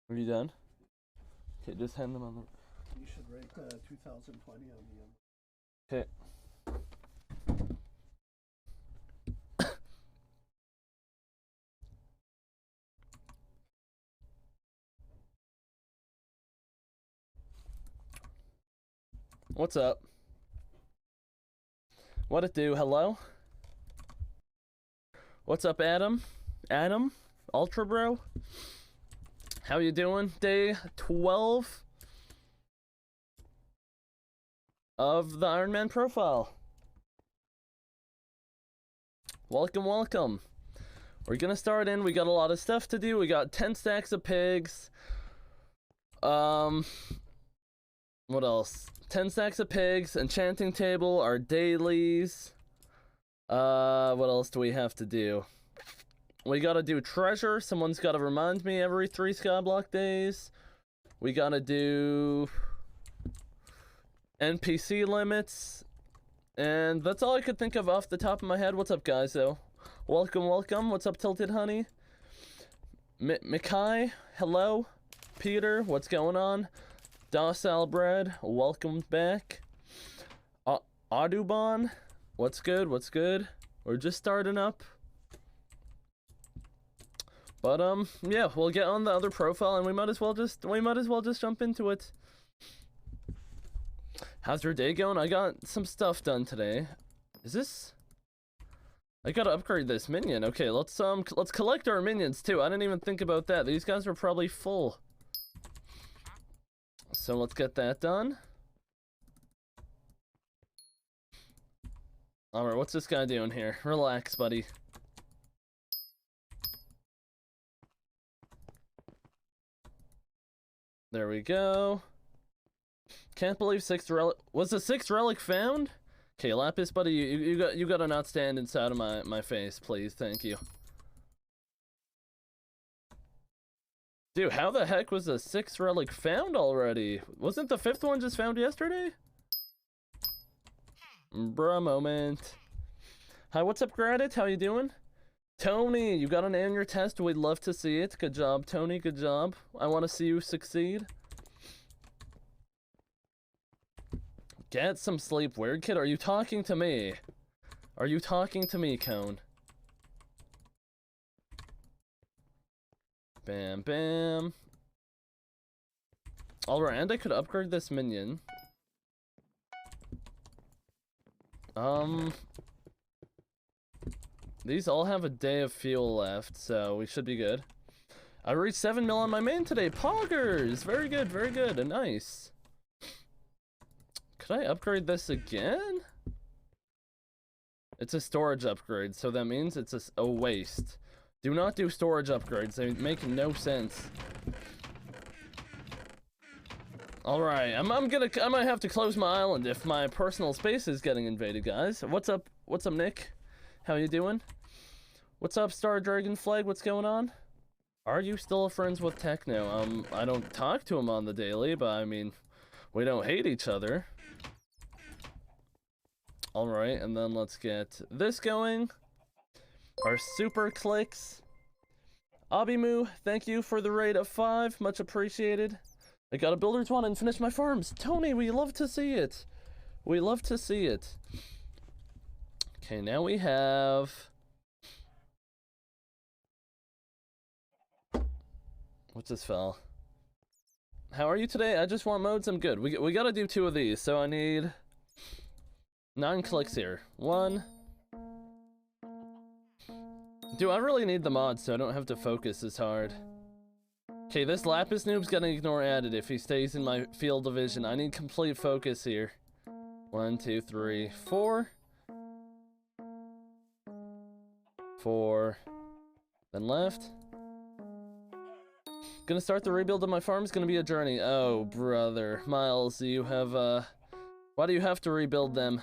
Are you done? Okay, just hand them on the... You should rate 2020 on the end. Okay. What's up? What it do? Hello? What's up, Adam? Adam? Ultra Bro? How you doing? Day 12 of the Ironman profile. Welcome, welcome. We're gonna start in. We got a lot of stuff to do. We got 10 stacks of pigs. What else? 10 stacks of pigs, enchanting table, our dailies. What else do we have to do? We gotta do treasure. Someone's gotta remind me every 3 Skyblock days. We gotta do NPC limits. And that's all I could think of off the top of my head. What's up, guys, though? Welcome, welcome. What's up, Tilted Honey? Mikai, hello. Peter, what's going on? Docile Bread, welcome back. Audubon, what's good, what's good? We're just starting up. But, yeah, we'll get on the other profile and we might as well just jump into it. How's your day going? I got some stuff done today. Is this... I gotta upgrade this minion. Okay, let's collect our minions too. I didn't even think about that. These guys are probably full. So let's get that done. Alright, what's this guy doing here? Relax, buddy. There we go. Can't believe 6th relic. Was the 6th relic found? Okay, Lapis, buddy, you gotta not stand inside of my face, please. Thank you. Dude, how the heck was the 6th relic found already? Wasn't the 5th one just found yesterday? Bruh moment. Hi, what's up, Gradit? How you doing? Tony, you got an A on your test. We'd love to see it. Good job, Tony. Good job. I want to see you succeed. Get some sleep, weird kid. Are you talking to me? Are you talking to me, Cone? Bam, bam. Alright, and I could upgrade this minion. These all have a day of fuel left, so we should be good. I reached 7 mil on my main today. Poggers! Very good, very good. And nice. Could I upgrade this again? It's a storage upgrade, so that means it's a waste. Do not do storage upgrades. They make no sense. Alright, I might have to close my island if my personal space is getting invaded, guys. What's up, Nick? How you doing? What's up, Star Dragon Flag? What's going on? Are you still friends with Techno? I don't talk to him on the daily, but I mean, we don't hate each other. Alright, and then let's get this going. Our super clicks. Abimu, thank you for the raid of 5. Much appreciated. I got a builder's one and finished my farms. Tony, we love to see it. We love to see it. Okay, now we have... What's this fell? How are you today? I just want modes. I'm good. We gotta do 2 of these, so I need 9 clicks here. 1. Dude, I really need the mods so I don't have to focus as hard. Okay, this Lapis noob's gonna ignore added if he stays in my field of vision. I need complete focus here. 1, 2, 3, 4. 4. Then left. Gonna start the rebuild of my farm. It's gonna be a journey. Oh, brother. Miles, you have, why do you have to rebuild them?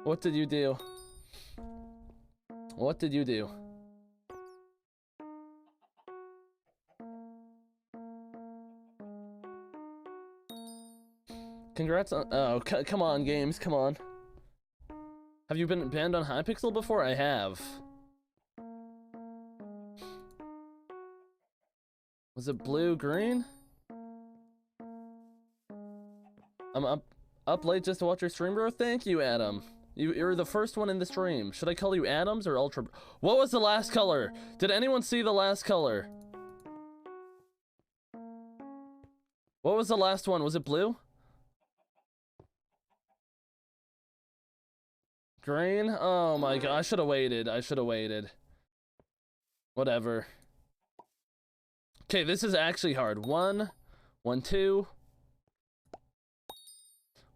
What did you do? What did you do? Congrats on... Oh, come on, games. Come on. Have you been banned on Hypixel before? I have. Was it blue, green? I'm up late just to watch your stream, bro. Thank you, Adam. You're the first one in the stream. Should I call you Adams or Ultra? What was the last color? Did anyone see the last color? What was the last one? Was it blue? Green? Oh my god, I should have waited. I should have waited. Whatever. Okay, this is actually hard. 1, 1, 2.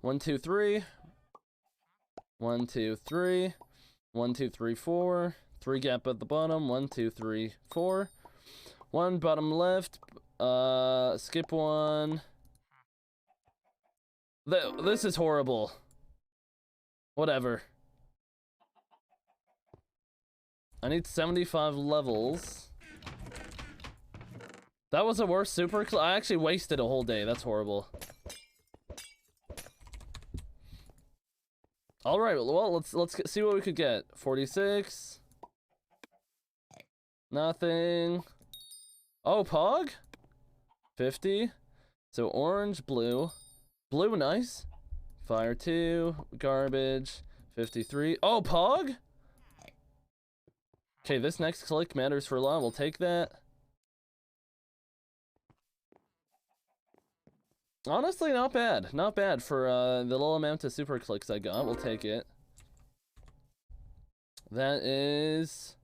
1, 2, 3. 1, 2, 3. 1, 2, 3, 4. 3 gap at the bottom. 1, 2, 3, 4. 1 bottom left. Skip 1. This is horrible. Whatever. I need 75 levels. That was the worst super. I actually wasted a whole day. That's horrible. All right. Well, let's see what we could get. 46. Nothing. Oh, Pog. 50. So orange, blue. Blue, nice. Fire 2. Garbage. 53. Oh, Pog. Okay, this next click matters for a lot. We'll take that. Honestly, not bad. Not bad for the little amount of super clicks I got. We'll take it. That is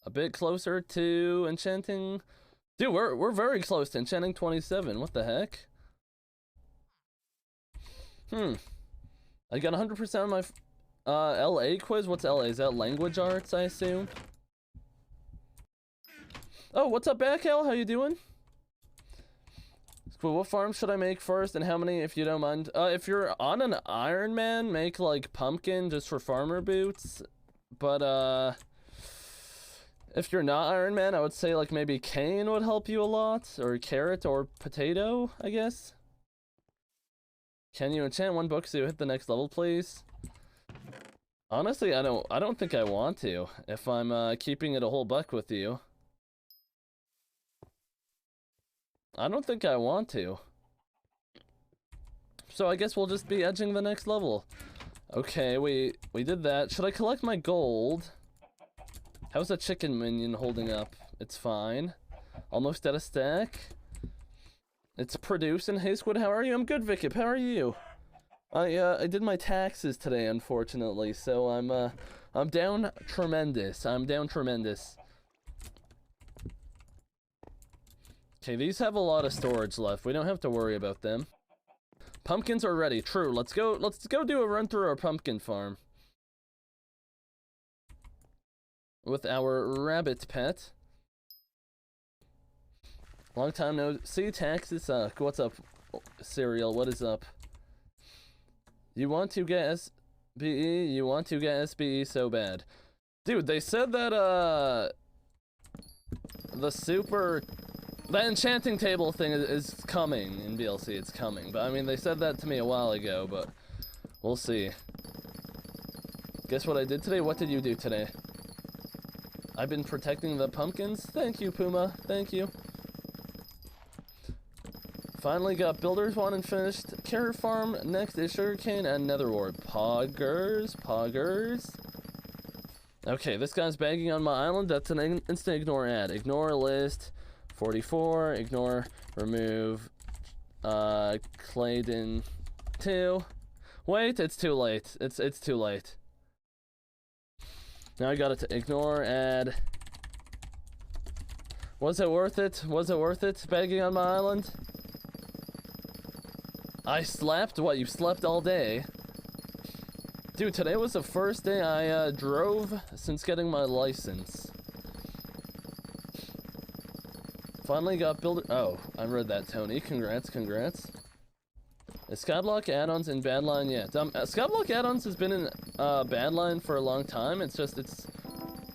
a bit closer to enchanting. Dude, we're very close to enchanting 27. What the heck? I got 100% on my LA quiz. What's LA? Is that language arts, I assume? Oh, what's up, Backhel? How you doing? Cool. What farm should I make first, and how many, if you don't mind? If you're on an Ironman, make like pumpkin just for farmer boots. But if you're not Ironman, I would say like maybe cane would help you a lot, or carrot or potato, I guess. Can you enchant 1 book so you hit the next level, please? Honestly, I don't think I want to. If I'm keeping it a whole buck with you. I don't think I want to. So I guess we'll just be edging the next level. Okay, we did that. Should I collect my gold? How's the chicken minion holding up? It's fine. Almost at a stack. It's producing. Hey Squid, how are you? I'm good, Vikip. How are you? I did my taxes today, unfortunately, so I'm down tremendous. I'm down tremendous. Okay, these have a lot of storage left. We don't have to worry about them. Pumpkins are ready. True. Let's go do a run through our pumpkin farm. With our rabbit pet. Long time no see. Taxes suck. What's up, Cereal? What is up? You want to get SBE? You want to get SBE so bad. Dude, they said that, that enchanting table thing is coming in DLC. It's coming. But, I mean, they said that to me a while ago, but we'll see. Guess what I did today? What did you do today? I've been protecting the pumpkins. Thank you, Puma. Thank you. Finally got Builders 1 and finished. Carrot Farm. Next is Sugarcane and Nether Wart. Poggers. Poggers. Okay, this guy's bagging on my island. That's an instant ignore ad. Ignore list. 44, ignore, remove, Clayton 2. Wait, it's too late. It's too late. Now I got it to ignore, add. Was it worth it? Was it worth it, begging on my island? I slept? What, you slept all day? Dude, today was the first day I drove since getting my license. Finally got builder. Oh, I read that, Tony. Congrats, congrats. Is Skyblock add-ons in Badline yet? Skyblock add-ons has been in Badline for a long time. It's just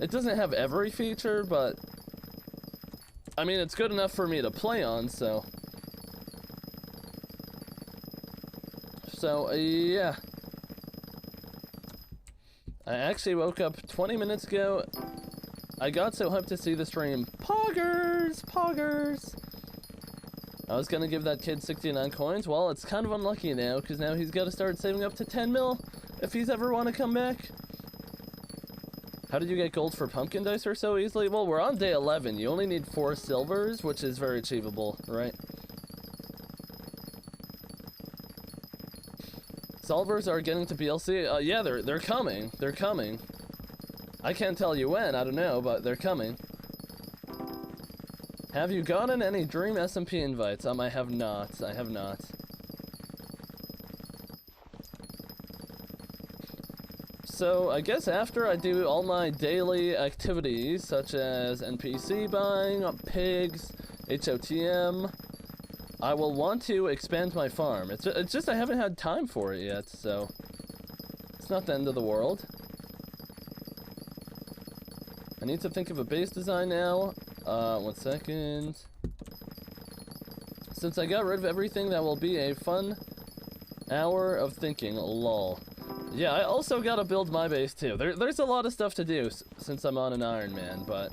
it doesn't have every feature, but I mean it's good enough for me to play on. So yeah. I actually woke up 20 minutes ago. I got so hyped to see the stream. Poggers! Poggers! I was gonna give that kid 69 coins. Well, it's kind of unlucky now, because now he's got to start saving up to 10 mil if he's ever want to come back. How did you get gold for pumpkin dice or so easily? Well, we're on day 11. You only need 4 silvers, which is very achievable, right? Solvers are getting to BLC. Yeah, they're coming. They're coming. I can't tell you when. I don't know, but they're coming. Have you gotten any Dream SMP invites? I have not. I have not. So, I guess after I do all my daily activities, such as NPC buying, pigs, HOTM, I will want to expand my farm. It's just I haven't had time for it yet, so it's not the end of the world. I need to think of a base design now. 1 second. Since I got rid of everything, that will be a fun hour of thinking. Lol. Yeah, I also gotta build my base too. There's a lot of stuff to do since I'm on an Ironman, but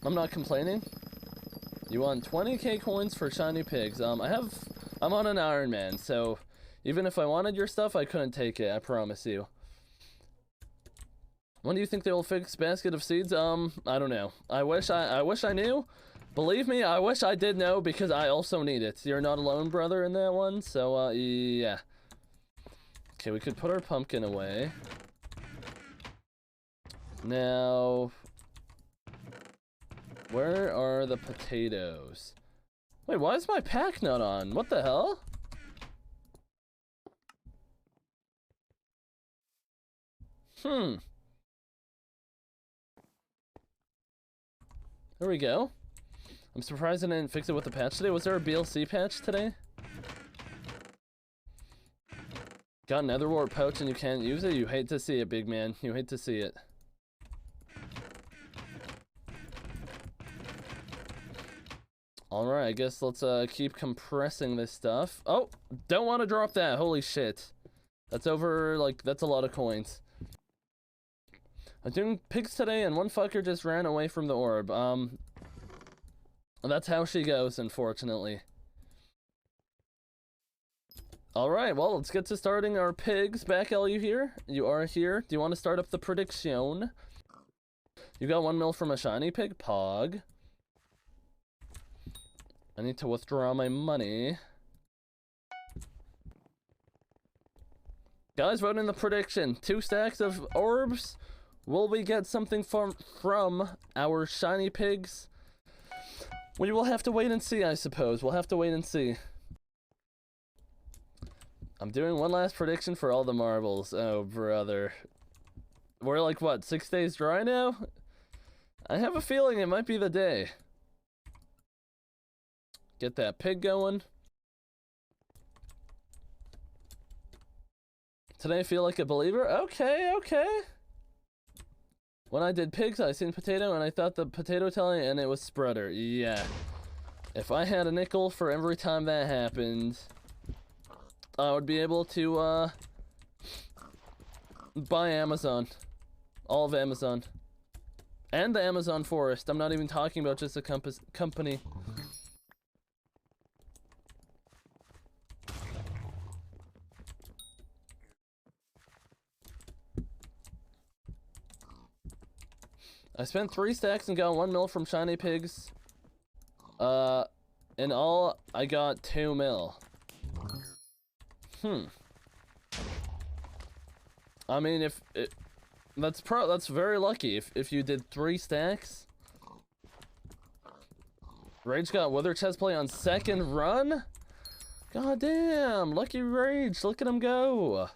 I'm not complaining. You want 20k coins for shiny pigs. I'm on an Ironman, so even if I wanted your stuff, I couldn't take it, I promise you. When do you think they will fix basket of seeds? I don't know. I wish I knew. Believe me, I wish I did know, because I also need it. You're not alone, brother, in that one, so yeah. Okay, we could put our pumpkin away. Now, where are the potatoes? Wait, why is my pack not on? What the hell? There we go. I'm surprised I didn't fix it with the patch today. Was there a BLC patch today? Got an netherwart pouch and you can't use it? You hate to see it, big man. You hate to see it. Alright, I guess let's keep compressing this stuff. Oh, don't want to drop that. Holy shit. That's over, like, that's a lot of coins. I'm doing pigs today and one fucker just ran away from the orb. That's how she goes, unfortunately. Alright, well, let's get to starting our pigs. Back, L, you here? You are here. Do you want to start up the prediction? You got 1 mil from a shiny pig? Pog. I need to withdraw my money. Guys, vote in the prediction. 2 stacks of orbs. Will we get something from our shiny pigs? We will have to wait and see, I suppose. We'll have to wait and see. I'm doing one last prediction for all the marbles. Oh, brother. We're like, what, 6 days dry now? I have a feeling it might be the day. Get that pig going. Today I feel like a believer? Okay, okay. When I did pigs, I seen potato and I thought the potato telling and it was spreader. Yeah. If I had a nickel for every time that happened, I would be able to buy Amazon. All of Amazon. And the Amazon forest. I'm not even talking about just a company. I spent 3 stacks and got 1 mil from shiny pigs. In all, I got 2 mil. I mean, that's very lucky. If you did 3 stacks. Rage got Wither chestplate on 2nd run. God damn, lucky Rage. Look at him go.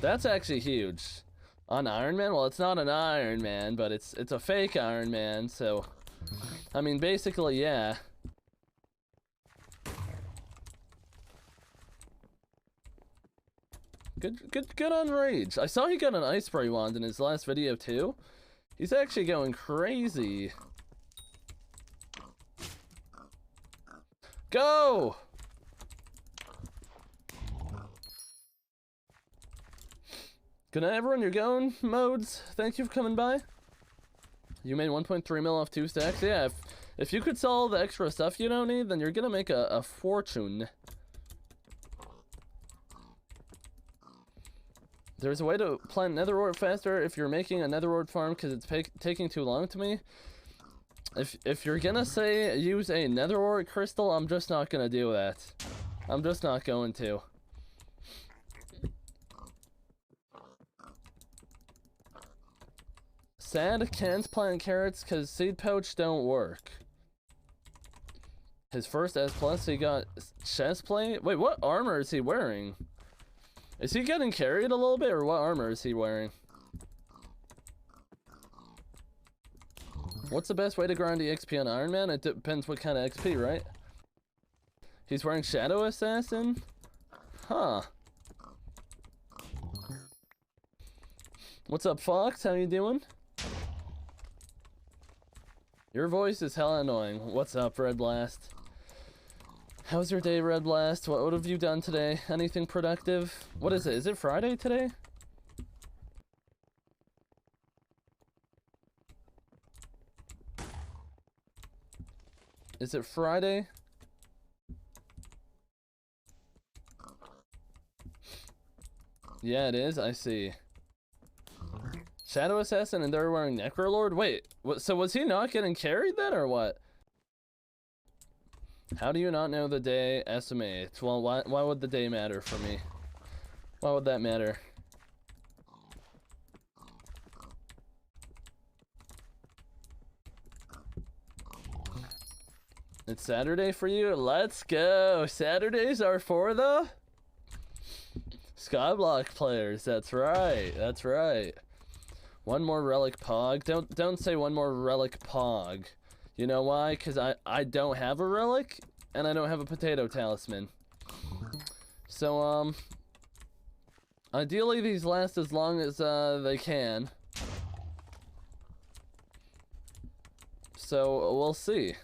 That's actually huge. On Ironman? Well, it's not an Ironman, but it's a fake Ironman, so I mean, basically, yeah. Good on Rage. I saw he got an ice spray wand in his last video too. He's actually going crazy. Go! Good night, everyone. You're going, Modes. Thank you for coming by. You made 1.3 mil off 2 stacks. Yeah, If you could sell all the extra stuff you don't need, then you're gonna make a fortune. There's a way to plant nether ore faster if you're making a nether ore farm, because it's taking too long to me. If you're gonna say use a nether ore crystal, I'm just not gonna do that. I'm just not going to. Sad can't plant carrots because seed pouch don't work. His first S+, he got chest plate? Wait, what armor is he wearing? Is he getting carried a little bit, or what armor is he wearing? What's the best way to grind the XP on Ironman? It depends what kind of XP, right? He's wearing Shadow Assassin? Huh. What's up, Fox? How you doing? Your voice is hella annoying. What's up, Red Blast? How's your day, Red Blast? What have you done today? Anything productive? What is it? Is it Friday today? Is it Friday? Yeah, it is. I see. Shadow Assassin and they're wearing Necrolord? Wait, so was he not getting carried then, or what? How do you not know the day estimates? Well, why would the day matter for me? Why would that matter? It's Saturday for you? Let's go! Saturdays are for the Skyblock players. That's right. That's right. One more relic pog. Don't say one more relic pog. You know why? Because I don't have a relic, and I don't have a potato talisman. So, ideally these last as long as, they can. So, we'll see.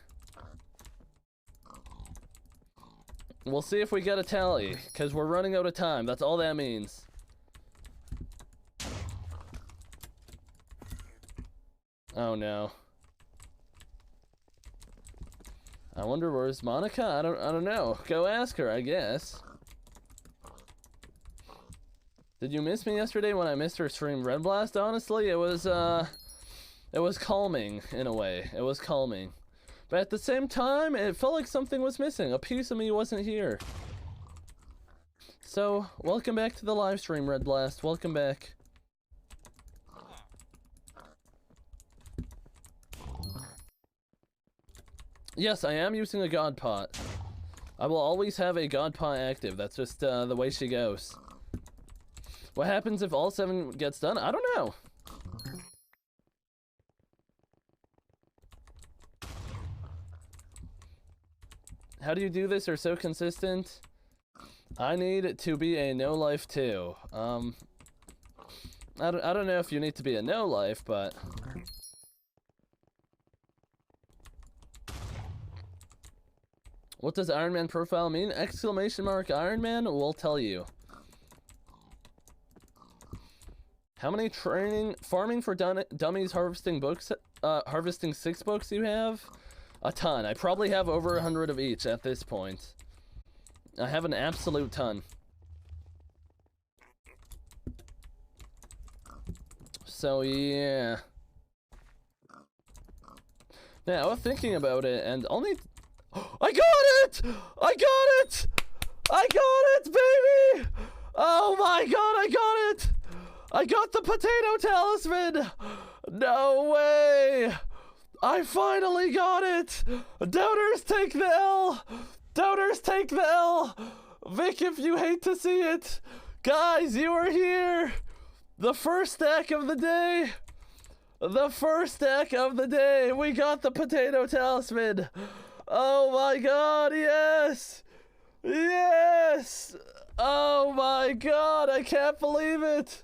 We'll see if we get a tally, because we're running out of time. That's all that means. Oh no. I wonder where's Monica? I don't know. Go ask her, I guess. Did you miss me yesterday when I missed her stream, Red Blast? Honestly, it was calming in a way. It was calming. But at the same time, it felt like something was missing. A piece of me wasn't here. So, welcome back to the live stream, Red Blast. Welcome back. Yes, I am using a God Pot. I will always have a God Pot active. That's just the way she goes. What happens if all 7 gets done? I don't know. How do you do this? Or so consistent? I need to be a no life too. I don't know if you need to be a no life, but what does Ironman profile mean? Exclamation mark Ironman will tell you. How many farming for dummies harvesting books, harvesting 6 books you have? A ton. I probably have over 100 of each at this point. I have an absolute ton. So yeah. Now I was thinking about it, and only I got it! I got it! I got it, baby! Oh my god, I got it! I got the potato talisman! No way! I finally got it! Doubters take the L! Doubters take the L! Vic, if you hate to see it, guys, you are here! The first stack of the day! The first stack of the day! We got the potato talisman! Oh my god, yes! Yes! Oh my god, I can't believe it!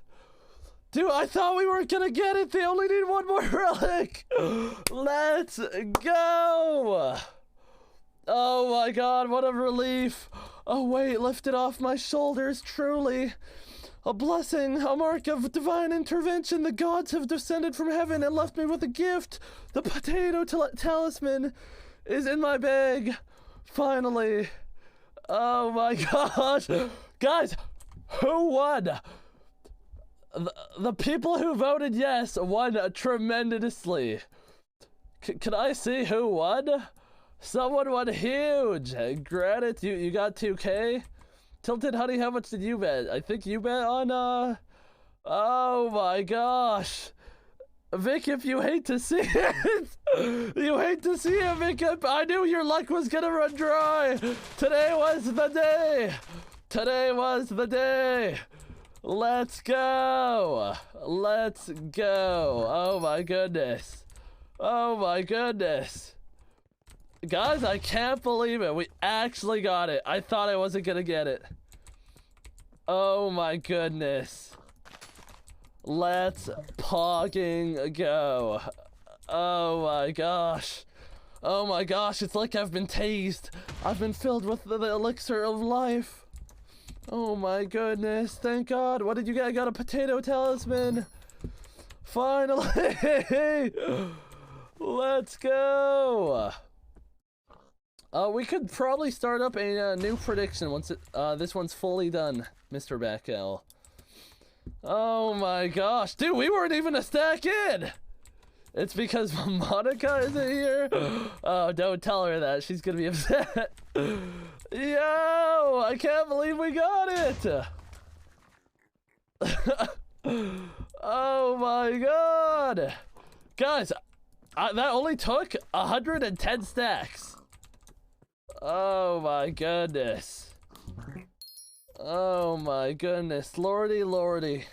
Dude, I thought we weren't gonna get it! They only need one more relic! Let's go! Oh my god, what a relief! Oh wait, lift it off my shoulders, truly! A blessing, a mark of divine intervention. The gods have descended from heaven and left me with a gift. The potato talisman is in my bag. Finally. Oh my gosh. Guys, who won? The people who voted yes won tremendously. Can I see who won? Someone won huge. Granted, you got 2K. Tilted Honey, how much did you bet? I think you bet on, oh my gosh. Vic, if you hate to see it, you hate to see it, Vic. I knew your luck was gonna run dry. Today was the day. Today was the day. Let's go. Let's go. Oh my goodness. Oh my goodness. Guys, I can't believe it. We actually got it. I thought I wasn't gonna get it. Oh my goodness. Let's pogging go. Oh my gosh. Oh my gosh, it's like I've been tased. I've been filled with the elixir of life. Oh my goodness, thank God. What did you get? I got a potato talisman. Finally. Let's go. We could probably start up a new prediction once this one's fully done, Mr. Backel. Oh my gosh, dude, we weren't even a stack in. It's because Monica isn't here. Oh, don't tell her that. She's gonna be upset. Yo, I can't believe we got it. Oh my God, guys, that only took 110 stacks. Oh my goodness. Oh my goodness. Lordy, lordy.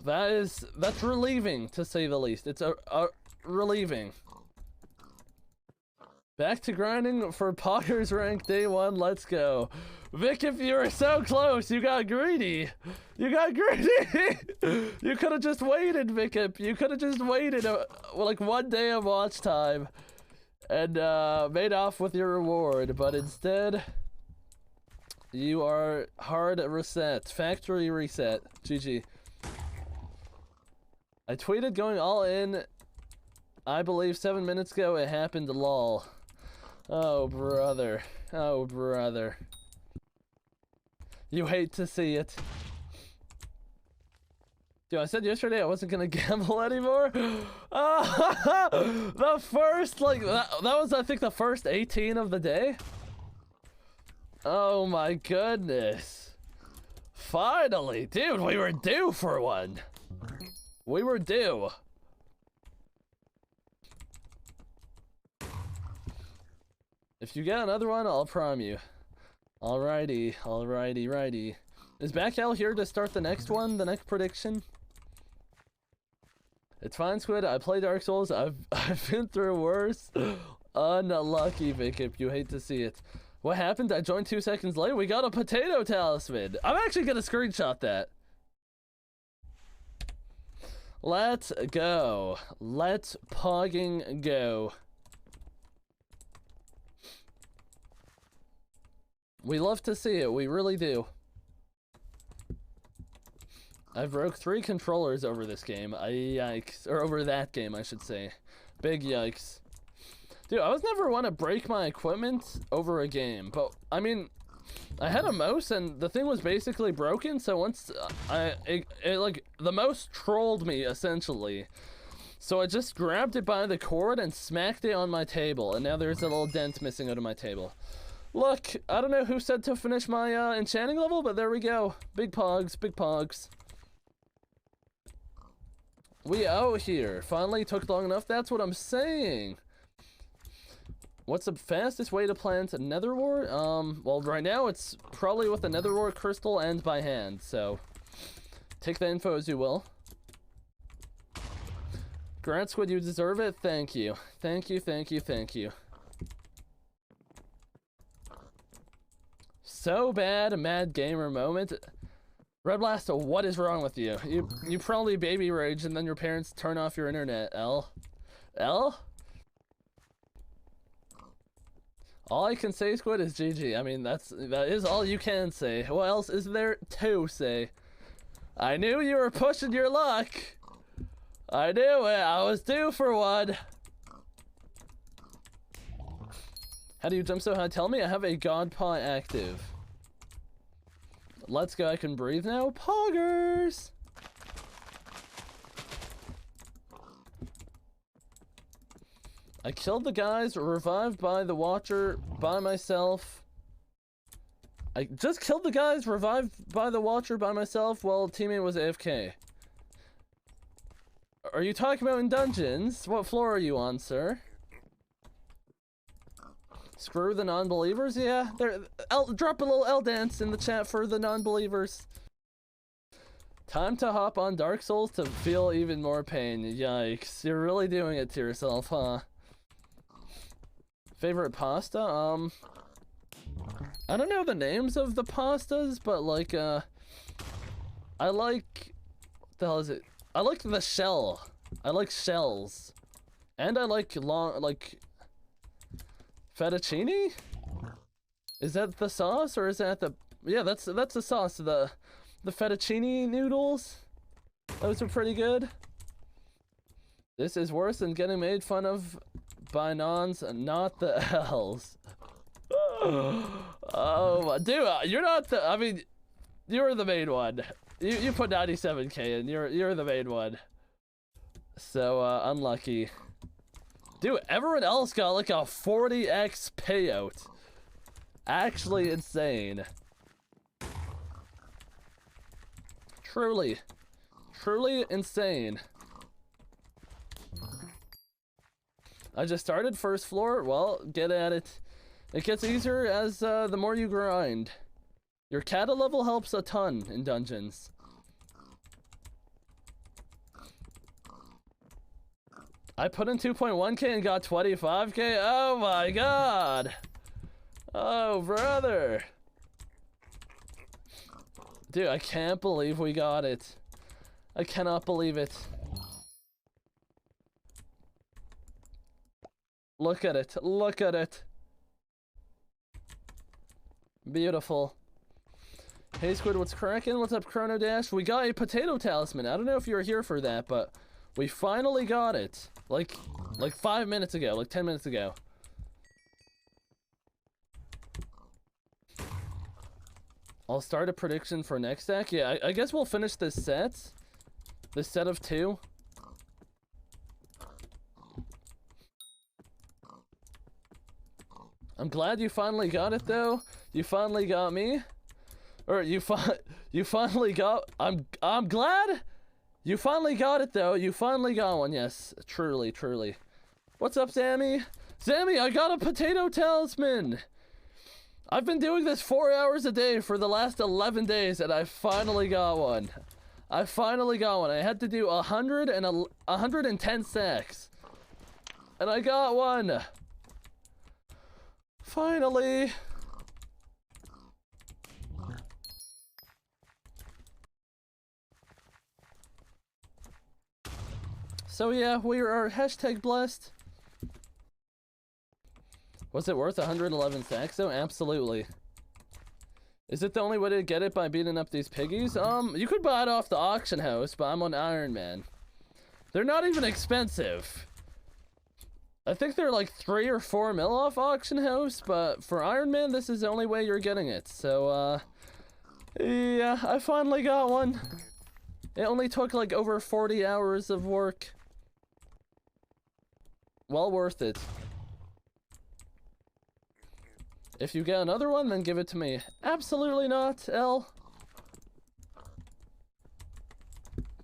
That's relieving, to say the least. It's a relieving. Back to grinding for Potter's rank day 1. Let's go. Vic, if you were so close, you got greedy. You got greedy. You could have just waited, Vic. You could have just waited like 1 day of watch time and made off with your reward, but instead you are hard reset. Factory reset. GG. I tweeted going all in, I believe 7 minutes ago. It happened, lol. Oh brother. Oh brother. You hate to see it. Dude, I said yesterday I wasn't gonna gamble anymore. The first, like, that was, I think, the first 18 of the day. Oh my goodness. Finally, dude, we were due for one. We were due. If you get another one, I'll prime you. Alrighty, alrighty, righty. Is Backel here to start the next one, the next prediction? It's fine, Squid. I play Dark Souls. I've been through worse. Unlucky, Vic, if you hate to see it. What happened? I joined 2 seconds late. We got a potato talisman. I'm actually gonna screenshot that. Let's go. Let's pogging go. We love to see it. We really do. I broke 3 controllers over this game. Yikes. Or over that game, I should say. Big yikes. Dude, I was never one to break my equipment over a game. But, I mean, I had a mouse and the thing was basically broken. So once it like, the mouse trolled me, essentially. So I just grabbed it by the cord and smacked it on my table. And now there's a little dent missing out of my table. Look, I don't know who said to finish my enchanting level, but there we go. Big pogs, big pogs. We out here. Finally took long enough. That's what I'm saying. What's the fastest way to plant a nether wart? Well, right now it's probably with a nether wart crystal and by hand. So take the info as you will. Grant Squid, you deserve it. Thank you. Thank you, thank you, thank you. So bad, mad gamer moment. Red Blast, what is wrong with you? You probably baby rage and then your parents turn off your internet, L? L? All I can say, Squid, is GG. I mean, that is all you can say. What else is there to say? I knew you were pushing your luck. I knew it. I was due for one. How do you jump so high? Tell me. I have a God Paw active. Let's go. I can breathe now. Poggers! I killed the guys, revived by the Watcher, by myself. I just killed the guys, revived by the Watcher, by myself, while teammate was AFK. Are you talking about in dungeons? What floor are you on, sir? Screw the non-believers? Yeah, drop a little L dance in the chat for the non-believers. Time to hop on Dark Souls to feel even more pain. Yikes, you're really doing it to yourself, huh? Favorite pasta? I don't know the names of the pastas, but like, I like, what the hell is it? I like the shell. I like shells. And I like fettuccine? Is that the sauce, or is that the, yeah, that's the sauce, the fettuccine noodles? Those are pretty good. This is worse than getting made fun of by nons, not the L's. Oh, dude, you're not the, I mean, you're the main one. You put 97k in, you're the main one. So, unlucky. Dude, everyone else got like a 40x payout. Actually insane. Truly insane. I just started first floor. Well, get at it. It gets easier as the more you grind. Your kata level helps a ton in dungeons. I put in 2.1k and got 25k. Oh my god. Oh, brother. Dude, I can't believe we got it. I cannot believe it. Look at it. Look at it. Beautiful. Hey, Squid, what's cracking? What's up, Chrono Dash? We got a potato talisman. I don't know if you were here for that, but we finally got it. Like 5 minutes ago. Like 10 minutes ago. I'll start a prediction for next deck. Yeah, I guess we'll finish this set. This set of 2. I'm glad you finally got it, though. You finally got me. Or you finally got, I'm glad you finally got it, though. You finally got one. Yes, truly. What's up, Sammy? Sammy, I got a potato talisman. I've been doing this 4 hours a day for the last 11 days, and I finally got one. I had to do 110 stacks. And I got one. Finally. So yeah, we are hashtag blessed. Was it worth 111 stacks though? Absolutely. Is it the only way to get it by beating up these piggies? You could buy it off the auction house, but I'm on Ironman. They're not even expensive. I think they're like 3 or 4 mil off auction house, but for Ironman, this is the only way you're getting it. So, yeah, I finally got one. It only took like over 40 hours of work. Well worth it. If you get another one, then give it to me. Absolutely not, L.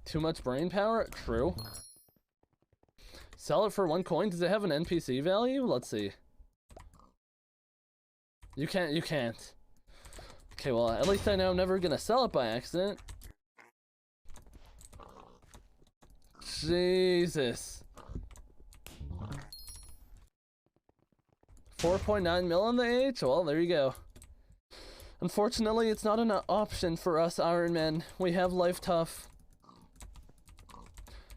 Too much brain power? True. Sell it for 1 coin? Does it have an NPC value? Let's see. You can't. Okay, well, at least I know I'm never gonna sell it by accident. Jesus. 4.9 mil on the H? Well, there you go. Unfortunately, it's not an option for us Ironmen. We have life tough.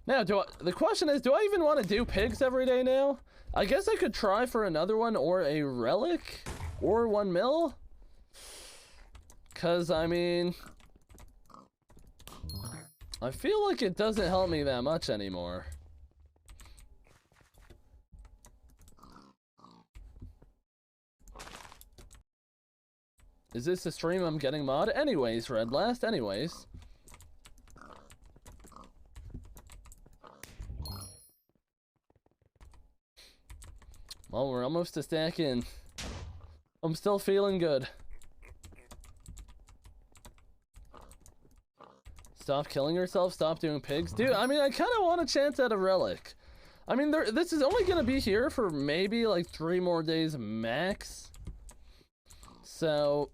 Now, the question is, do I even want to do pigs every day now? I guess I could try for another one or a relic or 1 mil. Cause I mean, I feel like it doesn't help me that much anymore. Is this a stream I'm getting mod? Anyways, Red Last, anyways. Well, we're almost a stack in. I'm still feeling good. Stop killing yourself, stop doing pigs. Dude, I mean, I kind of want a chance at a relic. I mean, this is only going to be here for maybe like 3 more days max. So,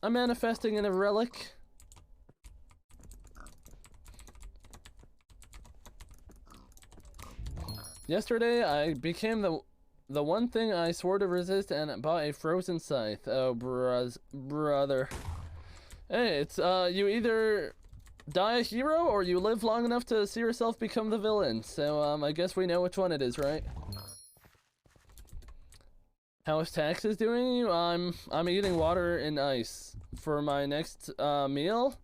I'm manifesting in a relic. Yesterday, I became the one thing I swore to resist and bought a frozen scythe. Oh, brother. Hey, it's, you either die a hero or you live long enough to see yourself become the villain. So, I guess we know which one it is, right? How is taxes doing you? I'm eating water and ice for my next meal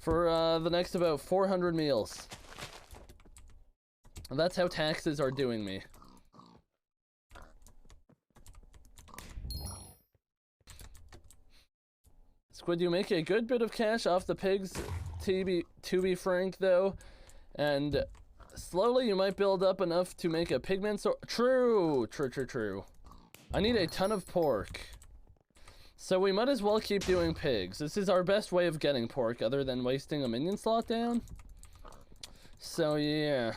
for the next about 400 meals. That's how taxes are doing me. Squid, you make a good bit of cash off the pigs, to be frank though, and slowly you might build up enough to make a pigment sword. True. I need a ton of pork. So we might as well keep doing pigs. This is our best way of getting pork other than wasting a minion slot down. So yeah.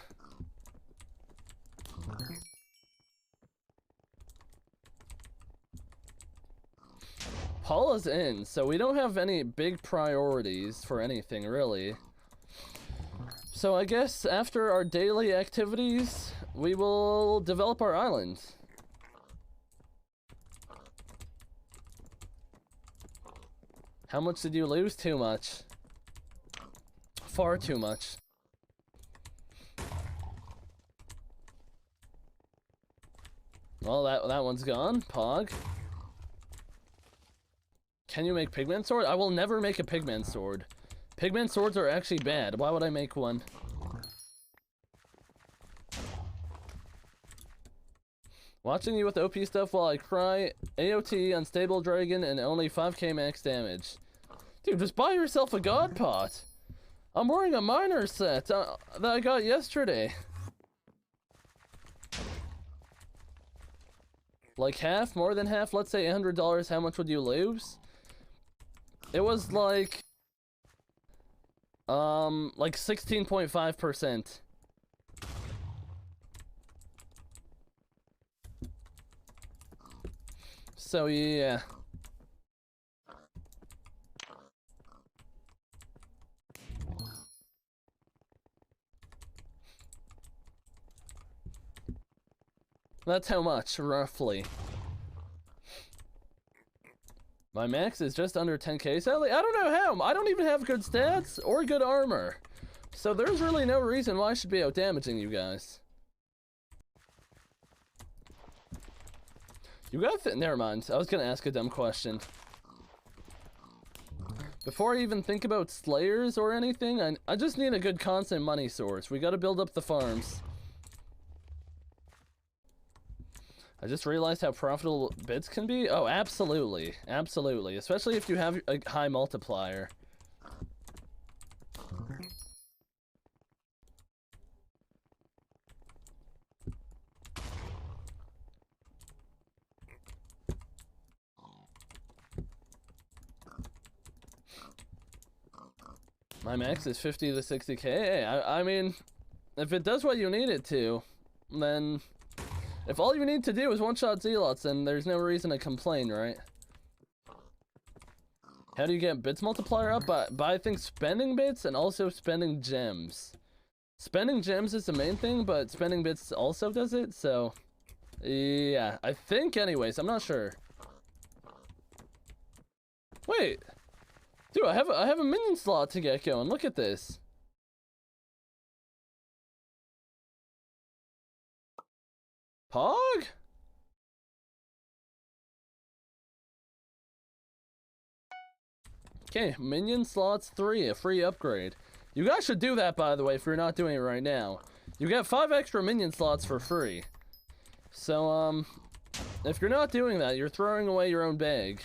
Paula's in, so we don't have any big priorities for anything really. So I guess after our daily activities, we will develop our island. How much did you lose? Too much. Far too much. Well, that one's gone. Pog. Can you make pigment sword? I will never make a pigment sword. Pigment swords are actually bad. Why would I make one? Watching you with OP stuff while I cry. AOT, unstable dragon, and only 5k max damage. Dude, just buy yourself a god pot. I'm wearing a miner set that I got yesterday. Like half, more than half, let's say $100, how much would you lose? It was like 16.5%. So yeah. That's how much, roughly. My max is just under 10k, sadly. I don't know how. I don't even have good stats or good armor. So there's really no reason why I should be out damaging you guys. You got never mind. I was gonna ask a dumb question. Before I even think about slayers or anything, I just need a good constant money source. We gotta build up the farms. I just realized how profitable bits can be. Oh, absolutely. Absolutely. Especially if you have a high multiplier. My max is 50 to 60k. Hey, I mean, if it does what you need it to, then if all you need to do is one-shot zealots, then there's no reason to complain, right? How do you get bits multiplier up? By I think spending bits and also spending gems. Spending gems is the main thing, but spending bits also does it, so yeah, I think anyways, I'm not sure. Wait. Dude, I have a minion slot to get going. Look at this. Pog? Okay, Minion slots 3, a free upgrade. You guys should do that, by the way, if you're not doing it right now. You get 5 extra Minion slots for free. So, if you're not doing that, you're throwing away your own bag.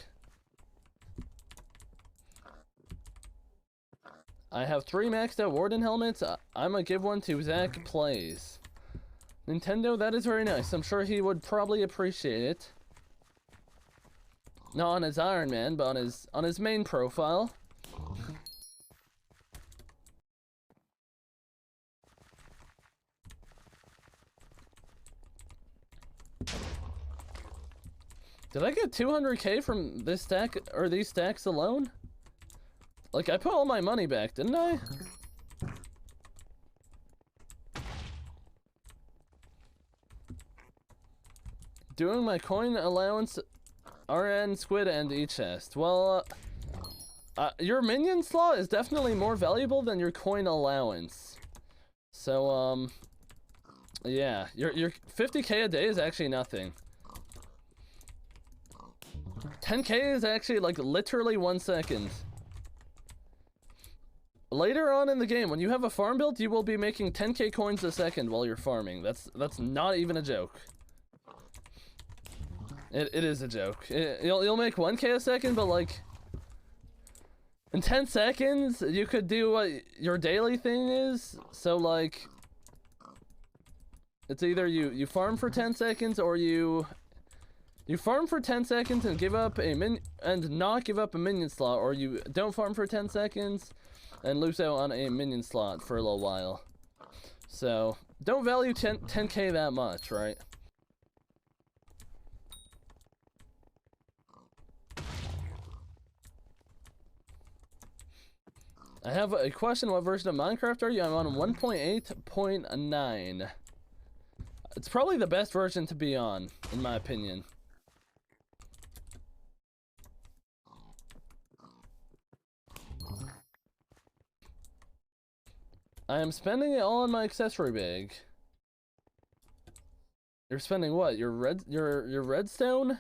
I have 3 maxed out Warden helmets. I'm gonna give one to Zach Plays. Nintendo, that is very nice. I'm sure he would probably appreciate it. Not on his Ironman, but on his main profile. Did I get 200k from this stack or these stacks alone? Like, I put all my money back, didn't I? Doing my coin allowance, RN, Squid, and E-chest. Well, your minion slot is definitely more valuable than your coin allowance. So, yeah, your 50k a day is actually nothing. 10k is actually, like, literally 1 second. Later on in the game, when you have a farm build, you will be making 10k coins a second while you're farming. That's not even a joke. It is a joke. You'll make 1k a second, but like in 10 seconds you could do what your daily thing is. So like it's either you farm for 10 seconds or you farm for 10 seconds and give up and not give up a minion slot, or you don't farm for 10 seconds and lose out on a minion slot for a little while. So don't value 10k that much, right? I have a question. What version of Minecraft are you? I'm on 1.8.9. It's probably the best version to be on, in my opinion. I am spending it all on my accessory bag. You're spending what? Your redstone?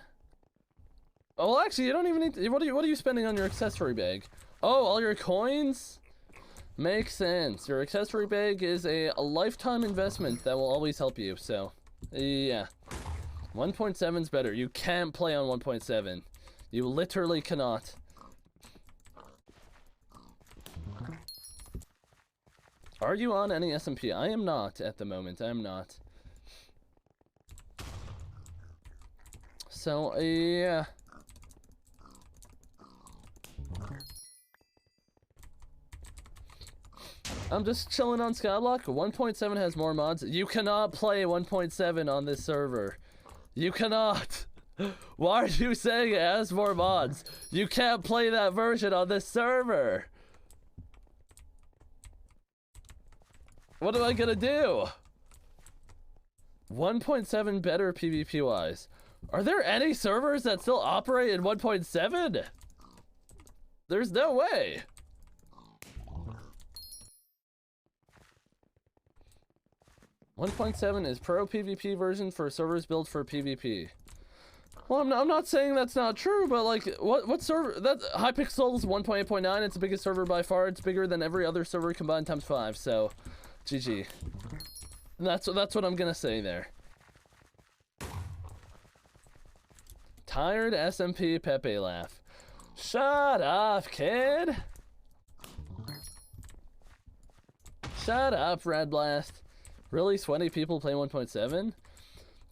Oh, well, actually, you don't even need to, what are you spending on your accessory bag? Oh, all your coins? Makes sense. Your accessory bag is a lifetime investment that will always help you, so yeah. 1.7's better. You can't play on 1.7. You literally cannot. Are you on any SMP? I am not at the moment. I am not. So, yeah. I'm just chilling on Skyblock. 1.7 has more mods. You cannot play 1.7 on this server. You cannot. Why are you saying it has more mods? You can't play that version on this server. What am I gonna do? 1.7 better PvP wise. Are there any servers that still operate in 1.7? There's no way. One 1.7 is pro PvP version for servers built for PvP. Well, I'm not saying that's not true, but like, what server? That Hypixel's 1.8.9. It's the biggest server by far. It's bigger than every other server combined times 5. So, GG. And that's what I'm gonna say there. Tired SMP Pepe laugh. Shut up, kid. Shut up, Red Blast. Really sweaty people play 1.7?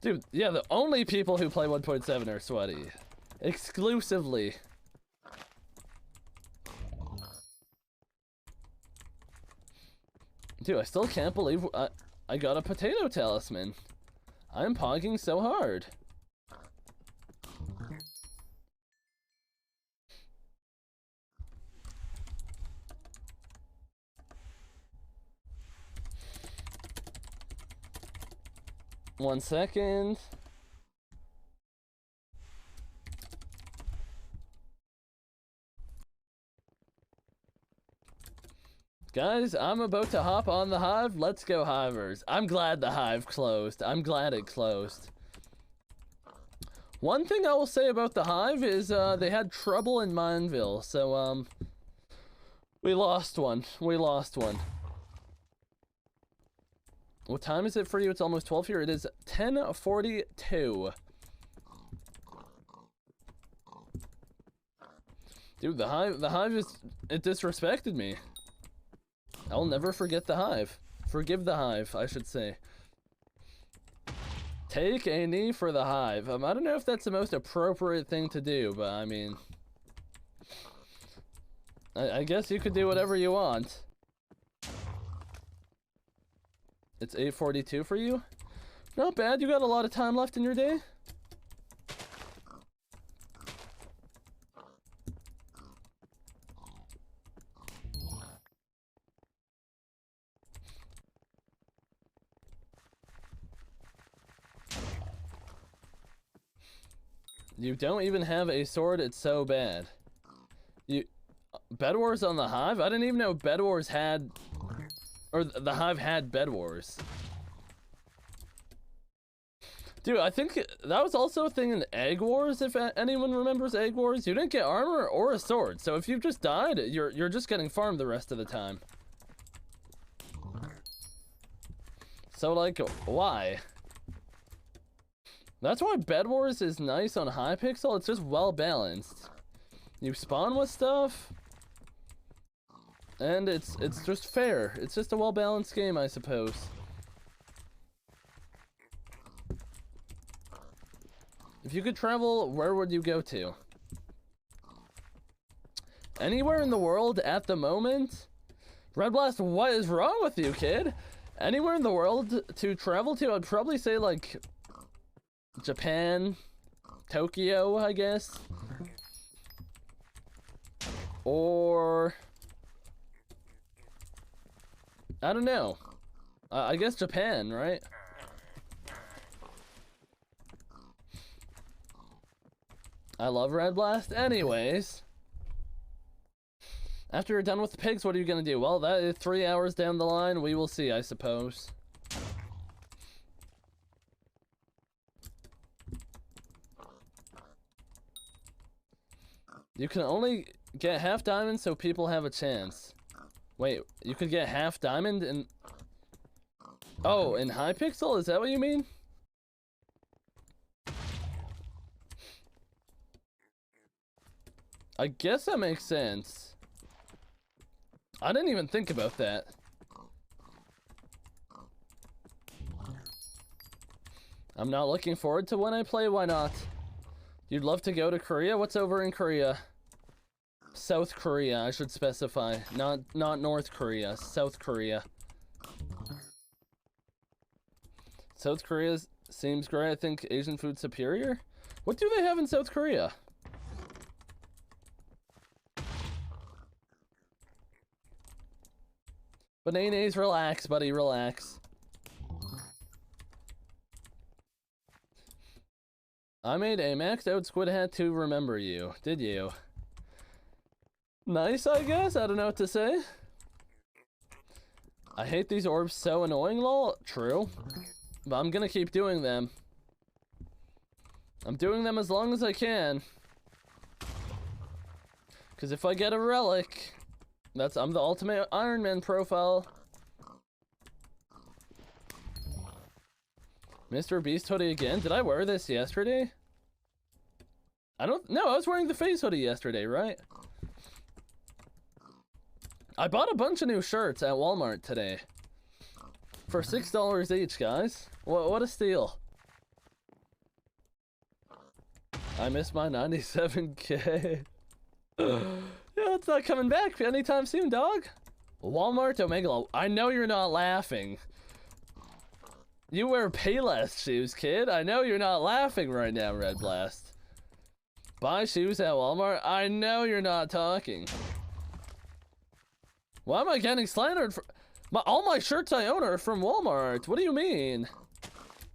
Dude, yeah, the only people who play 1.7 are sweaty. Exclusively. Dude, I still can't believe I got a potato talisman. I'm pogging so hard. One second. Guys, I'm about to hop on the Hive. Let's go, Hivers. I'm glad the Hive closed. I'm glad it closed. One thing I will say about the Hive is they had trouble in Mineville, so we lost one. We lost one. What time is it for you? It's almost 12 here. It is 10:42. Dude, the Hive it disrespected me. I'll never forget the Hive. Forgive the Hive, I should say. Take a knee for the Hive. I don't know if that's the most appropriate thing to do, but I mean, I guess you could do whatever you want. It's 8:42 for you? Not bad, you got a lot of time left in your day. You don't even have a sword, it's so bad. Bed Wars on the Hive? I didn't even know Bed Wars had, or the Hive had Bed Wars. Dude, I think that was also a thing in Egg Wars, if anyone remembers Egg Wars. You didn't get armor or a sword, so if you just died, you're just getting farmed the rest of the time. So, like, why? That's why Bed Wars is nice on Hypixel. It's just well balanced. You spawn with stuff, and it's just fair. It's just a well balanced game, I suppose. If you could travel, where would you go to? Anywhere in the world at the moment? Red Blast, what is wrong with you, kid? Anywhere in the world to travel to, I'd probably say, like, Japan, Tokyo, I guess. Or I don't know. I guess Japan, right? I love Red Blast. Anyways, after you're done with the pigs, what are you gonna do? Well, that is 3 hours down the line. We will see, I suppose. You can only get half diamond so people have a chance. Wait, you could get half diamond in... Oh, in Hypixel? Is that what you mean? I guess that makes sense. I didn't even think about that. I'm not looking forward to when I play, why not? You'd love to go to Korea? What's over in Korea? South Korea, I should specify. Not North Korea, South Korea. South Korea seems great. I think Asian food superior. What do they have in South Korea? Bananas, relax, buddy, relax. I made a maxed out squid hat to remember you. Did you? Nice, I guess. I don't know what to say. I hate these orbs, so annoying, lol. True. But I'm gonna keep doing them. I'm doing them as long as I can. Because if I get a relic, I'm the ultimate Ironman profile. Mr. Beast hoodie again? Did I wear this yesterday? I was wearing the face hoodie yesterday, right? I bought a bunch of new shirts at Walmart today. For $6 each, guys. What a steal. I missed my 97K. Yeah, it's not coming back anytime soon, dog. Walmart Omega. I know you're not laughing. You wear Payless shoes, kid. I know you're not laughing right now, Red Blast. Buy shoes at Walmart? I know you're not talking. Why am I getting slandered for... all my shirts I own are from Walmart. What do you mean?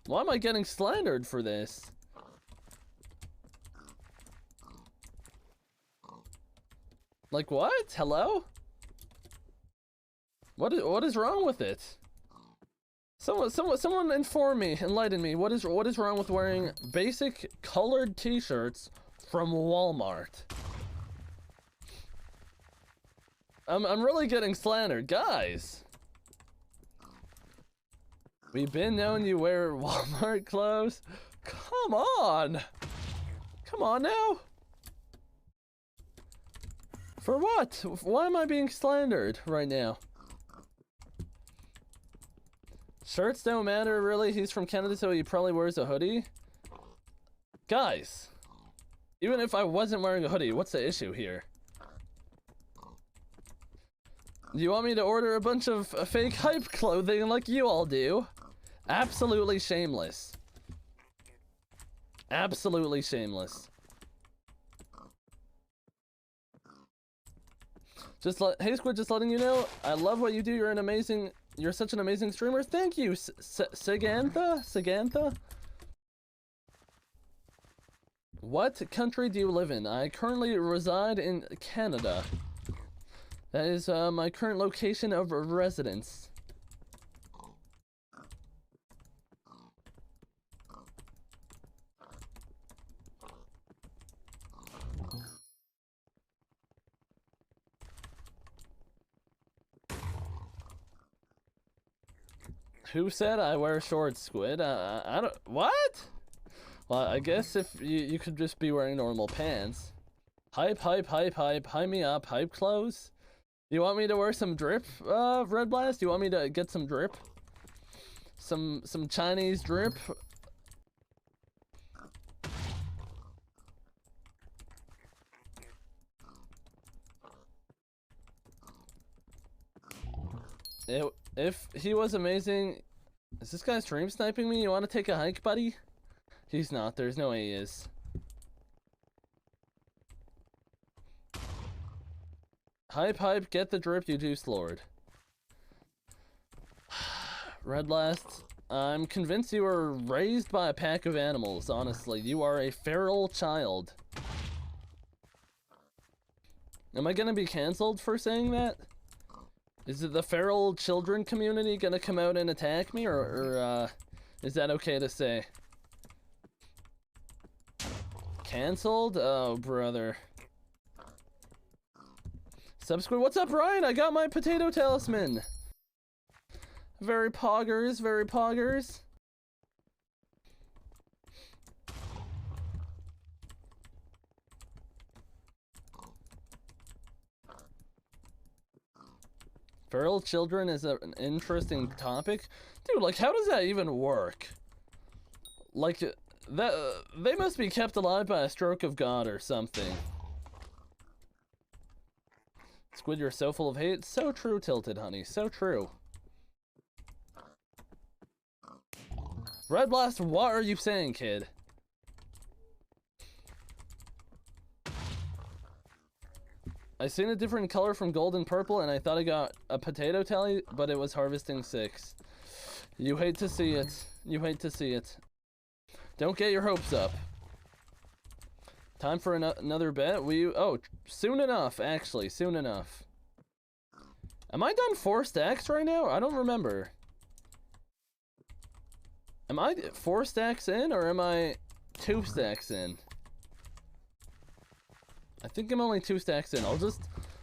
Why am I getting slandered for this? Like what? Hello? What is wrong with it? Someone inform me, enlighten me. What is wrong with wearing basic colored T-shirts from Walmart? I'm really getting slandered, guys. We've been known you wear Walmart clothes. Come on, come on now. For what? Why am I being slandered right now? Shirts don't matter, really. He's from Canada, so he probably wears a hoodie. Guys, even if I wasn't wearing a hoodie, what's the issue here? Do you want me to order a bunch of fake hype clothing like you all do? Absolutely shameless. Absolutely shameless. Hey Squid, just letting you know, I love what you do. You're such an amazing streamer. Thank you, Sagantha. What country do you live in? I currently reside in Canada. That is my current location of residence. Who said I wear shorts, Squid? I don't. What? Well, I guess if you could just be wearing normal pants. Hype me up, hype clothes. You want me to wear some drip, Red Blast? You want me to get some drip? Some Chinese drip? If he was amazing... Is this guy stream sniping me? You want to take a hike, buddy? He's not. There's no way he is. Hype, get the drip, you juice lord. Red Blast, I'm convinced you were raised by a pack of animals, honestly. You are a feral child. Am I gonna be cancelled for saying that? Is it the feral children community gonna come out and attack me, or is that okay to say? Cancelled? Oh, brother. Subsquid, what's up, Ryan? I got my potato talisman. Very poggers, very poggers. Feral children is an interesting topic. Dude, like, how does that even work? Like, that they must be kept alive by a stroke of God or something. Squid, you're so full of hate. So true, Tilted, honey. So true. Red Blast, what are you saying, kid? I seen a different color from gold and purple, and I thought I got a potato tally, but it was harvesting 6. You hate to see it. You hate to see it. Don't get your hopes up. Time for another bet. Oh, soon enough, actually. Soon enough. Am I done 4 stacks right now? I don't remember. Am I 4 stacks in, or am I 2 stacks in? I think I'm only 2 stacks in.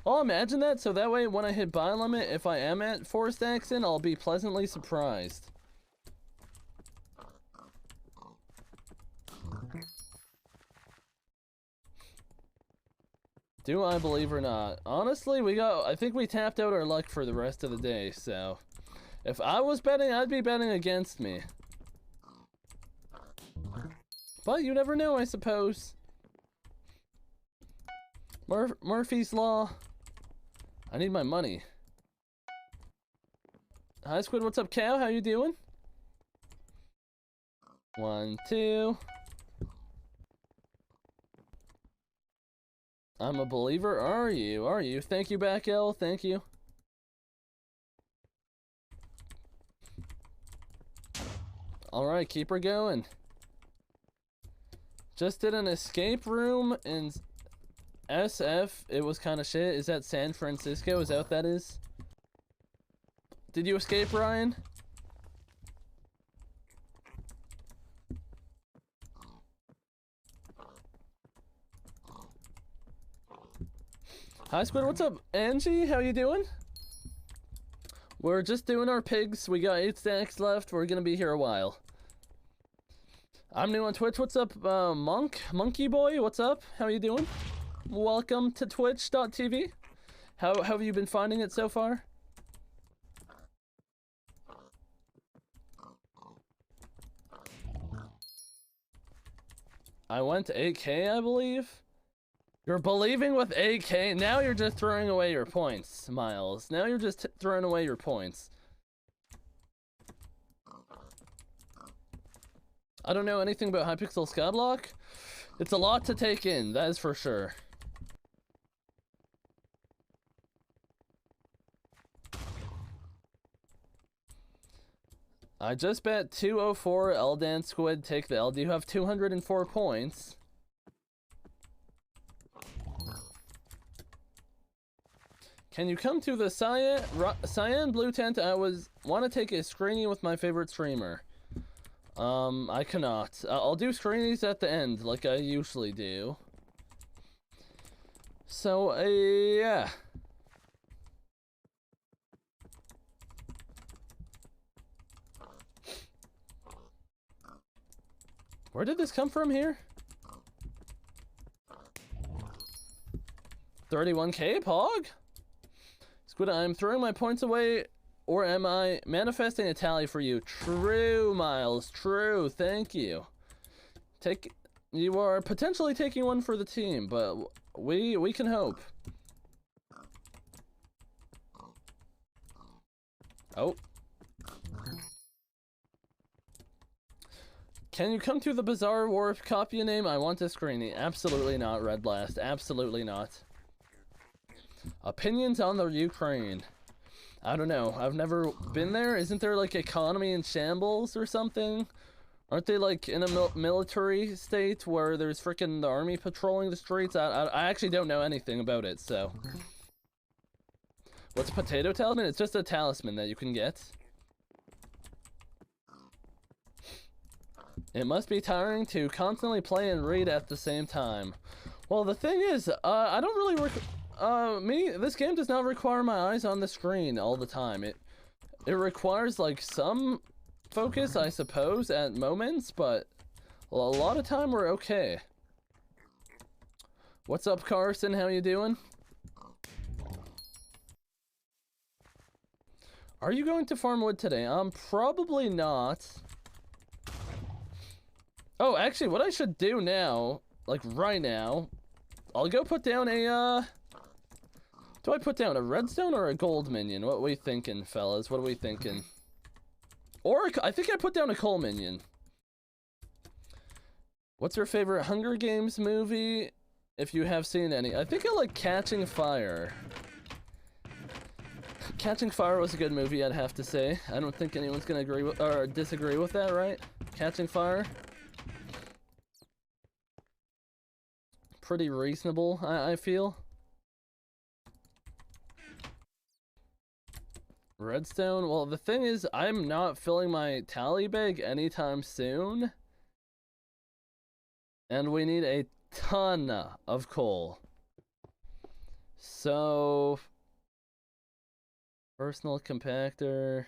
I'll imagine that, so that way when I hit buy limit, if I am at 4 stacks in, I'll be pleasantly surprised. Do I believe or not? Honestly, I think we tapped out our luck for the rest of the day, so if I was betting, I'd be betting against me. But you never know, I suppose. Murphy's Law. I need my money. Hi Squid, what's up, Cow? How you doing? 1, 2. I'm a believer. Are you? Are you? Thank you, back L. Thank you. Alright, keep her going. Just did an escape room in SF. It was kind of shit. Is that San Francisco? Is that what that is? Did you escape, Ryan? Hi, Squid. What's up, Angie? How you doing? We're just doing our pigs. We got 8 stacks left. We're gonna be here a while. I'm new on Twitch. What's up, Monkey Boy? What's up? How you doing? Welcome to Twitch.tv. How have you been finding it so far? I went 8K, I believe. You're believing with 8K? Now you're just throwing away your points, Miles. Now you're just throwing away your points. I don't know anything about Hypixel Skyblock. It's a lot to take in, that is for sure. I just bet 204 Eldan Squid take the L. Do you have 204 points? Can you come to the Cyan Blue Tent? I want to take a screenie with my favorite streamer. I cannot. I'll do screenies at the end, like I usually do. So, yeah. Where did this come from here? 31K, Pog? Squid, I'm throwing my points away, or am I manifesting a tally for you? True, Miles, true, thank you. You are potentially taking one for the team, but we can hope. Oh. Can you come to the Bizarre Warp copy name? I want a screenie. Absolutely not, Red Blast. Absolutely not. Opinions on the Ukraine. I don't know. I've never been there. Isn't there like economy in shambles or something? Aren't they like in a military state where there's freaking the army patrolling the streets? I actually don't know anything about it, so. What's Potato Talisman? It's just a talisman that you can get. It must be tiring to constantly play and read at the same time. Well, the thing is, I don't really this game does not require my eyes on the screen all the time. It requires like some focus, I suppose, at moments, but a lot of time we're okay. What's up, Carson? How you doing? Are you going to farm wood today? Probably not. Oh, actually, what I should do now, like right now, I'll go put down a, do I put down a redstone or a gold minion? What are we thinking, fellas? What are we thinking? Or, I think I put down a coal minion. What's your favorite Hunger Games movie, if you have seen any? I think I like Catching Fire. Catching Fire was a good movie, I'd have to say. I don't think anyone's gonna agree with, or disagree with that, right? Catching Fire. Pretty reasonable, I feel. Redstone, well, the thing is, I'm not filling my tally bag anytime soon. And we need a ton of coal. So, personal compactor.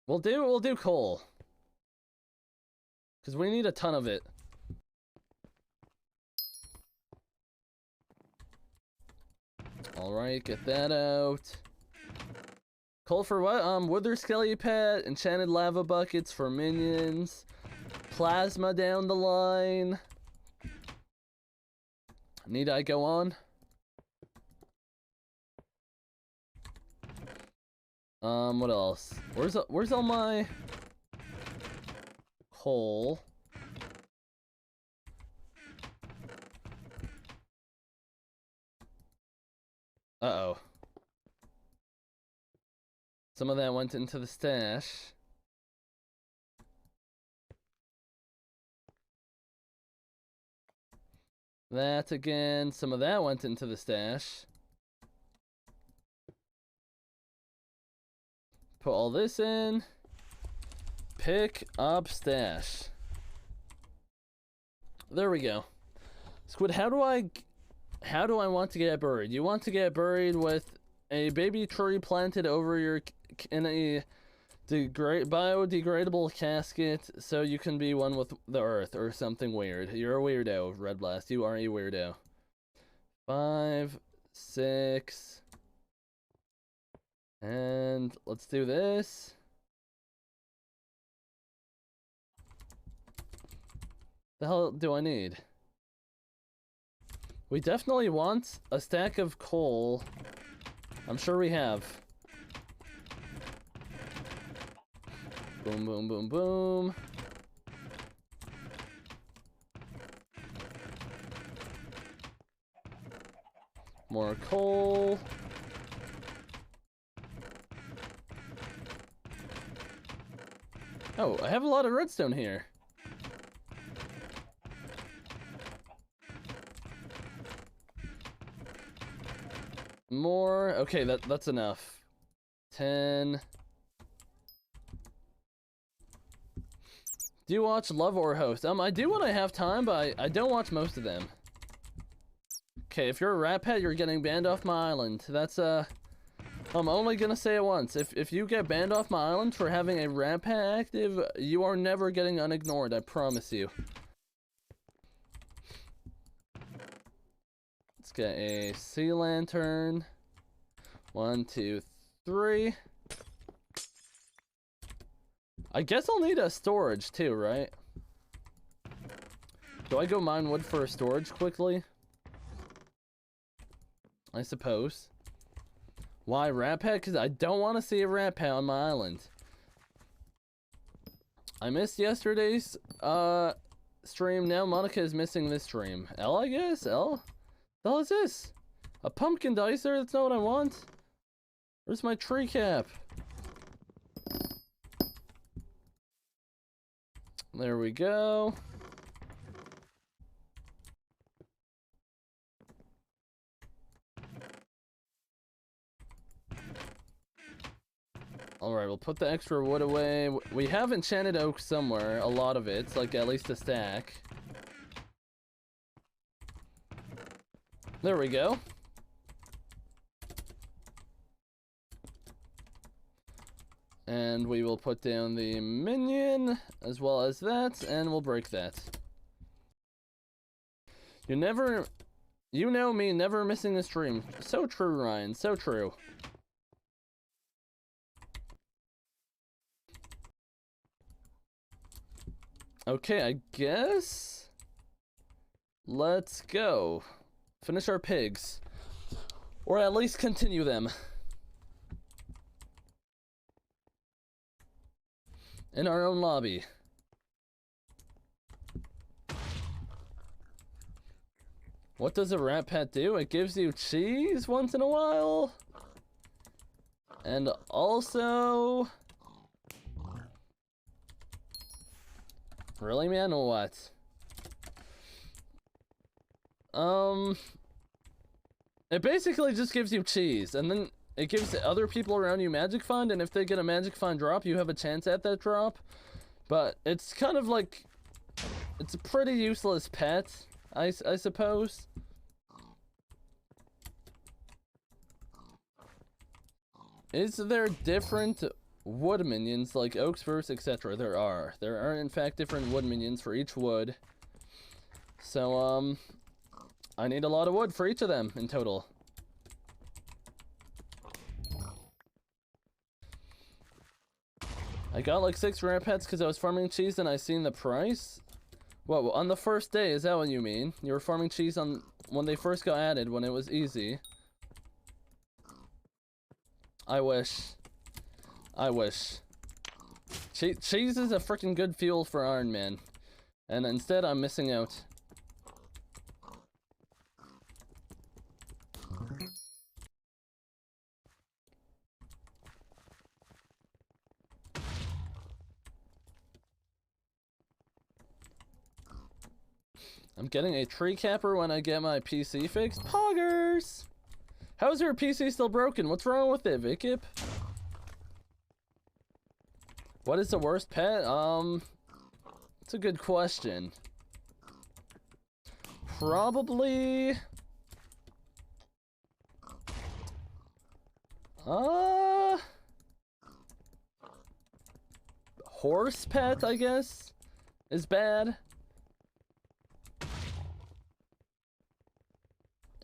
We'll do coal. Because we need a ton of it. Alright, get that out. Coal for what? Wither Skelly Pet, enchanted lava buckets for minions, plasma down the line. Need I go on? What else? Where's all my coal? Uh-oh. Some of that went into the stash. That again, some of that went into the stash. Put all this in. Pick up stash. There we go. Squid, how do I want to get buried? You want to get buried with a baby tree planted over your in a biodegradable casket so you can be one with the earth or something weird. You're a weirdo, Red Blast. You are a weirdo. 5, 6, and let's do this. The hell do I need? We definitely want a stack of coal. I'm sure we have. Boom, boom, boom, boom. More coal. Oh, I have a lot of redstone here. More. Okay, that's enough. 10. Do you watch Love or Host? I do when I have time, but I don't watch most of them. Okay, if you're a rat pet, you're getting banned off my island. That's I'm only gonna say it once. If you get banned off my island for having a rat pet active, you are never getting unignored, I promise you. Let's get a sea lantern. 1, 2, 3. I guess I'll need a storage too, right? Do I go mine wood for a storage quickly? I suppose. Why rat pet? Because I don't want to see a rat pet on my island. I missed yesterday's stream. Now Monica is missing this stream. L, I guess? L? The hell is this? A pumpkin dicer? That's not what I want. Where's my tree cap? There we go. Alright, we'll put the extra wood away. We have enchanted oak somewhere, a lot of it, like at least a stack. There we go. And we will put down the minion, as well as that, and we'll break that. You know me, never missing a stream. So true, Ryan, so true. Okay, I guess let's go. Finish our pigs. Or at least continue them. In our own lobby. What does a rat pet do? It gives you cheese once in a while. And also... Really, man, or what? It basically just gives you cheese, and then it gives other people around you magic find, and if they get a magic find drop, you have a chance at that drop. But it's kind of like, it's a pretty useless pet, I suppose. Is there different wood minions like oak, spruce, etc.? There are in fact different wood minions for each wood. So I need a lot of wood for each of them in total. I got like 6 rat pets because I was farming cheese and I seen the price. What, on the first day, is that what you mean? You were farming cheese on when they first got added, when it was easy. I wish. Cheese is a freaking good fuel for Ironman, and instead I'm missing out. I'm getting a tree capper when I get my PC fixed. Poggers! How is your PC still broken? What's wrong with it, Vikip? What is the worst pet? It's a good question. Probably... Horse pet, I guess, is bad.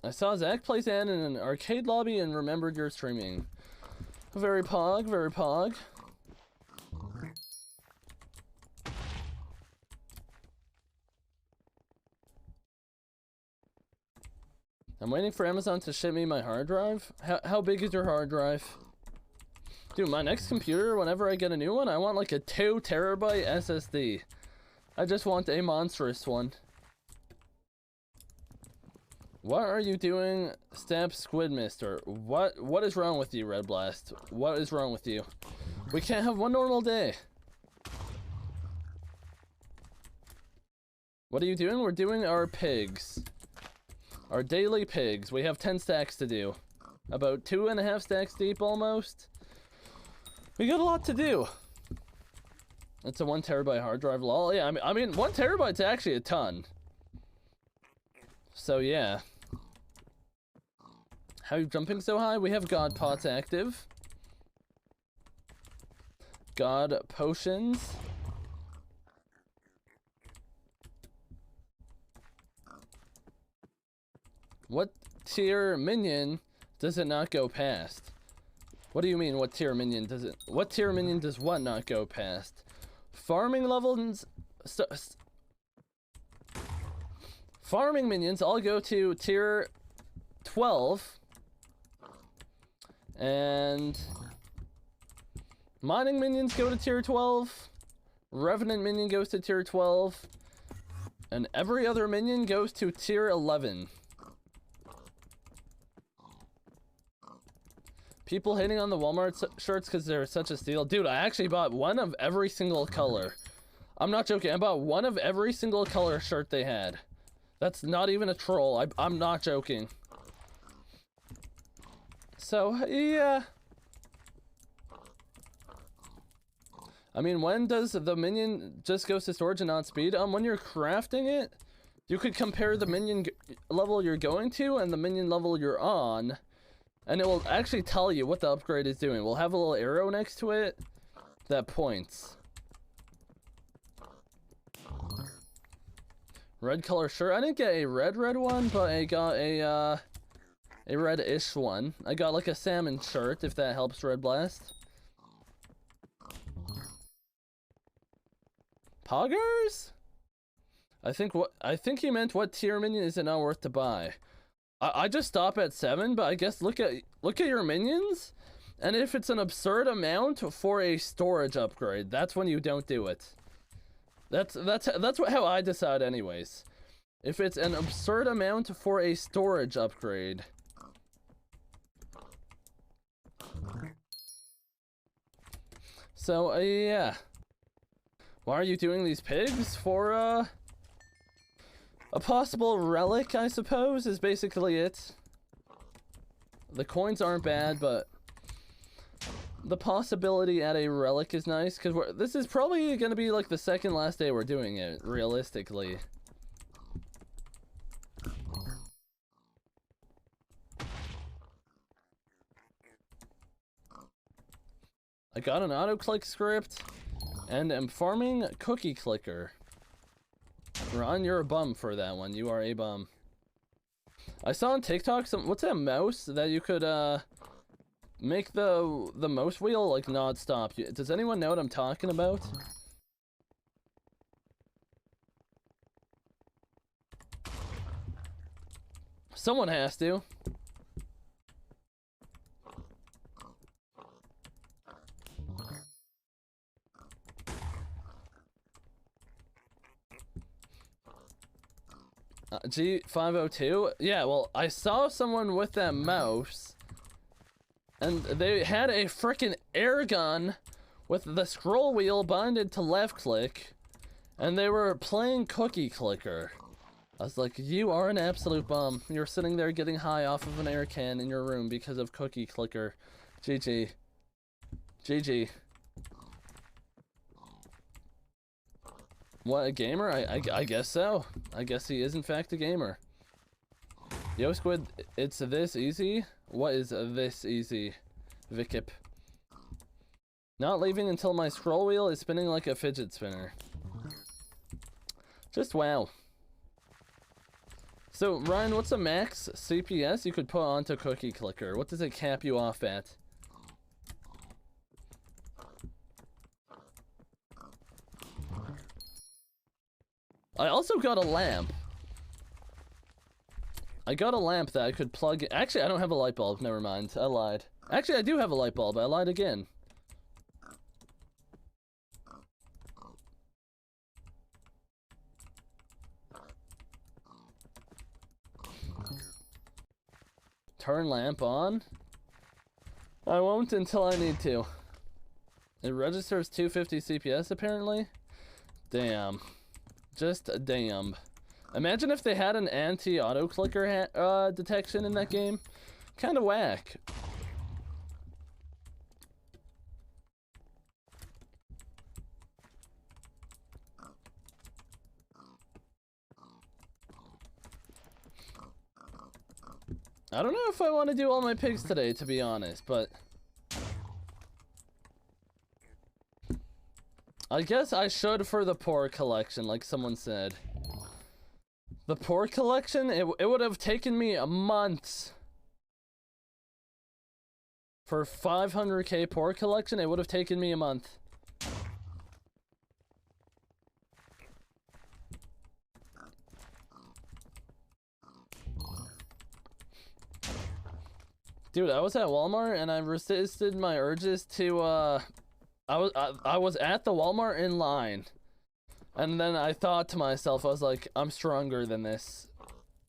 I saw Zach play Zan in an arcade lobby and remembered your streaming. Very pog, very pog. I'm waiting for Amazon to ship me my hard drive. How big is your hard drive? Dude, my next computer, whenever I get a new one, I want like a 2 terabyte SSD. I just want a monstrous one. What are you doing, Stab Squid Mister? What is wrong with you, Red Blast? What is wrong with you? We can't have one normal day. What are you doing? We're doing our pigs. Our daily pigs. We have 10 stacks to do. About 2.5 stacks deep almost. We got a lot to do. It's a 1 terabyte hard drive, lol. Yeah, I mean 1 terabyte's actually a ton. So yeah. How are you jumping so high? We have God Pots active. God Potions. What tier minion does it not go past? What do you mean, what tier minion does it... What tier minion does what not go past? Farming levels... Farming minions all go to tier 12. And... Mining minions go to tier 12. Revenant minion goes to tier 12. And every other minion goes to tier 11. People hating on the Walmart shirts because they're such a steal. Dude, I actually bought one of every single color. I'm not joking. I bought one of every single color shirt they had. That's not even a troll. I'm not joking. So, yeah. I mean, when does the minion just goes to storage and not speed? When you're crafting it, you could compare the minion level you're going to and the minion level you're on. And it will actually tell you what the upgrade is doing. We'll have a little arrow next to it that points. Red color shirt. I didn't get a red one, but I got a red-ish one. I got like a salmon shirt, if that helps, Red Blast. Poggers? I think he meant what tier minion is it not worth to buy. I just stop at 7, but I guess look at your minions, and if it's an absurd amount for a storage upgrade, that's when you don't do it. That's how I decide anyways. If it's an absurd amount for a storage upgrade. So yeah. Why are you doing these pigs? For a possible relic, I suppose, is basically it. The coins aren't bad, but the possibility at a relic is nice, because this is probably going to be like the second last day we're doing it, realistically. I got an auto-click script, and am farming Cookie Clicker. Ron, you're a bum for that one. You are a bum. I saw on TikTok what's that mouse that you could make the mouse wheel like not stop. Does anyone know what I'm talking about? Someone has to. G502? Yeah, well, I saw someone with that mouse, and they had a frickin' air gun with the scroll wheel binded to left click, and they were playing Cookie Clicker. I was like, you are an absolute bum. You're sitting there getting high off of an air can in your room because of Cookie Clicker. GG. GG. What, a gamer? I guess so. I guess he is in fact a gamer. Yo, Squid, it's this easy? What is this easy? Vikip. Not leaving until my scroll wheel is spinning like a fidget spinner. Just wow. So, Ryan, what's a max CPS you could put onto Cookie Clicker? What does it cap you off at? I also got a lamp. I got a lamp that I could plug in. Actually, I don't have a light bulb. Never mind. I lied. Actually, I do have a light bulb. I lied again. Turn lamp on. I won't until I need to. It registers 250 CPS apparently. Damn. Just damn. Imagine if they had an anti-auto clicker detection in that game. Kind of whack. I don't know if I want to do all my pigs today, to be honest, but I guess I should for the poor collection, like someone said. The poor collection, it would have taken me months. For 500k poor collection, it would have taken me a month. Dude, I was at Walmart and I resisted my urges to I was at the Walmart in line. And then I thought to myself, I was like, I'm stronger than this.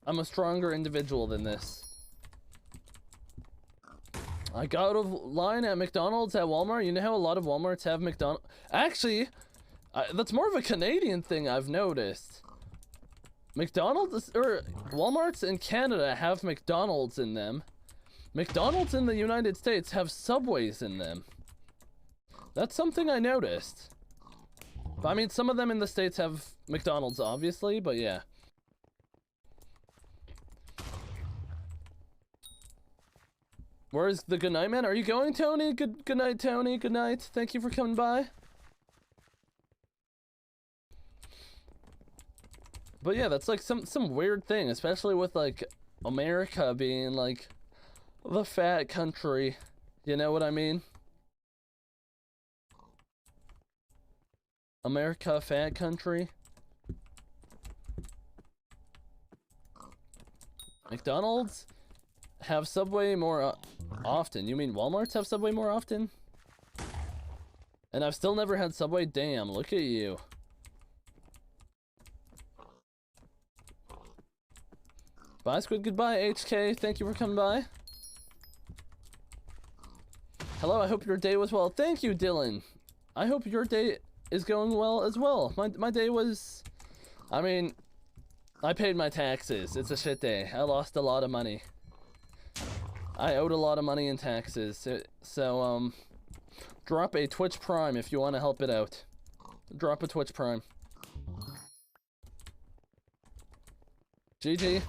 I'm a stronger individual than this. I got out of line at McDonald's at Walmart. You know how a lot of Walmarts have McDonald's? Actually, that's more of a Canadian thing I've noticed. McDonald's, or Walmarts in Canada have McDonald's in them. McDonald's in the United States have Subways in them. That's something I noticed. I mean, some of them in the States have McDonald's, obviously, but yeah. Where's the good night, man? Are you going, Tony? Good night, Tony. Good night. Thank you for coming by. But yeah, that's like some weird thing, especially with like America being like the fat country. You know what I mean? America, fat country. McDonald's have Subway more often. You mean Walmarts have Subway more often? And I've still never had Subway. Damn, look at you. Bye, Squid. Goodbye, HK. Thank you for coming by. Hello, I hope your day was well. Thank you, Dylan. I hope your day is going well as well. My day was, I mean, I paid my taxes. It's a shit day. I lost a lot of money. I owed a lot of money in taxes. So, drop a Twitch Prime if you want to help it out. Drop a Twitch Prime. GG.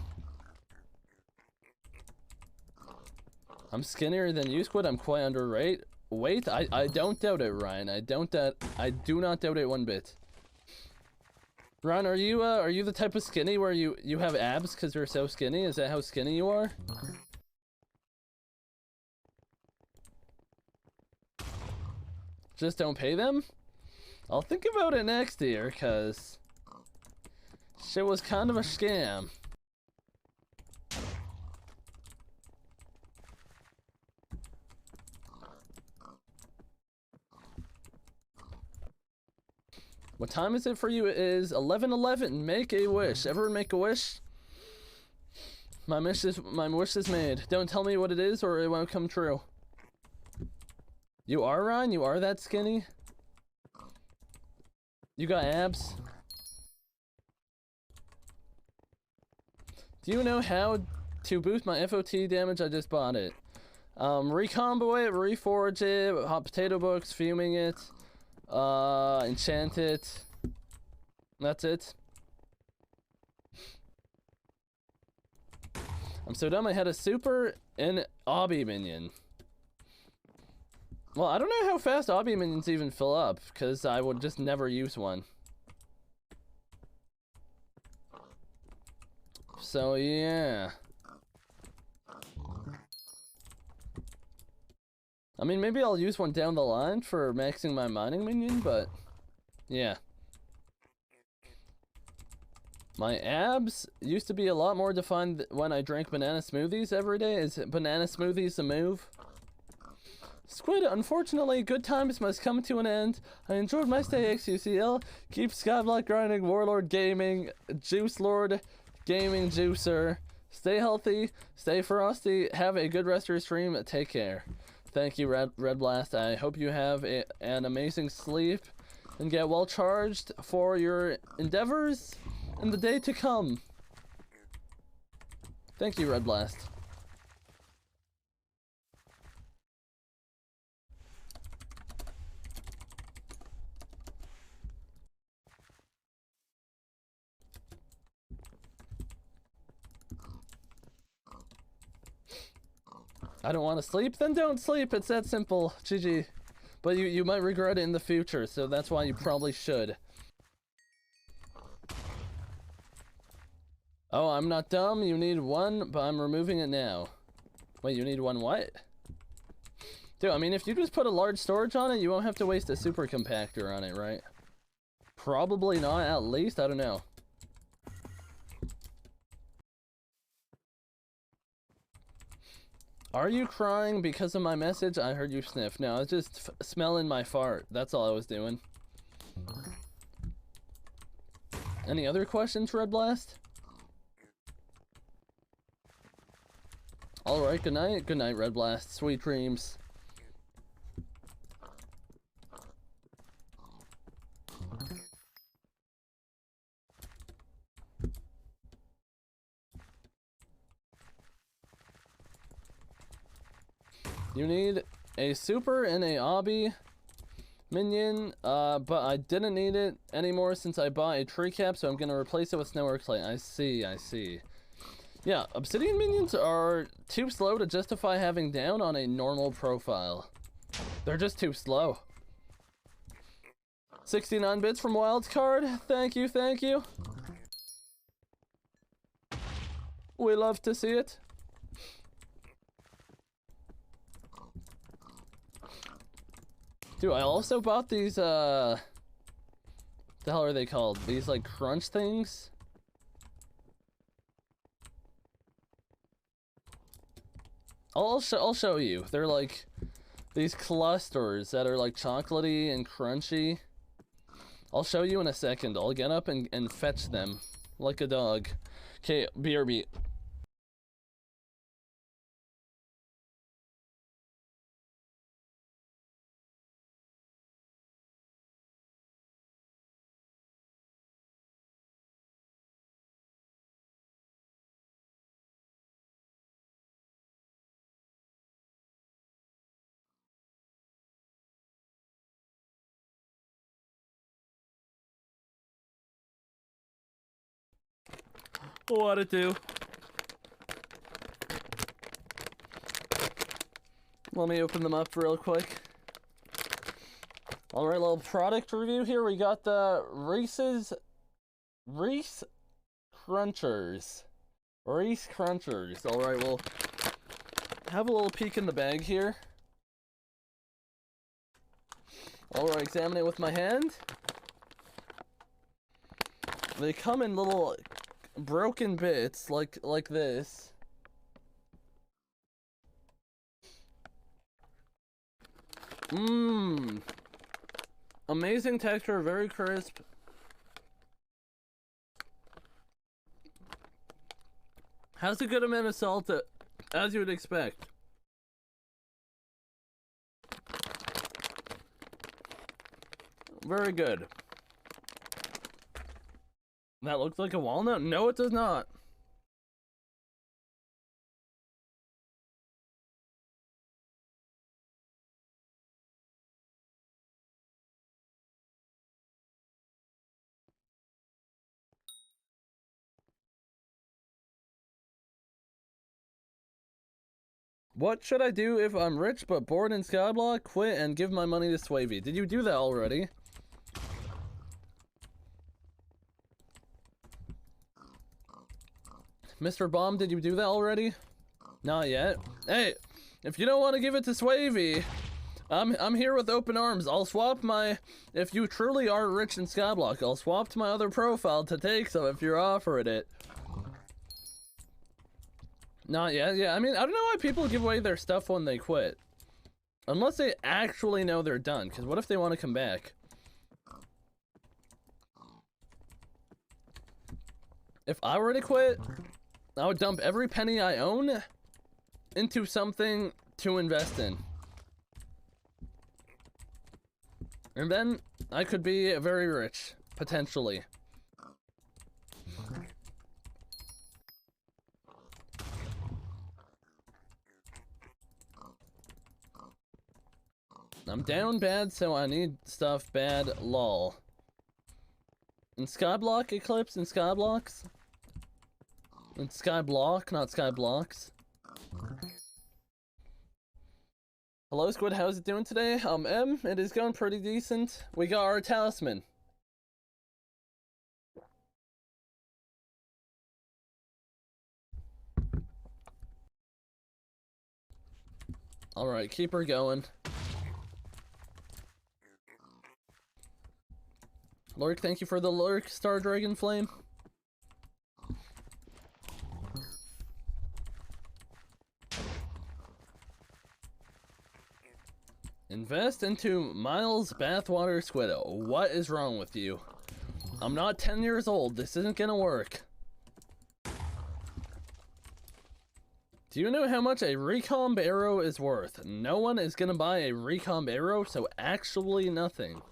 I'm skinnier than you, Squid. I'm quite underweight. Wait, I don't doubt it, Ryan. I do not doubt it one bit. Ryan, are you the type of skinny where you have abs because you're so skinny? Is that how skinny you are? Just don't pay them? I'll think about it next year, cause shit was kind of a scam. What time is it for you? It is 11:11. Make a wish. Everyone make a wish. My wish is made. Don't tell me what it is or it won't come true. You are, Ryan? You are that skinny? You got abs? Do you know how to boost my FOT damage? I just bought it. Recombo it, reforge it, hot potato books, fuming it. Enchant it. That's it. I'm so dumb I had a super and obby minion. Well, I don't know how fast obby minions even fill up, because I would just never use one. So, yeah. I mean, maybe I'll use one down the line for maxing my mining minion, but yeah. My abs used to be a lot more defined when I drank banana smoothies every day. Is banana smoothies a move? Squid, unfortunately, good times must come to an end. I enjoyed my stay XUCL. Keep Skyblock grinding, Warlord Gaming, Juice Lord Gaming Juicer. Stay healthy, stay frosty, have a good rest of your stream, take care. Thank you, Red Blast. I hope you have an amazing sleep and get well charged for your endeavors in the day to come. Thank you, Red Blast. I don't want to sleep? Then don't sleep. It's that simple. GG. But you might regret it in the future, so that's why you probably should. Oh, I'm not dumb. You need one, but I'm removing it now. Wait, you need one what? Dude, I mean, if you just put a large storage on it, you won't have to waste a super compactor on it, right? Probably not, at least. I don't know. Are you crying because of my message? I heard you sniff. No, I was just smelling my fart. That's all I was doing. Any other questions, Red Blast? Alright, good night. Good night, Red Blast. Sweet dreams. You need a super and a obby minion, but I didn't need it anymore since I bought a tree cap, so I'm gonna replace it with snow or clay. I see. Yeah, obsidian minions are too slow to justify having down on a normal profile. They're just too slow. 69 bits from Wildcard. Thank you. We love to see it. Dude, I also bought these, the hell are they called? These, like, crunch things? I'll show you. They're, like, these clusters that are, like, chocolatey and crunchy. I'll show you in a second. I'll get up and fetch them. Like a dog. Okay, BRB. What it do? Let me open them up real quick. Alright, little product review here. We got the Reese Crunchers. Reese Crunchers. Alright, we'll have a little peek in the bag here. Alright, examine it with my hand. They come in little broken bits like this. Amazing texture, very crisp. Has a good amount of salt, as you would expect. Very good. That looks like a walnut? No, it does not. What should I do if I'm rich but bored in Skyblock? Quit and give my money to Swavy. Did you do that already? Mr. Bomb, did you do that already? Not yet. Hey, if you don't want to give it to Swavy, I'm here with open arms. I'll swap my, if you truly are rich in Skyblock, I'll swap to my other profile to take some if you're offering it. Not yet, yeah. I mean, I don't know why people give away their stuff when they quit. Unless they actually know they're done, because what if they want to come back? If I were to quit, I would dump every penny I own into something to invest in. And then I could be very rich, potentially. I'm down bad, so I need stuff bad, lol. In Skyblock Eclipse, in Skyblocks? In Skyblock, not Skyblocks. Hello Squid, how's it doing today? It is going pretty decent. We got our talisman. Alright, keep her going. Lurk, thank you for the lurk, Star Dragon Flame. Invest into Miles Bathwater Squid. What is wrong with you? I'm not 10 years old. This isn't gonna work. Do you know how much a recomb arrow is worth? No one is gonna buy a recomb arrow, so actually nothing.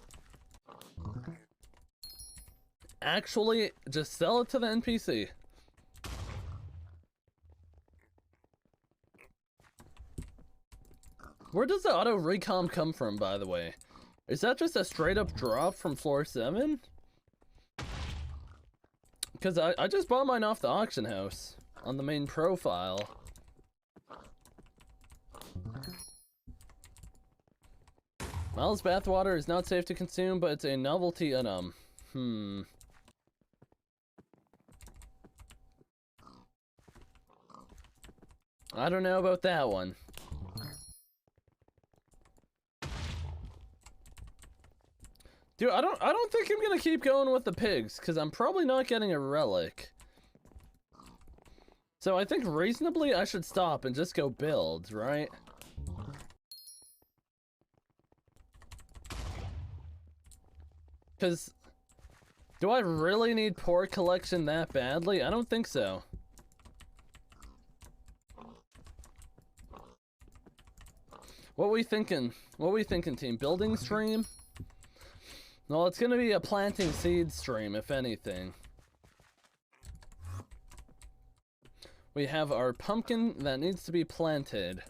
Actually, just sell it to the NPC. Where does the auto recom come from, by the way? Is that just a straight up drop from floor 7? Because I just bought mine off the auction house on the main profile. Miles Bathwater is not safe to consume, but it's a novelty item. I don't know about that one. Dude, I don't think I'm gonna keep going with the pigs, because I'm probably not getting a relic. So I think reasonably I should stop and just go build, right? Because do I really need Port Collection that badly? I don't think so. What we thinking? What we thinking, team? Building stream? No, it's gonna be a planting seed stream, if anything. We have our pumpkin that needs to be planted.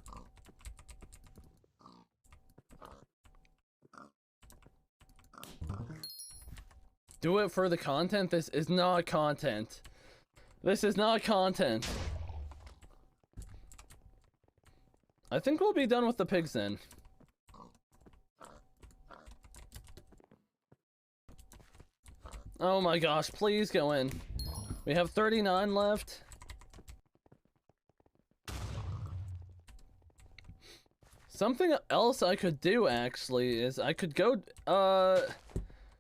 Do it for the content? This is not content. This is not content. I think we'll be done with the pigs then. Oh my gosh, please go in. We have 39 left. Something else I could do actually is I could go,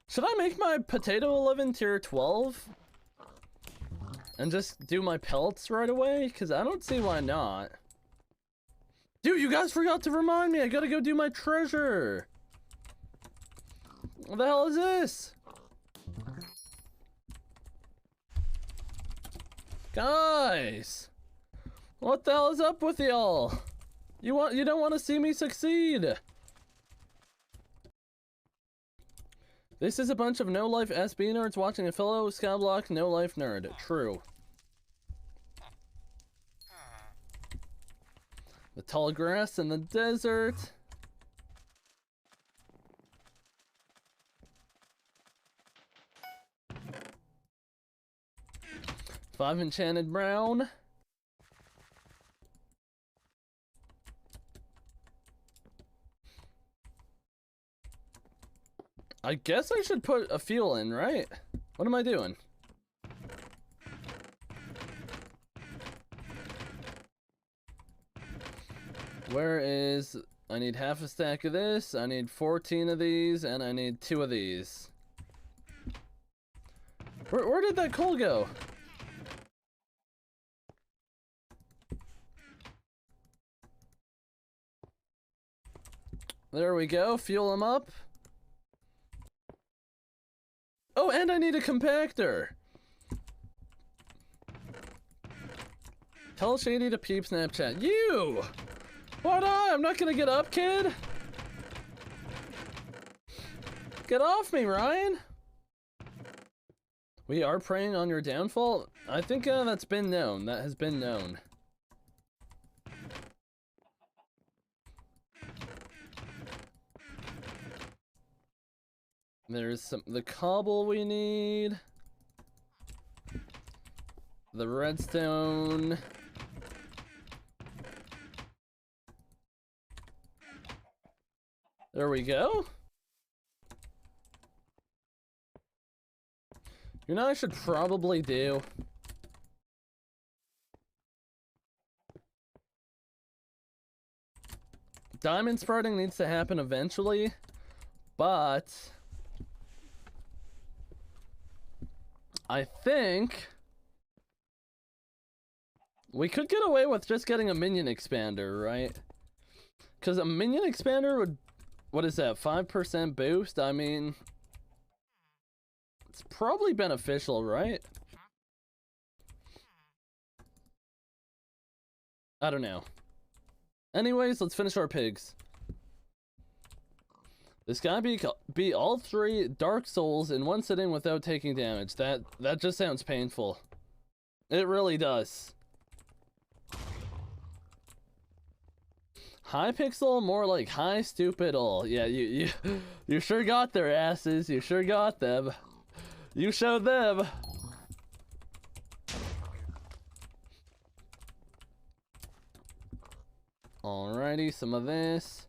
should I make my potato 11 tier 12? And just do my pelts right away? Because I don't see why not. Dude, you guys forgot to remind me. I gotta go do my treasure. What the hell is this? Guys, what the hell is up with y'all? You don't want to see me succeed. This is a bunch of no-life SB nerds watching a fellow Skyblock no-life nerd. True. The tall grass in the desert. Five enchanted brown. I guess I should put a fuel in, right? What am I doing? Where is... I need half a stack of this, I need 14 of these, and I need 2 of these. Where did that coal go? There we go, fuel them up. Oh, and I need a compactor. Tell Shady to peep Snapchat. You! What? I'm not gonna get up, kid. Get off me, Ryan. We are preying on your downfall? I think that's been known. That has been known. There's the cobble we need. The redstone. There we go. You know what I should probably do? Diamond sprouting needs to happen eventually, but I think we could get away with just getting a minion expander, right? Because a minion expander would, what is that, 5% boost? I mean, it's probably beneficial, right? I don't know. Anyways, let's finish our pigs. This guy beat all 3 Dark Souls in one sitting without taking damage. That just sounds painful. It really does. Hypixel, more like hi stupidle. Yeah, you sure got their asses. You sure got them. You showed them. Alrighty, some of this.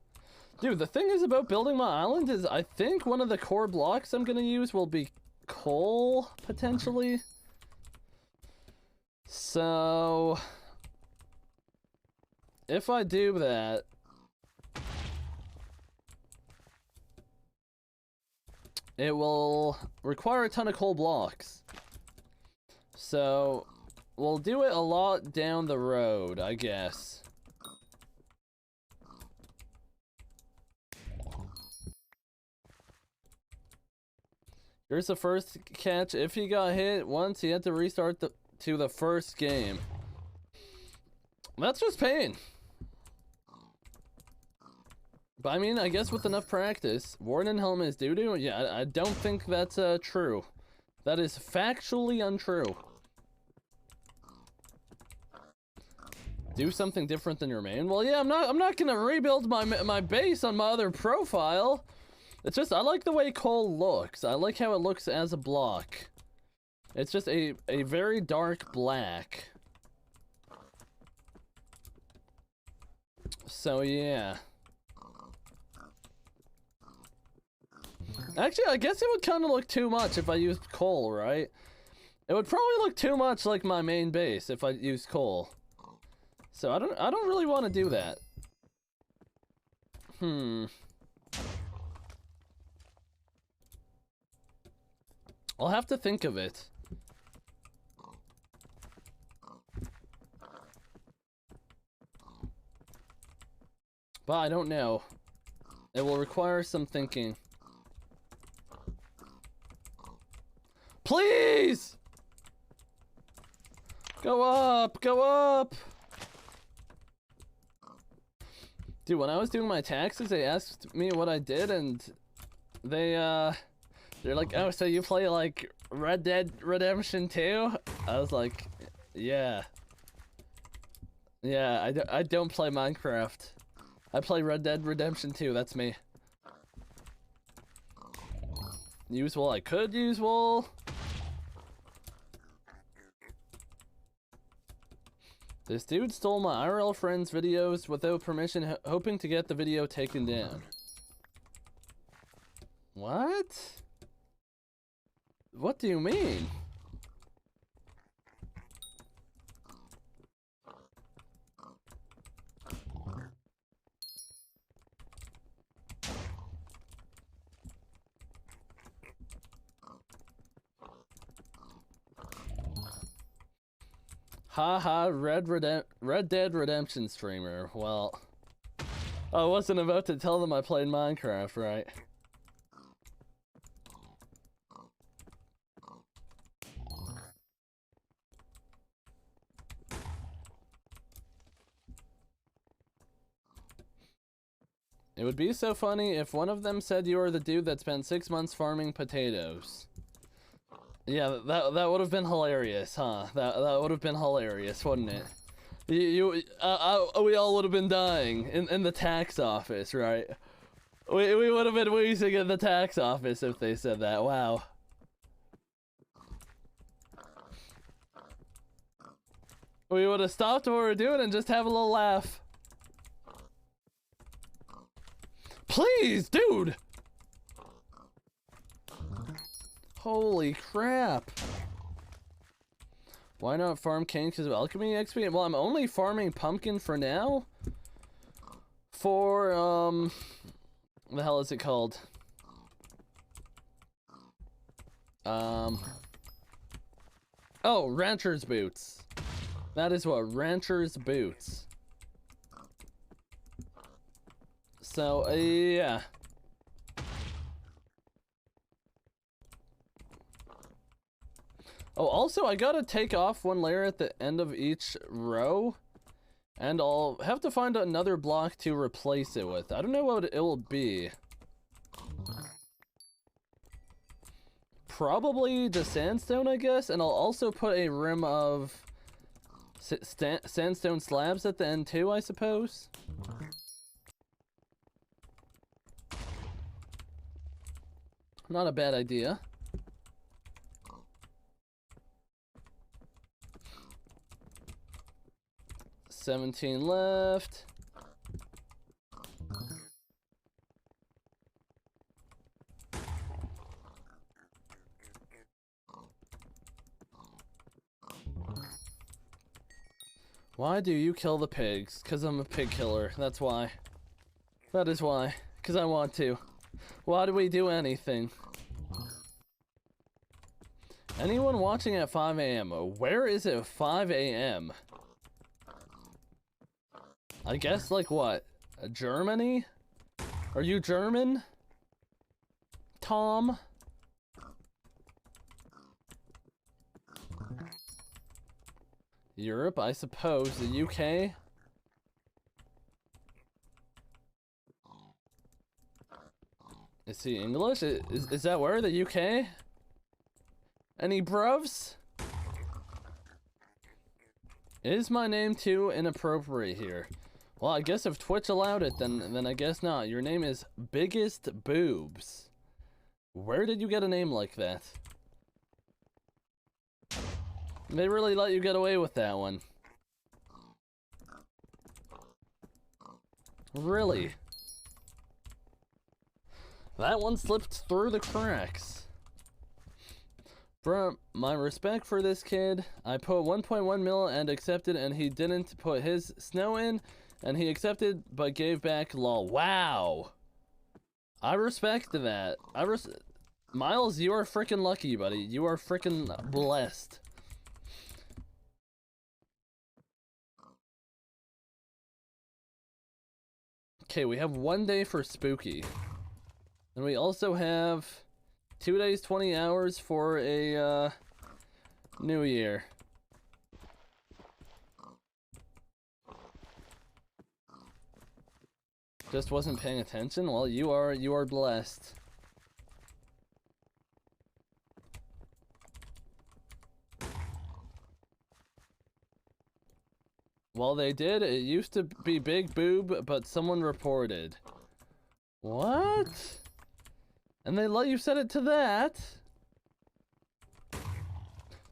Dude, the thing is about building my island is I think one of the core blocks I'm gonna use will be coal, potentially. So if I do that, it will require a ton of coal blocks. So we'll do it a lot down the road, I guess. Here's the first catch. If he got hit once, he had to restart to the first game. That's just pain. But I mean, I guess with enough practice, Warden helmet is doo-doo? Yeah, I don't think that's true. That is factually untrue. Do something different than your main? Well, yeah, I'm not gonna rebuild my base on my other profile. It's just, I like the way coal looks. I like how it looks as a block. It's just a very dark black. So, yeah. Actually, I guess it would kind of look too much if I used coal, right? It would probably look too much like my main base if I used coal. So, I don't really want to do that. I'll have to think of it. But I don't know. It will require some thinking. Please! Go up! Go up! Dude, when I was doing my taxes, they asked me what I did, and they're like, oh, so you play, like, Red Dead Redemption 2? I was like, yeah. Yeah, I don't play Minecraft. I play Red Dead Redemption 2, that's me. Use wool, I could use wool. This dude stole my IRL friend's videos without permission, hoping to get the video taken down. What? What do you mean? Haha, Red Dead Redemption streamer. Well, I wasn't about to tell them I played Minecraft, right? It would be so funny if one of them said you were the dude that spent 6 months farming potatoes. Yeah, that would have been hilarious, huh? That would have been hilarious, wouldn't it? We all would have been dying in the tax office, right? We would have been wheezing in the tax office if they said that. Wow. We would have stopped what we were doing and just have a little laugh. Please, dude! Holy crap. Why not farm cane because of alchemy XP? Well, I'm only farming pumpkin for now. For, what the hell is it called? Oh, rancher's boots. That is what, rancher's boots. So, yeah. Oh, also, I gotta take off one layer at the end of each row. And I'll have to find another block to replace it with. I don't know what it will be. Probably the sandstone, I guess. And I'll also put a rim of sandstone slabs at the end too, I suppose. Not a bad idea. $17 left. Why do you kill the pigs? 'Cause I'm a pig killer. That's why. That is why. 'Cause I want to. Why do we do anything? Anyone watching at 5 a.m.? Where is it 5 a.m.? I guess, like, what? Germany? Are you German? Tom? Europe, I suppose. The UK? Is he English? Is that where? The UK? Any bruvs? Is my name too inappropriate here? Well, I guess if Twitch allowed it, then I guess not. Your name is Biggest Boobs. Where did you get a name like that? They really let you get away with that one. Really? That one slipped through the cracks. Bruh, my respect for this kid. I put 1.1 mil and accepted, and he didn't put his snow in, and he accepted but gave back lol. Wow. I respect that. Miles, you are freaking lucky, buddy. You are freaking blessed. Okay, we have 1 day for spooky. And we also have 2 days, 20 hours for a, New Year. Just wasn't paying attention? Well, you are blessed. Well, they did. It used to be Big Boob, but someone reported. What? And they let you set it to that?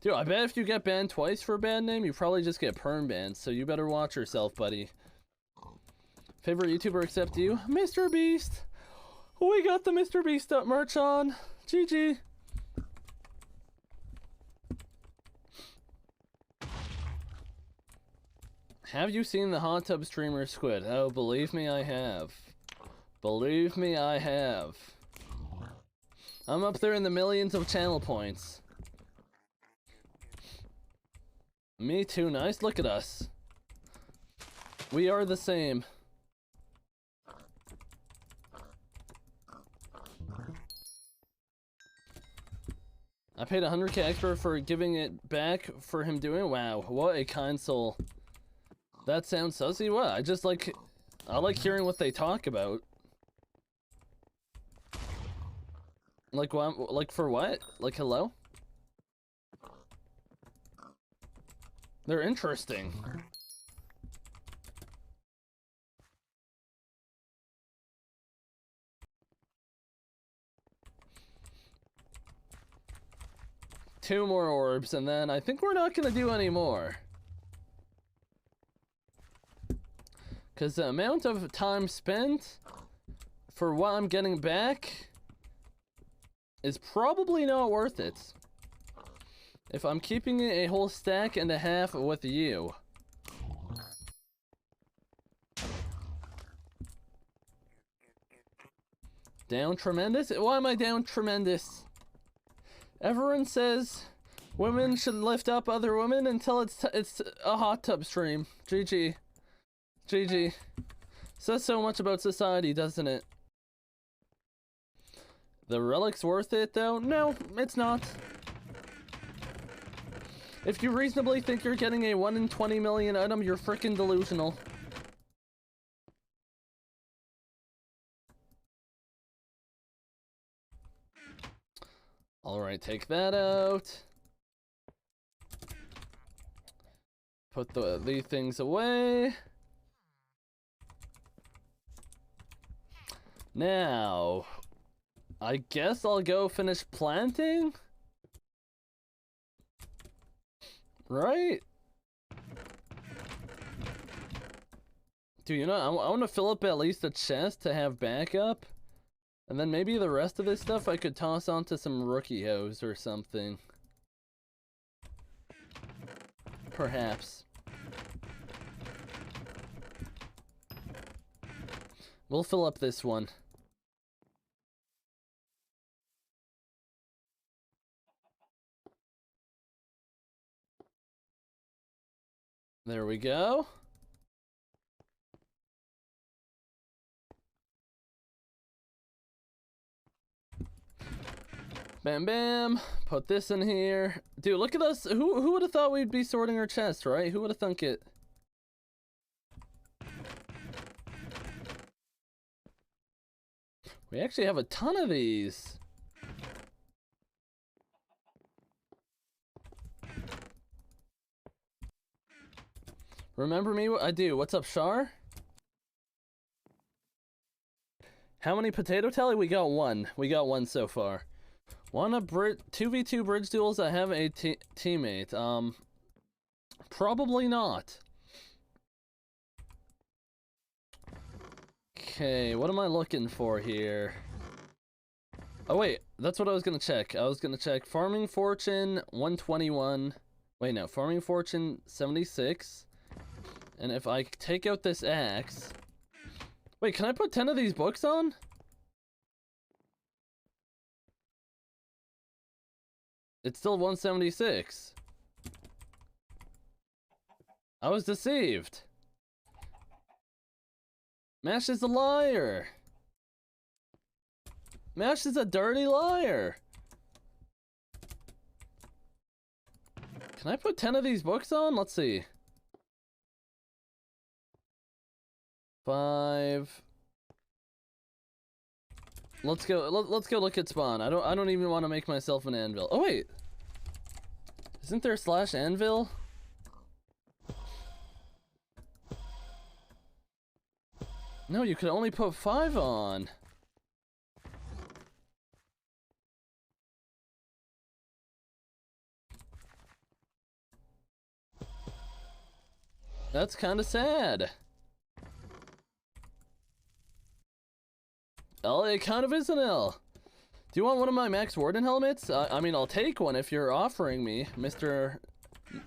Dude, I bet if you get banned twice for a bad name, you probably just get perm banned, so you better watch yourself, buddy. Favorite YouTuber except you? Mr. Beast! We got the Mr. Beast up merch on. GG. Have you seen the hot tub streamer Squid? Oh, believe me, I have. Believe me, I have. I'm up there in the millions of channel points. Me too, nice. Look at us. We are the same. I paid 100k extra for giving it back for him doing it. Wow, what a kind soul. That sounds sussy. What? I like hearing what they talk about. Like what? Like for what? Like hello? They're interesting. Two more orbs, and then I think we're not gonna do any more. Because the amount of time spent for what I'm getting back is probably not worth it. If I'm keeping it a whole stack and a half with you. Down tremendous? Why am I down tremendous? Everyone says women should lift up other women until it's a hot tub stream. GG. GG. Says so much about society, doesn't it? The relic's worth it, though? No, it's not. If you reasonably think you're getting a 1 in 20 million item, you're freaking delusional. Alright, take that out. Put the things away. Now, I guess I'll go finish planting? Right? Dude, you know, I want to fill up at least a chest to have backup. And then maybe the rest of this stuff I could toss onto some rookie hoes or something. Perhaps. We'll fill up this one. There we go. Bam bam. Put this in here. Dude, look at us. Who would have thought we'd be sorting our chests, right? Who would have thunk it? We actually have a ton of these. Remember me? I do. What's up, Shar? How many potato tally? We got one. We got one so far. 2v2 bridge duels. I have a teammate. Probably not. Okay, what am I looking for here? Oh wait, that's what I was gonna check. I was gonna check Farming Fortune 121. Wait, no, Farming Fortune 76. And if I take out this axe... Wait, can I put 10 of these books on? It's still 176. I was deceived. Mash is a liar. Mash is a dirty liar. Can I put 10 of these books on? Let's see. 5. Let's go. Let's go look at spawn. I don't even want to make myself an anvil. Oh wait, isn't there slash anvil? No, you could only put 5 on. That's kind of sad. L, it kind of is an L. Do you want one of my Max Warden helmets? I mean, I'll take one if you're offering me, Mr.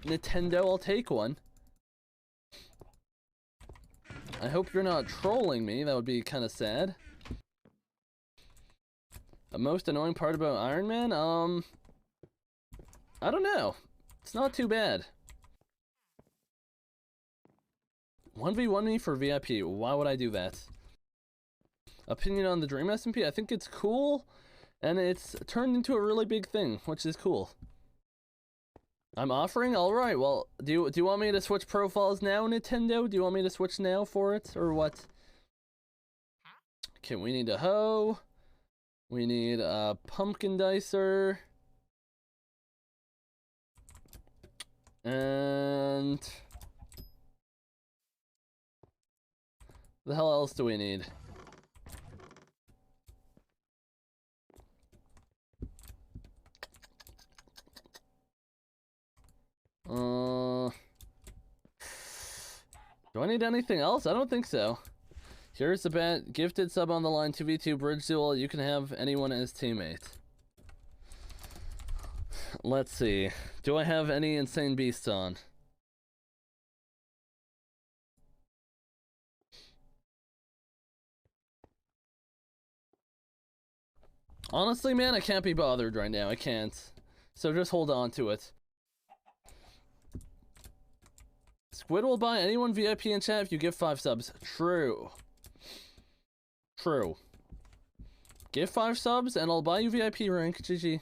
Nintendo. I'll take one. I hope you're not trolling me. That would be kind of sad. The most annoying part about Ironman? I don't know. It's not too bad. 1v1 me for VIP. Why would I do that? Opinion on the Dream SMP? I think it's cool, and it's turned into a really big thing, which is cool. I'm offering? Alright, well, do you want me to switch profiles now, Nintendo? Do you want me to switch now for it, or what? Okay, we need a hoe. We need a pumpkin dicer. And... the hell else do we need? Do I need anything else? I don't think so. Here's the bet. Gifted sub on the line, 2v2 bridge duel. You can have anyone as teammate. Let's see. Do I have any insane beasts on? Honestly, man, I can't be bothered right now. I can't. So just hold on to it. Squid will buy anyone VIP in chat if you give 5 subs. True. True. Give 5 subs and I'll buy you VIP rank. GG.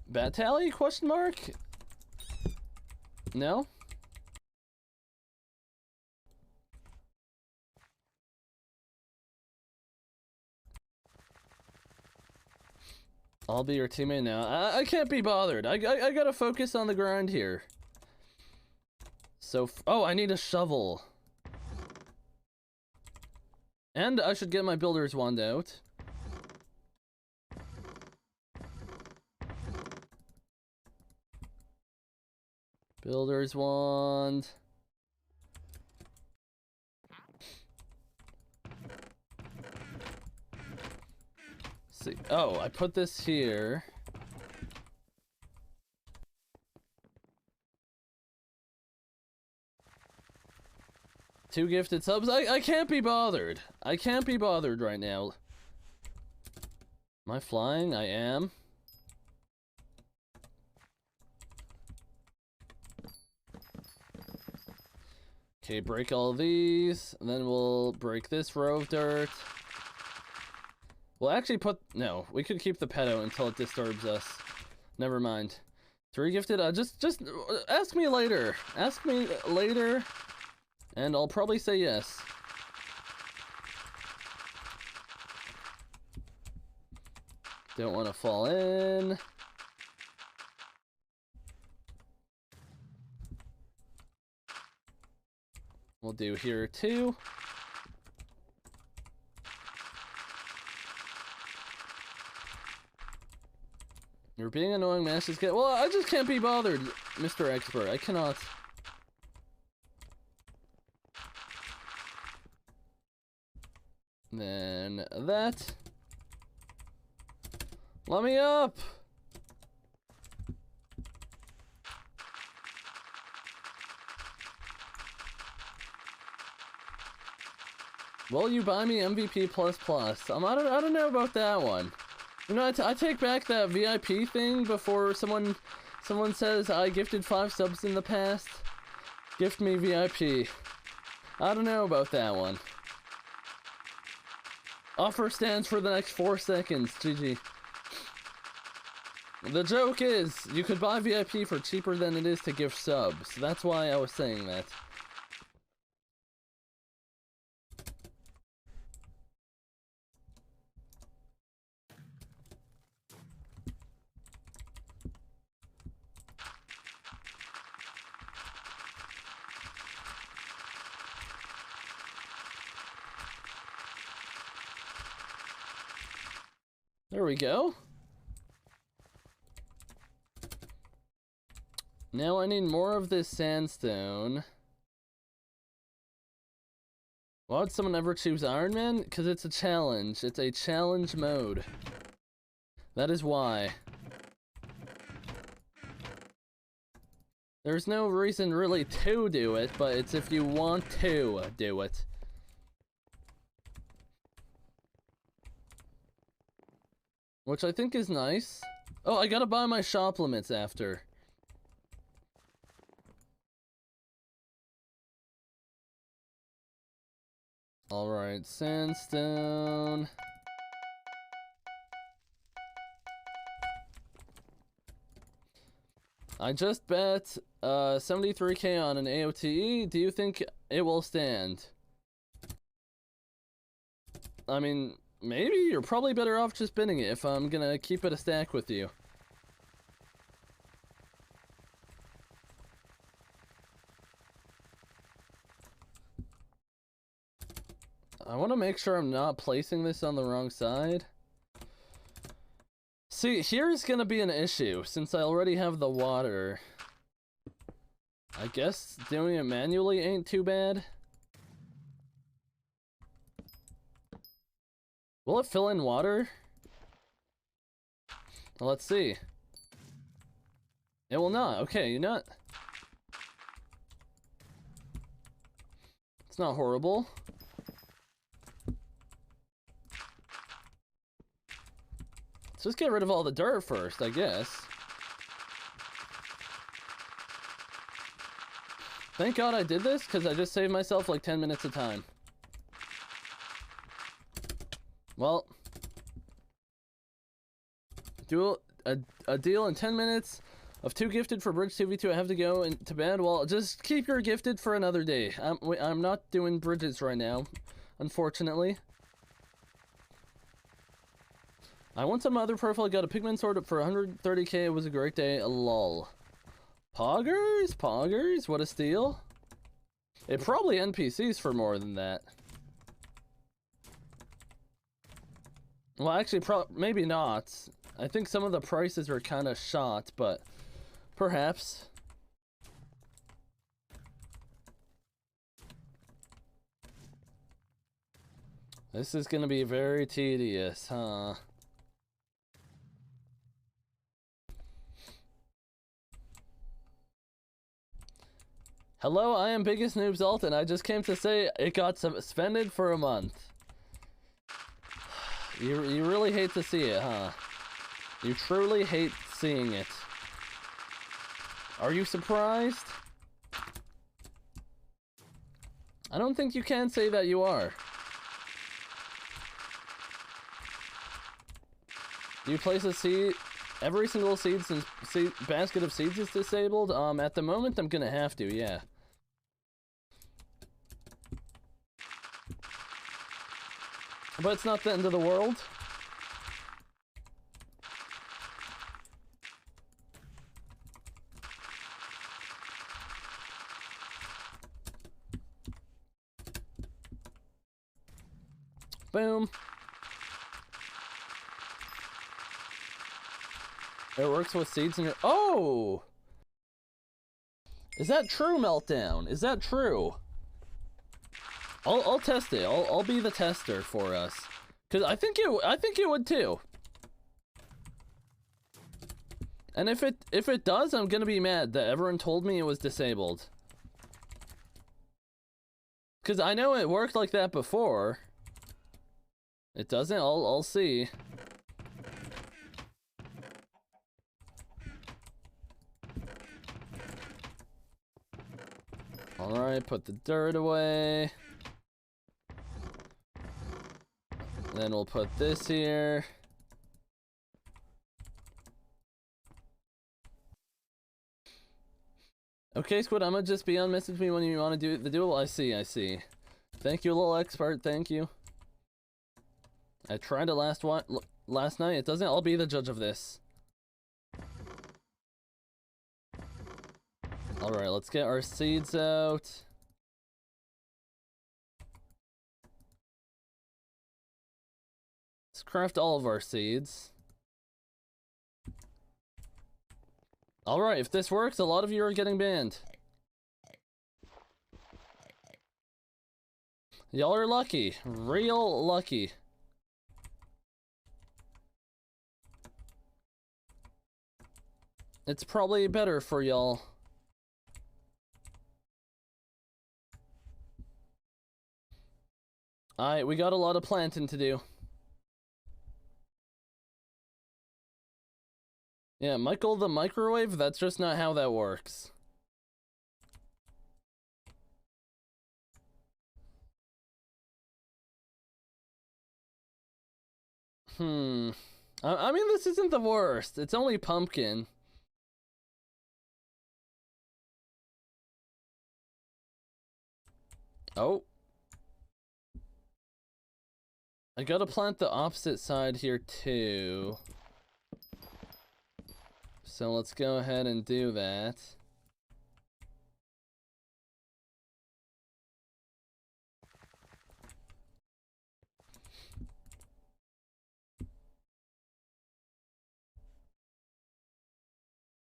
Bad tally? Question mark? No? I'll be your teammate now. I can't be bothered. I gotta focus on the grind here. So, oh, I need a shovel. And I should get my builder's wand out. Builder's wand. See. Oh, I put this here. Two gifted subs. I can't be bothered. I can't be bothered right now. Am I flying? I am. Okay, break all these, and then we'll break this row of dirt. We'll actually put... no, we could keep the pedo until it disturbs us. Never mind. 3 gifted? Just ask me later. Ask me later, and I'll probably say yes. Don't want to fall in. We'll do here too. You're being annoying, man. Well, I just can't be bothered, Mr. Expert. I cannot. Then that. Let me up. Will you buy me MVP++? I don't know about that one. You know, I take back that VIP thing before someone says I gifted 5 subs in the past. Gift me VIP. I don't know about that one. Offer stands for the next 4 seconds. GG. The joke is, you could buy VIP for cheaper than it is to gift subs. That's why I was saying that. There we go. Now I need more of this sandstone. Why would someone ever choose Ironman? Because it's a challenge. It's a challenge mode. That is why. There's no reason really to do it, but it's if you want to do it. Which I think is nice. Oh, I gotta buy my shop limits after. Alright, sandstone. I just bet 73k on an AOTE. Do you think it will stand? I mean, maybe you're probably better off just bidding it if I'm gonna keep it a stack with you. I want to make sure I'm not placing this on the wrong side. See, here's gonna be an issue, since I already have the water. I guess doing it manually ain't too bad. Will it fill in water? Well, let's see. It will not. Okay, you know what? It's not horrible. Let's just get rid of all the dirt first, I guess. Thank God I did this, because I just saved myself like 10 minutes of time. Well, do a deal in 10 minutes of 2 gifted for Bridge 2v2. I have to go to bed. Well, just keep your gifted for another day. I'm not doing bridges right now, unfortunately. I want some other profile. Got a pigment sword up for 130k. It was a great day. Lol. Poggers? Poggers? What a steal. It probably NPCs for more than that. Well, actually, maybe not. I think some of the prices are kind of shot, but perhaps. This is gonna be very tedious, huh? Hello, I am Biggest Noob Zalt, and I just came to say it got suspended for a month. You really hate to see it, huh? You truly hate seeing it. Are you surprised? I don't think you can say that you are. Do you place a seed? Every single basket of seeds is disabled? At the moment I'm gonna have to, yeah. But it's not the end of the world. Boom. It works with seeds in your— oh! Is that true, Meltdown? Is that true? I'll test it. I'll be the tester for us. Cause I think it would too. And if it does, I'm gonna be mad that everyone told me it was disabled. Cause I know it worked like that before. It doesn't? I'll see. Alright, put the dirt away. Then we'll put this here. Okay, Squid, I'm gonna just be on. Message me when you want to do the duel. I see. Thank you, little expert. Thank you. I tried it last night. It doesn't. I'll be the judge of this. Alright, let's get our seeds out. Let's craft all of our seeds. Alright, if this works, a lot of you are getting banned. Y'all are lucky. Real lucky. It's probably better for y'all. Alright, we got a lot of planting to do. Yeah, Michael the microwave, that's just not how that works. I mean, this isn't the worst. It's only pumpkin. Oh. I gotta plant the opposite side here too. So let's go ahead and do that.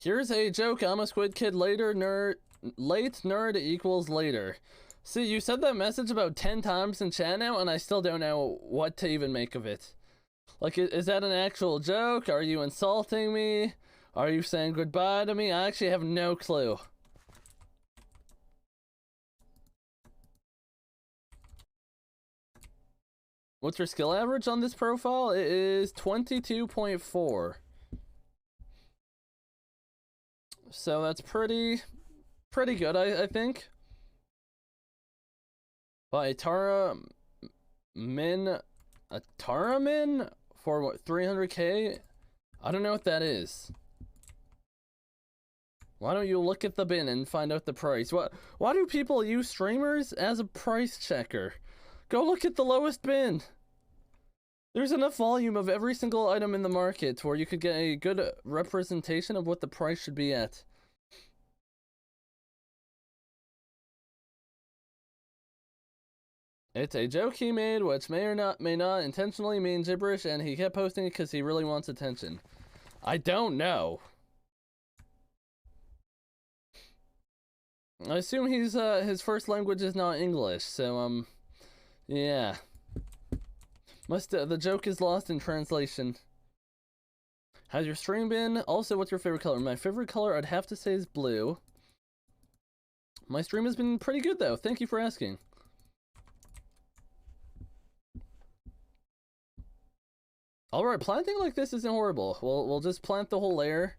Here's a joke. I'm a Squid Kid later nerd. Late nerd equals later. See, you said that message about 10 times in chat now, and I still don't know what to even make of it. Like, is that an actual joke? Are you insulting me? Are you saying goodbye to me? I actually have no clue. What's your skill average on this profile? It is 22.4. So that's pretty good, I think. By Tara Min for what, 300k? I don't know what that is. Why don't you look at the bin and find out the price? Why do people use streamers as a price checker? Go look at the lowest bin. There's enough volume of every single item in the market where you could get a good representation of what the price should be at. It's a joke he made, which may not intentionally mean gibberish, and he kept posting it because he really wants attention. I don't know. I assume his first language is not English, so yeah. The joke is lost in translation. How's your stream been? Also, what's your favorite color? My favorite color, I'd have to say, is blue. My stream has been pretty good, though. Thank you for asking. Alright, planting like this isn't horrible. We'll just plant the whole layer,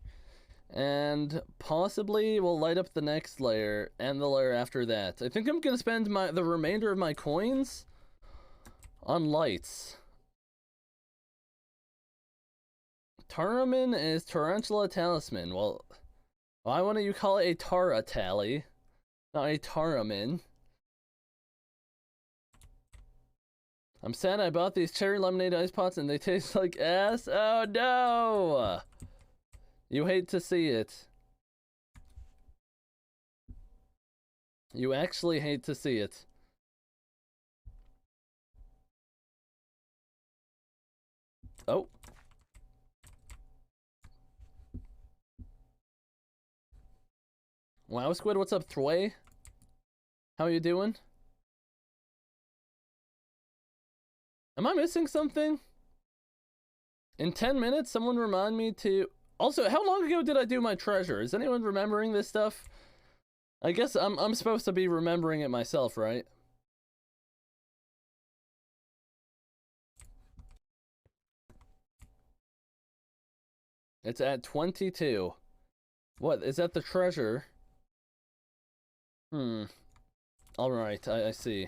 and possibly we'll light up the next layer and the layer after that. I think I'm gonna spend the remainder of my coins on lights. Taramin is Tarantula Talisman. Well, why wouldn't you call it a Tara Tally, not a Taramin? I'm sad I bought these cherry lemonade ice pots and they taste like ass. Oh no! You hate to see it. You actually hate to see it. Oh. Wow, Squid, what's up, Thway? How you doing? Am I missing something? In 10 minutes, someone remind me to... Also, how long ago did I do my treasure? Is anyone remembering this stuff? I guess I'm supposed to be remembering it myself, right? It's at 22. What, is that the treasure? Alright, I see.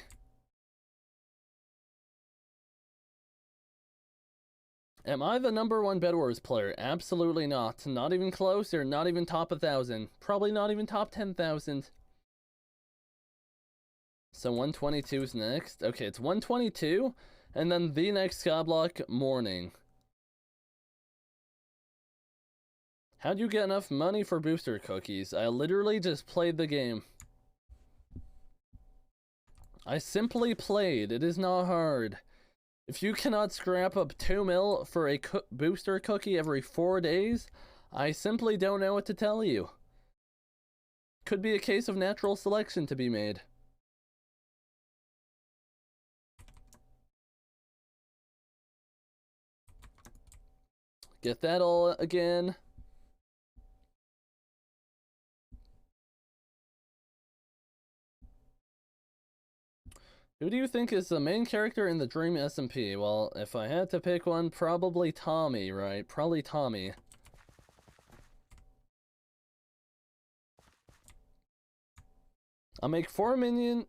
Am I the #1 Bed Wars player? Absolutely not. Not even close, or not even top 1,000. Probably not even top 10,000. So 122 is next. Okay, it's 122, and then the next Skyblock, morning. How'd you get enough money for booster cookies? I literally just played the game. I simply played. It is not hard. If you cannot scrap up 2 mil for a booster cookie every 4 days, I simply don't know what to tell you. Could be a case of natural selection to be made. Get that all again. Who do you think is the main character in the Dream SMP? Well, if I had to pick one, probably Tommy, right? Probably Tommy. I'll make 4 mil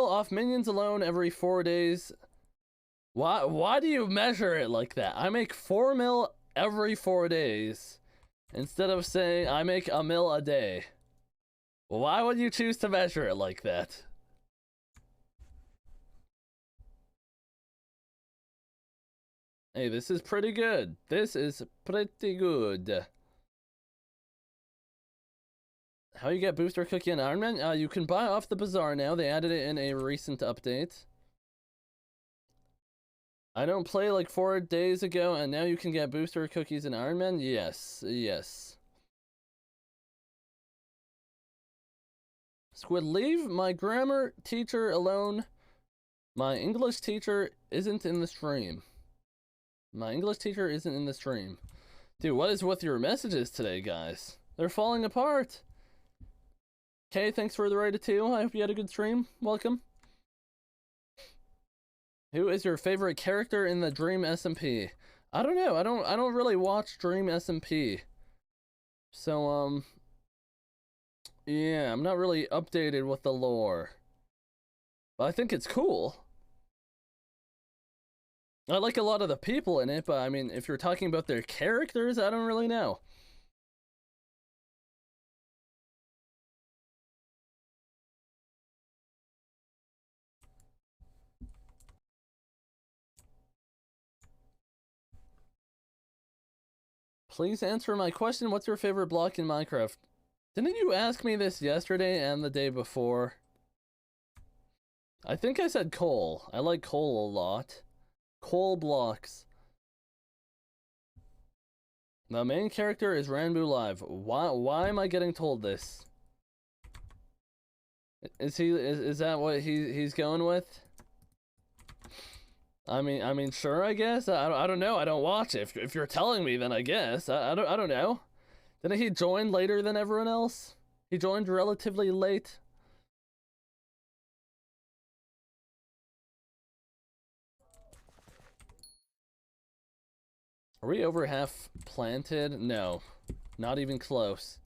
off minions alone every 4 days. Why do you measure it like that? I make 4 mil every 4 days instead of saying I make a mil a day. Why would you choose to measure it like that? Hey, this is pretty good. This is pretty good. How you get booster cookie in Ironman? You can buy off the bazaar now. They added it in a recent update. I don't play like 4 days ago, and now you can get booster cookies in Ironman? Yes, yes. Squid, leave my grammar teacher alone. My English teacher isn't in the stream. My English teacher isn't in the stream. Dude, what is with your messages today, guys? They're falling apart. Okay, thanks for the raid of 2. I hope you had a good stream. Welcome. Who is your favorite character in the Dream SMP? I don't know. I don't really watch Dream SMP. So yeah, I'm not really updated with the lore. But I think it's cool. I like a lot of the people in it, but I mean, if you're talking about their characters, I don't really know. Please answer my question. What's your favorite block in Minecraft? Didn't you ask me this yesterday and the day before? I think I said coal. I like coal a lot. Coal blocks. The main character is Ranboo Live. Why am I getting told this? Is that what he's going with? I mean, sure, I guess. I don't know. I don't watch it. If you're telling me, then I guess. I don't know. Didn't he join later than everyone else? He joined relatively late. Are we over half planted? No, not even close.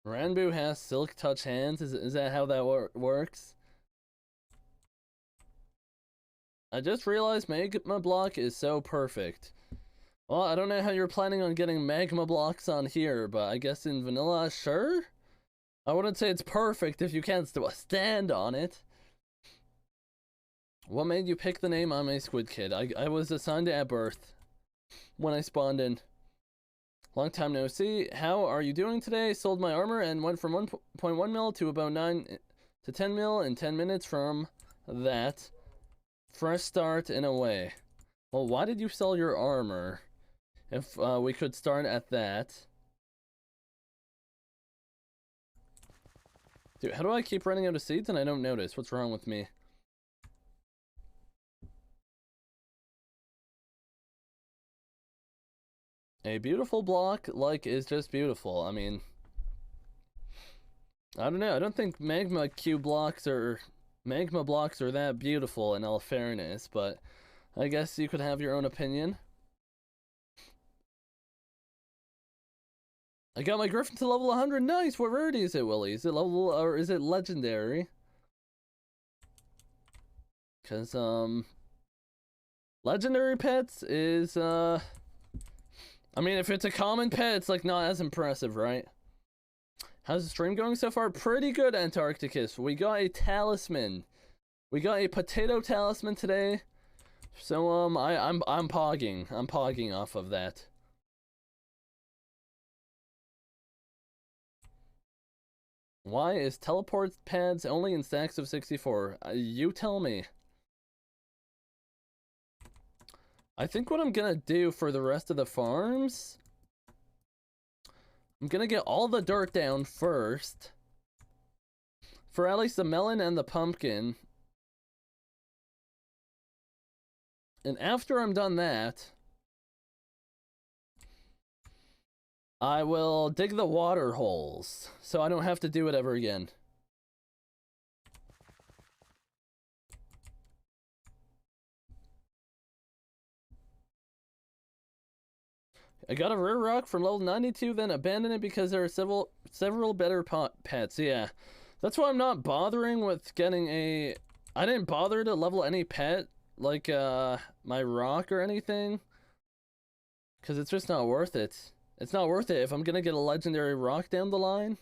Ranboo has silk touch hands. Is that how that works? I just realized magma block is so perfect. Well, I don't know how you're planning on getting magma blocks on here, but I guess in vanilla, sure? I wouldn't say it's perfect if you can't stand on it. What made you pick the name I'm a Squid Kid? I was assigned it at birth when I spawned in. Long time no see. How are you doing today? Sold my armor and went from 1.1 mil to about 9 to 10 mil in 10 minutes from that. Fresh start in a way. Well, why did you sell your armor if we could start at that? Dude, how do I keep running out of seeds and I don't notice? What's wrong with me? A beautiful block, like, is just beautiful. I mean, I don't know. I don't think magma blocks are that beautiful in all fairness, but I guess you could have your own opinion. I got my griffin to level 100. Nice. What rarity is it, Willie? Is it level or is it legendary? Cause legendary pets is I mean, if it's a common pet, it's like not as impressive, right? How's the stream going so far? Pretty good, Antarcticus. We got a talisman. We got a potato talisman today. So I'm pogging. I'm pogging off of that. Why is teleport pads only in stacks of 64? You tell me. I think what I'm gonna do for the rest of the farms, I'm gonna get all the dirt down first. For at least the melon and the pumpkin. And after I'm done that, I will dig the water holes, so I don't have to do it ever again. I got a rare rock from level 92, then abandoned it because there are several better pets. Yeah, that's why I'm not bothering with getting a... I didn't bother to level any pet, like my rock or anything, because it's just not worth it. It's not worth it if I'm gonna get a legendary rock down the line.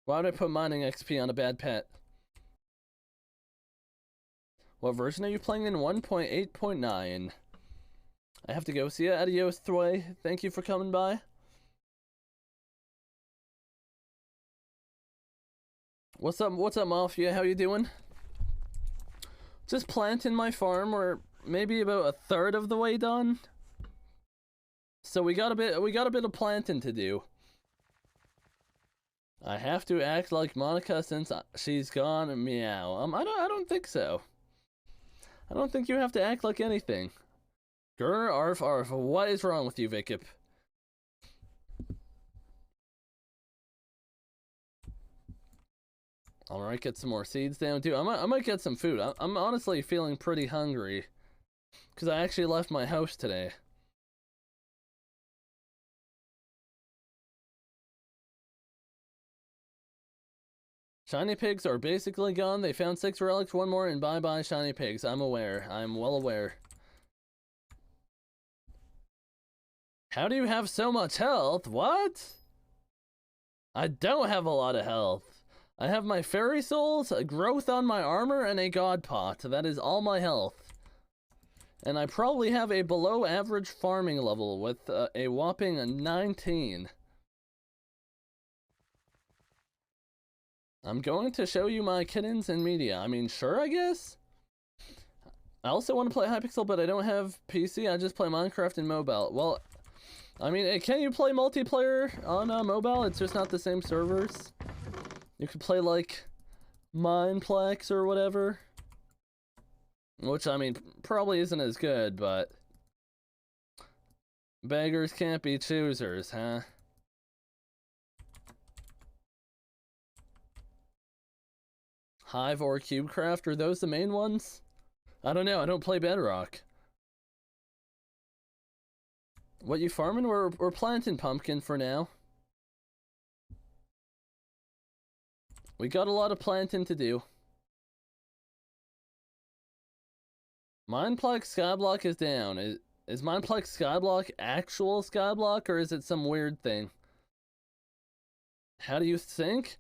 Why would I put mining XP on a bad pet? What version are you playing in? 1.8.9. I have to go. See ya. Adios, Thway. Thank you for coming by. What's up, Mafia? How you doing? Just planting my farm. We're maybe about a third of the way done. So we got a bit of planting to do. I have to act like Monica since she's gone. Meow. I don't think so. I don't think you have to act like anything. Grr, arf, arf. What is wrong with you, Vikip? Alright, get some more seeds down, too. I might get some food. I'm honestly feeling pretty hungry. Because I actually left my house today. Shiny pigs are basically gone. They found 6 relics, 1 more, and bye-bye shiny pigs. I'm aware. I'm well aware. How do you have so much health? What? I don't have a lot of health. I have my fairy souls, a growth on my armor, and a god pot. That is all my health. And I probably have a below average farming level with a whopping 19. I'm going to show you my kittens and media. I mean, sure, I guess? I also want to play Hypixel, but I don't have PC. I just play Minecraft and mobile. Well, I mean, can you play multiplayer on mobile? It's just not the same servers. You could play, like, Mineplex or whatever. Which, I mean, probably isn't as good, but... beggars can't be choosers, huh? Hive or Cubecraft, are those the main ones? I don't know, I don't play Bedrock. What you farming? We're planting pumpkin for now. We got a lot of planting to do. Mineplex Skyblock is down. Is Mineplex Skyblock actual Skyblock, or is it some weird thing? How do you think?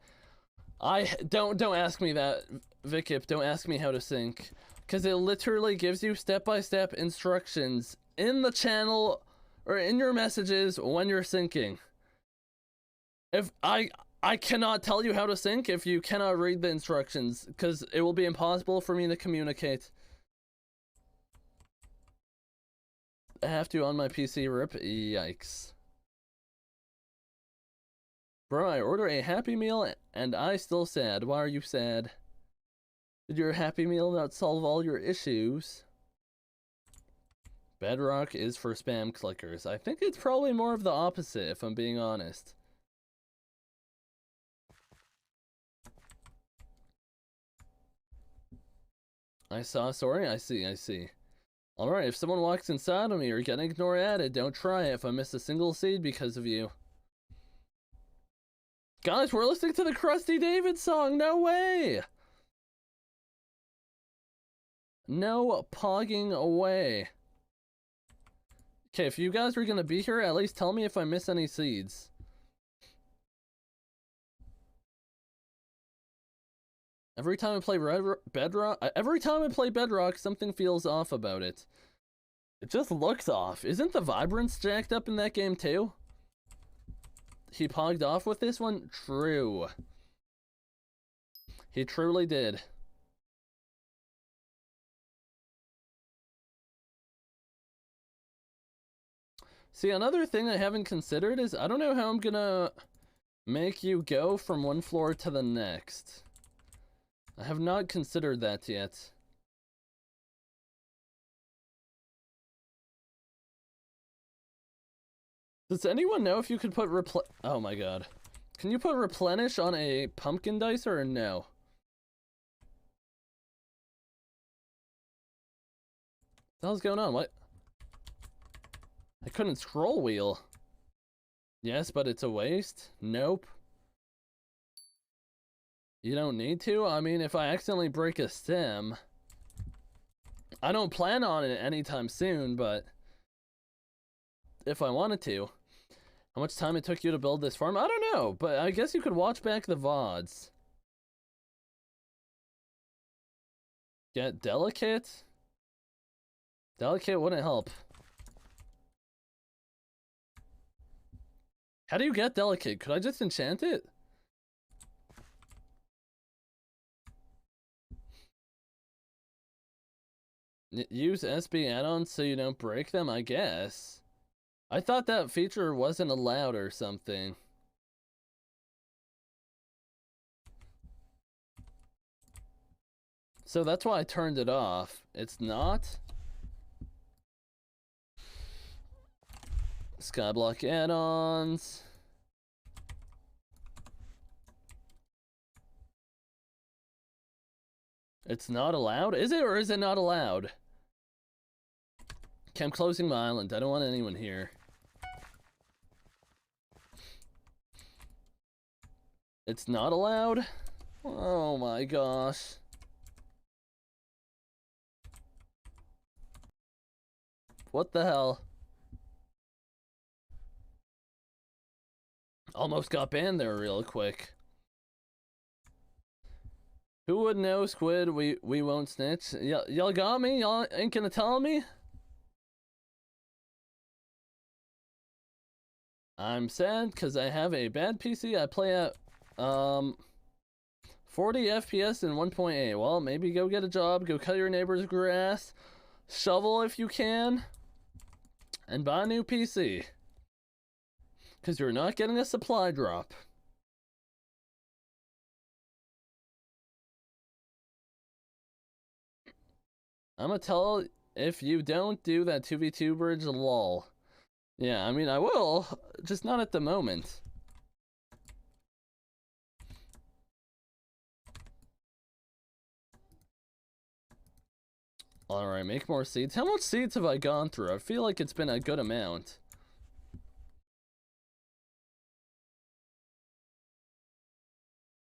Don't ask me that, Vikip. Don't ask me how to sync, because it literally gives you step-by-step instructions in the channel or in your messages when you're syncing. If I cannot tell you how to sync if you cannot read the instructions, because it will be impossible for me to communicate. I have to on my PC. Rip. Yikes. Bro, I order a Happy Meal and I still sad. Why are you sad? Did your Happy Meal not solve all your issues? Bedrock is for spam clickers. I think it's probably more of the opposite, if I'm being honest. I see. Alright, if someone walks inside of me or get ignore added, don't try it if I miss a single seed because of you. Guys, we're listening to the Krusty David song! No way! No pogging away. Okay, if you guys are gonna be here, at least tell me if I miss any seeds. Every time I play Bedrock, something feels off about it. It just looks off. Isn't the vibrance jacked up in that game too? He pogged off with this one? True. He truly did. See, another thing I haven't considered is I don't know how I'm gonna make you go from one floor to the next. I have not considered that yet. Does anyone know if you could put oh my god. Can you put replenish on a pumpkin dicer or no? What the hell's going on? What? I couldn't scroll wheel. Yes, but it's a waste. Nope. You don't need to? I mean, if I accidentally break a stem... I don't plan on it anytime soon, but... if I wanted to. How much time it took you to build this farm? I don't know, but I guess you could watch back the VODs. Get delicate? Delicate wouldn't help. How do you get delicate? Could I just enchant it? Use SB add-ons so you don't break them, I guess. I thought that feature wasn't allowed or something. So that's why I turned it off. It's not? Skyblock add-ons. It's not allowed? Is it or is it not allowed? Okay, I'm closing my island. I don't want anyone here. It's not allowed? Oh my gosh. What the hell? Almost got banned there real quick. Who would know, Squid? We won't snitch. Y'all got me? Y'all ain't gonna tell me? I'm sad because I have a bad PC. I play at 40 FPS and 1.8. Well, maybe go get a job, go cut your neighbor's grass, shovel if you can, and buy a new PC. Because you're not getting a supply drop. I'm gonna tell if you don't do that 2v2 bridge, lol. Yeah, I mean, I will, just not at the moment. Alright, make more seeds. How much seeds have I gone through? I feel like it's been a good amount.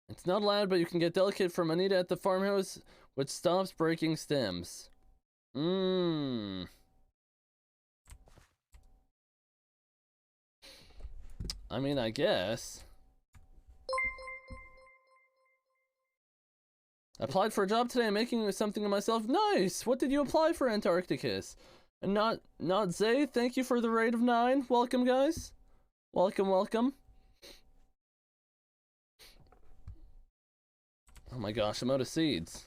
It's not allowed, but you can get delicate from Anita at the farmhouse, which stops breaking stems. I mean, I guess. I applied for a job today. I'm making something of myself. Nice! What did you apply for, Antarcticus? And not Zay, thank you for the raid of 9. Welcome, guys. Welcome, welcome. Oh my gosh, I'm out of seeds.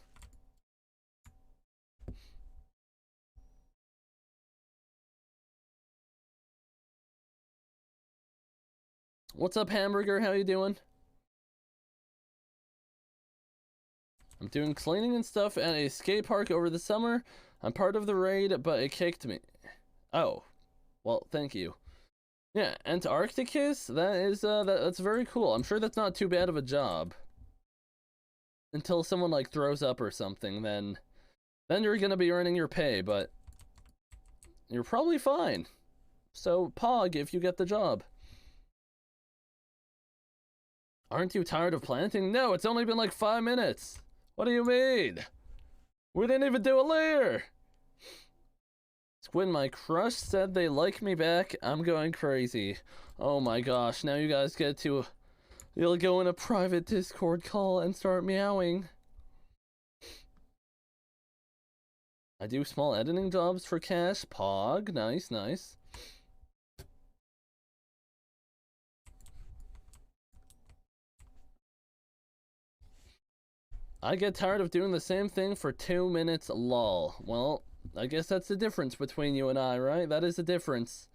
What's up, Hamburger? How you doing? I'm doing cleaning and stuff at a skate park over the summer. I'm part of the raid, but it kicked me. Oh, well, thank you. Yeah, Antarcticus, that's very cool. I'm sure that's not too bad of a job. Until someone like throws up or something, then you're gonna be earning your pay, but you're probably fine. So Pog if you get the job. Aren't you tired of planting? No, it's only been like 5 minutes. What do you mean? We didn't even do a layer. Squid, my crush said they like me back. I'm going crazy. Oh my gosh, now you guys get to... You'll go in a private Discord call and start meowing. I do small editing jobs for cash. Pog, nice, nice. I get tired of doing the same thing for 2 minutes, lol. Well, I guess that's the difference between you and I, right? That is the difference.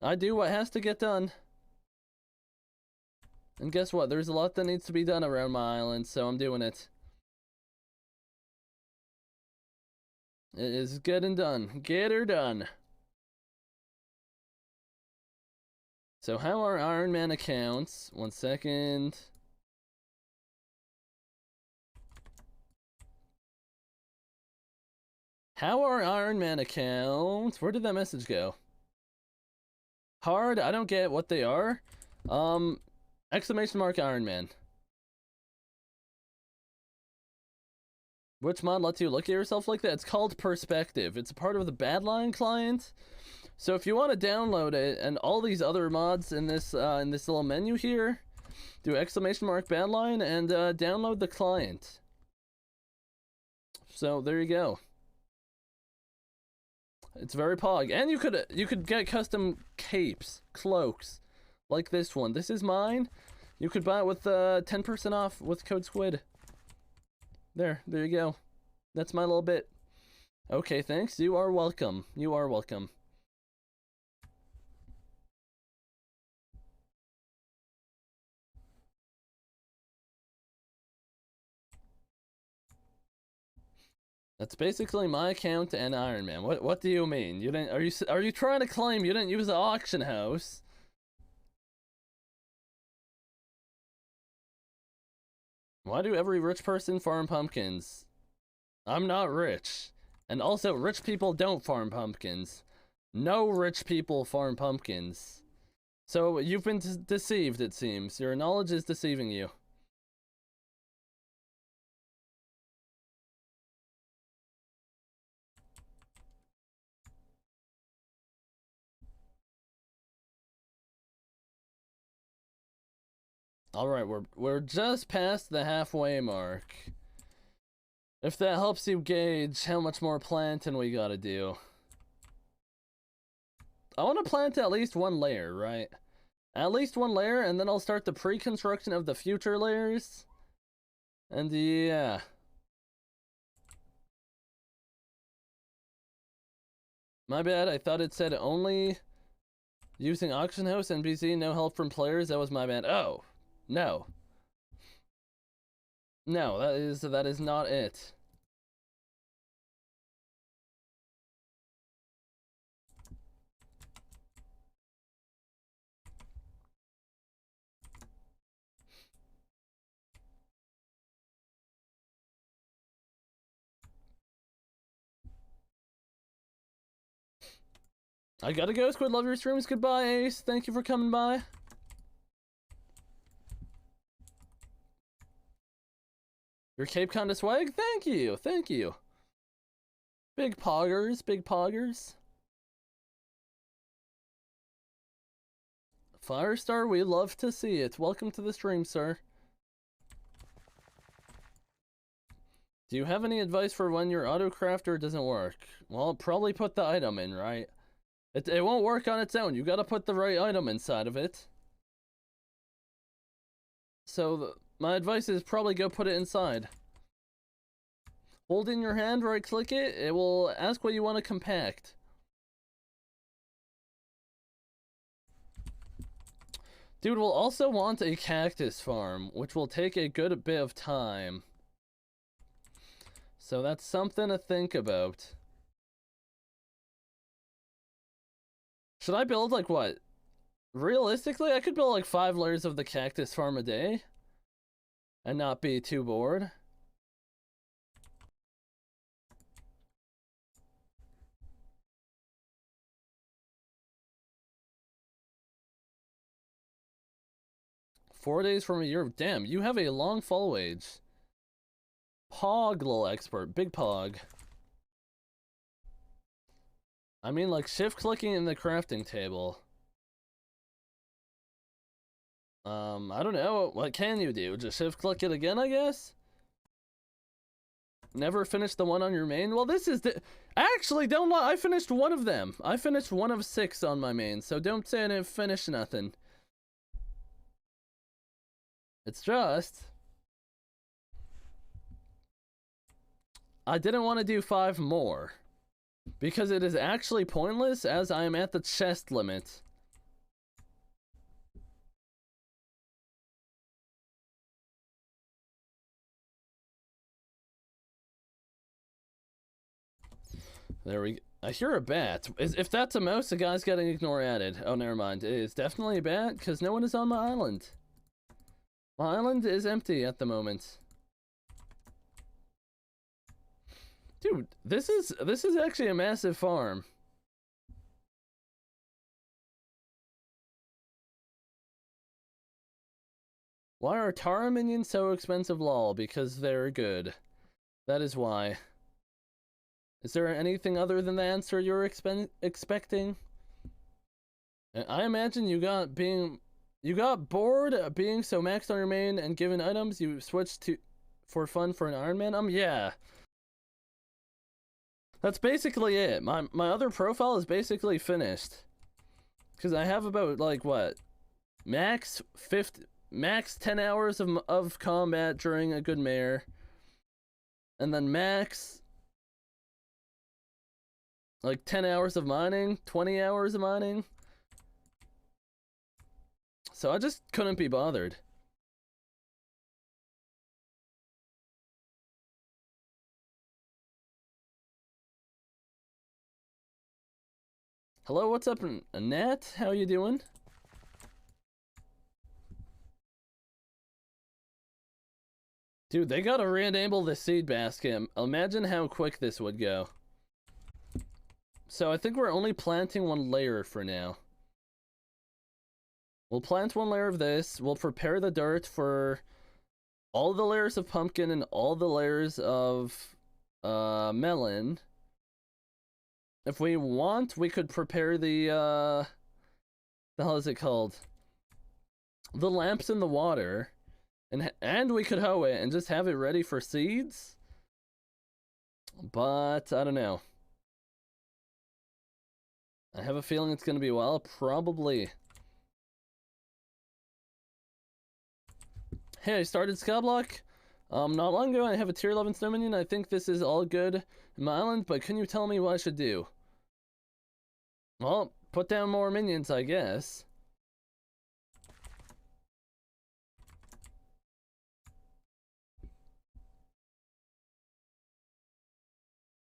I do what has to get done. And guess what? There's a lot that needs to be done around my island, so I'm doing it. It is getting done. Get her done. So how are Ironman accounts? 1 second. How are Ironman accounts? Where did that message go? Hard? I don't get what they are. Exclamation mark Ironman. Which mod lets you look at yourself like that? It's called Perspective. It's a part of the Badline client. So if you want to download it and all these other mods in this little menu here, do exclamation mark Badline and download the client. So there you go. It's very pog, and you could get custom capes, cloaks, like this one. This is mine. You could buy it with 10% off with code Squid. There you go. That's my little bit. Okay, thanks. You are welcome. You are welcome. That's basically my account and Ironman. What do you mean? You didn't? Are you trying to claim you didn't use the auction house? Why do every rich person farm pumpkins? I'm not rich. And also, rich people don't farm pumpkins. No rich people farm pumpkins. So you've been deceived, it seems. Your knowledge is deceiving you. Alright, we're just past the halfway mark. If that helps you gauge how much more planting we gotta do. I want to plant at least one layer, right? At least one layer, and then I'll start the pre-construction of the future layers. And yeah. My bad, I thought it said only using auction house NPC, no help from players. That was my bad. Oh, no. No, that is not it. I gotta go, Squid. Love your streams. Goodbye, Ace. Thank you for coming by. Your Cape Conda swag? Thank you. Thank you. Big poggers. Big poggers. Firestar, we love to see it. Welcome to the stream, sir. Do you have any advice for when your auto crafter doesn't work? Well, probably put the item in, right? It won't work on its own. You gotta put the right item inside of it. So my advice is probably go put it inside. Hold in your hand, right click it. It will ask what you want to compact. Dude, we'll also want a cactus farm, which will take a good bit of time. So that's something to think about. Should I build like what? Realistically, I could build like 5 layers of the cactus farm a day and not be too bored. Four days from a year. Damn, you have a long follow age. Pog, little expert. Big pog. I mean, like, shift clicking in the crafting table. I don't know. What can you do? Just shift click it again, I guess? Never finished the one on your main? Well, this is the... Actually, don't lie. I finished one of them. I finished 1 of 6 on my main, so don't say I didn't finish nothing. It's just... I didn't want to do 5 more. Because it is actually pointless, as I am at the chest limit. There we go. I hear a bat. If that's a mouse, the guy's getting ignore added. Oh, never mind. It is definitely a bat, because no one is on my island. My island is empty at the moment. Dude, this is actually a massive farm. Why are Tara minions so expensive, lol? Because they're good. That is why. Is there anything other than the answer you're expecting? I imagine you got bored being so maxed on your main and given items, you switched to for fun for an Ironman? Yeah. That's basically it. My other profile is basically finished. Cause I have about like what? Max 10 hours of combat during a good mare. And then max like 10 hours of mining, 20 hours of mining. So I just couldn't be bothered. Hello, what's up, Nat? How you doing? Dude, they gotta re-enable the seed basket. Imagine how quick this would go. So I think we're only planting one layer for now. We'll plant one layer of this. We'll prepare the dirt for all the layers of pumpkin and all the layers of melon. If we want, we could prepare the hell is it called? The lamps in the water. And we could hoe it and just have it ready for seeds. But I don't know. I have a feeling it's gonna be a while, probably. Hey, I started Skyblock not long ago. I have a tier 11 snow minion. I think this is all good in my island, but can you tell me what I should do? Well, put down more minions, I guess.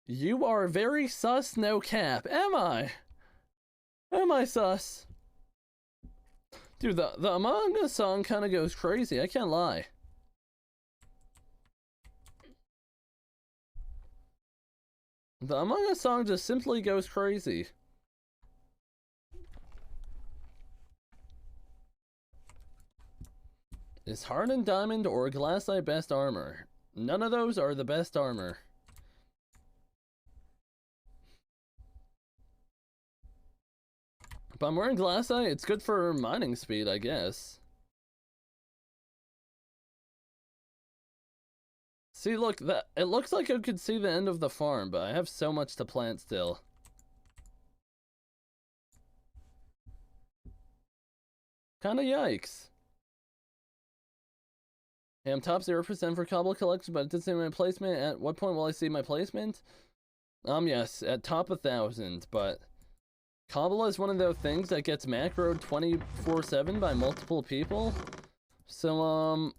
You are very sus, no cap. Am I? Am I sus? Dude, the Among Us song kind of goes crazy, I can't lie. The Among Us song just simply goes crazy. Is Hardened Diamond or Glassite best armor? None of those are the best armor. But I'm wearing Glassite, it's good for mining speed, I guess. See, look, it looks like I could see the end of the farm, but I have so much to plant still. Kinda yikes. Hey, I'm top 0% for Cobble Collection, but it didn't say my placement. At what point will I see my placement? Yes, at top 1,000, but Cobble is one of those things that gets macroed 24/7 by multiple people. So,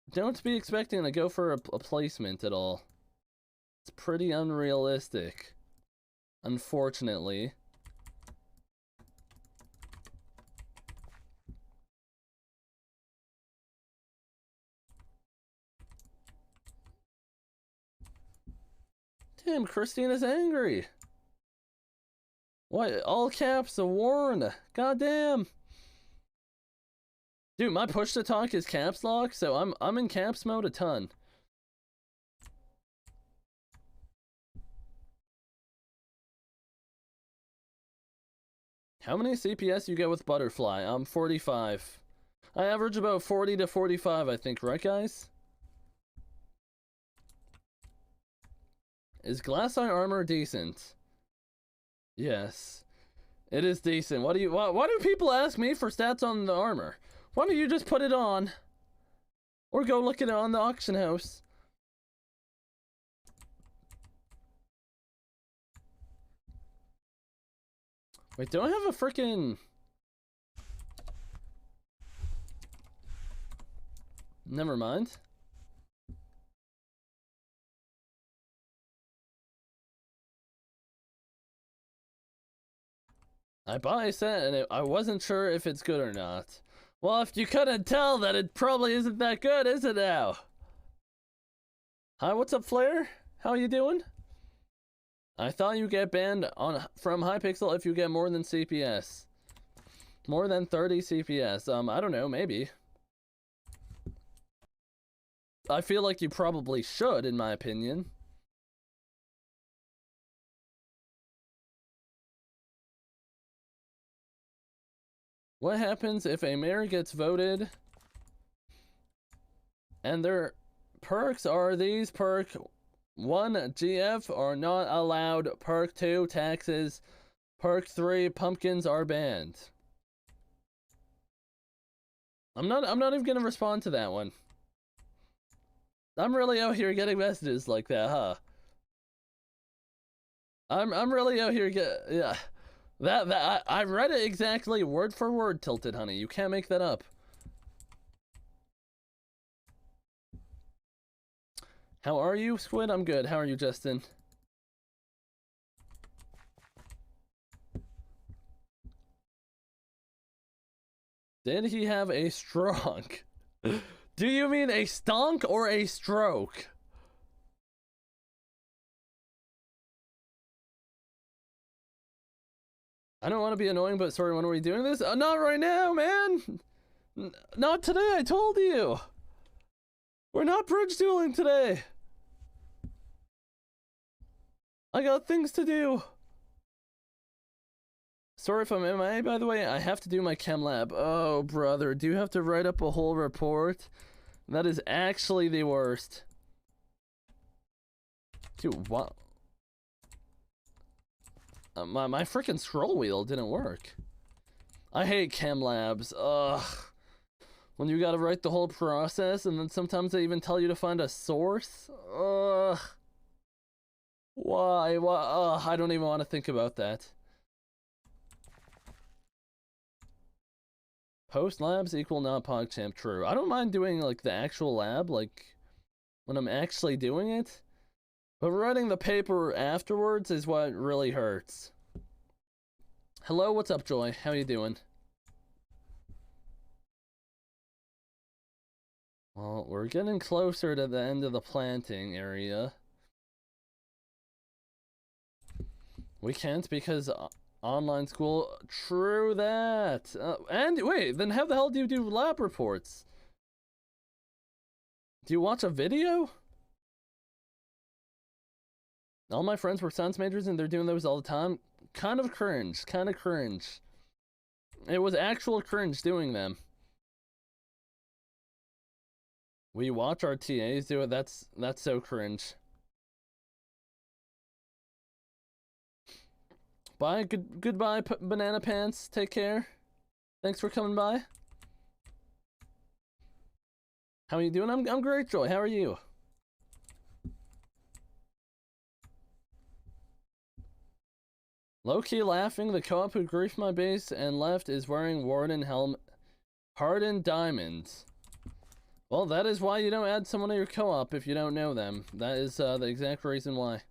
don't be expecting to go for a placement at all. It's pretty unrealistic, unfortunately. Damn, Christina's angry. What? All caps, a warn. Goddamn. Dude, my push to talk is caps lock, so I'm in caps mode a ton. How many CPS you get with Butterfly? 45. I average about 40 to 45, I think, right guys? Is Glassite armor decent? Yes. It is decent. Why do people ask me for stats on the armor? Why don't you just put it on? Or go look at it on the auction house. Wait, do I have a freaking... Never mind. I bought a set and I wasn't sure if it's good or not. Well, if you couldn't tell, then it probably isn't that good, is it now? Hi, what's up, Flair? How you doing? I thought you get banned from Hypixel if you get more than CPS. More than 30 CPS. I don't know, maybe. I feel like you probably should, in my opinion. What happens if a mayor gets voted and their perks are these? Perk 1, GF are not allowed. Perk 2, taxes. Perk 3, pumpkins are banned. I'm not even gonna respond to that one. I'm really out here getting messages like that, huh? I'm really out here yeah. I read it exactly word for word, Tilted Honey. You can't make that up. How are you, Squid? I'm good. How are you, Justin? Did he have a stroke? Do you mean a stonk or a stroke? I don't want to be annoying, but sorry, when are we doing this? Not right now, man! Not today, I told you! We're not bridge dueling today! I got things to do! Sorry if I'm MIA, by the way, I have to do my chem lab. Oh, brother, do you have to write up a whole report? That is actually the worst. Dude, what? My freaking scroll wheel didn't work. I hate chem labs. Ugh. When you gotta write the whole process, and then sometimes they even tell you to find a source. Ugh. Why? Ugh, I don't even want to think about that. Post labs equal not PogChamp. True. I don't mind doing like the actual lab, like when I'm actually doing it. But writing the paper afterwards is what really hurts. Hello, what's up, Joy? How you doing? Well, we're getting closer to the end of the planting area. We can't because online school. True that. And wait, then how the hell do you do lab reports? Do you watch a video? All my friends were science majors and they're doing those all the time. Kind of cringe. Kind of cringe. It was actual cringe doing them. We watch our TAs do it. That's so cringe. Bye. Goodbye, Banana Pants. Take care. Thanks for coming by. How are you doing? I'm great, Joy. How are you? Low-key laughing, the co-op who griefed my base and left is wearing Warden helmet. Hardened diamonds. Well, that is why you don't add someone to your co-op if you don't know them. That is the exact reason why.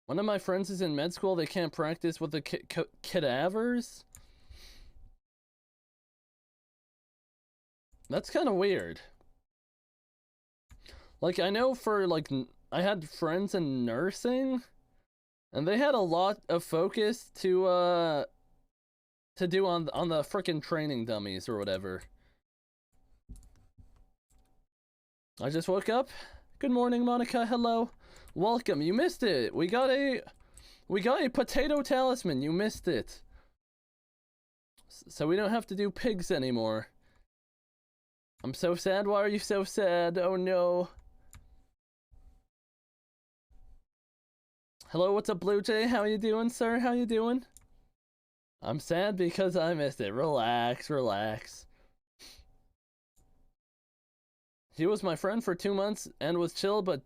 One of my friends is in med school. They can't practice with the cadavers. That's kind of weird. Like, I know for, like, I had friends in nursing, and they had a lot of focus to do on the frickin' training dummies or whatever. I just woke up. Good morning, Monica. Hello. Welcome. You missed it. We got a potato talisman. You missed it. So we don't have to do pigs anymore. I'm so sad. Why are you so sad? Oh no. Hello, what's up, Blue Jay? How you doing, sir? How you doing? I'm sad because I missed it. Relax, relax. He was my friend for 2 months and was chill, but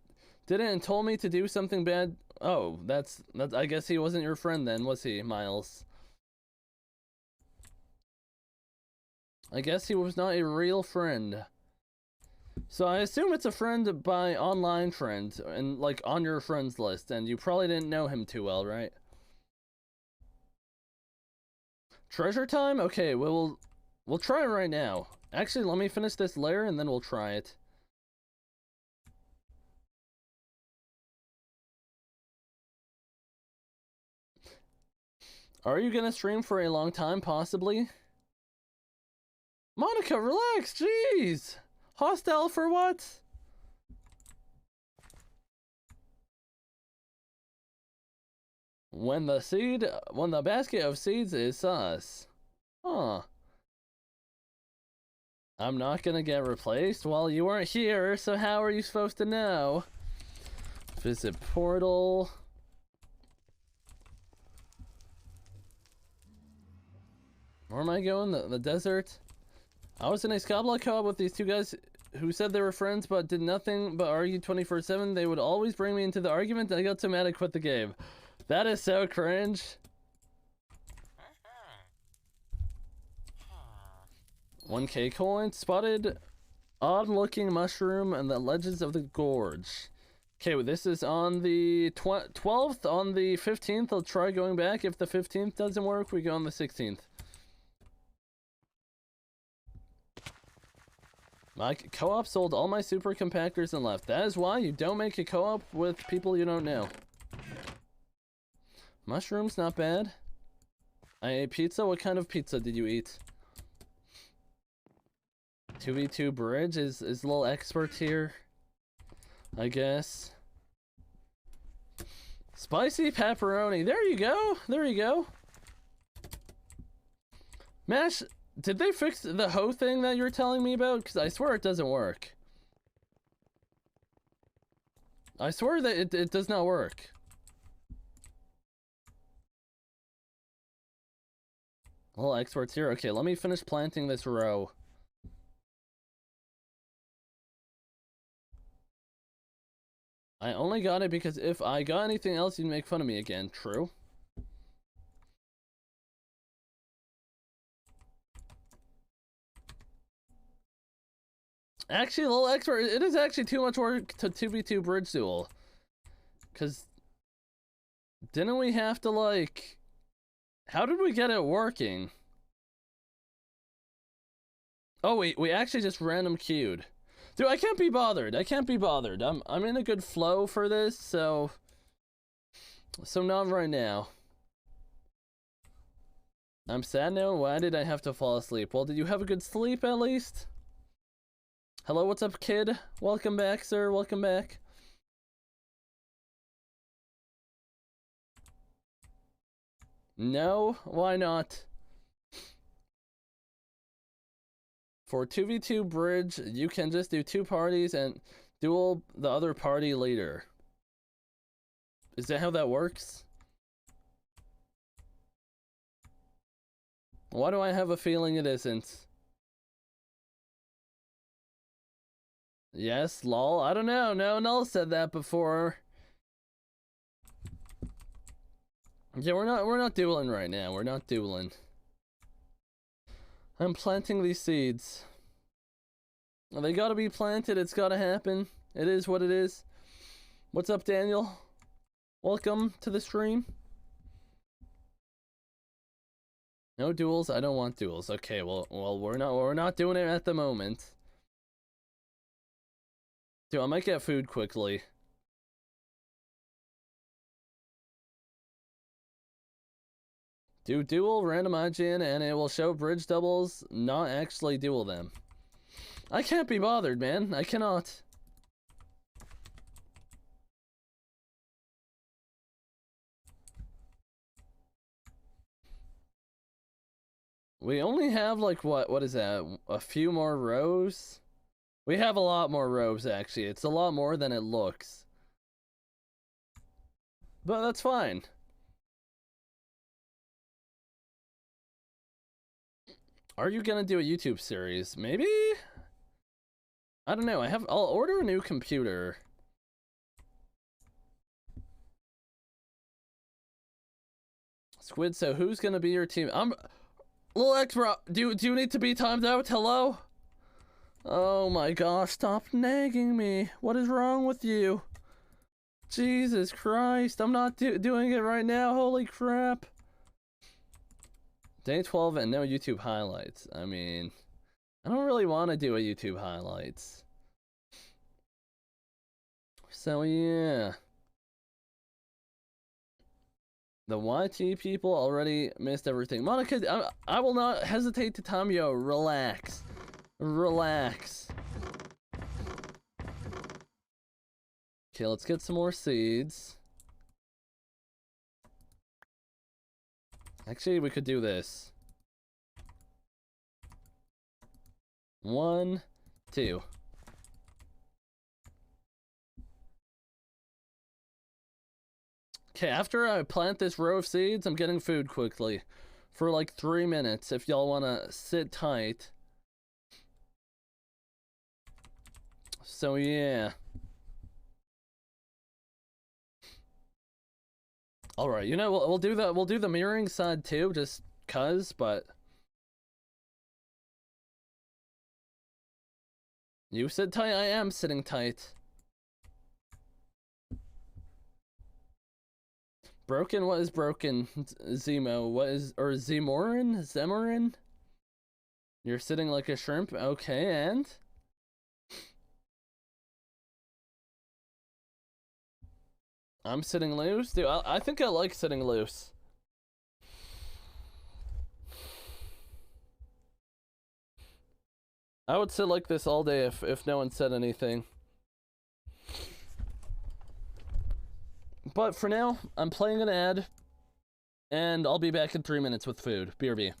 didn't and told me to do something bad. Oh, that's I guess he wasn't your friend then, was he, Miles? I guess he was not a real friend. So I assume it's a friend by online friend and like on your friends list, and you probably didn't know him too well, right? Treasure time? Okay, we'll try it right now. Actually, let me finish this layer and then we'll try it. Are you gonna stream for a long time, possibly? Monica, relax, jeez! Hostile for what? When the basket of seeds is sus. Huh. I'm not gonna get replaced? Well, you weren't here, so how are you supposed to know? Visit portal. Where am I going? The desert? I was in a Skyblock co-op with these two guys who said they were friends but did nothing but argue 24/7. They would always bring me into the argument and I got so mad I quit the game. That is so cringe. 1K coin. Spotted odd looking mushroom and the Legends of the Gorge. Okay, well, this is on the 12th. On the 15th, I'll try going back. If the 15th doesn't work, we go on the 16th. My co-op sold all my super compactors and left. That is why you don't make a co-op with people you don't know. Mushrooms, not bad. I ate pizza. What kind of pizza did you eat? 2v2 bridge is a little expert here, I guess. Spicy pepperoni. There you go. There you go. Mash, did they fix the hoe thing that you were telling me about? Because I swear it doesn't work. I swear that it does not work. Little experts here. Okay, let me finish planting this row. I only got it because if I got anything else, you'd make fun of me again. True. Actually, a little expert. It is actually too much work to 2v2 bridge duel. Because didn't we have to, like... How did we get it working? Oh, we actually just random queued. Dude, I can't be bothered. I can't be bothered. I'm in a good flow for this, so not right now. I'm sad now. Why did I have to fall asleep? Well, did you have a good sleep at least? Hello, what's up, kid? Welcome back, sir. Welcome back. No, why not? For 2v2 bridge, you can just do 2 parties and duel the other party later. Is that how that works? Why do I have a feeling it isn't? Yes, lol. I don't know. No one else said that before. Yeah, we're not dueling right now. We're not dueling. I'm planting these seeds. They gotta be planted. It's gotta happen. It is what it is. What's up, Daniel? Welcome to the stream. No duels. I don't want duels. Okay, well, we're not doing it at the moment. Dude, I might get food quickly. Do duel random IGN and it will show bridge doubles, not actually duel them. I can't be bothered, man. I cannot. We only have like what is that? A few more rows? We have a lot more rows actually. It's a lot more than it looks. But that's fine. Are you gonna do a YouTube series? Maybe? I don't know. I'll order a new computer. Squid, so who's gonna be your team? I'm little expert. Do you need to be timed out? Hello? Oh my gosh, stop nagging me. What is wrong with you? Jesus Christ, I'm not doing it right now. Holy crap. Day 12 and no YouTube highlights. I mean, I don't really want to do a YouTube highlights. So yeah. The YT people already missed everything. Monica, I will not hesitate to tell you, relax. Relax. Okay, let's get some more seeds. Actually, we could do this. 1, 2. Okay, after I plant this row of seeds, I'm getting food quickly. For like 3 minutes, if y'all want to sit tight. So yeah. Alright, you know, we'll do that. We'll do the mirroring side too, just cuz, but... You sit tight, I am sitting tight. Broken, what is broken? Zemo, what is, or Zemorin? You're sitting like a shrimp? Okay, and? I'm sitting loose? Dude, I think I like sitting loose. I would sit like this all day if no one said anything. But for now, I'm playing an ad, and I'll be back in 3 minutes with food. BRB.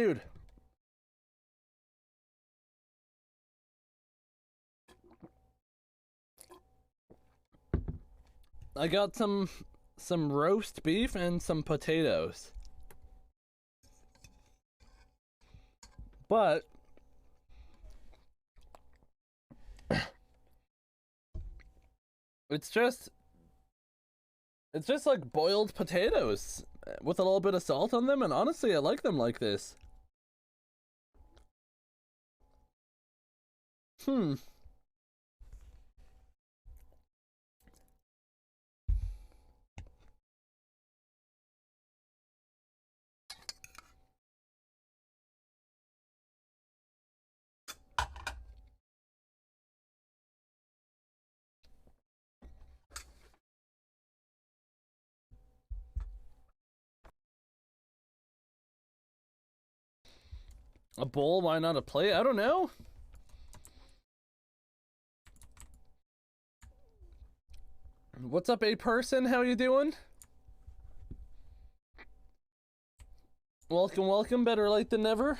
Dude. I got some roast beef and some potatoes. But it's just like boiled potatoes with a little bit of salt on them, and honestly I like them like this. A bowl, why not a plate? I don't know. What's up, a person? How you doing? Welcome, welcome. Better late than never.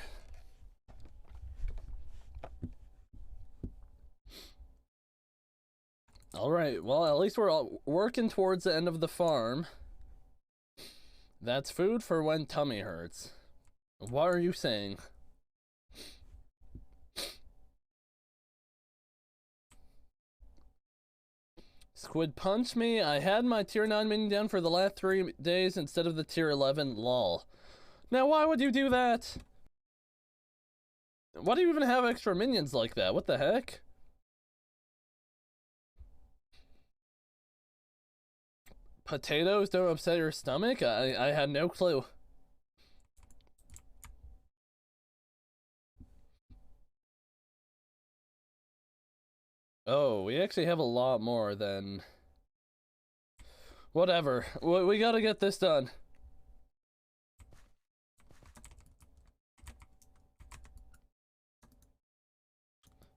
Alright, well, at least we're all working towards the end of the farm. That's food for when tummy hurts. What are you saying? Squid punched me. I had my tier 9 minion down for the last 3 days instead of the tier 11. Lol. Now, why would you do that? Why do you even have extra minions like that? What the heck? Potatoes don't upset your stomach? I had no clue. Oh, we actually have a lot more than... Whatever. We gotta get this done.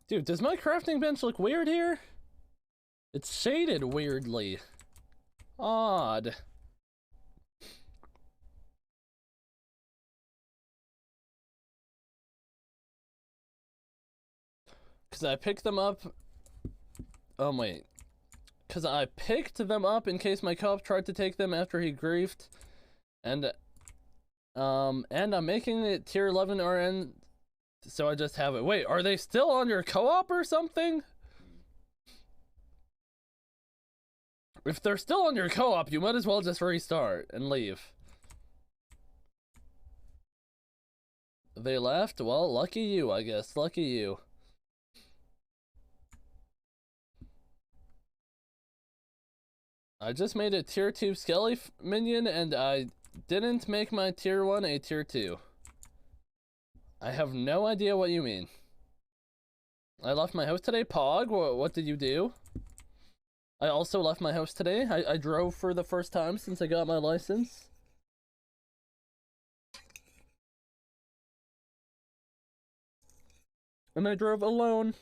Dude, does my crafting bench look weird here? It's shaded weirdly. Odd. Because I picked them up... Oh, wait. Because I picked them up in case my co-op tried to take them after he griefed. And I'm making it tier 11 RN, so I just have it. Wait, are they still on your co-op or something? If they're still on your co-op, you might as well just restart and leave. They left? Well, lucky you, I guess. Lucky you. I just made a tier 2 Skelly minion, and I didn't make my tier 1 a tier 2. I have no idea what you mean. I left my house today? Pog, what did you do? I also left my house today. I drove for the first time since I got my license. And I drove alone.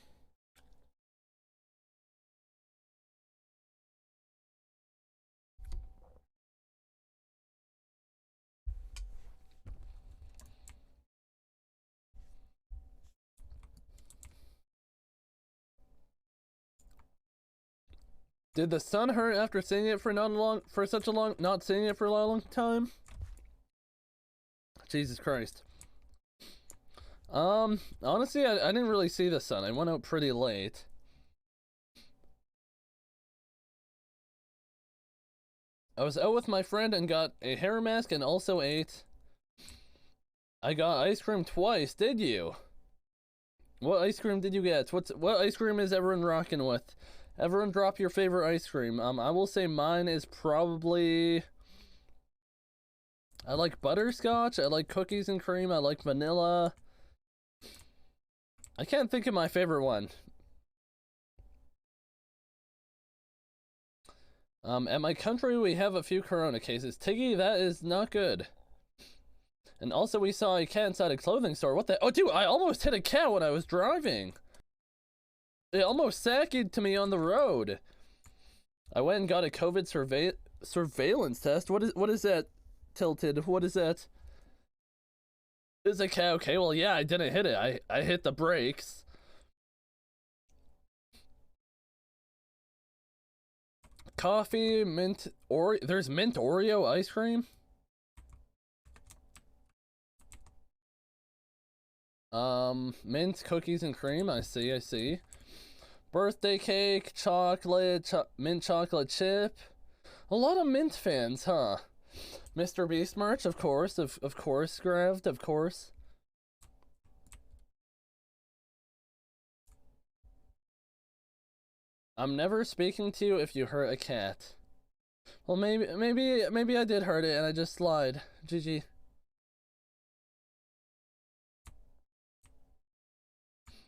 Did the sun hurt after seeing it for not seeing it for a long time? Jesus Christ. Honestly, I didn't really see the sun. I went out pretty late. I was out with my friend and got a hair mask and also ate. I got ice cream twice, did you? What ice cream did you get? What ice cream is everyone rocking with? Everyone drop your favorite ice cream. I will say mine is probably... I like butterscotch, I like cookies and cream, I like vanilla. I can't think of my favorite one. At my country, we have a few corona cases. Tiggy, that is not good. And also, we saw a cat inside a clothing store. What the? Oh, dude, I almost hit a cat when I was driving. It almost sacked to me on the road. I went and got a COVID surveillance test. What is that, Tilted? What is that? Is a cat okay? Well, yeah, I didn't hit it. I hit the brakes. Coffee, mint, or there's mint Oreo ice cream. Mint cookies and cream. I see. I see. Birthday cake, chocolate, mint chocolate chip. A lot of mint fans, huh? Mr. Beast merch, of course, of course, Graved, of course. I'm never speaking to you if you hurt a cat. Well, maybe I did hurt it and I just lied. GG.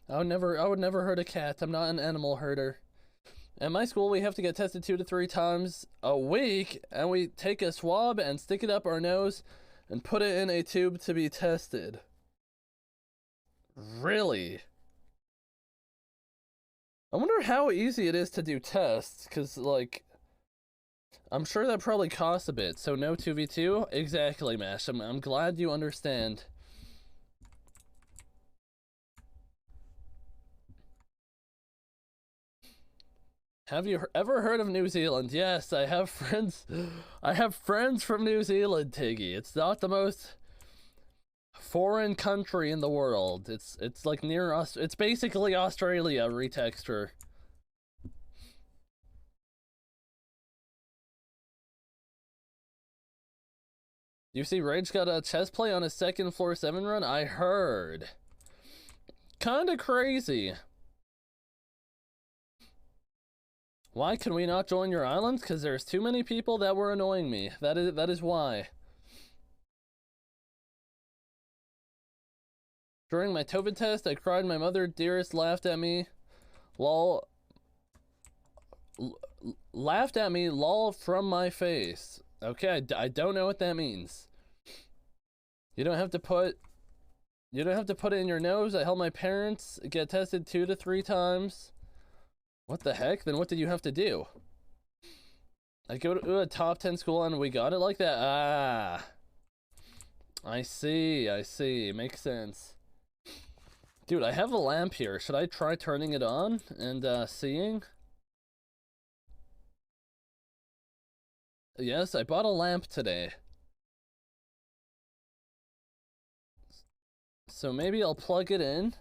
I would never hurt a cat. I'm not an animal herder. At my school, we have to get tested 2 to 3 times a week, and we take a swab and stick it up our nose and put it in a tube to be tested. Really? I wonder how easy it is to do tests, because, like, I'm sure that probably costs a bit, so no 2v2? Exactly, Mash. I'm glad you understand. Have you ever heard of New Zealand? Yes, I have friends. I have friends from New Zealand, Tiggy. It's not the most foreign country in the world. It's like near us. It's basically Australia retexture. You see, Rage got a chess play on his second floor 7 run. I heard. Kinda crazy. Why can we not join your island? Because there's too many people that were annoying me. That is why. During my COVID test, I cried. My mother dearest laughed at me. Lol. Laughed at me, lol, from my face. Okay, I don't know what that means. You don't have to put it in your nose. I helped my parents get tested 2 to 3 times. What the heck? Then what did you have to do? I go to a top 10 school and we got it like that? Ah. I see. Makes sense. Dude, I have a lamp here. Should I try turning it on and seeing? Yes, I bought a lamp today. So maybe I'll plug it in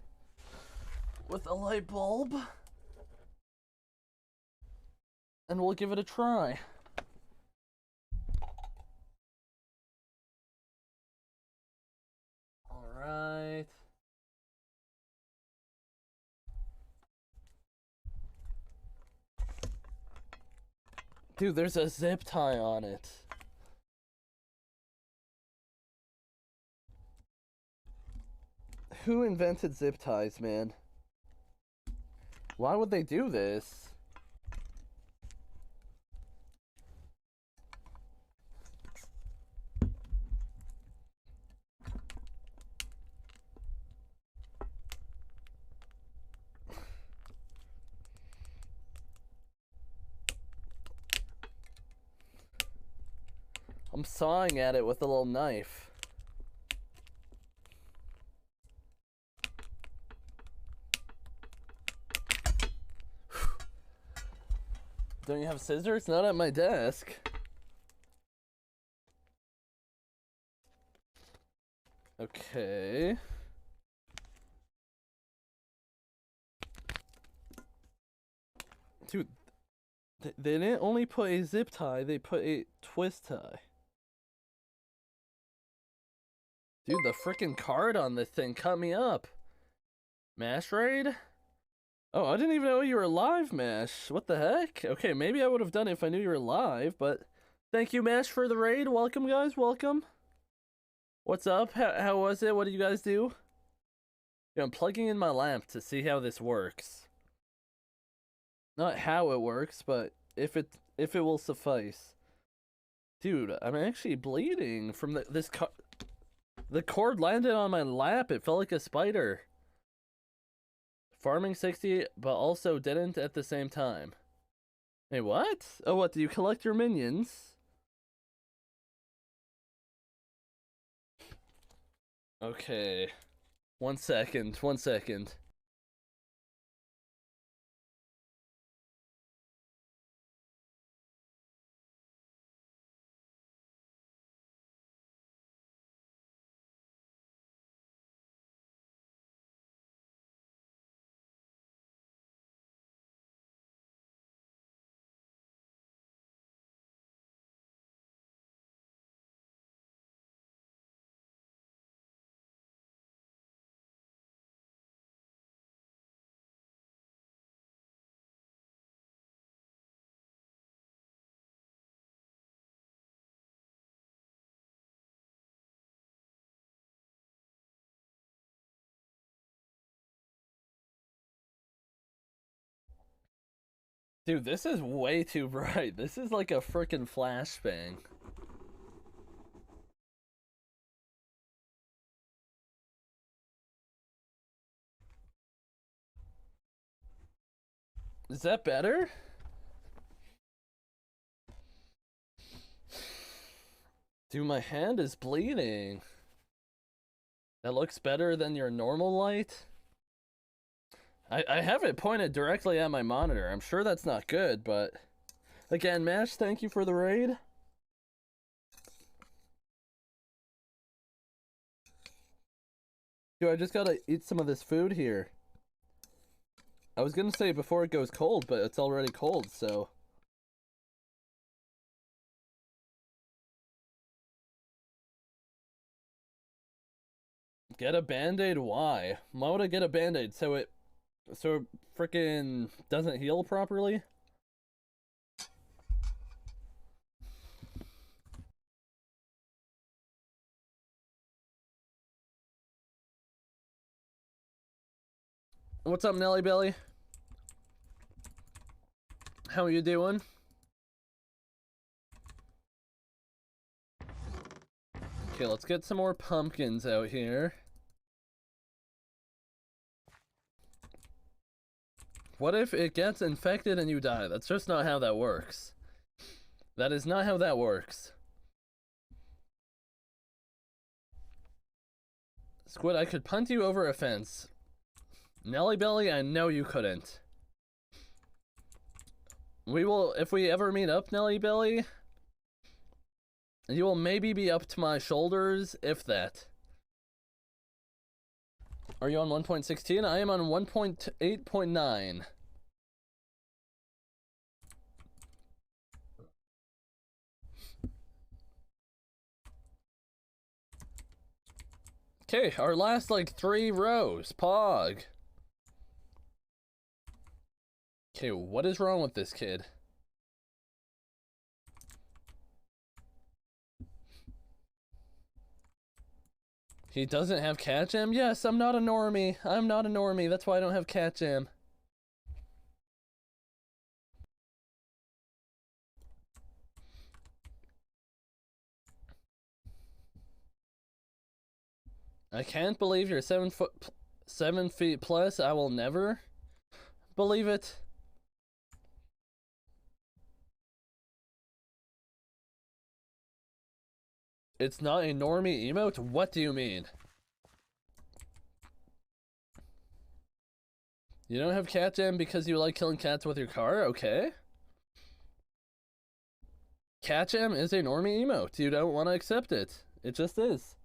with a light bulb. And we'll give it a try. Alright. Dude, there's a zip tie on it. Who invented zip ties, man? Why would they do this? I'm sawing at it with a little knife. Don't you have scissors? Not at my desk. Okay. Dude, they didn't only put a zip tie, they put a twist tie. Dude, the freaking card on this thing cut me up. Mash raid? Oh, I didn't even know you were live, Mash. What the heck? Okay, maybe I would have done it if I knew you were live, but thank you, Mash, for the raid. Welcome, guys. Welcome. What's up? How was it? What did you guys do? Yeah, I'm plugging in my lamp to see how this works. Not how it works, but if it will suffice. Dude, I'm actually bleeding from the cord landed on my lap. It felt like a spider. Farming 60, but also didn't at the same time. Hey, what? Oh, what? Do you collect your minions? Okay. 1 second, 1 second. Dude, this is way too bright. This is like a freaking flashbang. Is that better? Dude, my hand is bleeding. That looks better than your normal light? I have it pointed directly at my monitor. I'm sure that's not good, but... Again, Mash, thank you for the raid. Dude, I just gotta eat some of this food here. I was gonna say before it goes cold, but it's already cold, so... Get a band-aid? Why? Why would I get a band-aid? So it freaking doesn't heal properly? What's up, Nelly Belly? How are you doing? Okay, let's get some more pumpkins out here. What if it gets infected and you die? That's just not how that works. That is not how that works. Squid, I could punt you over a fence. Nelly Belly, I know you couldn't. We will, if we ever meet up, Nelly Belly, you will maybe be up to my shoulders, if that. Are you on 1.16? I am on 1.8.9. Okay, our last like 3 rows. Pog. Okay, what is wrong with this kid? He doesn't have cat jam? Yes, I'm not a normie. I'm not a normie. That's why I don't have cat jam. I can't believe you're 7 feet plus. I will never believe it. It's not a normie emote? What do you mean? You don't have cat jam because you like killing cats with your car? Okay. Cat jam is a normie emote. You don't want to accept it. It just is.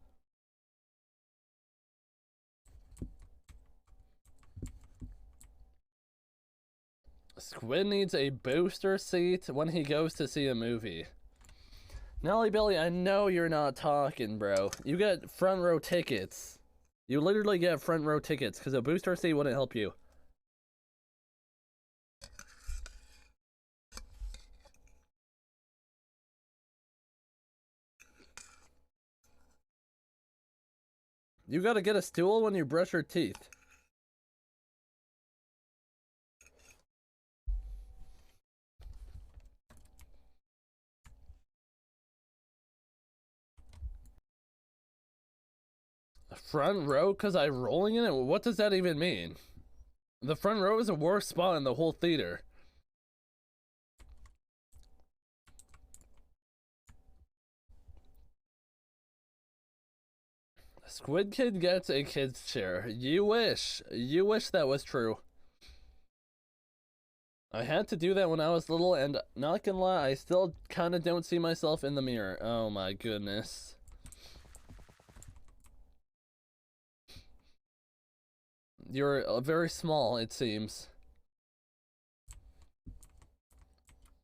Squid needs a booster seat when he goes to see a movie. Nelly Billy, I know you're not talking, bro. You get front row tickets. You literally get front row tickets because a booster seat wouldn't help you. You gotta get a stool when you brush your teeth. Front row because I'm rolling in it? What does that even mean? The front row is the worst spot in the whole theater. Squid Kid gets a kid's chair. You wish. You wish that was true. I had to do that when I was little, and not gonna lie, I still kind of don't see myself in the mirror. Oh my goodness. You're very small, it seems.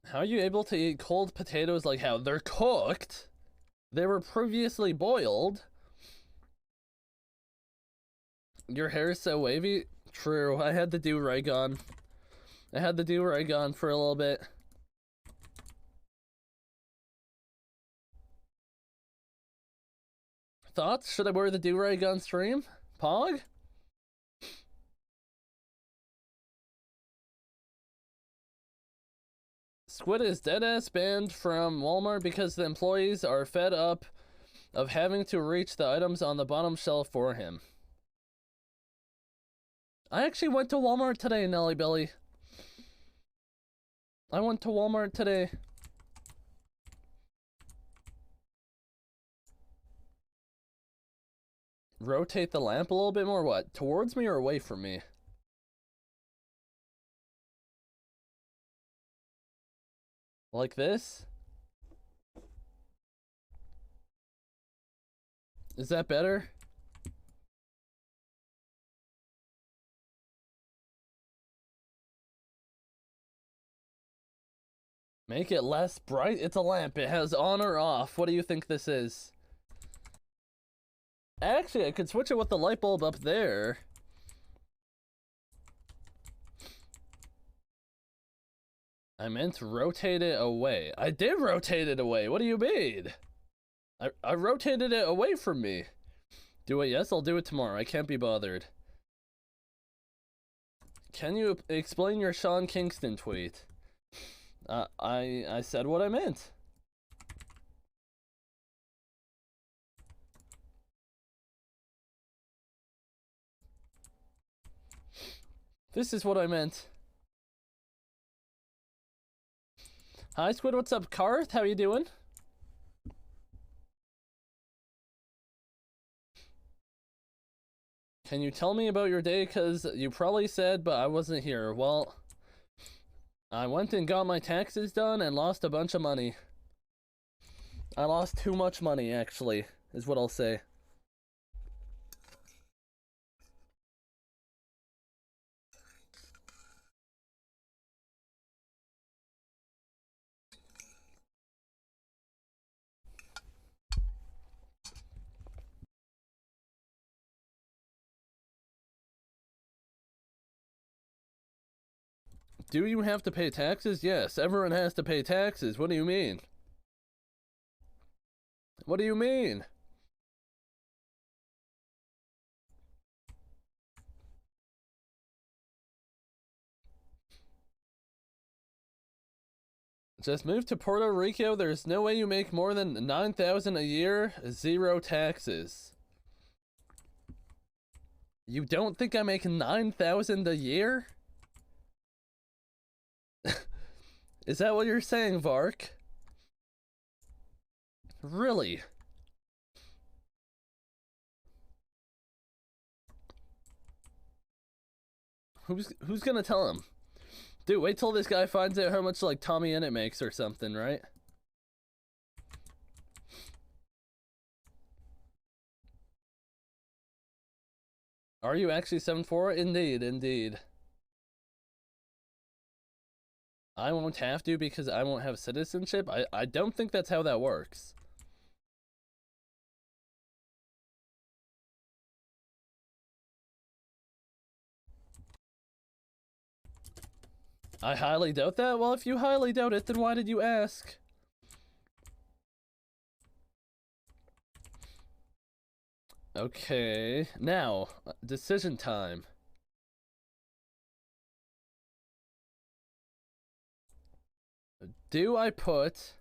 How are you able to eat cold potatoes like how? They're cooked. They were previously boiled. Your hair is so wavy? True, I had the do-rag on. I had the do-rag on for a little bit. Thoughts? Should I wear the do-rag on stream? Pog? Squid is deadass banned from Walmart because the employees are fed up of having to reach the items on the bottom shelf for him. I actually went to Walmart today, Nelly Belly. I went to Walmart today. Rotate the lamp a little bit more, what? Towards me or away from me? Like this? Is that better? Make it less bright? It's a lamp. It has on or off. What do you think this is? Actually, I could switch it with the light bulb up there. I meant to rotate it away. I did rotate it away. What do you mean? I rotated it away from me. Do it? Yes, I'll do it tomorrow. I can't be bothered. Can you explain your Sean Kingston tweet? I said what I meant. This is what I meant. Hi, Squid. What's up, Karth? How you doing? Can you tell me about your day? Because you probably said, but I wasn't here. Well, I went and got my taxes done and lost a bunch of money. I lost too much money, actually, is what I'll say. Do you have to pay taxes? Yes, everyone has to pay taxes. What do you mean? What do you mean? Just move to Puerto Rico. There's no way you make more than $9,000 a year. Zero taxes. You don't think I make $9,000 a year? Is that what you're saying, Vark? Really? Who's gonna tell him? Dude, wait till this guy finds out how much like Tommy Innit makes or something, right? Are you actually 7'4"? Indeed, indeed. I won't have to because I won't have citizenship. I don't think that's how that works. I highly doubt that. Well, if you highly doubt it, then why did you ask? Okay, now, decision time. Do I put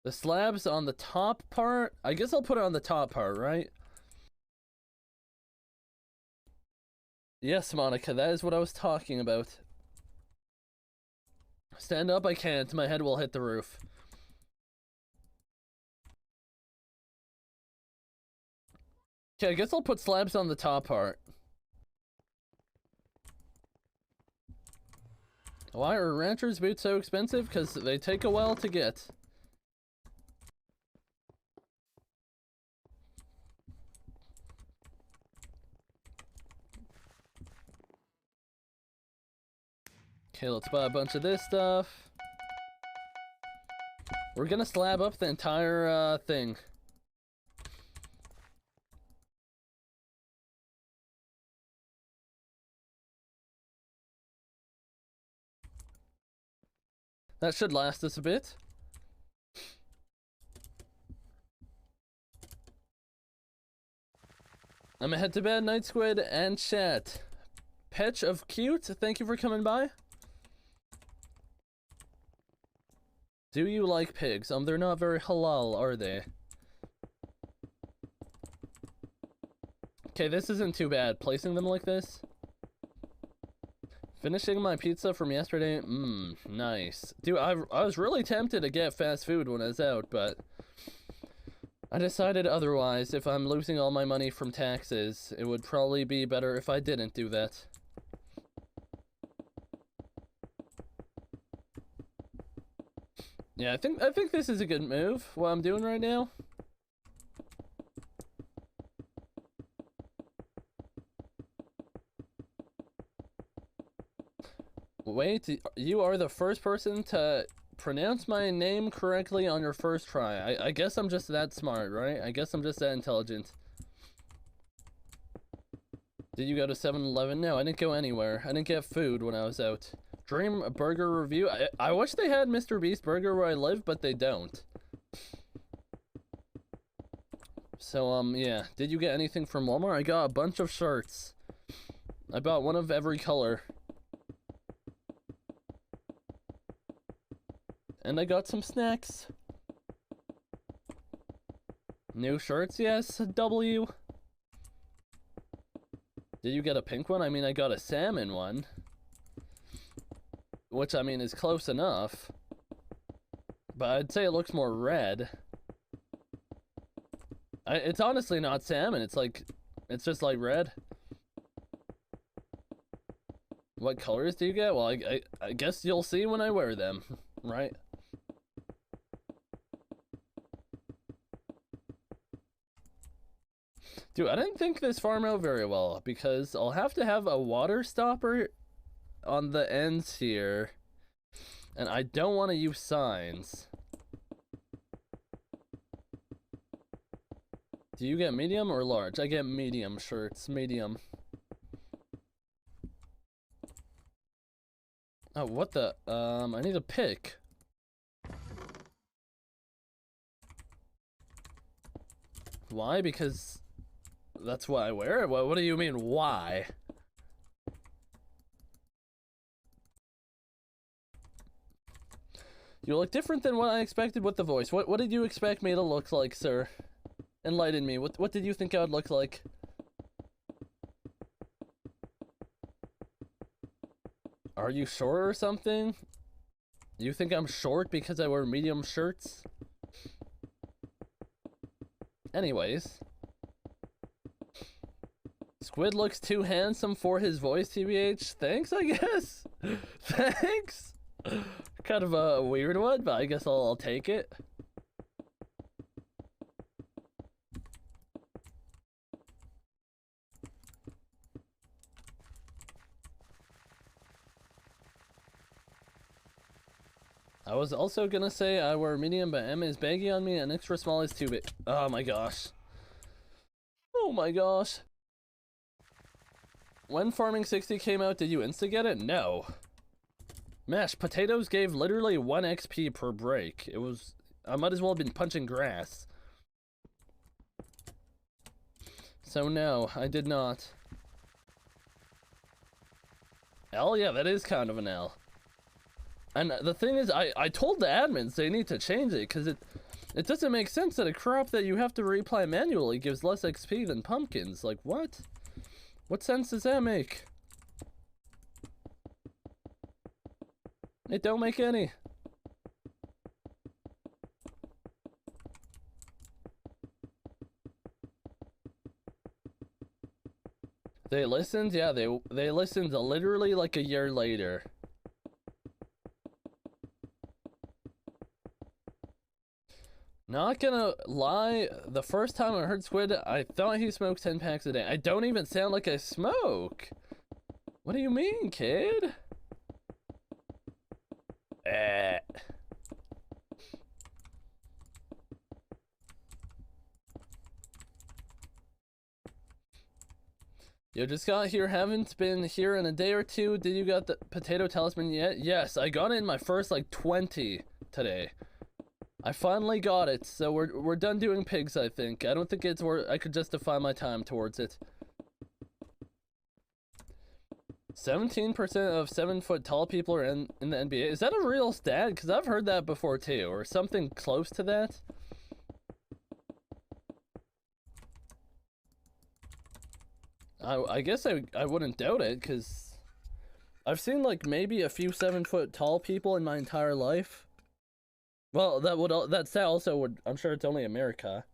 the slabs on the top part? I guess I'll put it on the top part, right? Yes, Monica, that is what I was talking about. Stand up, I can't. My head will hit the roof. Okay, I guess I'll put slabs on the top part. Why are ranchers' boots so expensive? Because they take a while to get. Okay, let's buy a bunch of this stuff. We're gonna slab up the entire thing. That should last us a bit. I'm gonna head to bed, Night Squid and chat. Petch of Cute, thank you for coming by. Do you like pigs? They're not very halal, are they? Okay, this isn't too bad, placing them like this. Finishing my pizza from yesterday, nice. Dude, I was really tempted to get fast food when I was out, but I decided otherwise. If I'm losing all my money from taxes, it would probably be better if I didn't do that. Yeah, I think this is a good move, what I'm doing right now. Wait, you are the first person to pronounce my name correctly on your first try. I guess I'm just that smart, right? I guess I'm just that intelligent. Did you go to 7-Eleven? No, I didn't go anywhere. I didn't get food when I was out. Dream Burger review? I wish they had Mr. Beast Burger where I live, but they don't. So, yeah. Did you get anything from Walmart? I got a bunch of shirts. I bought one of every color. And I got some snacks. New shirts, yes, W. Did you get a pink one? I mean, I got a salmon one. Which, I mean, is close enough. But I'd say it looks more red. It's honestly not salmon, it's just like red. What colors do you get? Well, I guess you'll see when I wear them, right? Dude, I didn't think this farm out very well, because I'll have to have a water stopper on the ends here, and I don't want to use signs. Do you get medium or large? I get medium shirts, medium. Oh, what the? I need a pick. Why? Because that's what I wear? What do you mean, why? You look different than what I expected with the voice. What did you expect me to look like, sir? Enlighten me. What did you think I would look like? Are you short or something? You think I'm short because I wear medium shirts? Anyways. Squid looks too handsome for his voice, TBH. Thanks, I guess. Thanks. Kind of a weird one, but I guess I'll take it. I was also gonna say I wear medium, but M is baggy on me and extra small is too big. Oh my gosh. Oh my gosh. When Farming 60 came out, did you insta-get it? No. Mashed potatoes gave literally 1 XP per break. It was... I might as well have been punching grass. So no, I did not. L? Yeah, that is kind of an L. And the thing is, I told the admins they need to change it, because it doesn't make sense that a crop that you have to replant manually gives less XP than pumpkins. Like, what? What sense does that make? It don't make any. They listened? Yeah, they listened literally like a year later. Not gonna lie, the first time I heard Squid, I thought he smoked 10 packs a day. I don't even sound like I smoke. What do you mean, kid? Yo, just got here, haven't been here in a day or two. Did you got the potato talisman yet? Yes, I got it in my first like 20 today. I finally got it, so we're done doing pigs, I think. I don't think it's worth, I could justify my time towards it. 17% of 7-foot tall people are in the NBA. Is that a real stat? Because I've heard that before too, or something close to that. I guess I wouldn't doubt it, because I've seen like maybe a few 7-foot tall people in my entire life. Well, that stat also would, I'm sure it's only America.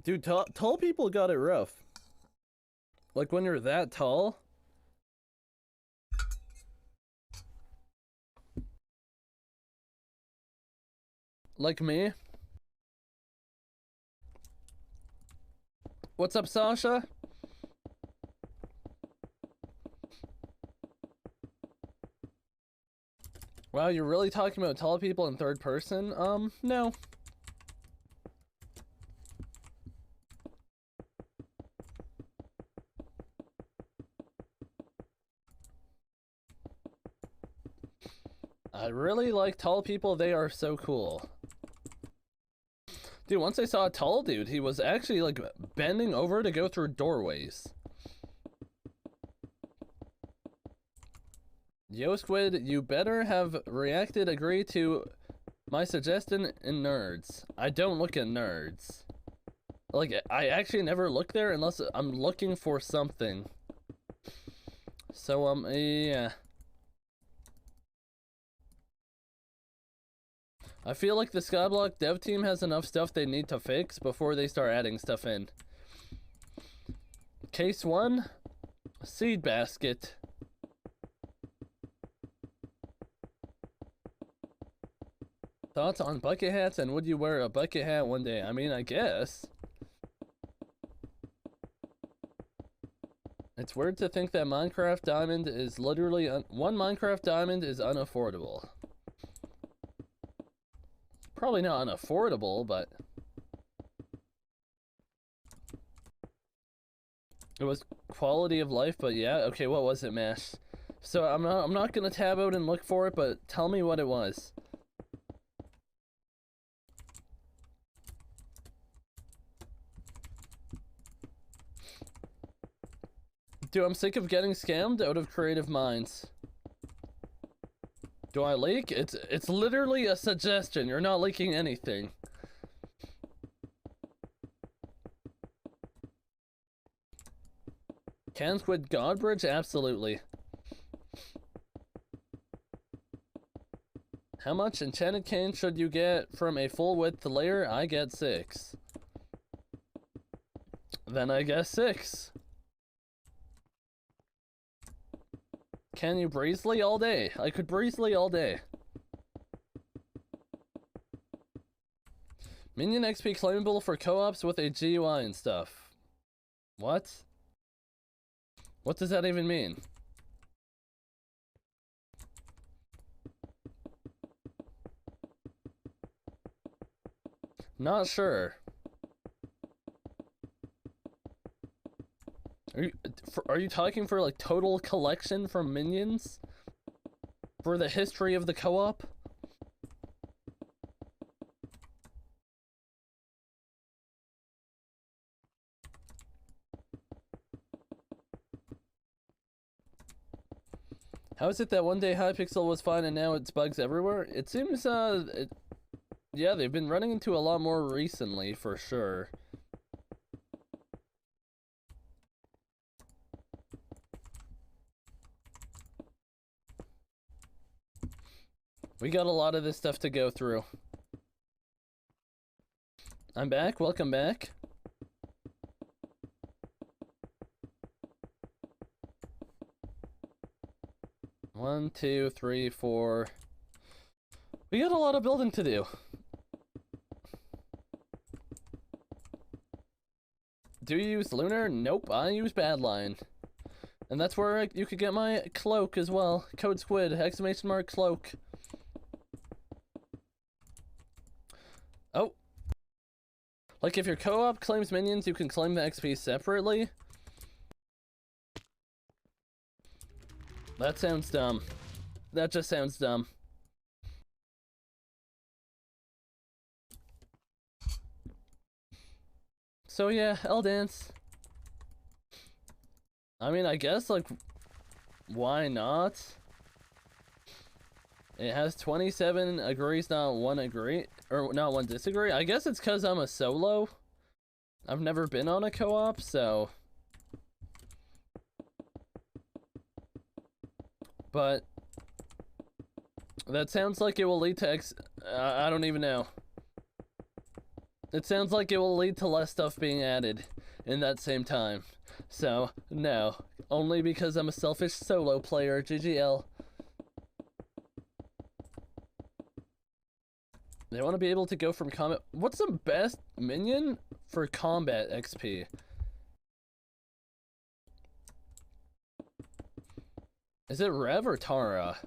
Dude, tall people got it rough. Like when you're that tall. Like me. What's up, Sasha? Wow, you're really talking about tall people in third person? No. I really like tall people, they are so cool. Dude, once I saw a tall dude, he was actually like bending over to go through doorways. Yo, Squid, you better have reacted, agree to my suggestion in nerds. I don't look at nerds. Like, I actually never look there unless I'm looking for something. So, yeah. I feel like the Skyblock dev team has enough stuff they need to fix before they start adding stuff in. Case 1, seed basket. Thoughts on bucket hats, and would you wear a bucket hat one day? I mean, I guess. It's weird to think that Minecraft Diamond is literally one Minecraft Diamond is unaffordable. Probably not unaffordable, but it was quality of life. But yeah, okay, what was it, Mash? So I'm not gonna tab out and look for it, but tell me what it was. Dude, I'm sick of getting scammed out of creative minds. Do I leak? It's literally a suggestion. You're not leaking anything. Can Squid Godbridge? Absolutely. How much enchanted cane should you get from a full width layer? I get 6. Then I guess 6. Can you breezely all day? I could breezely all day. Minion XP claimable for co-ops with a GUI and stuff. What? What does that even mean? Not sure. Are you talking for like total collection from Minions? For the history of the co-op? How is it that one day Hypixel was fine and now it's bugs everywhere? It seems, yeah, they've been running into a lot more recently, for sure. We got a lot of this stuff to go through. I'm back. Welcome back. One, two, three, four. We got a lot of building to do. Do you use Lunar? Nope, I use Badline. And that's where you could get my cloak as well. Code Squid, exclamation mark cloak. Oh. Like if your co-op claims minions, you can claim the XP separately. That sounds dumb. That just sounds dumb. So yeah, L-Dance. I mean, I guess, like, why not? It has 27 agrees, not one agree, or not one disagree. I guess it's because I'm a solo. I've never been on a co-op, so... But... that sounds like it will lead to I don't even know. It sounds like it will lead to less stuff being added in that same time. So, no. Only because I'm a selfish solo player, GGL. They want to be able to go from combat... What's the best minion for combat XP? Is it Rev or Tara?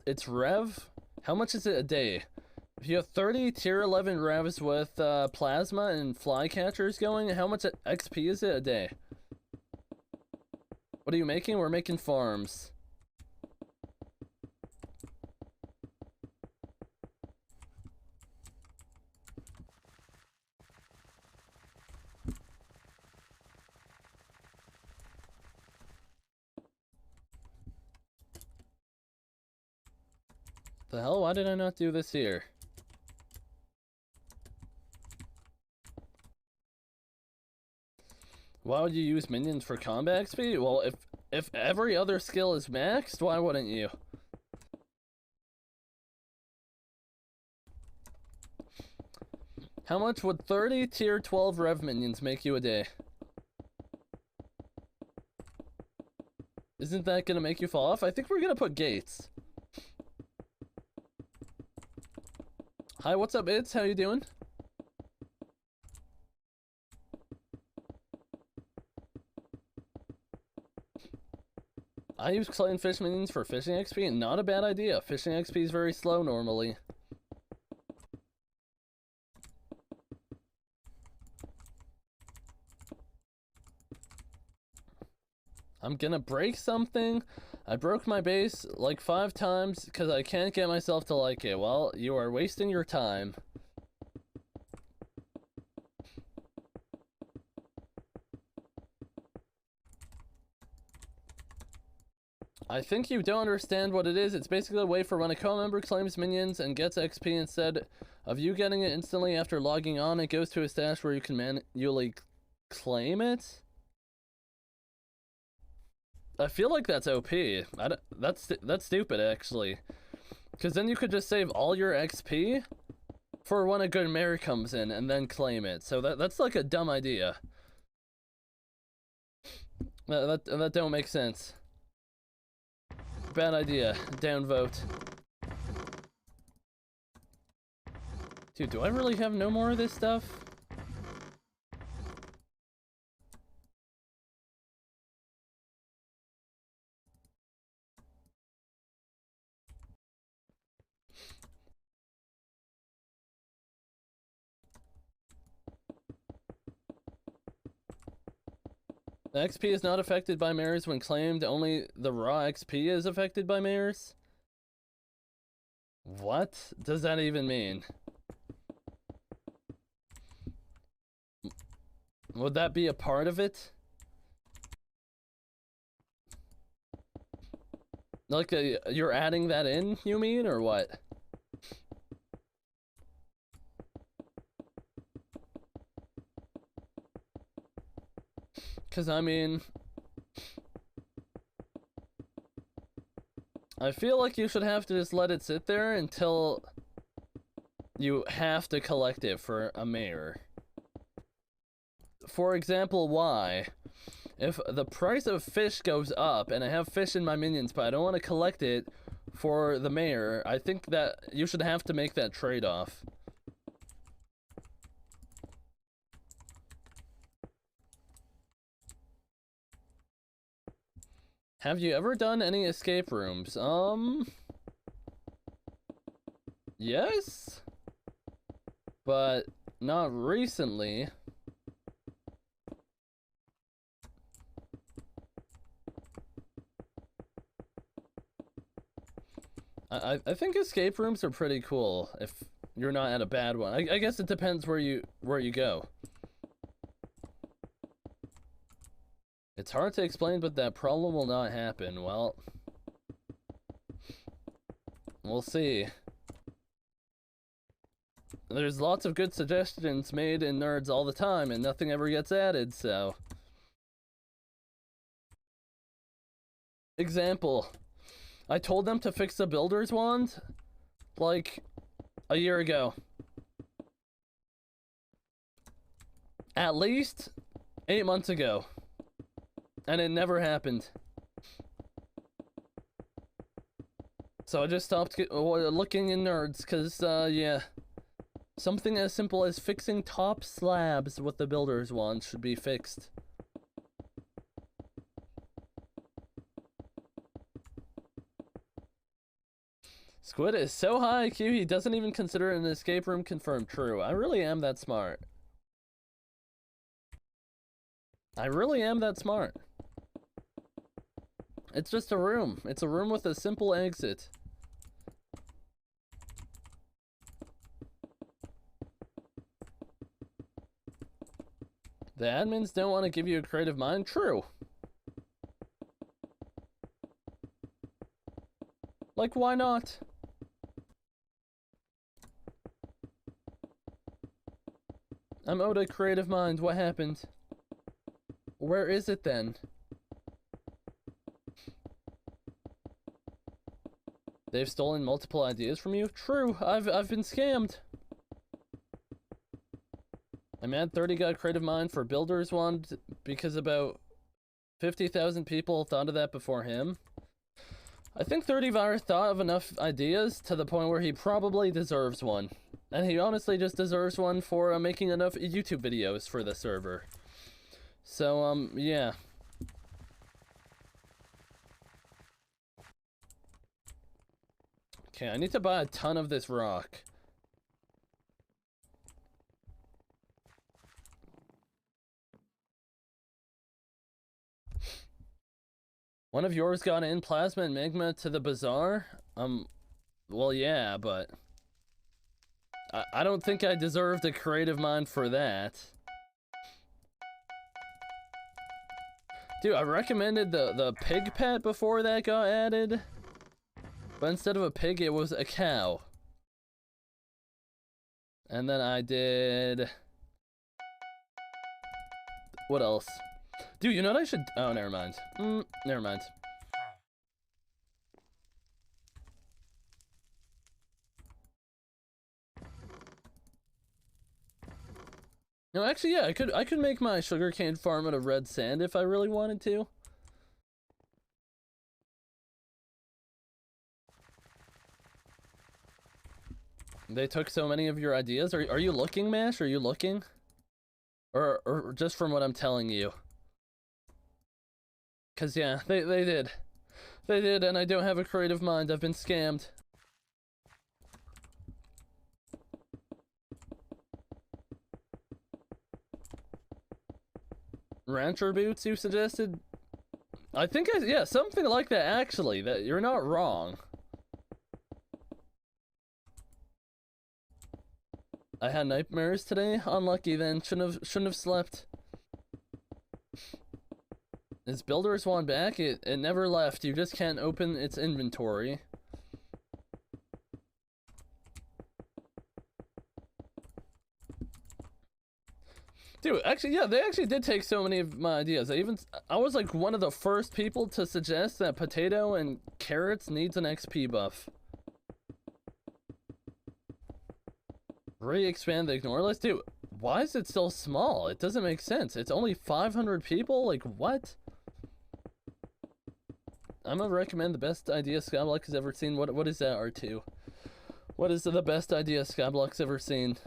It's Rev? How much is it a day? If you have 30 tier 11 Revs with plasma and flycatchers going, how much XP is it a day? What are you making? We're making farms. The hell? Why did I not do this here? Why would you use minions for combat XP? Well, if every other skill is maxed, why wouldn't you? How much would 30 tier 12 Rev minions make you a day? Isn't that gonna make you fall off? I think we're gonna put gates. Hi, what's up, It's? How you doing? I use clay and fish minions for fishing XP, not a bad idea. Fishing XP is very slow normally. I'm gonna break something. I broke my base like 5 times because I can't get myself to like it. Well, you are wasting your time. I think you don't understand what it is. It's basically a way for when a co-member claims minions and gets XP instead of you getting it instantly after logging on, it goes to a stash where you can manually claim it. I feel like that's OP. That's stupid, actually. Because then you could just save all your XP for when a good mare comes in and then claim it. So that's like a dumb idea. That don't make sense. Bad idea. Downvote. Dude, do I really have no more of this stuff? The XP is not affected by mares when claimed, only the raw XP is affected by mares? What does that even mean? Would that be a part of it? Like, you're adding that in, you mean, or what? Because, I mean... I feel like you should have to just let it sit there until you have to collect it for a mayor. For example, why? If the price of fish goes up and I have fish in my minions, but I don't want to collect it for the mayor, I think that you should have to make that trade-off. Have you ever done any escape rooms? Yes, but not recently. I think escape rooms are pretty cool if you're not at a bad one. I guess it depends where you go. It's hard to explain, but that problem will not happen. Well, we'll see. There's lots of good suggestions made in Nerds all the time, and nothing ever gets added, so... Example. I told them to fix the builder's wand, like, a year ago. At least 8 months ago. And it never happened. So I just stopped looking in Nerds, because, yeah. Something as simple as fixing top slabs with the builder's wand should be fixed. Squid is so high IQ, he doesn't even consider an escape room confirmed. True. I really am that smart. I really am that smart. It's just a room. It's a room with a simple exit. The admins don't want to give you a creative mind? True. Like, why not? I'm owed a creative mind. What happened? Where is it then? They've stolen multiple ideas from you? True. I've been scammed. I'm at 30 got creative mind for builder's wand because about 50,000 people thought of that before him. I think 30 Virus thought of enough ideas to the point where he probably deserves one. And he honestly just deserves one for making enough YouTube videos for the server. So, yeah. Okay, I need to buy a ton of this rock. One of yours got in plasma and magma to the bazaar? Well, yeah, but... I don't think I deserved a creative mind for that. Dude, I recommended the pig pet before that got added. But instead of a pig, it was a cow. And then I did... What else? Dude, you know what I should... Oh, never mind. Never mind. No, actually, yeah, I could make my sugarcane farm out of red sand if I really wanted to. They took so many of your ideas. Are you looking, Mash? Are you looking? Or just from what I'm telling you? Cause yeah, they did. They did, and I don't have a creative mind. I've been scammed. Rancher boots you suggested? I think yeah, something like that actually. That you're not wrong. I had nightmares today. Unlucky then. Shouldn't have slept. Is Builder's Wand back? It never left. You just can't open its inventory. Dude, Actually, yeah, they actually did take so many of my ideas. I was like one of the first people to suggest that potato and carrots needs an XP buff. Re-expand the ignore list. Dude, why is it so small? It doesn't make sense. It's only 500 people? Like, what? I'm gonna recommend the best idea Skyblock has ever seen. What is that, R2? What is the best idea Skyblock's ever seen?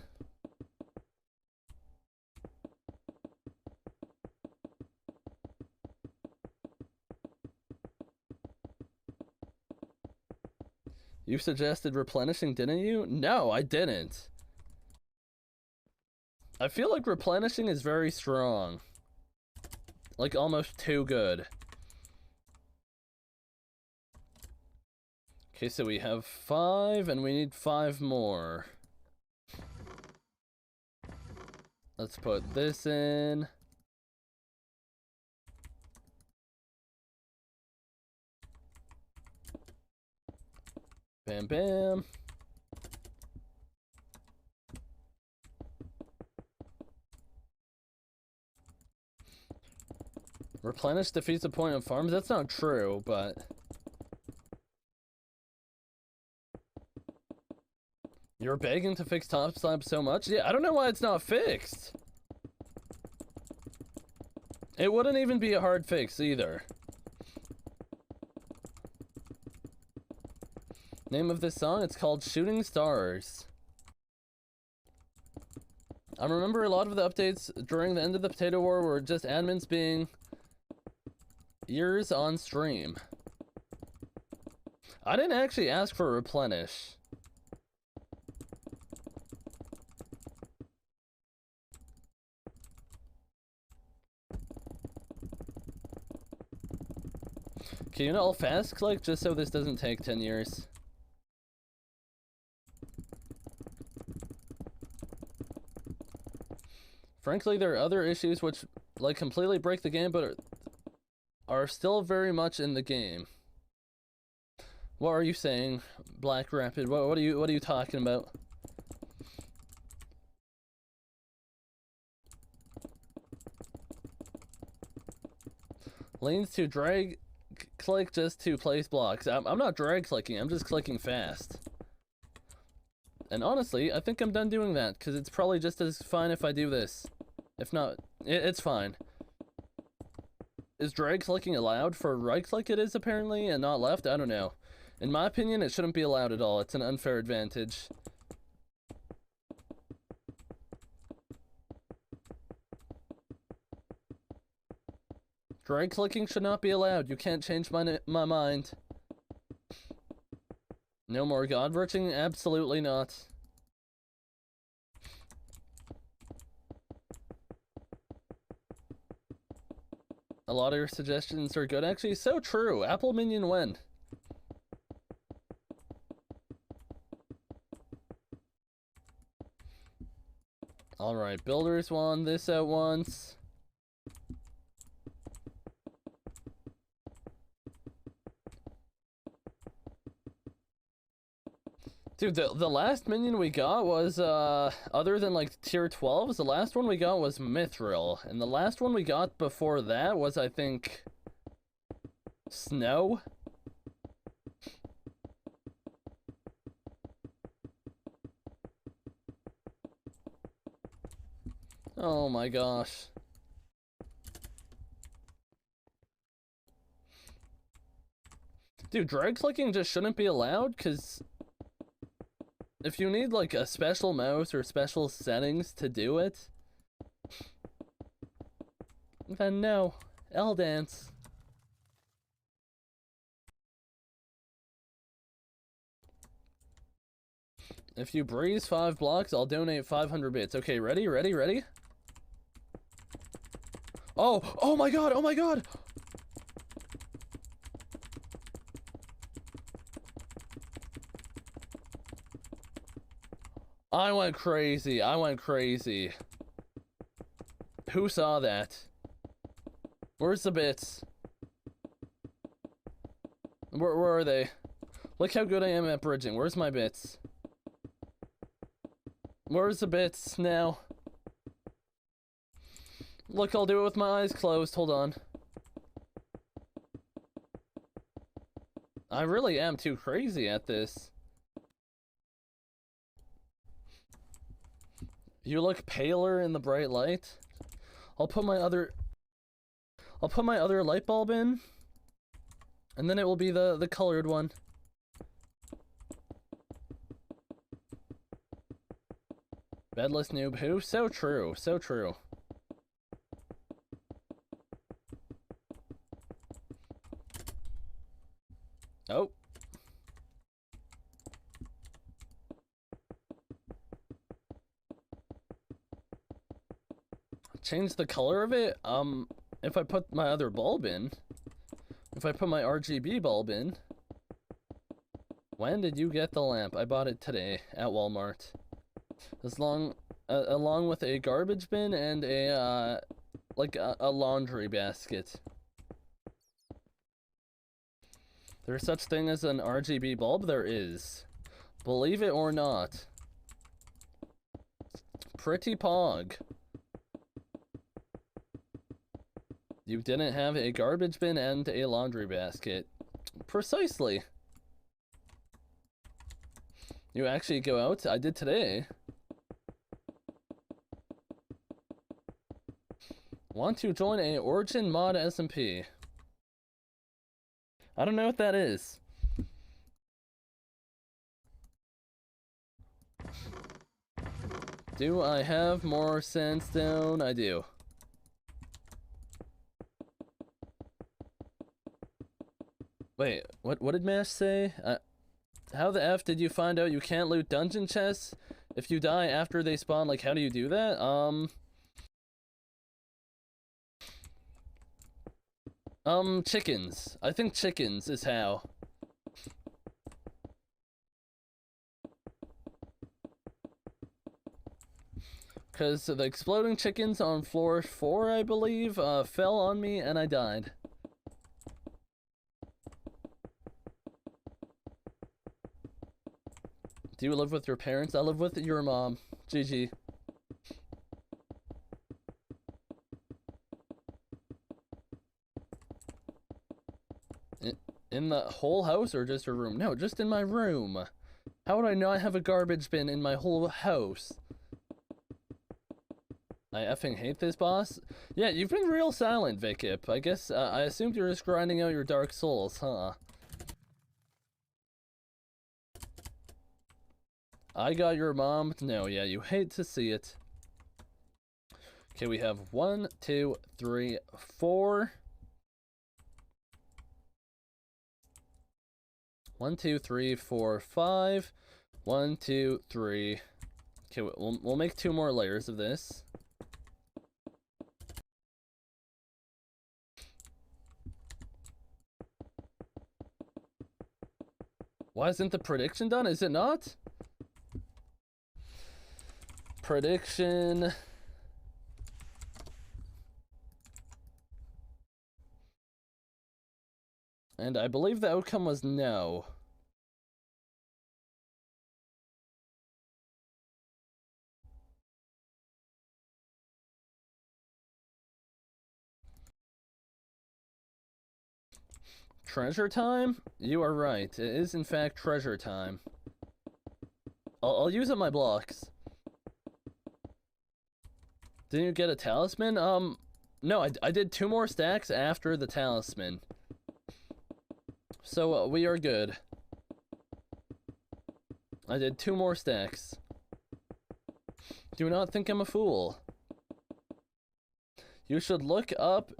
You suggested replenishing, didn't you? No, I didn't. I feel like replenishing is very strong. Like, almost too good. Okay, so we have 5, and we need 5 more. Let's put this in. Bam, bam. Replenish defeats the point of farms? That's not true, but... You're begging to fix top slab so much? Yeah, I don't know why it's not fixed. It wouldn't even be a hard fix either. Name of this song? It's called Shooting Stars. I remember a lot of the updates during the end of the Potato War were just admins being ears on stream. I didn't actually ask for a replenish. Can you not fast click just so this doesn't take 10 years? Frankly, there are other issues which, like, completely break the game, but are still very much in the game. What are you saying, Black Rapid? What are you talking about? Leans to drag click just to place blocks. I'm not drag clicking, I'm just clicking fast. And honestly, I think I'm done doing that, because it's probably just as fine if I do this. If not, it's fine. Is drag clicking allowed? For right click it is apparently, and not left? I don't know. In my opinion, it shouldn't be allowed at all. It's an unfair advantage. Drag clicking should not be allowed. You can't change my mind. No more god virtuing? Absolutely not. A lot of your suggestions are good. Actually, so true. Apple Minion when? Alright, builders won this at once. Dude, the last minion we got was, other than, like, tier 12s, the last one we got was Mithril. And the last one we got before that was, I think, Snow? Oh my gosh. Dude, drag clicking just shouldn't be allowed, because if you need, like, a special mouse or special settings to do it, then no. L-dance. If you breeze 5 blocks, I'll donate 500 bits. Okay, ready? Ready? Ready? Oh! Oh my god! Oh my god! I went crazy. I went crazy. Who saw that? Where's the bits? Where are they? Look how good I am at bridging. Where's my bits? Where's the bits now? Look, I'll do it with my eyes closed. Hold on. I really am too crazy at this. You look paler in the bright light. I'll put my other light bulb in, and then it will be the colored one. Bedless noob who? So true, so true. Oh. Change the color of it? If I put my other bulb in, if I put my RGB bulb in. When did you get the lamp? I bought it today at Walmart. Along with a garbage bin and a laundry basket. There's such thing as an RGB bulb? There is. Believe it or not. Pretty pog. You didn't have a garbage bin and a laundry basket. Precisely. You actually go out? I did today. Want to join a Origin mod SMP? I don't know what that is. Do I have more sandstone? I do. Wait, what did Mash say? How the F did you find out you can't loot dungeon chests if you die after they spawn? Like, how do you do that? Chickens. I think chickens is how. Because the exploding chickens on floor 4, I believe, fell on me and I died. Do you live with your parents? I live with your mom. GG. In the whole house or just your room? No, just in my room. How would I not have a garbage bin in my whole house? I effing hate this boss. Yeah, you've been real silent, Vikip. I guess, I assumed you were just grinding out your Dark Souls, huh? I got your mom. No, yeah, you hate to see it. Okay, we have 1, 2, 3, 4. 1, 2, 3, 4, 5. 1, 2, 3. Okay, we'll make 2 more layers of this. Why isn't the prediction done? Is it not? Prediction. And I believe the outcome was no. Treasure time? You are right. It is in fact treasure time. I'll use up my blocks. Didn't you get a talisman? No, I did 2 more stacks after the talisman. So, we are good. I did 2 more stacks. Do not think I'm a fool. You should look up,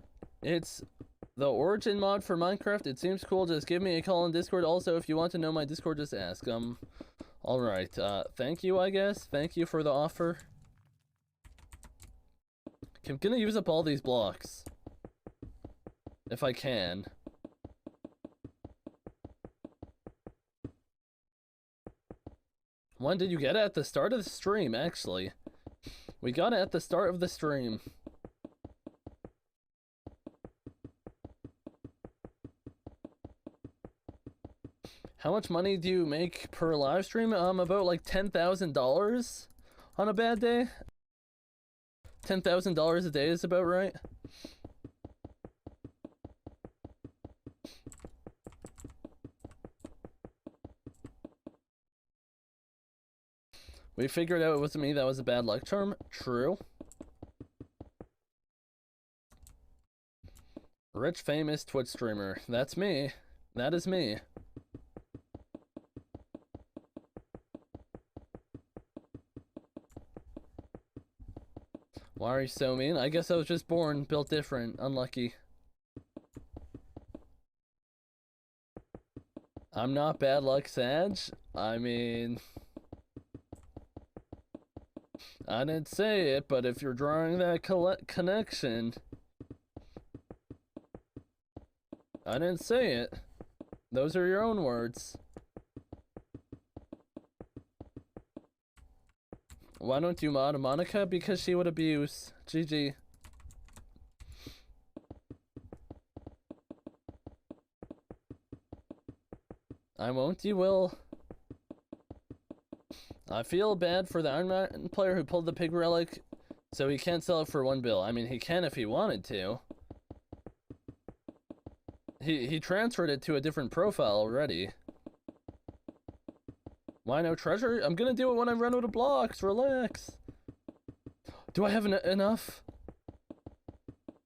it's the Origin mod for Minecraft. It seems cool. Just give me a call on Discord. Also, if you want to know my Discord, just ask. Alright, thank you, I guess. Thank you for the offer. I'm gonna use up all these blocks. If I can. When did you get it? At the start of the stream, actually. We got it at the start of the stream. How much money do you make per live stream? About like $10,000 on a bad day. $10,000 a day is about right. We figured out it wasn't me, that was a bad luck charm. True. Rich, famous Twitch streamer. That's me. That is me. Why are you so mean? I guess I was just born, built different. Unlucky. I'm not bad luck, Sag. I mean... I didn't say it, but if you're drawing that connection... I didn't say it. Those are your own words. Why don't you mod Monica? Because she would abuse. GG. I won't, you will. I feel bad for the Ironman player who pulled the pig relic, so he can't sell it for 1 bill. I mean, he can if he wanted to. He transferred it to a different profile already. Why no treasure? I'm gonna do it when I run out of blocks. Relax. Do I have enough?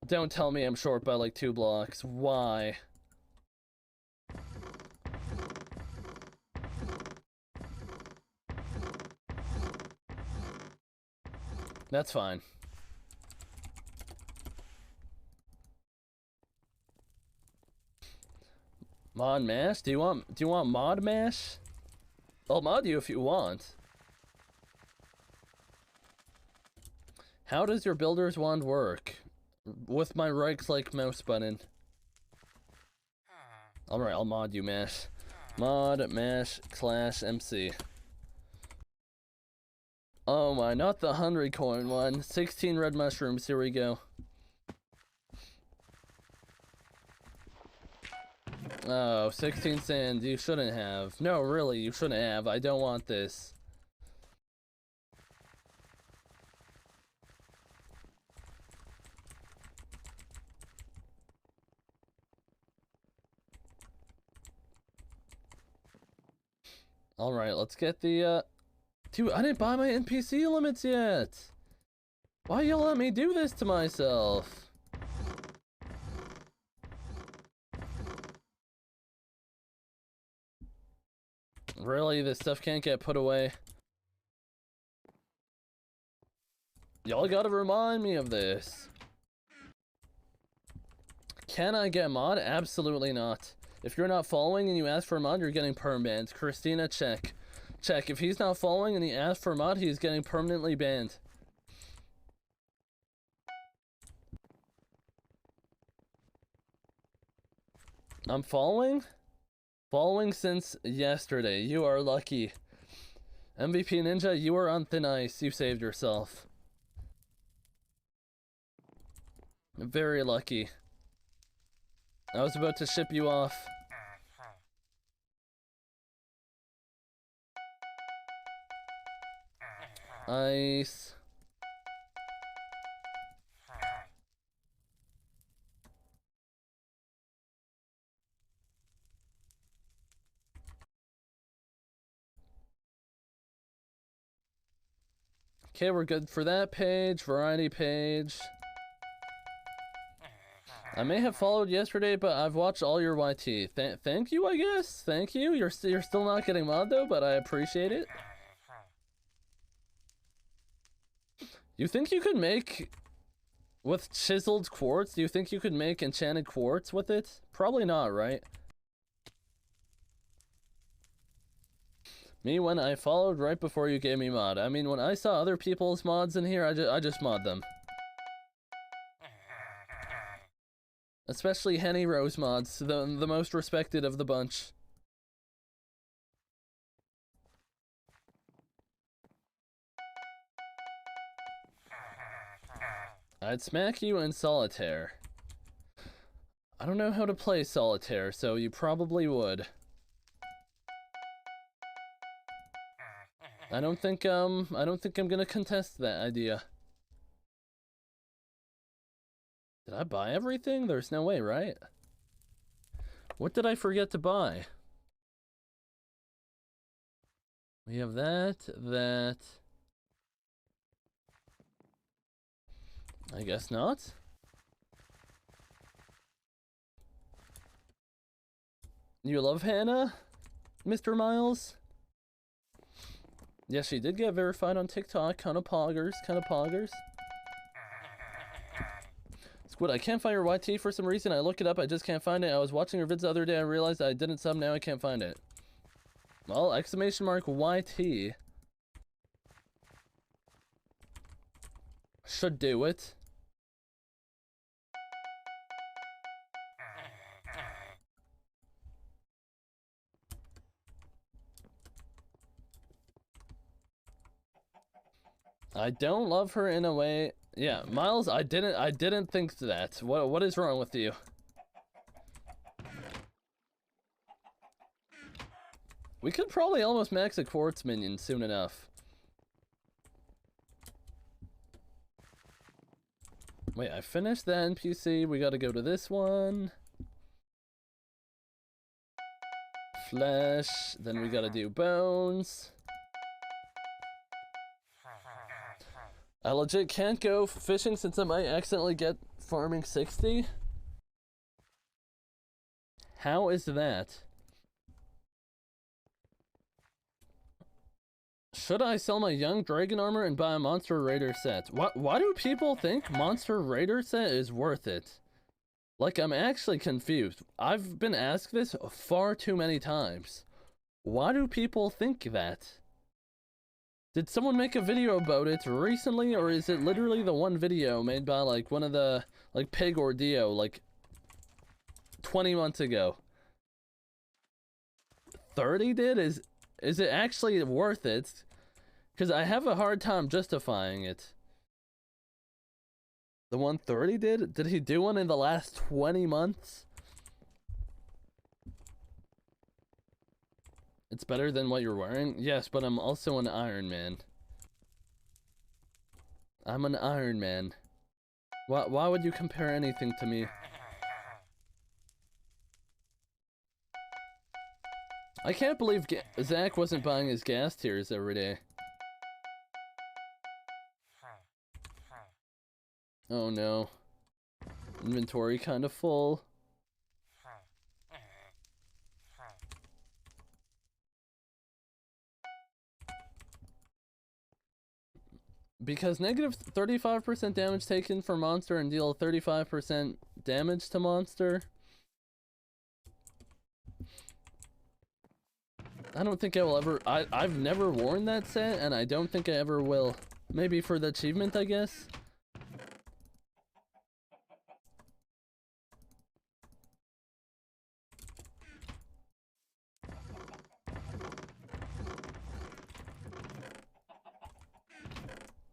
Don't tell me I'm short by like 2 blocks. Why? That's fine. Mod mash? Do you want mod mash? I'll mod you if you want. How does your builder's wand work? With my right-click mouse button. Alright, I'll mod you, mash. Mod, mash, clash, MC. Oh my, not the 100 coin one. 16 red mushrooms, here we go. Oh, 16 sand, you shouldn't have. No, really, you shouldn't have. I don't want this. Alright, let's get the, Dude, I didn't buy my NPC limits yet! Why you let me do this to myself? Really? This stuff can't get put away? Y'all gotta remind me of this. Can I get mod? Absolutely not. If you're not following and you ask for a mod, you're getting perm banned. Christina, check. Check. If he's not following and he asks for a mod, he's getting permanently banned. I'm following? Following since yesterday. You are lucky. MVP Ninja, you are on thin ice. You saved yourself. Very lucky. I was about to ship you off. Ice. Okay, we're good for that page. Variety page. I may have followed yesterday, but I've watched all your YT. Thank you, I guess. Thank you. You're still not getting mod though, but I appreciate it. You think you could make with chiseled quartz? Do you think you could make enchanted quartz with it? Probably not, right? Me when I followed right before you gave me mod. I mean, when I saw other people's mods in here, I just mod them. Especially Henny Rose mods, the most respected of the bunch. I'd smack you in solitaire. I don't know how to play solitaire, so you probably would. I don't think I'm gonna contest that idea. Did I buy everything? There's no way, right? What did I forget to buy? We have that. I guess not. You love Hannah, Mr. Miles? Yes, she did get verified on TikTok. Kind of poggers. Squid, I can't find your YT for some reason. I look it up, I just can't find it. I was watching her vids the other day, I realized I didn't sub, now I can't find it. Well, exclamation mark YT. Should do it. I don't love her in a way. Yeah, Miles, I didn't think that. What is wrong with you? We could probably almost max a quartz minion soon enough. Wait, I finished that NPC. We gotta go to this one. Flesh. Then we gotta do bones. I legit can't go fishing since I might accidentally get farming 60. How is that? Should I sell my young dragon armor and buy a monster raider set? Why do people think monster raider set is worth it? Like, I'm actually confused. I've been asked this far too many times. Why do people think that? Did someone make a video about it recently, or is it literally the one video made by, like, one of the, like, Pig or Dio, like, 20 months ago? 30 did? Is it actually worth it? Because I have a hard time justifying it. The 130 did? Did he do one in the last 20 months? It's better than what you're wearing? Yes, but I'm also an Ironman. I'm an Ironman. Why would you compare anything to me? I can't believe Zach wasn't buying his gas tiers every day. Oh no. Inventory kind of full. Because negative 35% damage taken for monster and deal 35% damage to monster. I don't think I will ever. I've never worn that set, and I don't think I ever will. Maybe for the achievement, I guess.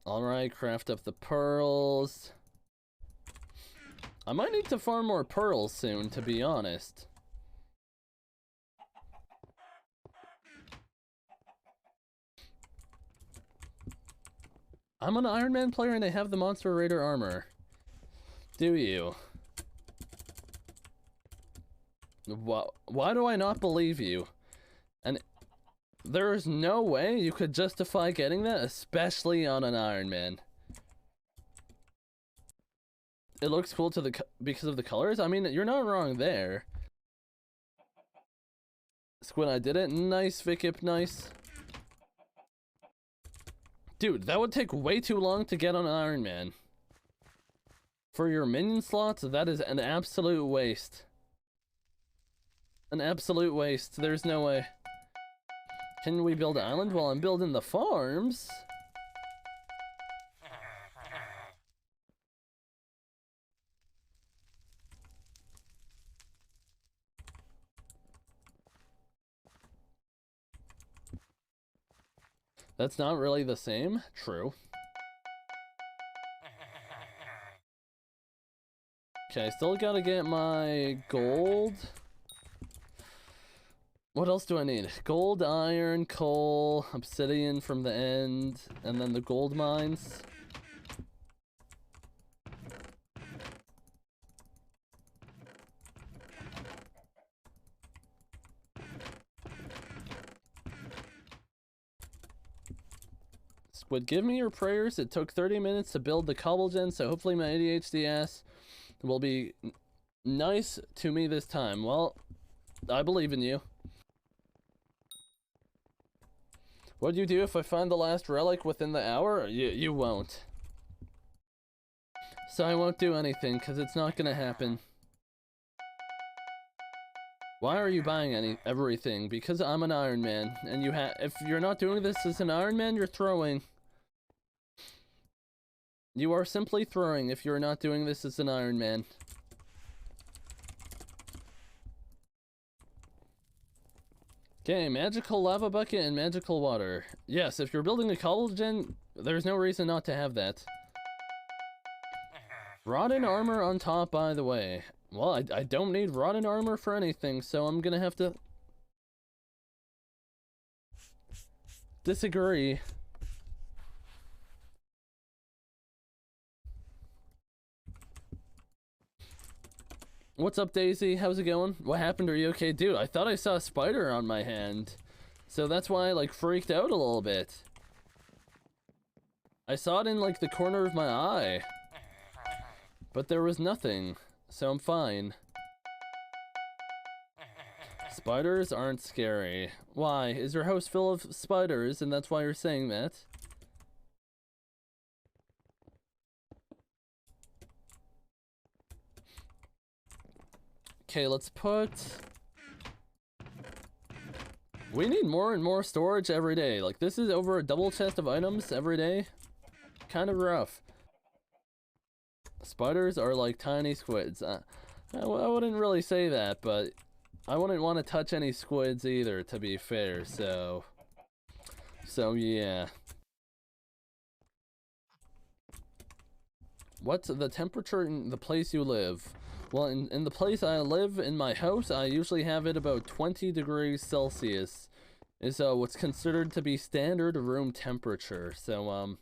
Alright, craft up the pearls. I might need to farm more pearls soon, to be honest. I'm an Ironman player and I have the Monster Raider armor. Do you? Why do I not believe you? And there is no way you could justify getting that, especially on an Ironman. It looks cool because of the colors. I mean, you're not wrong there. Squid, I did it. Nice, Vikip, nice. Dude, that would take way too long to get on an Ironman. For your minion slots, that is an absolute waste. An absolute waste. There's no way. Can we build an island while I'm building the farms? That's not really the same. True. Okay, I still gotta get my gold. What else do I need? Gold, iron, coal, obsidian from the end, and then the gold mines. Squid, give me your prayers. It took 30 minutes to build the cobble gen, so hopefully my ADHD ass will be nice to me this time. Well, I believe in you. What do you do if I find the last relic within the hour? You won't. So I won't do anything, because it's not gonna happen. Why are you buying everything? Because I'm an Ironman, and if you're not doing this as an Ironman, you're throwing. You are simply throwing if you're not doing this as an Ironman. Okay, magical lava bucket and magical water. Yes, if you're building a cobble gen, there's no reason not to have that. Rotten armor on top, by the way. Well, I don't need rotten armor for anything, so I'm gonna have to disagree. What's up, Daisy? How's it going? What happened? Are you okay? Dude, I thought I saw a spider on my hand. So that's why I, like, freaked out a little bit. I saw it in, like, the corner of my eye. But there was nothing. So I'm fine. Spiders aren't scary. Why? Is your house full of spiders and that's why you're saying that? Okay, let's put... We need more and more storage every day. Like, this is over a double chest of items every day. Kind of rough. Spiders are like tiny squids. I wouldn't really say that, but I wouldn't want to touch any squids either, to be fair, so yeah. What's the temperature in the place you live? Well, in the place I live, in my house, I usually have it about 20 degrees Celsius. Is what's considered to be standard room temperature. So,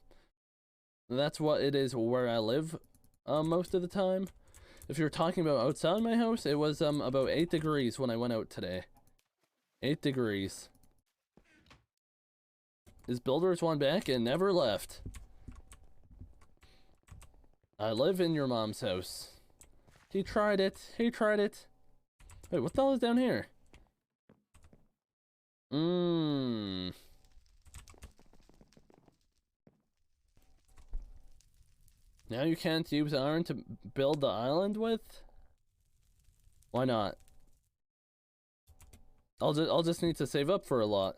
that's what it is where I live. Most of the time. If you're talking about outside my house, it was about 8 degrees when I went out today. 8 degrees. Is Builders One back and never left? I live in your mom's house. He tried it. He tried it. Wait, what the hell is down here? Now you can't use iron to build the island with? Why not? I'll just need to save up for a lot.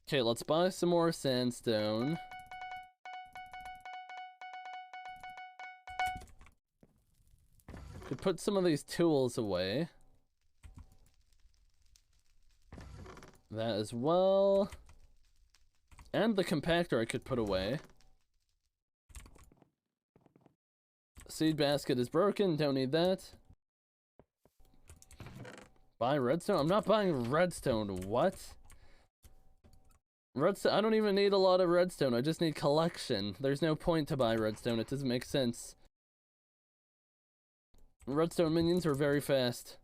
Okay, let's buy some more sandstone. Could put some of these tools away. That as well. And the compactor I could put away. Seed basket is broken, don't need that. Buy redstone? I'm not buying redstone, what? Redstone, I don't even need a lot of redstone, I just need collection. There's no point to buy redstone, it doesn't make sense. Redstone minions are very fast.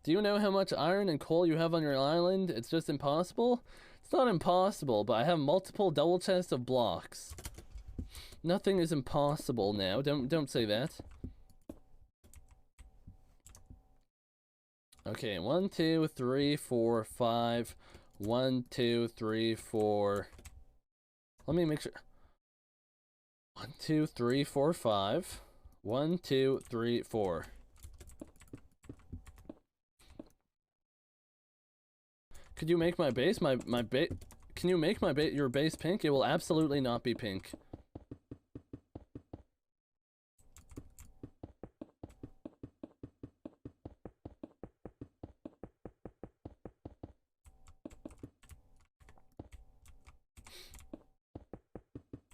Do you know how much iron and coal you have on your island? It's just impossible? It's not impossible, but I have multiple double chests of blocks. Nothing is impossible now. Don't say that. Okay, 1, 2, 3, 4, 5. 1, 2, 3, 4. Let me make sure. 1, 2, 3, 4, 5. 1, 2, 3, 4. Could you make my base? Can you make your base pink? It will absolutely not be pink.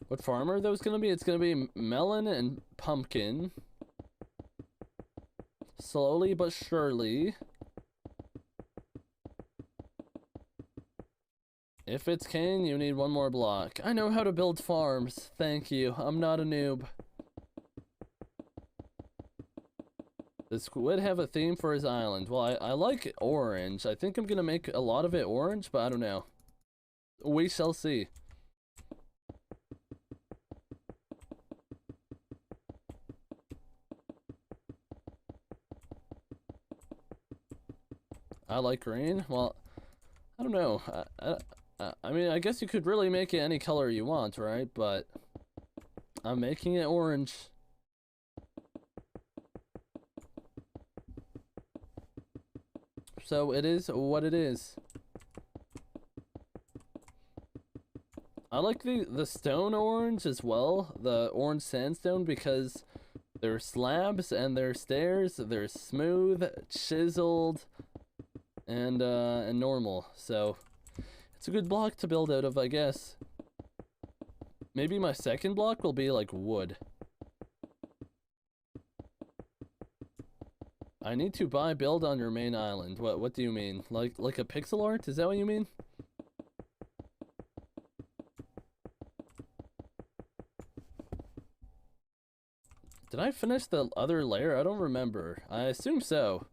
What farm are those gonna be? It's gonna be melon and pumpkin. Slowly but surely. If it's cane, you need one more block. I know how to build farms. Thank you. I'm not a noob. Does Squid have a theme for his island? Well, I like orange. I think I'm gonna make a lot of it orange, but I don't know. We shall see. I like green. Well, I don't know. I mean, I guess you could really make it any color you want, right? But I'm making it orange. So it is what it is. I like the stone orange as well, the orange sandstone, because they're slabs and they're stairs. They're smooth, chiseled, and normal. So it's a good block to build out of, I guess. Maybe my second block will be like wood. I need to build on your main island. What do you mean? Like a pixel art? Is that what you mean? Did I finish the other layer? I don't remember. I assume so.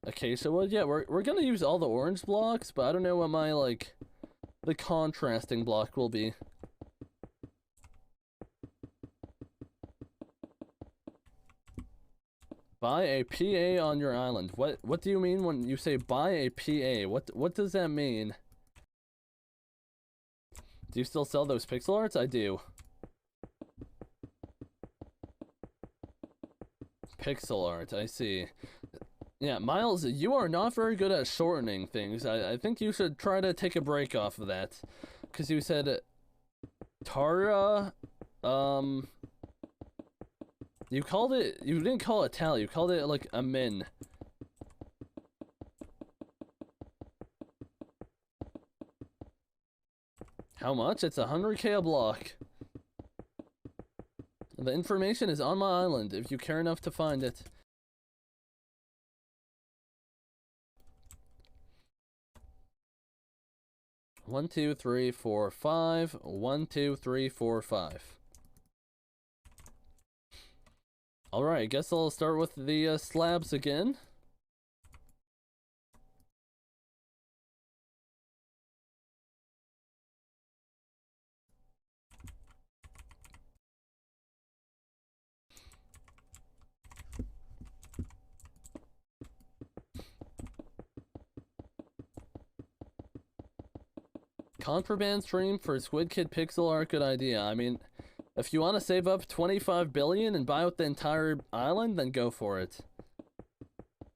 Acacia wood? Yeah, we're gonna use all the orange blocks, but I don't know what my, like, the contrasting block will be. Buy a PA on your island. What do you mean when you say buy a PA? What does that mean? Do you still sell those pixel arts? I do. Pixel art, I see. Yeah, Miles, you are not very good at shortening things. I think you should try to take a break off of that. Because you said Tara, you didn't call it Tal, you called it like a min. How much? It's 100k a block. The information is on my island if you care enough to find it. One, two, three, four, five. 1, 2, 3, 4, 5. Alright, I guess I'll start with the slabs again. Contraband stream for Squid Kid Pixel Art, good idea. I mean, if you want to save up 25 billion and buy out the entire island, then go for it.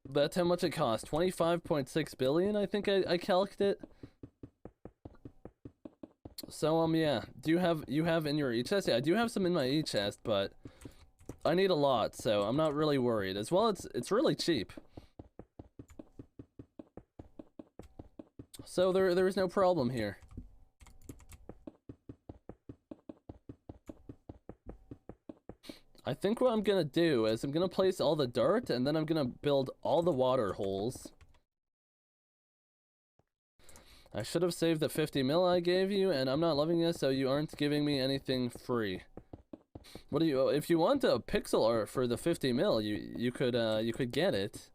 That's how much it costs. 25.6 billion, I think I calced it. So, yeah. You have in your e-chest? Yeah, I do have some in my e-chest, but I need a lot, so I'm not really worried. As well, it's really cheap. So there's no problem here. I think what I'm gonna do is I'm gonna place all the dirt and then I'm gonna build all the water holes. I should have saved the 50 mil I gave you, and I'm not loving it, so you aren't giving me anything free. What do you? If you want a pixel art for the 50 mil, you could get it.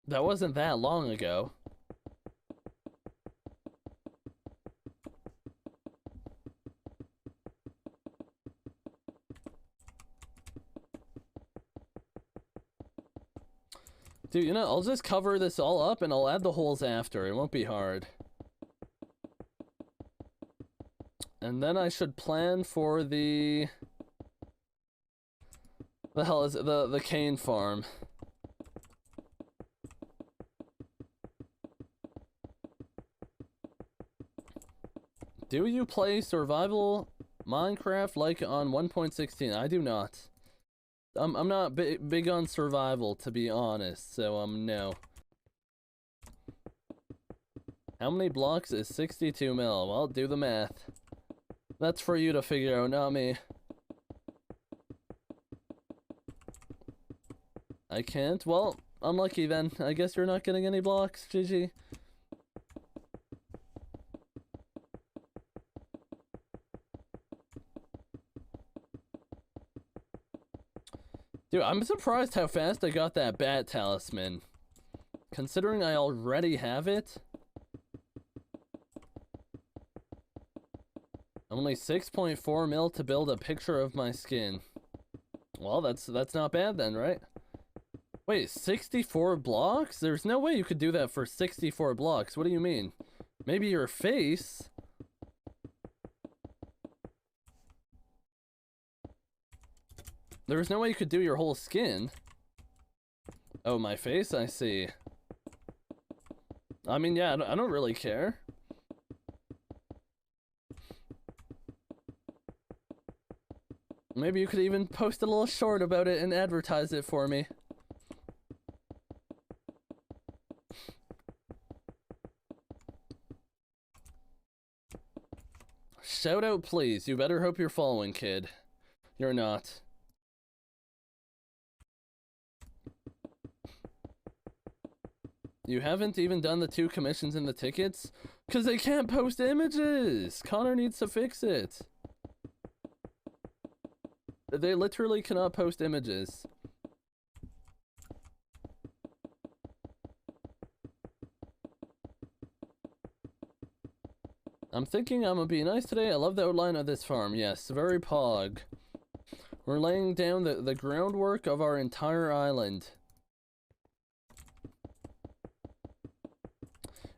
That wasn't that long ago. Dude, you know, I'll just cover this all up and I'll add the holes after. It won't be hard. And then I should plan for the hell is it? The cane farm. Do you play survival Minecraft like on 1.16? I do not. I'm not big on survival, to be honest, so no. How many blocks is 62 mil? Well, do the math. That's for you to figure out, not me. I can't? Well, unlucky then. I guess you're not getting any blocks, GG. Dude, I'm surprised how fast I got that bat talisman. Considering I already have it. Only 6.4 mil to build a picture of my skin. Well, that's not bad then, right? Wait, 64 blocks? There's no way you could do that for 64 blocks. What do you mean? Maybe your face? There's no way you could do your whole skin. Oh, my face? I see. I mean, yeah, I don't really care. Maybe you could even post a little short about it and advertise it for me. Shout out, please. You better hope you're following, kid. You're not. You haven't even done the 2 commissions in the tickets? Because they can't post images! Connor needs to fix it. They literally cannot post images. I'm thinking I'm gonna be nice today. I love the outline of this farm. Yes, very pog. We're laying down the groundwork of our entire island.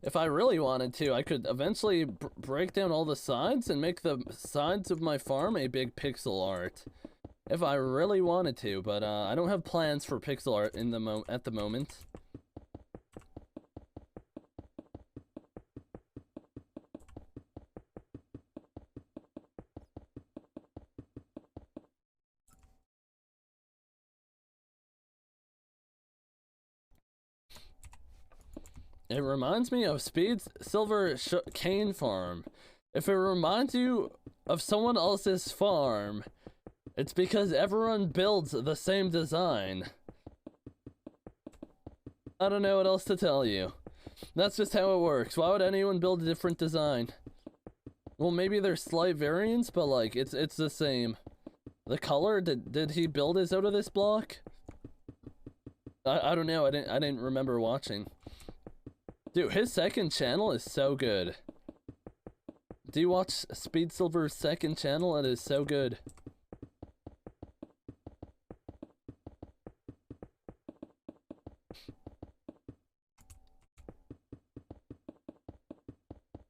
If I really wanted to, I could eventually break down all the sides and make the sides of my farm a big pixel art. If I really wanted to, but I don't have plans for pixel art in the at the moment. It reminds me of Speed's Silver Cane Farm. If it reminds you of someone else's farm, it's because everyone builds the same design. I don't know what else to tell you. That's just how it works. Why would anyone build a different design? Well, maybe there's slight variants, but like it's the same. The color, did he build his out of this block? I don't know. I didn't remember watching. Dude, his second channel is so good. Do you watch Speed Silver's second channel? It is so good.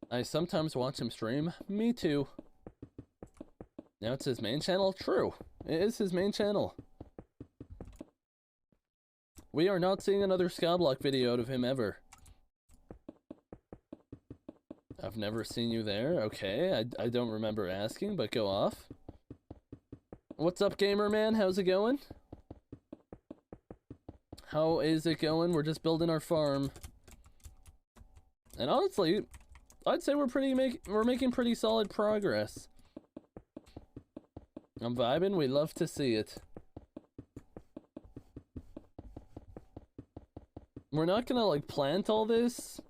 I sometimes watch him stream. Me too. Now it's his main channel? True. It is his main channel. We are not seeing another Skyblock video out of him ever. I've never seen you there. Okay, I don't remember asking, but go off. What's up, gamer man? How's it going? How is it going? We're just building our farm. And honestly, I'd say we're making pretty solid progress. I'm vibing. We love to see it. We're not gonna like plant all this.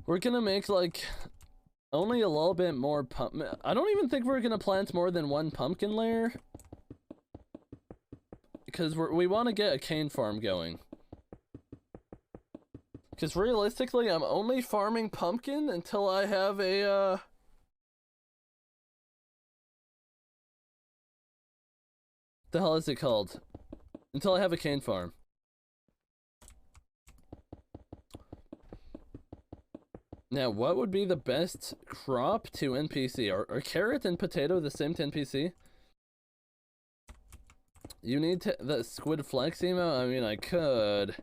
We're gonna make like only a little bit more I don't even think we're gonna plant more than 1 pumpkin layer, because we want to get a cane farm going. Because realistically, I'm only farming pumpkin until I have a the hell is it called? Until I have a cane farm. Now, what would be the best crop to NPC? Are carrot and potato the same to NPC? You need the Squid flex emo? I mean, I could.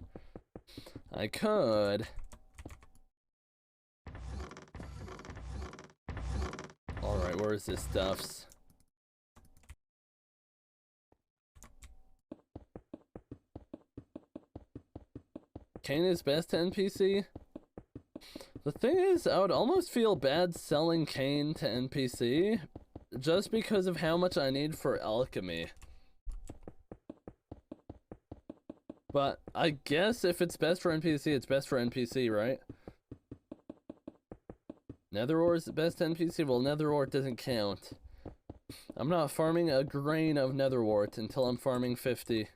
Alright, where is this stuffs? Cane is best to NPC? The thing is, I would almost feel bad selling cane to NPC just because of how much I need for alchemy. But I guess if it's best for NPC, it's best for NPC, right? Nether ore is the best NPC? Well, nether ore doesn't count. I'm not farming a grain of netherwort until I'm farming 50.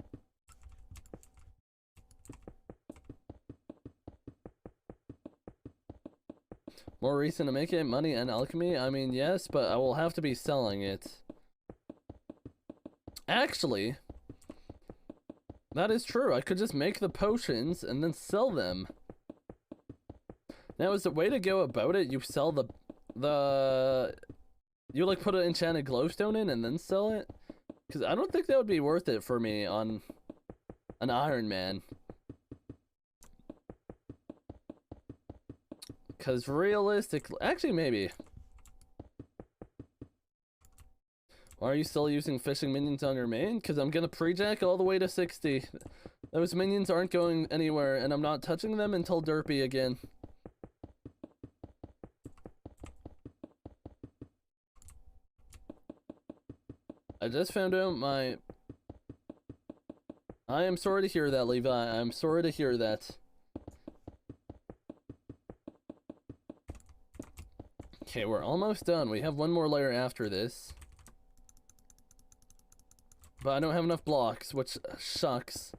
More reason to make it money and alchemy? I mean, yes, but I will have to be selling it. Actually, that is true. I could just make the potions and then sell them. Now, is the way to go about it, you sell you like put an enchanted glowstone in and then sell it? Because I don't think that would be worth it for me on an Ironman. Because realistically, actually maybe. Why are you still using fishing minions on your main? Because I'm going to pre-jack all the way to 60. Those minions aren't going anywhere, and I'm not touching them until derpy again. I just found out my... I am sorry to hear that, Levi. I'm sorry to hear that. Okay, we're almost done. We have one more layer after this. But I don't have enough blocks, which sucks.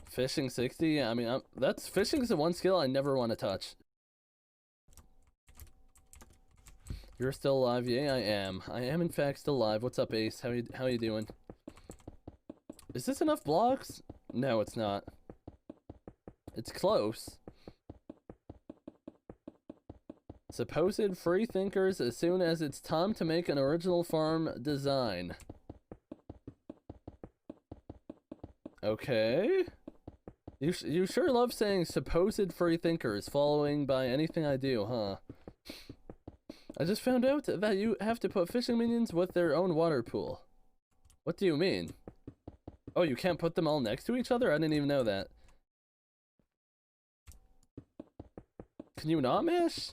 Fishing 60? I mean, that's fishing's the one skill I never want to touch. You're still alive? Yeah, I am. I am in fact still alive. What's up, Ace? How you doing? Is this enough blocks? No, it's not. It's close. Supposed free thinkers as soon as it's time to make an original farm design. Okay. You sure love saying supposed free thinkers following by anything I do, huh? I just found out that you have to put fishing minions with their own water pool. What do you mean? Oh, you can't put them all next to each other? I didn't even know that. Can you not mesh?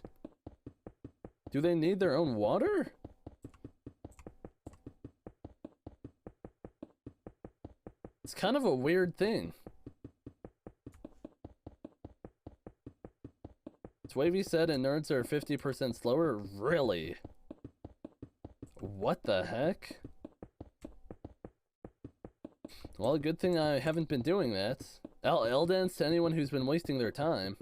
Do they need their own water? It's kind of a weird thing. Swavy said and nerds are 50% slower? Really? What the heck? Well, good thing I haven't been doing that. L dance to anyone who's been wasting their time.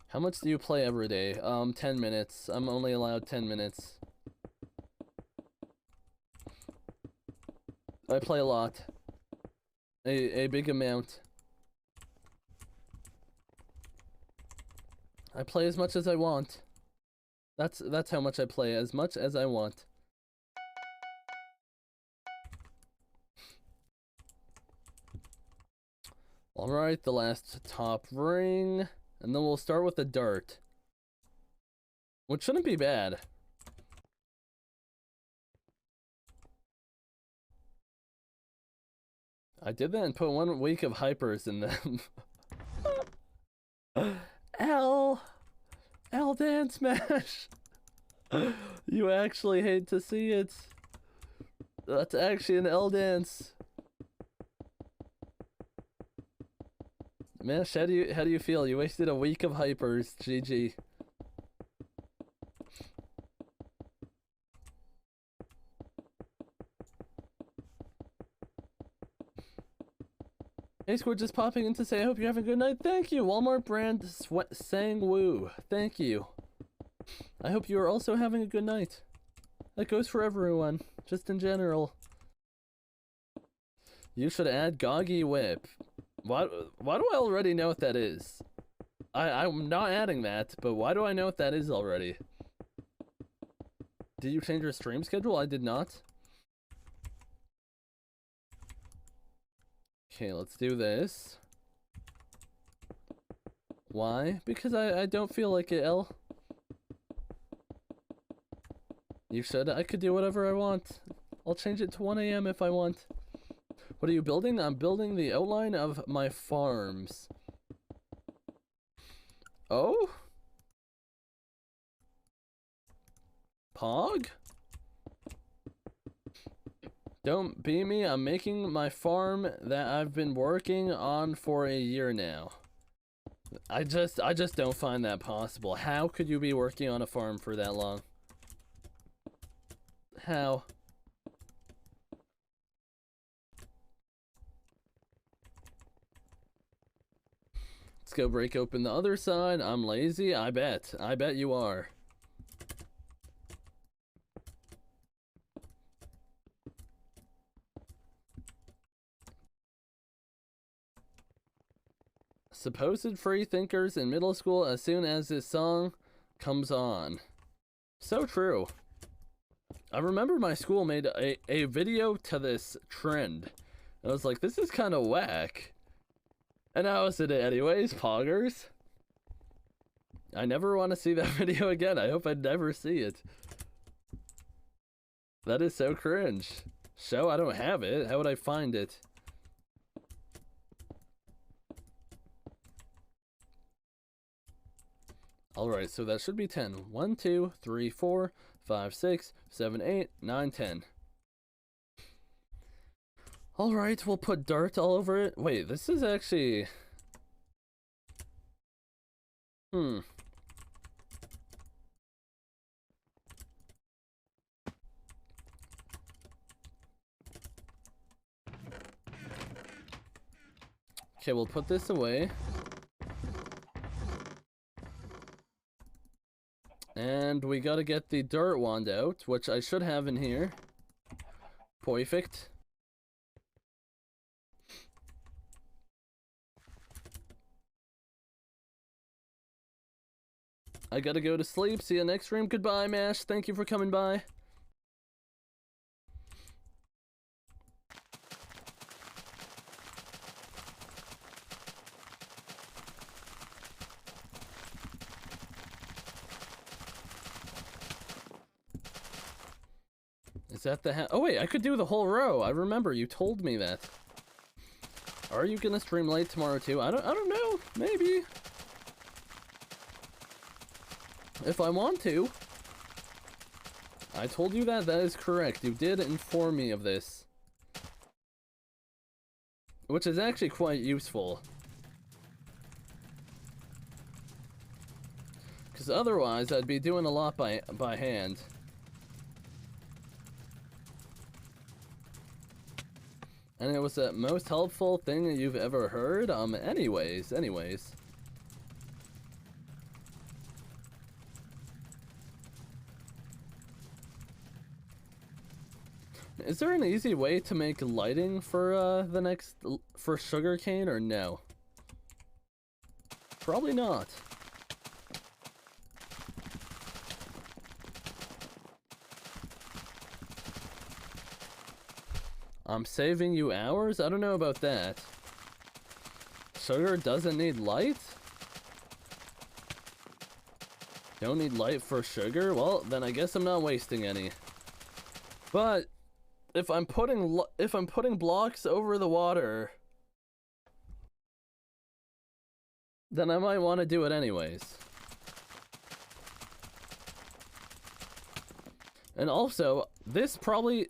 How much do you play every day? 10 minutes. I'm only allowed 10 minutes. I play a lot. A big amount. I play as much as I want. That's how much I play, as much as I want. Alright, the last top ring. And then we'll start with the dirt. Which shouldn't be bad. I did that and put 1 week of hypers in them. L dance smash. You actually hate to see it. That's actually an L dance. Mash, how do you feel? You wasted a week of hypers. GG. Hey Squid, just popping in to say I hope you're having a good night. Thank you, Walmart brand Sang Woo. Thank you. I hope you are also having a good night. That goes for everyone, just in general. You should add Goggy Whip. Why do I already know what that is? I'm not adding that, but why do I know what that is already? Did you change your stream schedule? I did not. Okay, let's do this. Why? Because I don't feel like it, L. You should. I could do whatever I want. I'll change it to 1 AM if I want. What are you building? I'm building the outline of my farms. Oh? Pog? Don't be me, I'm making my farm that I've been working on for a year now. I just don't find that possible. How could you be working on a farm for that long? How? Let's go break open the other side. I'm lazy. I bet you are. Supposed free thinkers in middle school as soon as this song comes on. So true. I remember my school made a video to this trend. I was like, this is kind of whack. And I was in it anyways, poggers. I never want to see that video again. I hope I never see it. That is so cringe. Show, I don't have it. How would I find it? Alright, so that should be 10. 1, 2, 3, 4, 5, 6, 7, 8, 9, 10. Alright, we'll put dirt all over it. Wait, this is actually... Okay, we'll put this away. And we gotta get the dirt wand out, which I should have in here. Perfect. I gotta go to sleep. See you next stream. Goodbye, Mash. Thank you for coming by. Is that the oh wait, I could do the whole row. I remember you told me that. Are you gonna stream late tomorrow too? I don't know. Maybe. If I want to. I told you that. That is correct. You did inform me of this. Which is actually quite useful. Because otherwise I'd be doing a lot by hand. And it was the most helpful thing that you've ever heard? Anyways. Is there an easy way to make lighting for for sugarcane, or no? Probably not. I'm saving you hours? I don't know about that. Sugar doesn't need light? Don't need light for sugar? Well, then I guess I'm not wasting any. But if I'm putting blocks over the water, then I might want to do it anyways. And also, this probably...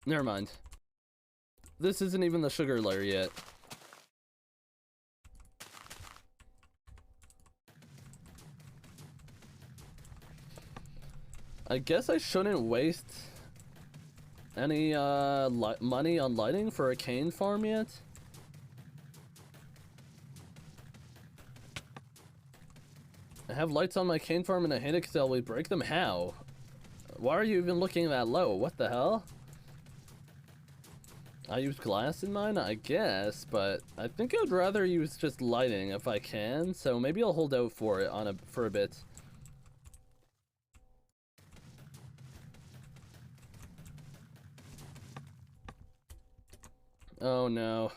Never mind. This isn't even the sugar layer yet. I guess I shouldn't waste any money on lighting for a cane farm yet. I have lights on my cane farm and I hate it because I always break them. How? Why are you even looking that low? What the hell? I use glass in mine, I guess, but I think I'd rather use just lighting if I can, so maybe I'll hold out for it for a bit. Oh no.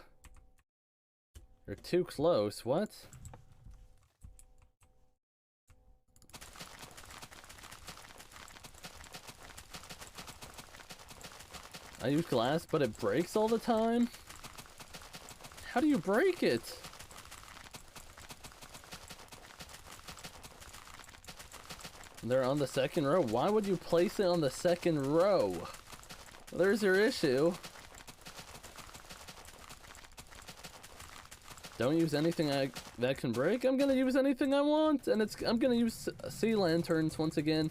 You're too close, what? I use glass, but it breaks all the time? How do you break it? They're on the second row. Why would you place it on the second row? There's your issue. Don't use anything that can break. I'm gonna use anything I want, and I'm gonna use sea lanterns once again.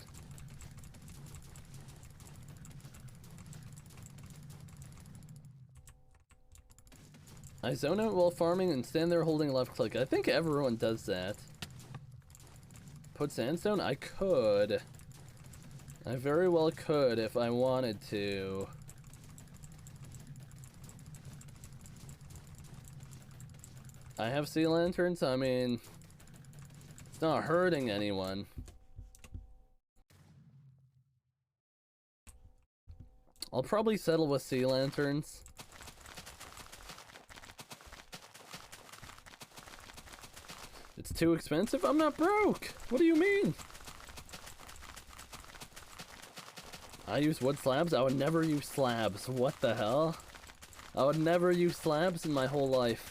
I zone out while farming and stand there holding left click. I think everyone does that. Put sandstone? I could. I very well could if I wanted to. I have sea lanterns, I mean, it's not hurting anyone. I'll probably settle with sea lanterns. It's too expensive? I'm not broke! What do you mean? I use wood slabs? I would never use slabs. What the hell? I would never use slabs in my whole life.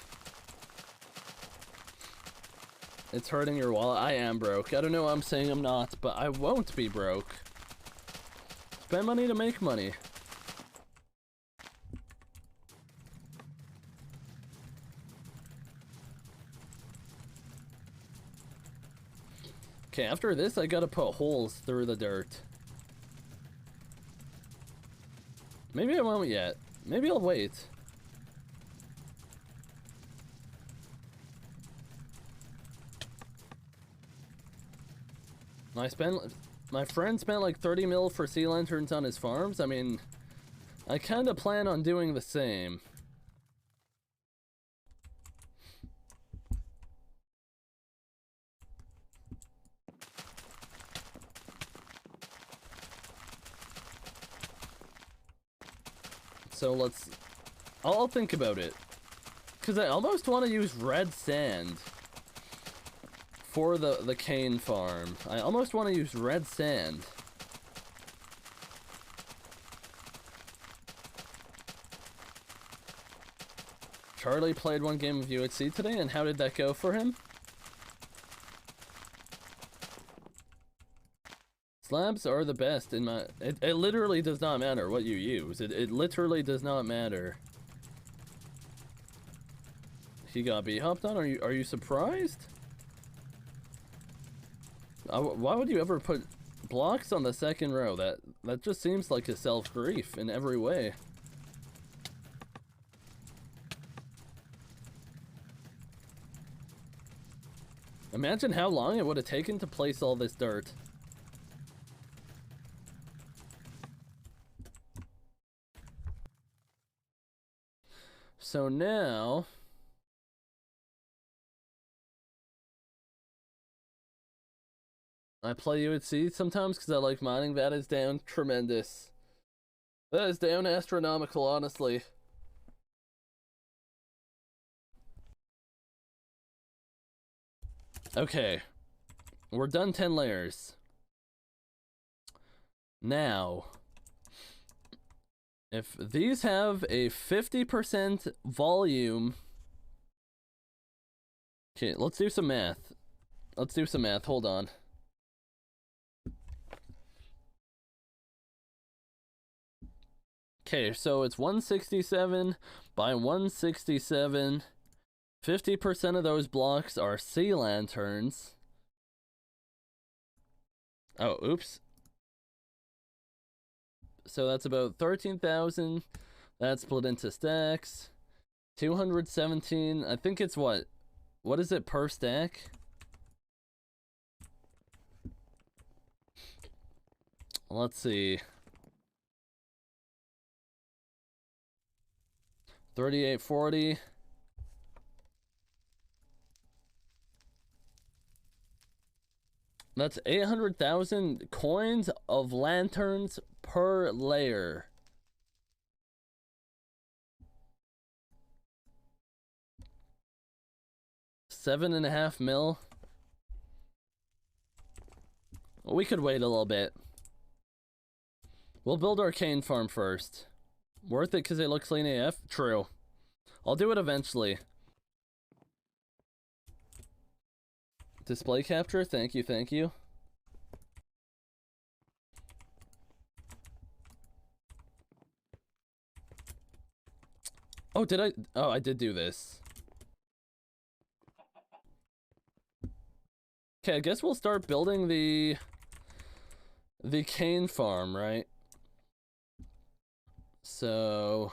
It's hurting your wallet. I am broke. I don't know why I'm saying I'm not, but I won't be broke. Spend money to make money. Okay, after this, I gotta put holes through the dirt. Maybe I won't yet. Maybe I'll wait. My friend spent like 30 mil for sea lanterns on his farms. I mean, I kinda plan on doing the same. So I'll think about it. Cause I almost want to use red sand for the cane farm. I almost want to use red sand. Charlie played one game of UHC today, and how did that go for him? Slabs are the best in my... It literally does not matter what you use. It literally does not matter. He got B-hopped on? Are you surprised? Why would you ever put blocks on the second row? That just seems like a self-grief in every way. Imagine how long it would have taken to place all this dirt. So now... I play UHC sometimes because I like mining. That is down tremendous. That is down astronomical, honestly. Okay. We're done 10 layers. Now, if these have a 50% volume... Okay, let's do some math. Let's do some math, hold on. Okay, so it's 167 by 167. 50% of those blocks are sea lanterns. Oh, oops. So that's about 13,000. That's split into stacks. 217. I think it's what? What is it per stack? Let's see. 3840. That's 800,000 coins of lanterns per layer. $7.5 mil. We could wait a little bit. We'll build our cane farm first. Worth it because it looks clean AF? True. I'll do it eventually. Display capture? Thank you, thank you. Oh, did I? Oh, I did do this. Okay, I guess we'll start building the cane farm, right? So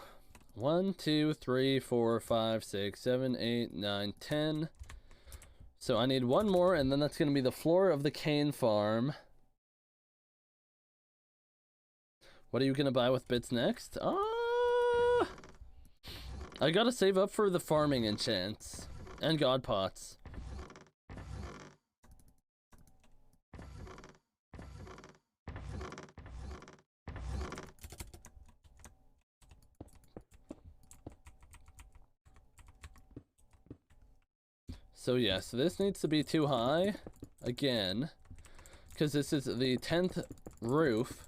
1, 2, 3, 4, 5, 6, 7, 8, 9, 10. So I need one more, and then that's gonna be the floor of the cane farm. What are you gonna buy with bits next? I gotta save up for the farming enchants and god pots. So yeah, so this needs to be too high again, because this is the 10th roof.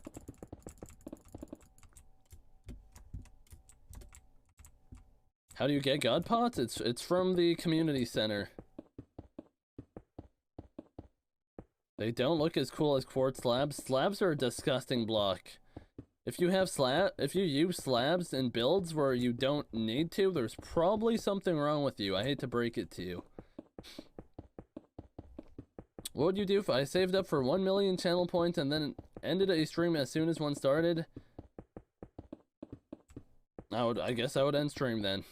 How do you get god pots? It's from the community center. They don't look as cool as quartz slabs. Slabs are a disgusting block. If you use slabs in builds where you don't need to, there's probably something wrong with you. I hate to break it to you. What would you do if I saved up for 1 million channel points and then ended a stream as soon as one started? I guess I would end stream then.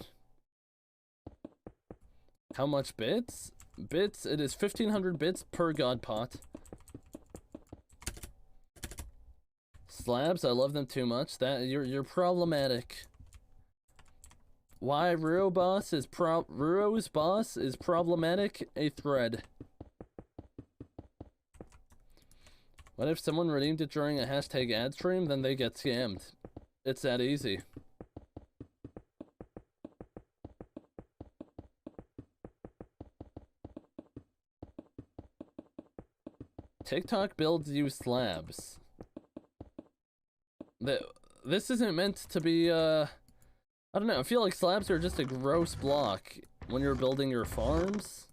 How much bits? Bits, it is 1500 bits per god pot. Slabs, I love them too much. That you're problematic. Why Ruo's boss is problematic? A thread. What if someone redeemed it during a hashtag ad stream? Then they get scammed. It's that easy. TikTok builds use slabs. This isn't meant to be, I don't know, I feel like slabs are just a gross block when you're building your farms.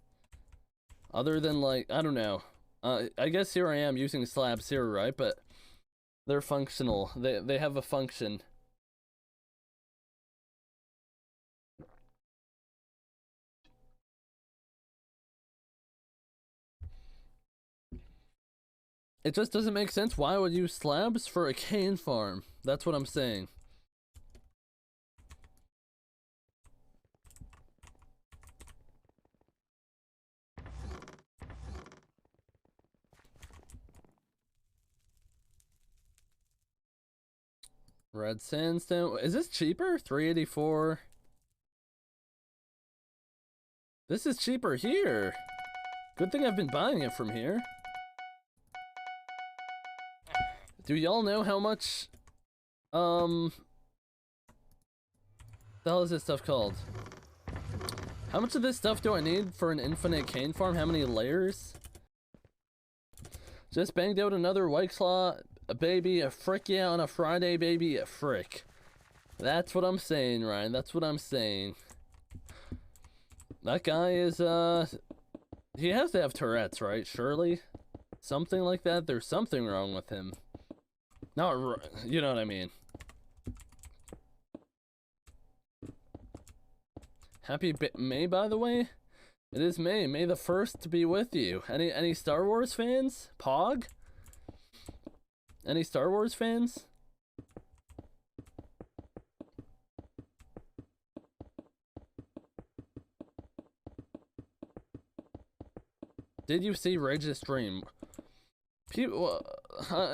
Other than, like, I don't know. I guess here I am using slabs here, right? But they're functional. They have a function. It just doesn't make sense. Why would you use slabs for a cane farm? That's what I'm saying. Red sandstone. Is this cheaper? 384. This is cheaper here. Good thing I've been buying it from here. Do y'all know how much, the hell is this stuff called? How much of this stuff do I need for an infinite cane farm? How many layers? Just banged out another White Claw, a baby, a frick yeah on a Friday, baby, a frick. That's what I'm saying, Ryan, that's what I'm saying. That guy is, he has to have Tourette's, right? Surely? Something like that? There's something wrong with him. Not, you know what I mean. Happy May, by the way. It is May. May the 1st to be with you. Any Star Wars fans? Pog? Any Star Wars fans? Did you see Rage's stream? People,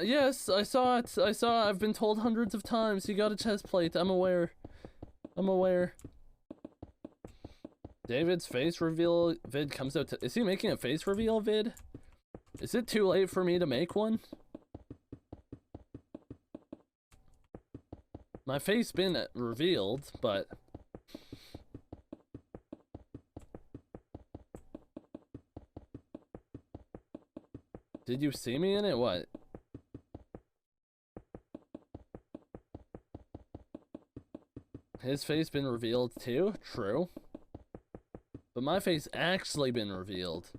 yes, I saw it. I've been told hundreds of times. You got a chest plate. I'm aware. David's face reveal vid comes out. Is he making a face reveal vid? Is it too late for me to make one? My face been revealed, but did you see me in it? What? His face been revealed too? True. But my face actually been revealed.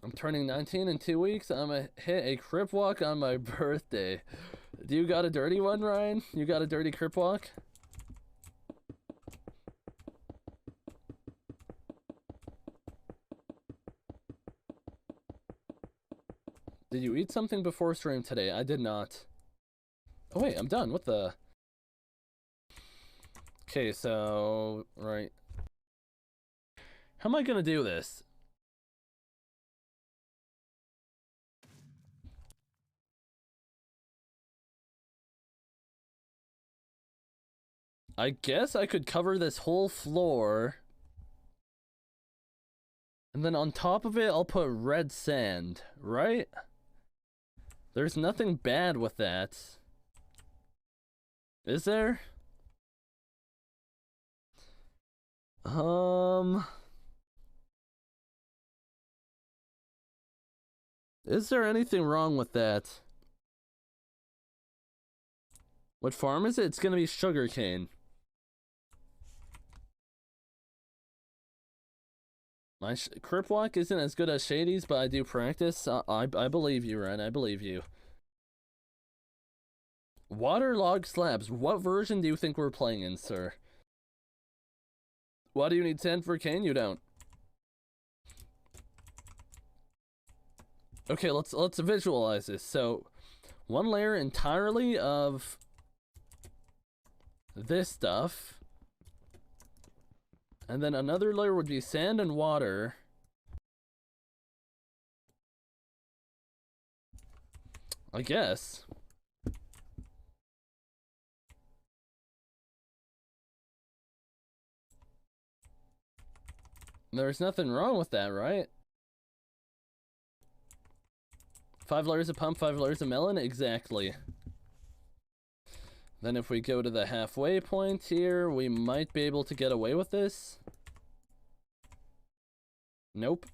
I'm turning 19 in 2 weeks. I'm gonna hit a crip walk on my birthday. Do you got a dirty one, Ryan? You got a dirty crip walk? Did you eat something before stream today? I did not. Oh wait, I'm done. What the? Okay, so right. How am I gonna do this? I guess I could cover this whole floor. And then on top of it, I'll put red sand, right? There's nothing bad with that. Is there? Is there anything wrong with that? What farm is it? It's gonna be sugarcane. My crip walk isn't as good as Shady's, but I do practice. I believe you, Ren. I believe you. Waterlogged slabs. What version do you think we're playing in, sir? Why do you need sand for cane? You don't. Okay, let's visualize this. So, one layer entirely of this stuff. And then another layer would be sand and water. I guess. There's nothing wrong with that, right? 5 layers of pump, 5 layers of melon? Exactly. Then if we go to the halfway point here, we might be able to get away with this. Nope.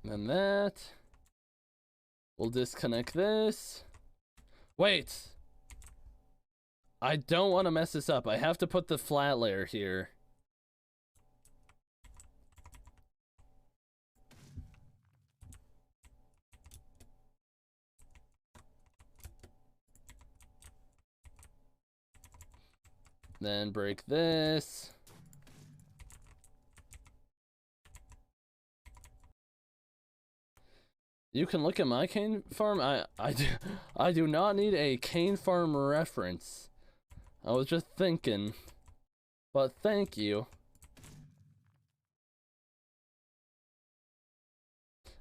Then that. We'll disconnect this. Wait! I don't want to mess this up. I have to put the flat layer here. Then break this. You can look at my cane farm. I do not need a cane farm reference. I was just thinking. But thank you.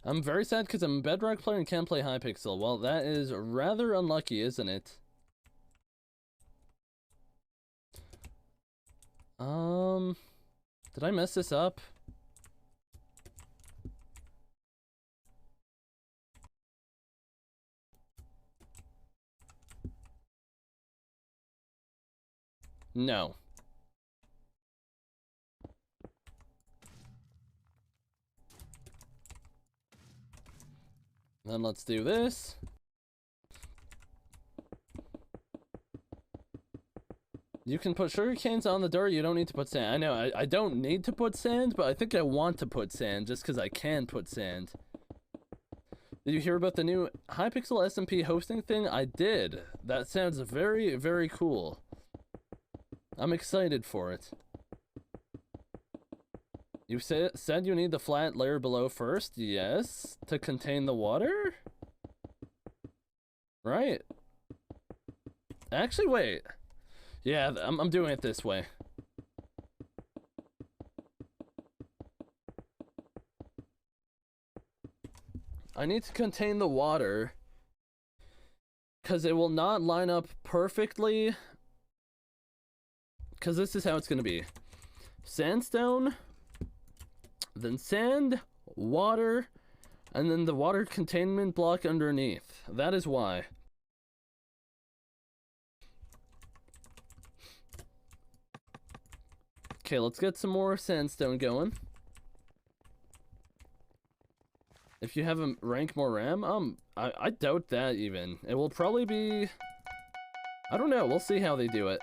I'm very sad because I'm a Bedrock player and can't play Hypixel. Well, that is rather unlucky, isn't it? Did I mess this up? No. Then let's do this. You can put sugar canes on the door, you don't need to put sand. I know, I don't need to put sand, but I think I want to put sand just because I can put sand. Did you hear about the new Hypixel SMP hosting thing? I did. That sounds very, very cool. I'm excited for it. You said you need the flat layer below first? Yes. To contain the water? Right. Actually, wait. Yeah, I'm doing it this way. I need to contain the water because it will not line up perfectly, because this is how it's going to be. Sandstone, then sand, water, and then the water containment block underneath. That is why. Okay, let's get some more sandstone going. If you have a rank more RAM, I doubt that even. It will probably be... I don't know, we'll see how they do it.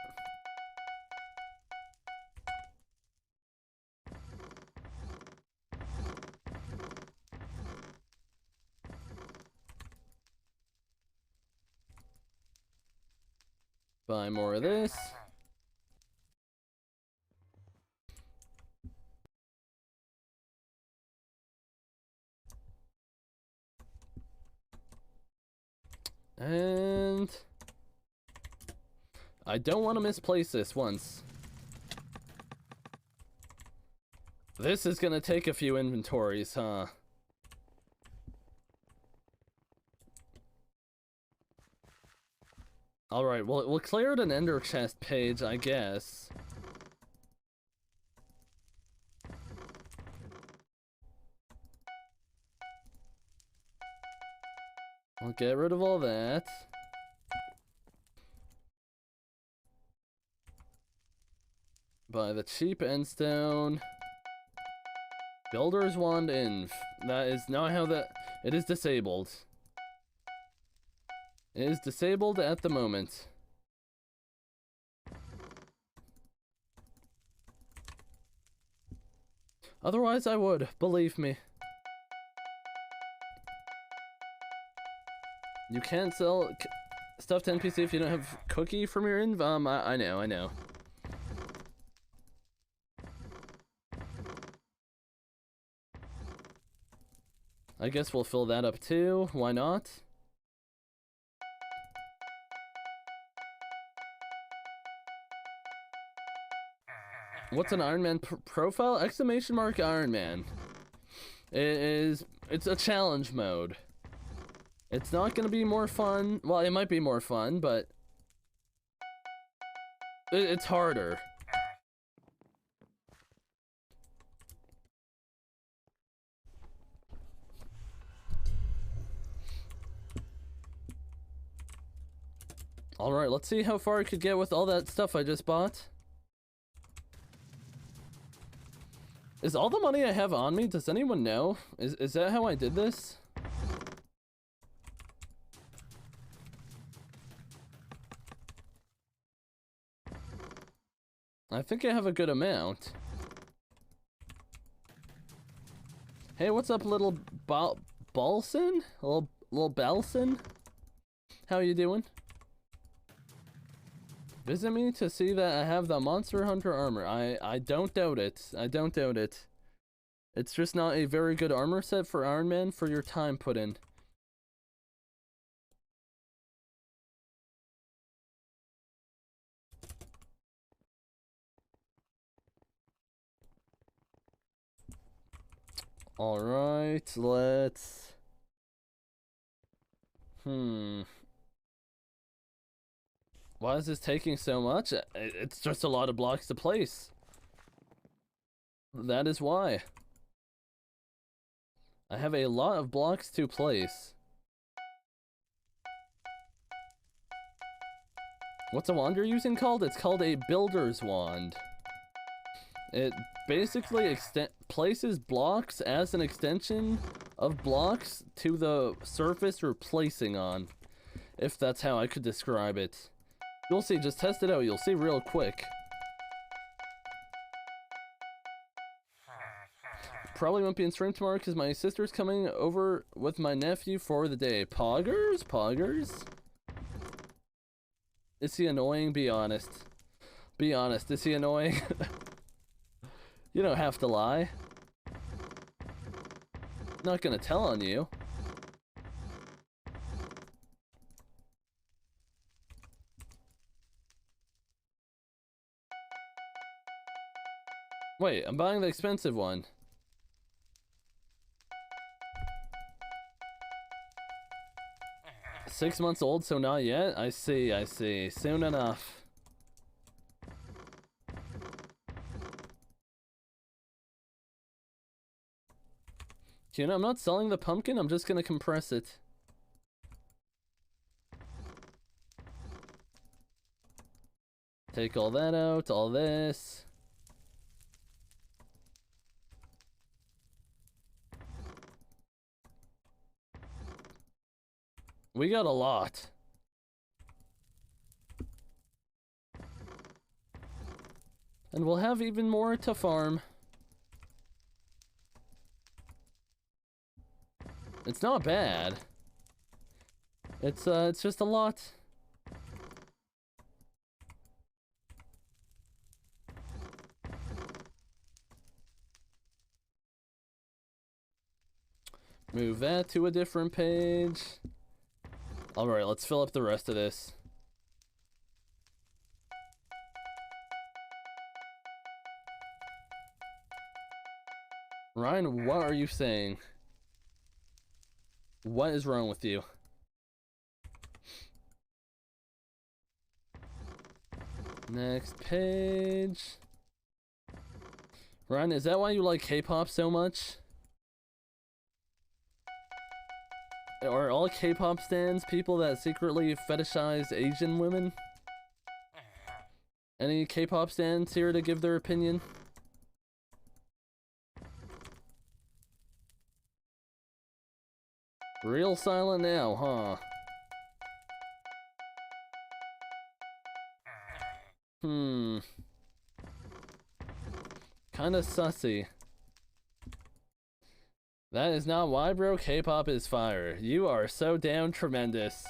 Buy more of this. And I don't want to misplace this once. This is gonna take a few inventories, huh? Alright, well, we'll clear an ender chest page, I guess. I'll get rid of all that. Buy the cheap endstone. Builder's Wand Inv. That is not how that... It is disabled. It is disabled at the moment. Otherwise I would, believe me. You can't sell stuff to NPC if you don't have cookie from your inv. I know. I guess we'll fill that up too. Why not? What's an Ironman profile? Exclamation mark Ironman. It's a challenge mode. It's not gonna be more fun. Well, it might be more fun, but it's harder. Alright, let's see how far I could get with all that stuff I just bought. Is all the money I have on me? Does anyone know? Is that how I did this? I think I have a good amount. Hey, what's up, little Balson? Little Balson? How you doing? Visit me to see that I have the Monster Hunter armor. I don't doubt it. I don't doubt it. It's just not a very good armor set for Ironman for your time put in. Alright, let's... Why is this taking so much? It's just a lot of blocks to place. That is why. I have a lot of blocks to place. What's a wand you're using called? It's called a builder's wand. It basically places blocks as an extension of blocks to the surface you're placing on. If that's how I could describe it. You'll see, just test it out, you'll see real quick. Probably won't be in stream tomorrow because my sister's coming over with my nephew for the day. Poggers? Poggers? Is he annoying? Be honest. Be honest, is he annoying? You don't have to lie. Not gonna tell on you. Wait, I'm buying the expensive one. Six months old, so not yet? I see, I see. Soon enough. You know, I'm not selling the pumpkin, I'm just gonna compress it. Take all that out, all this. We got a lot. And we'll have even more to farm. It's not bad. It's just a lot. Move that to a different page. Alright, let's fill up the rest of this. Ryan, what are you saying? What is wrong with you? Next page. Ryan, is that why you like K-pop so much? Are all K-pop stans people that secretly fetishize Asian women? Any K-pop stans here to give their opinion? Real silent now, huh? Kinda sussy. That is not why, bro. K-pop is fire. You are so down tremendous.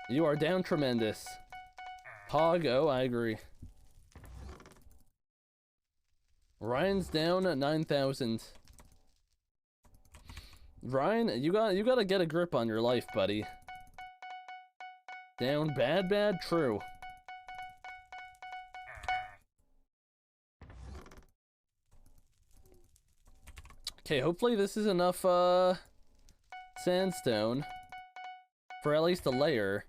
You are down tremendous. Hog, oh, I agree. Ryan's down at 9,000. Ryan, you gotta get a grip on your life, buddy. Down bad, true. Okay, hopefully this is enough sandstone for at least a layer.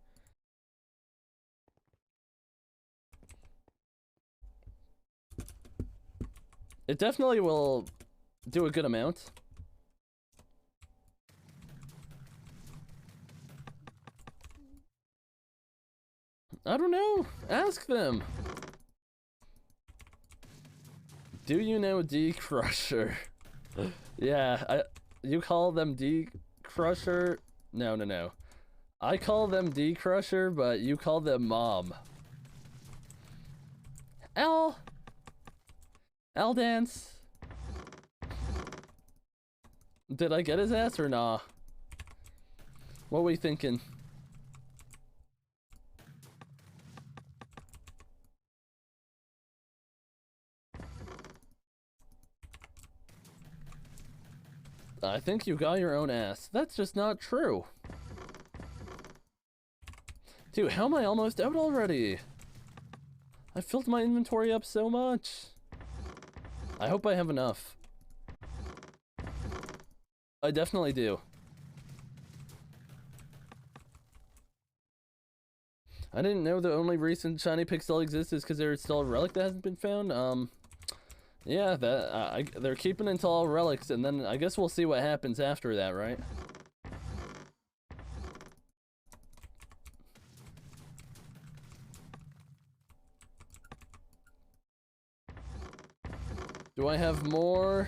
It definitely will do a good amount. I don't know. Ask them. Do you know D Crusher? Yeah, you call them D Crusher? No. I call them D Crusher, but you call them Mom. L Dance. Did I get his ass or nah? What we thinking? I think you got your own ass. That's just not true. Dude, how am I almost out already? I filled my inventory up so much. I hope I have enough. I definitely do. I didn't know the only reason shiny pixel exists is because there's still a relic that hasn't been found. Yeah, they're keeping until all relics, and then I guess we'll see what happens after that, right? Do I have more?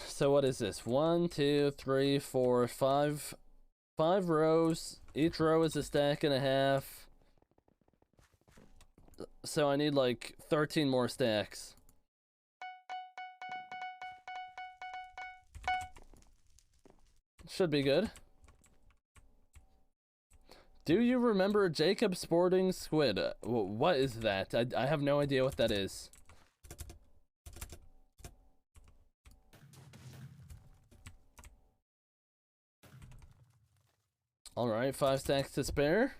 So what is this? 1, 2, 3, 4, 5 rows. Each row is a stack and a half. So I need like 13 more stacks. Should be good. Do you remember Jacob sporting Squid? What is that? I have no idea what that is. Alright, 5 stacks to spare.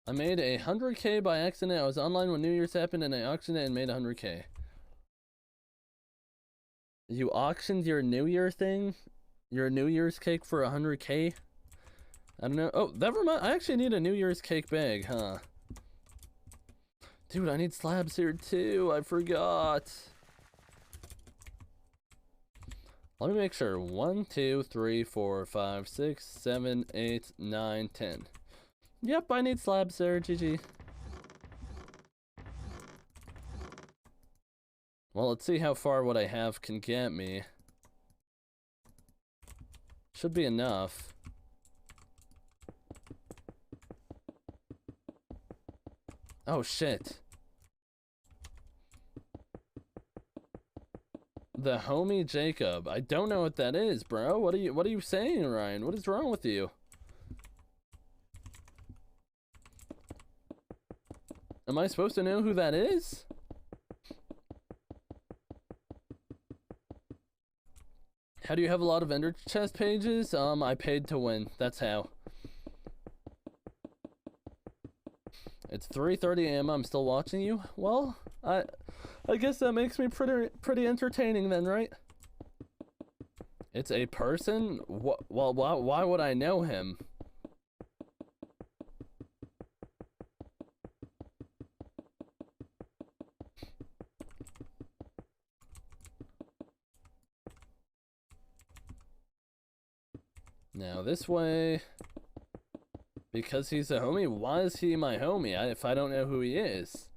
I made 100K by accident. I was online when New Year's happened and I auctioned it and made 100K. You auctioned your New Year thing? Your New Year's cake for 100K? I don't know. Oh, never mind. I actually need a New Year's cake bag, huh? Dude, I need slabs here too. I forgot. Let me make sure. 1, 2, 3, 4, 5, 6, 7, 8, 9, 10. Yep, I need slabs there, GG. Well, let's see how far what I have can get me. Should be enough. Oh shit. The homie Jacob. I don't know what that is, bro. What are you saying, Ryan? What is wrong with you? Am I supposed to know who that is? How do you have a lot of Ender Chest pages? I paid to win. That's how. It's 3:30 a.m. I'm still watching you. Well, I guess that makes me pretty entertaining then, right? It's a person? Well, why would I know him? Now this way, because he's a homie. Why is he my homie if I don't know who he is?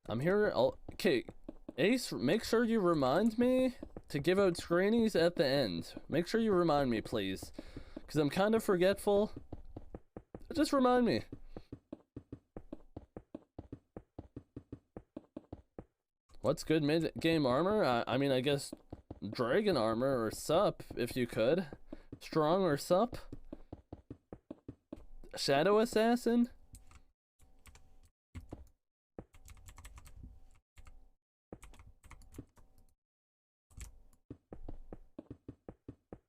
I'm here. Okay, Ace, make sure you remind me to give out screenies at the end. Make sure you remind me, please, because I'm kind of forgetful. Just remind me. What's good mid-game armor? I mean, I guess Dragon armor or sup, if you could. Strong or sup? Shadow Assassin?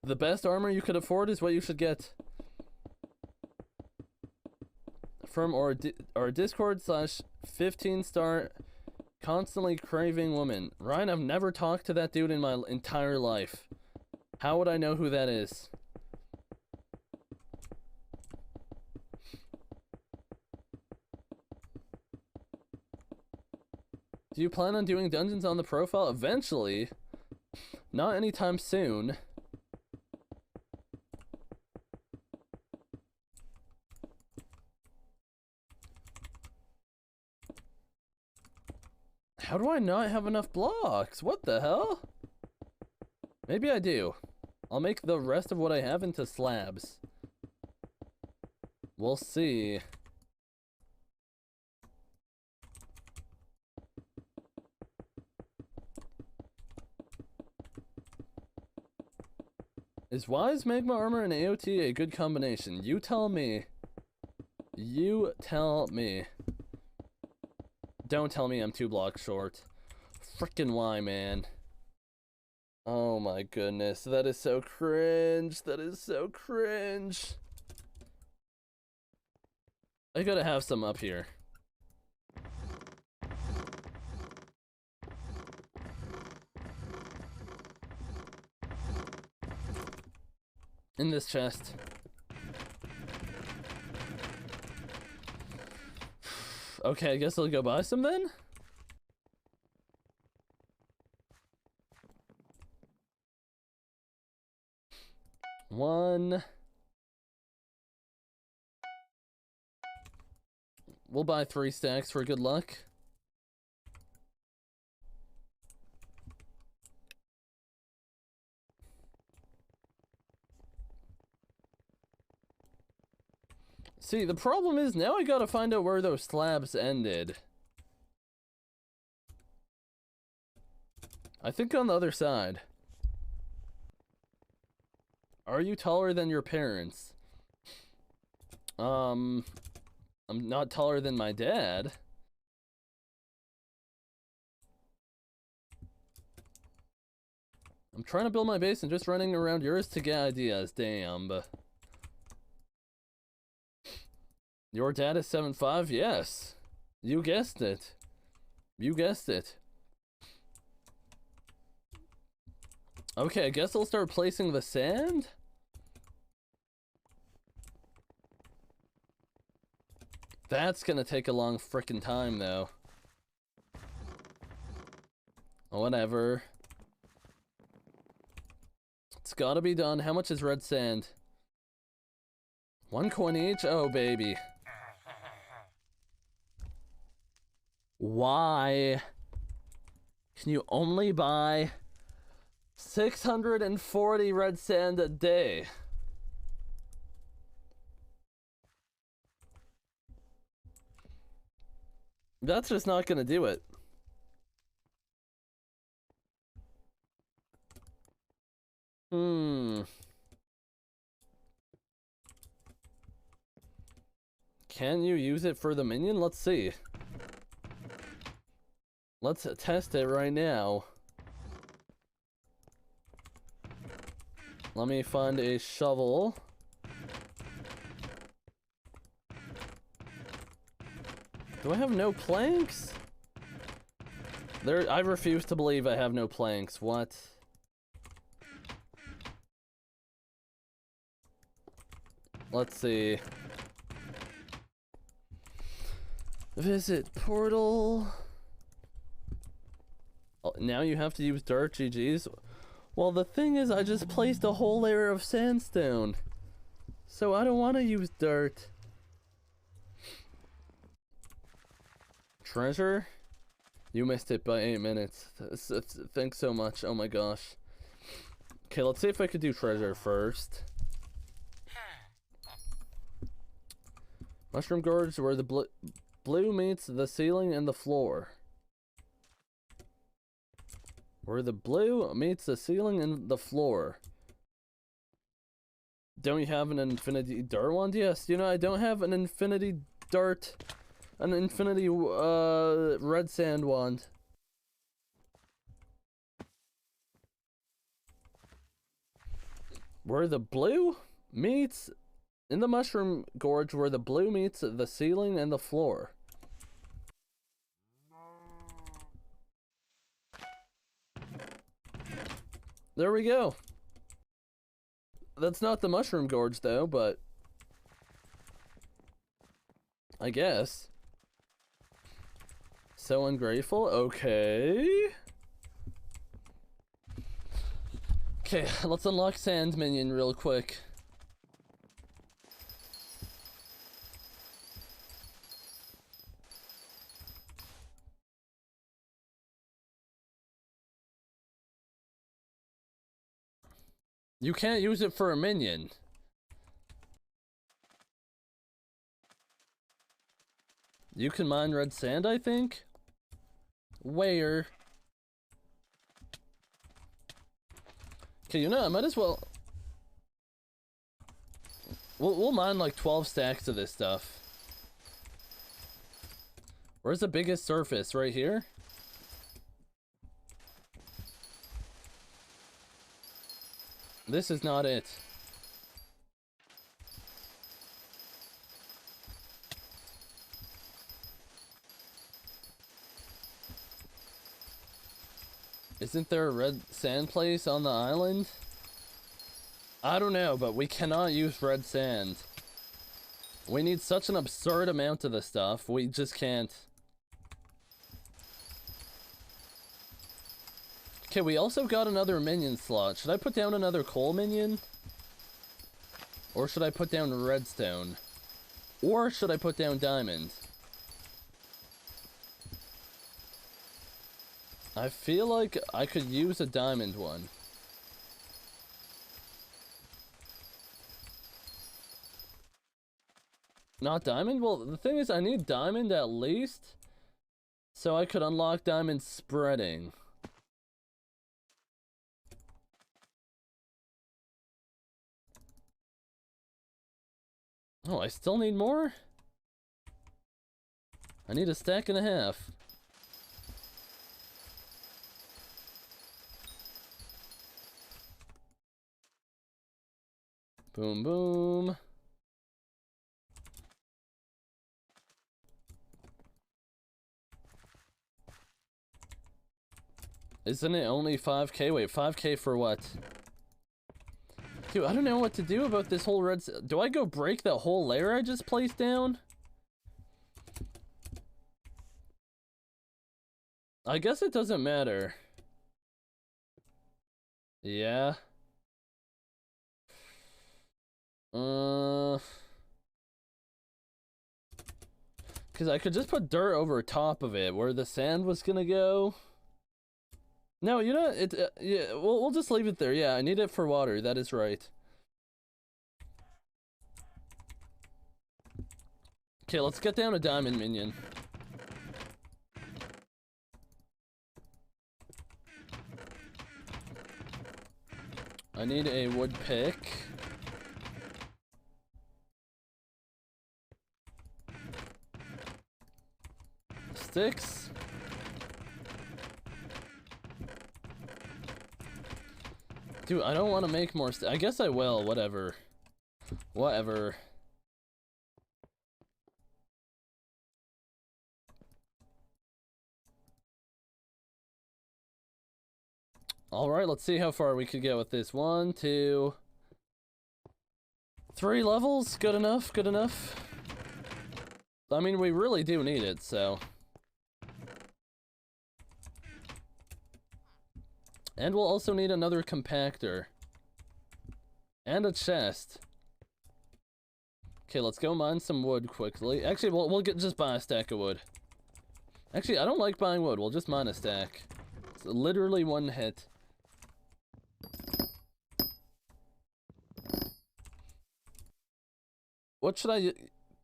The best armor you could afford is what you should get. From our Discord / 15-star constantly craving woman. Ryan, I've never talked to that dude in my entire life. How would I know who that is? Do you plan on doing dungeons on the profile eventually? Not anytime soon. How do I not have enough blocks? What the hell? Maybe I do. I'll make the rest of what I have into slabs. We'll see. Is Wise Magma Armor and AOT a good combination? You tell me. You tell me. Don't tell me I'm 2 blocks short. Frickin' why, man? Oh my goodness, that is so cringe. That is so cringe. I gotta have some up here. In this chest. Okay, I guess I'll go buy some then? One. We'll buy 3 stacks for good luck. See, the problem is now I gotta find out where those slabs ended. I think on the other side. Are you taller than your parents? I'm not taller than my dad. I'm trying to build my base and just running around yours to get ideas, damn. Your dad is 7'5"? Yes. You guessed it. You guessed it. Okay, I guess I'll start placing the sand? That's gonna take a long frickin' time, though. Whatever. It's gotta be done. How much is red sand? 1 coin each? Oh, baby. Why can you only buy 640 red sand a day? That's just not gonna do it. Can you use it for the minion? Let's see. Let's test it right now. Let me find a shovel. Do I have no planks? I refuse to believe I have no planks. What? Let's see. Visit portal. Oh, now you have to use dirt, GG's. Well, the thing is, I just placed a whole layer of sandstone. So I don't want to use dirt. Treasure? You missed it by 8 minutes. Thanks so much. Oh my gosh. Okay, let's see if I could do treasure first. Mushroom Gorge, where the blue meets the ceiling and the floor. Where the blue meets the ceiling and the floor. Don't you have an infinity dart wand? Yes, you know, I don't have an infinity dart. An infinity red sand wand. Where the blue meets in the mushroom gorge, where the blue meets the ceiling and the floor. There we go. That's not the mushroom gorge though, but I guess. So ungrateful. Okay. Okay, let's unlock Sand Minion real quick. You can't use it for a minion. You can mine red sand, I think? Where? Okay, you know, I might as well... We'll mine like 12 stacks of this stuff. Where's the biggest surface? Right here? This is not it. Isn't there a red sand place on the island? I don't know, but we cannot use red sand. We need such an absurd amount of the stuff, we just can't. Okay, we also got another minion slot. Should I put down another coal minion? Or should I put down redstone? Or should I put down diamond? I feel like I could use a diamond one. Not diamond? Well, the thing is, I need diamond at least, so I could unlock diamond spreading. Oh, I still need more? I need a stack and a half. Boom, boom. Isn't it only 5k? Wait, 5k for what? Dude, I don't know what to do about this whole red... Do I go break that whole layer I just placed down? I guess it doesn't matter. Yeah. Because I could just put dirt over top of it where the sand was gonna go. No, you know, yeah, we'll just leave it there. Yeah, I need it for water. That is right. Okay, let's get down a diamond minion. I need a wood pick. sticks. Dude, I don't want to make more I guess I will, whatever. Whatever. Alright, let's see how far we could get with this. 1, 2, 3 levels. Good enough, good enough. I mean, we really do need it, so. And we'll also need another compactor. And a chest. Okay, let's go mine some wood quickly. Actually, we'll just buy a stack of wood. Actually, I don't like buying wood. We'll just mine a stack. It's literally one hit. What should I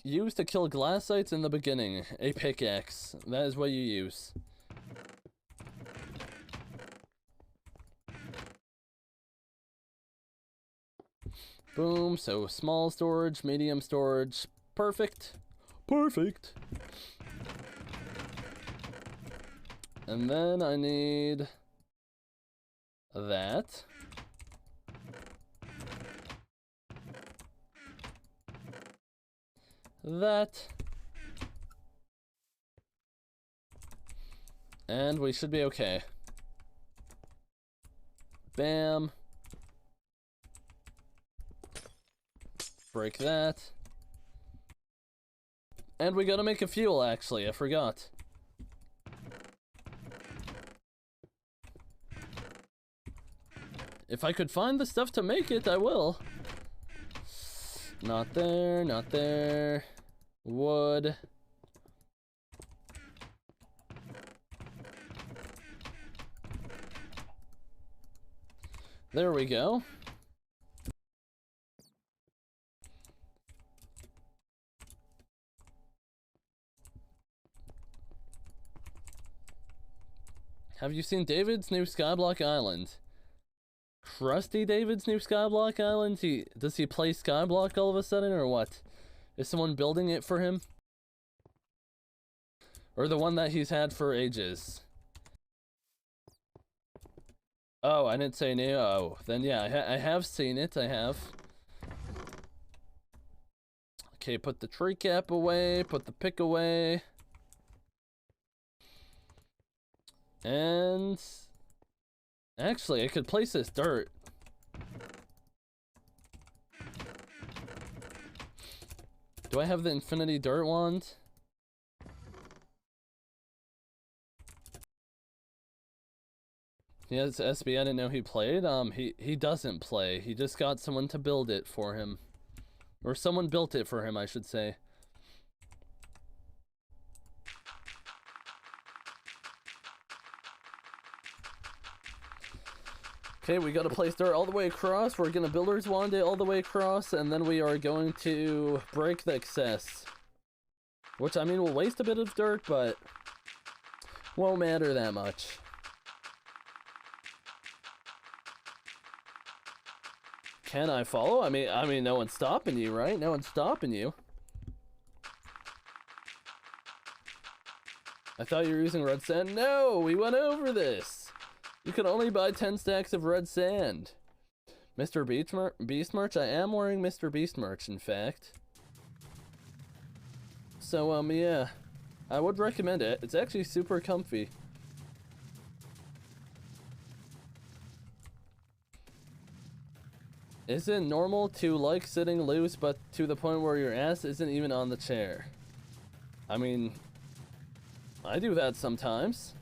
use to kill glassites in the beginning? A pickaxe. That is what you use. Boom. So small storage, medium storage. Perfect. Perfect. And then I need that. That. And we should be okay. Bam. Break that. And we gotta make a fuel, actually. I forgot. If I could find the stuff to make it, I will. Not there, not there. Wood. There we go. Have you seen David's new Skyblock Island? Krusty David's new Skyblock Island? Does he play Skyblock all of a sudden, or what? Is someone building it for him? Or the one that he's had for ages? Oh, I didn't say no. Oh, then yeah, I have seen it, I have. Okay, put the tree cap away, put the pick away. And actually, I could place this dirt. Do I have the infinity dirt wand? Yes, SB, I didn't know he played. He doesn't play. He just got someone to build it for him. Or someone built it for him, I should say. Okay, we gotta place dirt all the way across. We're gonna builder's wand it all the way across, and then we are going to break the excess. Which, I mean, will waste a bit of dirt, but won't matter that much. Can I follow? I mean, no one's stopping you, right? No one's stopping you. I thought you were using red sand. No, we went over this. You can only buy 10 stacks of red sand. Mr. Beast merch? I am wearing Mr. Beast merch, in fact. So, yeah. I would recommend it. It's actually super comfy. Is it normal to like sitting loose, but to the point where your ass isn't even on the chair? I mean, I do that sometimes.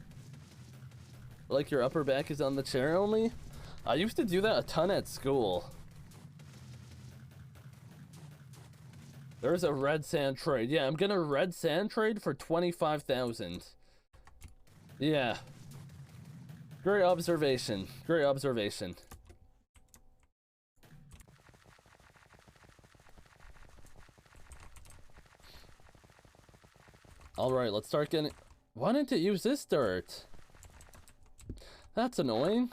Like your upper back is on the chair only? I used to do that a ton at school. There's a red sand trade. Yeah, I'm gonna red sand trade for 25,000. Yeah. Great observation. Great observation. Alright, let's start getting... Why didn't it use this dirt? That's annoying.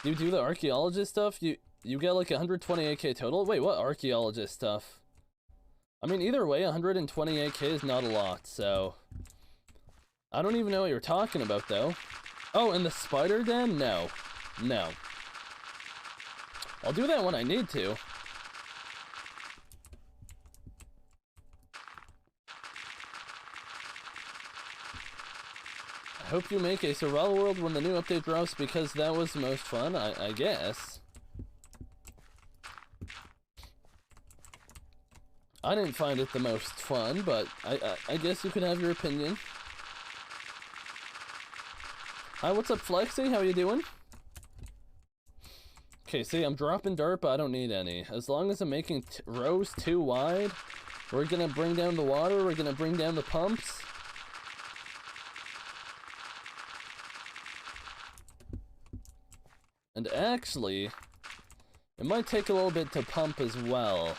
You do the archaeologist stuff? You get like 128k total? Wait, what archaeologist stuff? I mean, either way, 128k is not a lot, so... I don't even know what you're talking about, though. Oh, and the spider den? No. No. I'll do that when I need to. I hope you make a survival world when the new update drops, because that was the most fun, I guess. I didn't find it the most fun, but I guess you could have your opinion. Hi, what's up, Flexi? How you doing? Okay, see, I'm dropping dirt, but I don't need any. As long as I'm making rows too wide, we're gonna bring down the water, we're gonna bring down the pumps. And actually, it might take a little bit to pump as well.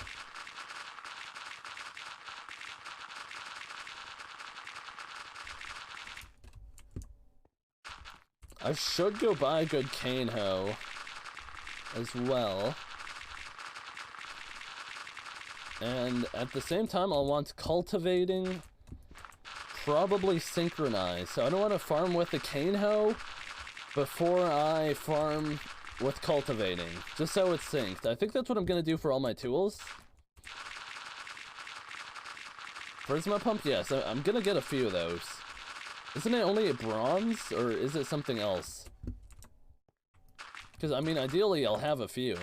I should go buy a good cane hoe as well. And at the same time, I'll want cultivating probably synchronized. So I don't want to farm with the cane hoe before I farm with cultivating, just so it's synced. I think that's what I'm gonna do for all my tools. Prisma pump, yes, I'm gonna get a few of those. Isn't it only a bronze, or is it something else? Because, I mean, ideally I'll have a few.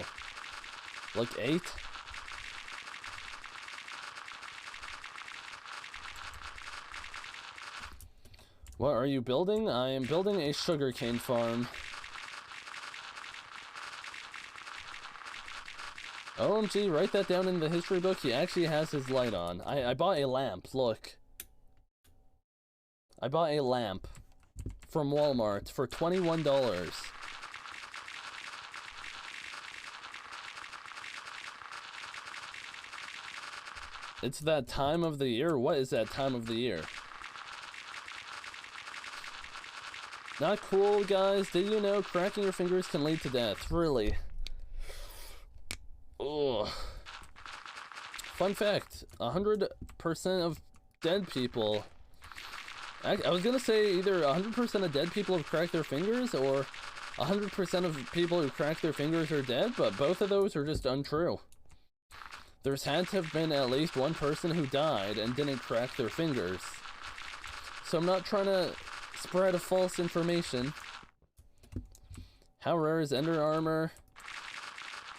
Like 8? What are you building? I am building a sugarcane farm. OMG, write that down in the history book. He actually has his light on. I bought a lamp, look. I bought a lamp from Walmart for $21. It's that time of the year? What is that time of the year? Not cool, guys. Did you know cracking your fingers can lead to death? Really? Ugh. Fun fact, 100% of dead people... I was gonna say either 100% of dead people have cracked their fingers, or 100% of people who crack their fingers are dead, but both of those are just untrue. There's had to have been at least one person who died and didn't crack their fingers. So I'm not trying to spread a false information. How rare is Ender Armor?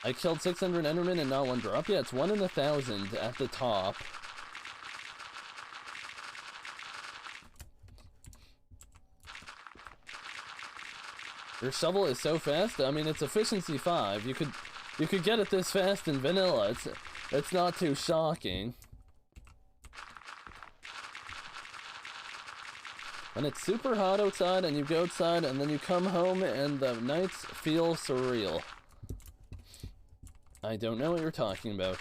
I killed 600 Endermen and not one drop. Yeah, it's 1 in 1,000 at the top. Your shovel is so fast. I mean, it's efficiency 5. You could get it this fast in vanilla. It's not too shocking. When it's super hot outside and you go outside and then you come home and the nights feel surreal. I don't know what you're talking about.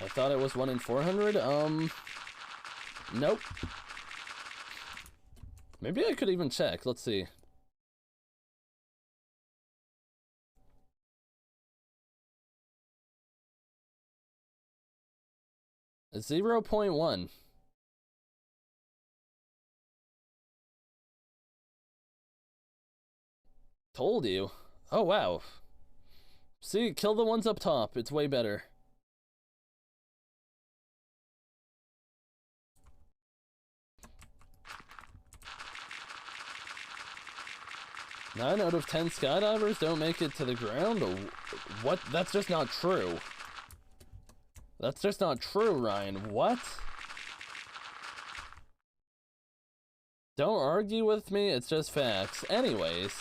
I thought it was 1 in 400. Nope. Maybe I could even check. Let's see. A 0.1. Told you. Oh, wow. See, kill the ones up top. It's way better. Nine out of 10 skydivers don't make it to the ground? What? That's just not true. That's just not true, Ryan. What? Don't argue with me, it's just facts. Anyways,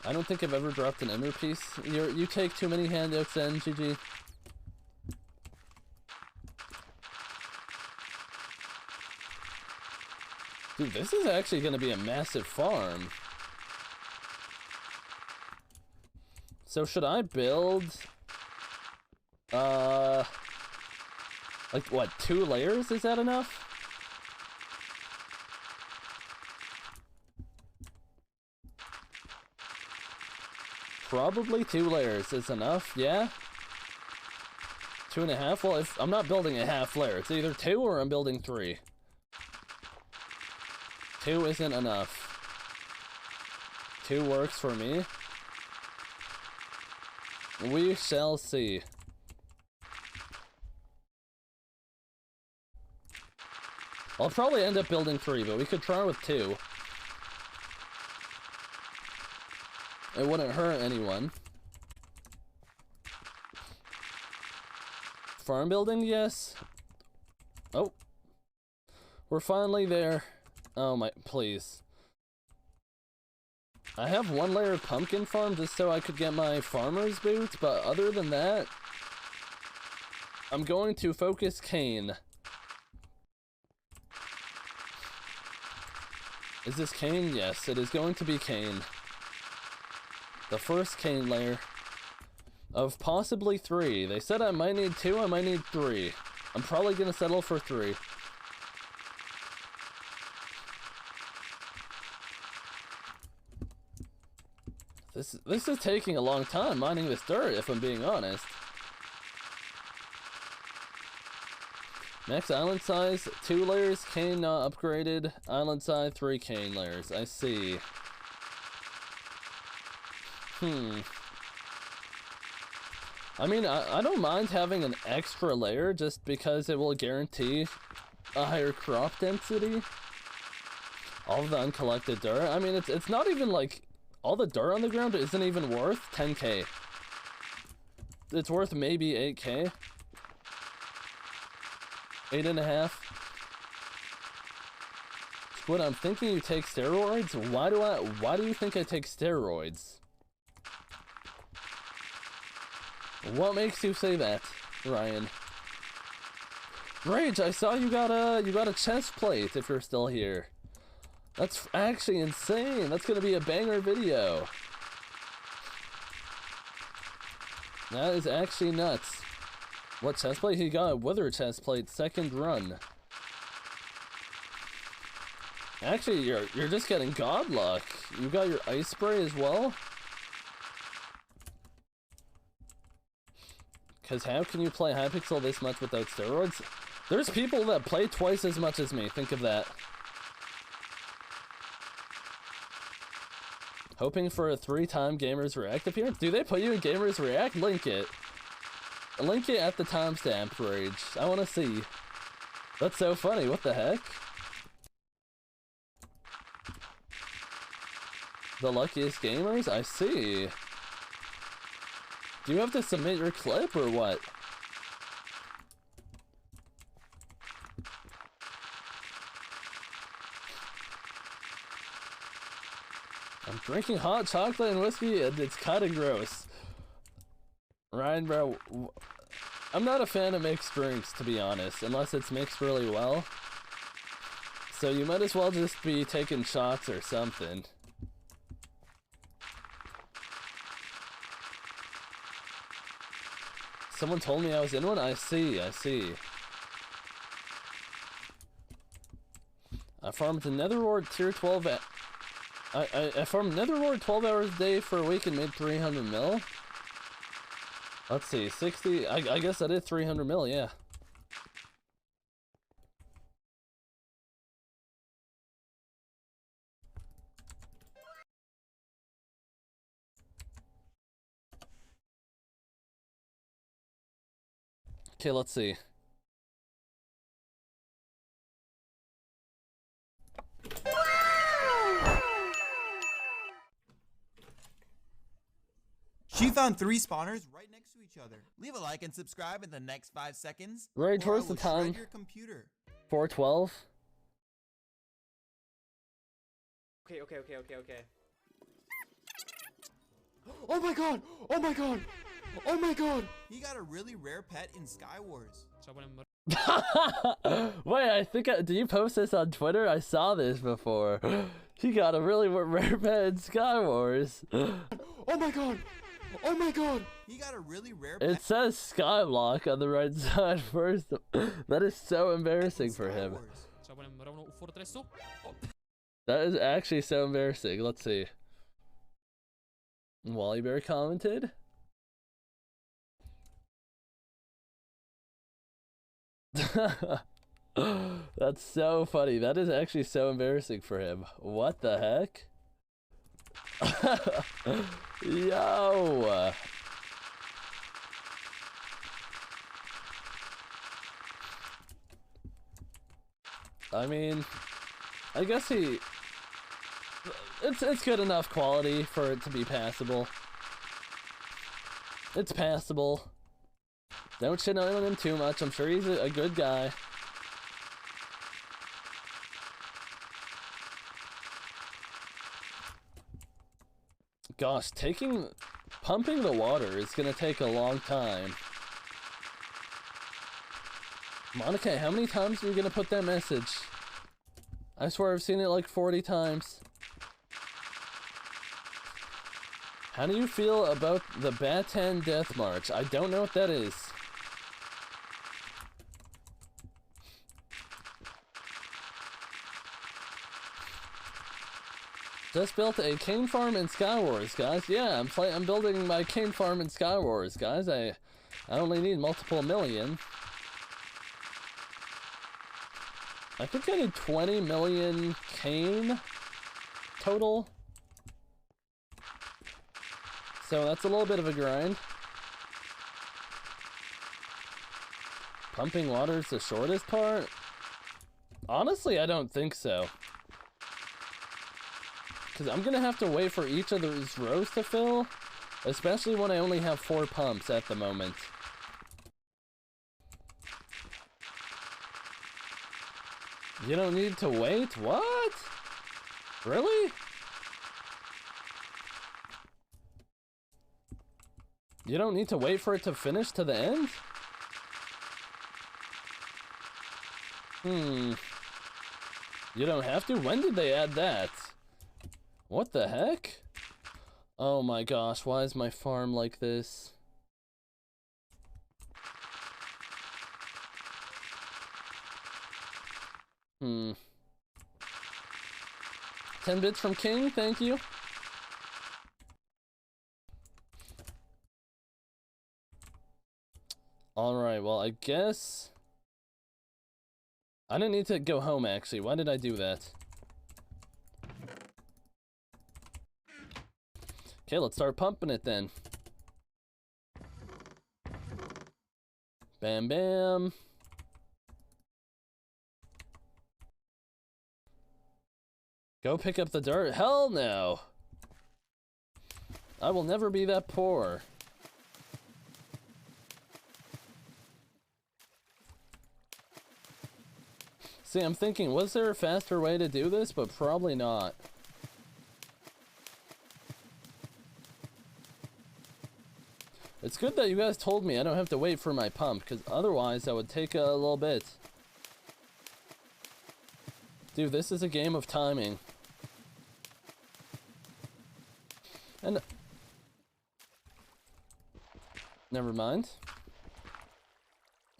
I don't think I've ever dropped an ender piece. You take too many handouts then, GG. Dude, this is actually gonna be a massive farm. So should I build, like what, 2 layers? Is that enough? probably 2 layers is enough, yeah? 2.5? Well, if I'm not building a half layer, it's either 2 or I'm building 3. 2 isn't enough. 2 works for me. We shall see. I'll probably end up building 3, but we could try with 2. It wouldn't hurt anyone. Farm building, yes. Oh. We're finally there. Oh my, please. I have 1 layer of pumpkin farm just so I could get my farmer's boots, but other than that, I'm going to focus cane. Is this cane? Yes, it is going to be cane. The first cane layer of possibly 3. They said I might need 2, I might need 3. I'm probably gonna settle for 3. This is taking a long time mining this dirt, if I'm being honest. Max island size, 2 layers, cane not upgraded. Island size, 3 cane layers. I see. I mean, I don't mind having an extra layer just because it will guarantee a higher crop density. All of the uncollected dirt. I mean, it's not even like all the dirt on the ground isn't even worth 10k. It's worth maybe 8k. 8.5. Squid, I'm thinking you take steroids. Why do you think I take steroids? What makes you say that, Ryan? Rage, I saw you got a chest plate if you're still here. That's actually insane. That's gonna be a banger video. That is actually nuts. What chest plate? He got a wither chest plate, 2nd run. Actually, you're just getting god luck. You got your ice spray as well? Because how can you play Hypixel this much without steroids? There's people that play twice as much as me. Think of that. Hoping for a 3-time Gamers React appearance? Do they put you in Gamers React? Link it. Link it at the timestamp, Rage. I want to see. That's so funny. What the heck? The luckiest gamers? I see. Do you have to submit your clip or what? I'm drinking hot chocolate and whiskey and it's kinda gross. Ryan, bro, I'm not a fan of mixed drinks, to be honest, unless it's mixed really well. So you might as well just be taking shots or something. Someone told me I was in one? I see. I farmed a netherward tier 12 I farmed netherward 12 hours a day for a week and made 300 mil. Let's see, 60, I guess I did 300 mil, yeah. Okay, let's see. She found 3 spawners right next to each other. Leave a like and subscribe in the next 5 seconds. Right towards the time. Your computer. 412. Okay. Oh my god! Oh my god! Oh my god! He got a really rare pet in Sky Wars. Wait, I think did you post this on Twitter? I saw this before. He got a really rare pet in Sky Wars. Oh my god! Oh my god! He got a really rare pet. It says Skyblock on the right side first. That is so embarrassing for him. That is actually so embarrassing. Let's see. Wally Bear commented. That's so funny. That is actually so embarrassing for him. What the heck? Yo! I mean, I guess it's good enough quality for it to be passable. It's passable. Don't shit on him too much. I'm sure he's a good guy. Gosh, pumping the water is gonna take a long time. Monica, how many times are you gonna put that message? I swear I've seen it like 40 times. How do you feel about the Batan Death March? I don't know what that is. Just built a cane farm in Skywars, guys. Yeah, I'm building my cane farm in Skywars, guys. I only need multiple million. I think I need 20 million cane total. So that's a little bit of a grind. Pumping water is the shortest part? Honestly, I don't think so. Because I'm going to have to wait for each of those rows to fill, especially when I only have 4 pumps at the moment. You don't need to wait? What? Really? You don't need to wait for it to finish to the end? You don't have to? When did they add that? What the heck? Oh my gosh, why is my farm like this? Hmm. 10 bits from King, thank you. Alright, well, I guess... I didn't need to go home, actually. Why did I do that? Okay, let's start pumping it then. Bam, bam. Go pick up the dirt? Hell no! I will never be that poor. See, I'm thinking, was there a faster way to do this? But probably not. It's good that you guys told me I don't have to wait for my pump, because otherwise that would take a little bit. Dude, this is a game of timing. And... never mind.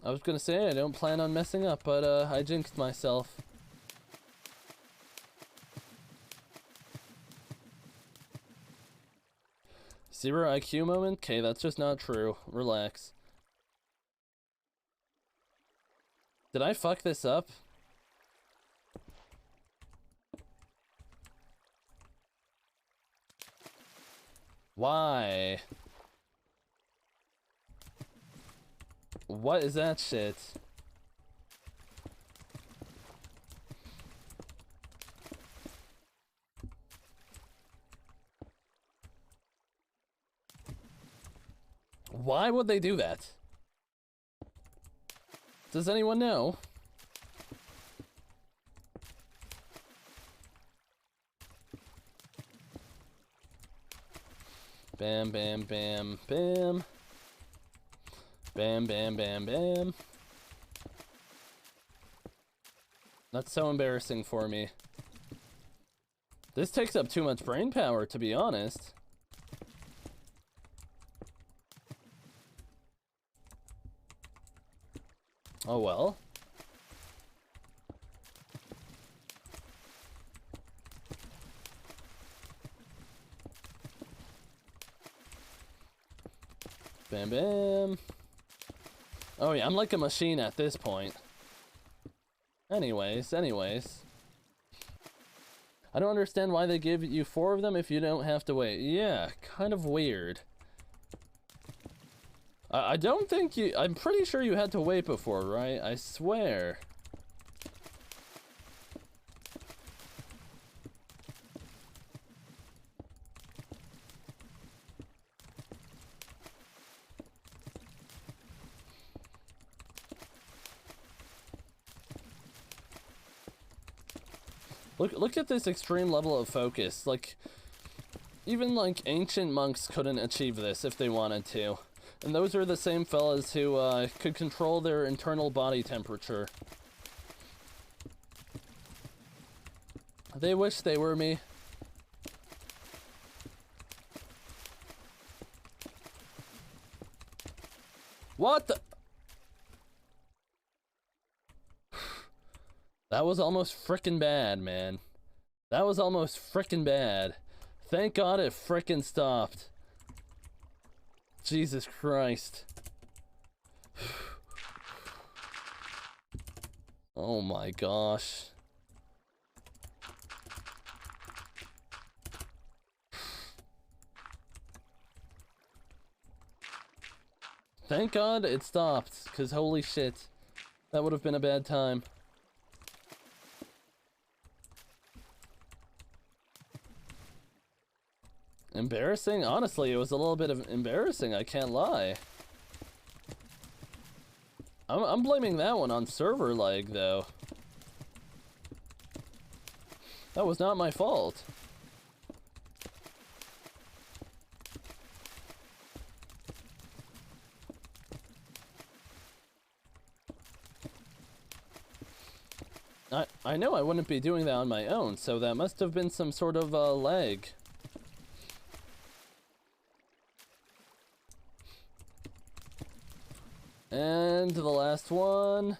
I was gonna say I don't plan on messing up, but I jinxed myself. Zero IQ moment? Okay, that's just not true. Relax. Did I fuck this up? Why? What is that shit? Why would they do that? Does anyone know? Bam, bam, bam, bam. Bam, bam, bam, bam. That's so embarrassing for me. This takes up too much brain power, to be honest. Oh well. Bam, bam. Oh yeah, I'm like a machine at this point. Anyways. I don't understand why they give you 4 of them if you don't have to wait. Yeah, kind of weird. I don't think you... I'm pretty sure you had to wait before, right? I swear. Look at this extreme level of focus. Like, even like ancient monks couldn't achieve this if they wanted to. And those are the same fellas who could control their internal body temperature. They wish they were me. What the? That was almost frickin' bad, man. That was almost frickin' bad. Thank God it frickin' stopped. Jesus Christ. Oh my gosh. Thank God it stopped, because holy shit. That would have been a bad time. Embarrassing? Honestly, it was a little bit of embarrassing, I can't lie. I'm blaming that one on server lag, though. That was not my fault. I know I wouldn't be doing that on my own, so that must have been some sort of lag. And the last one.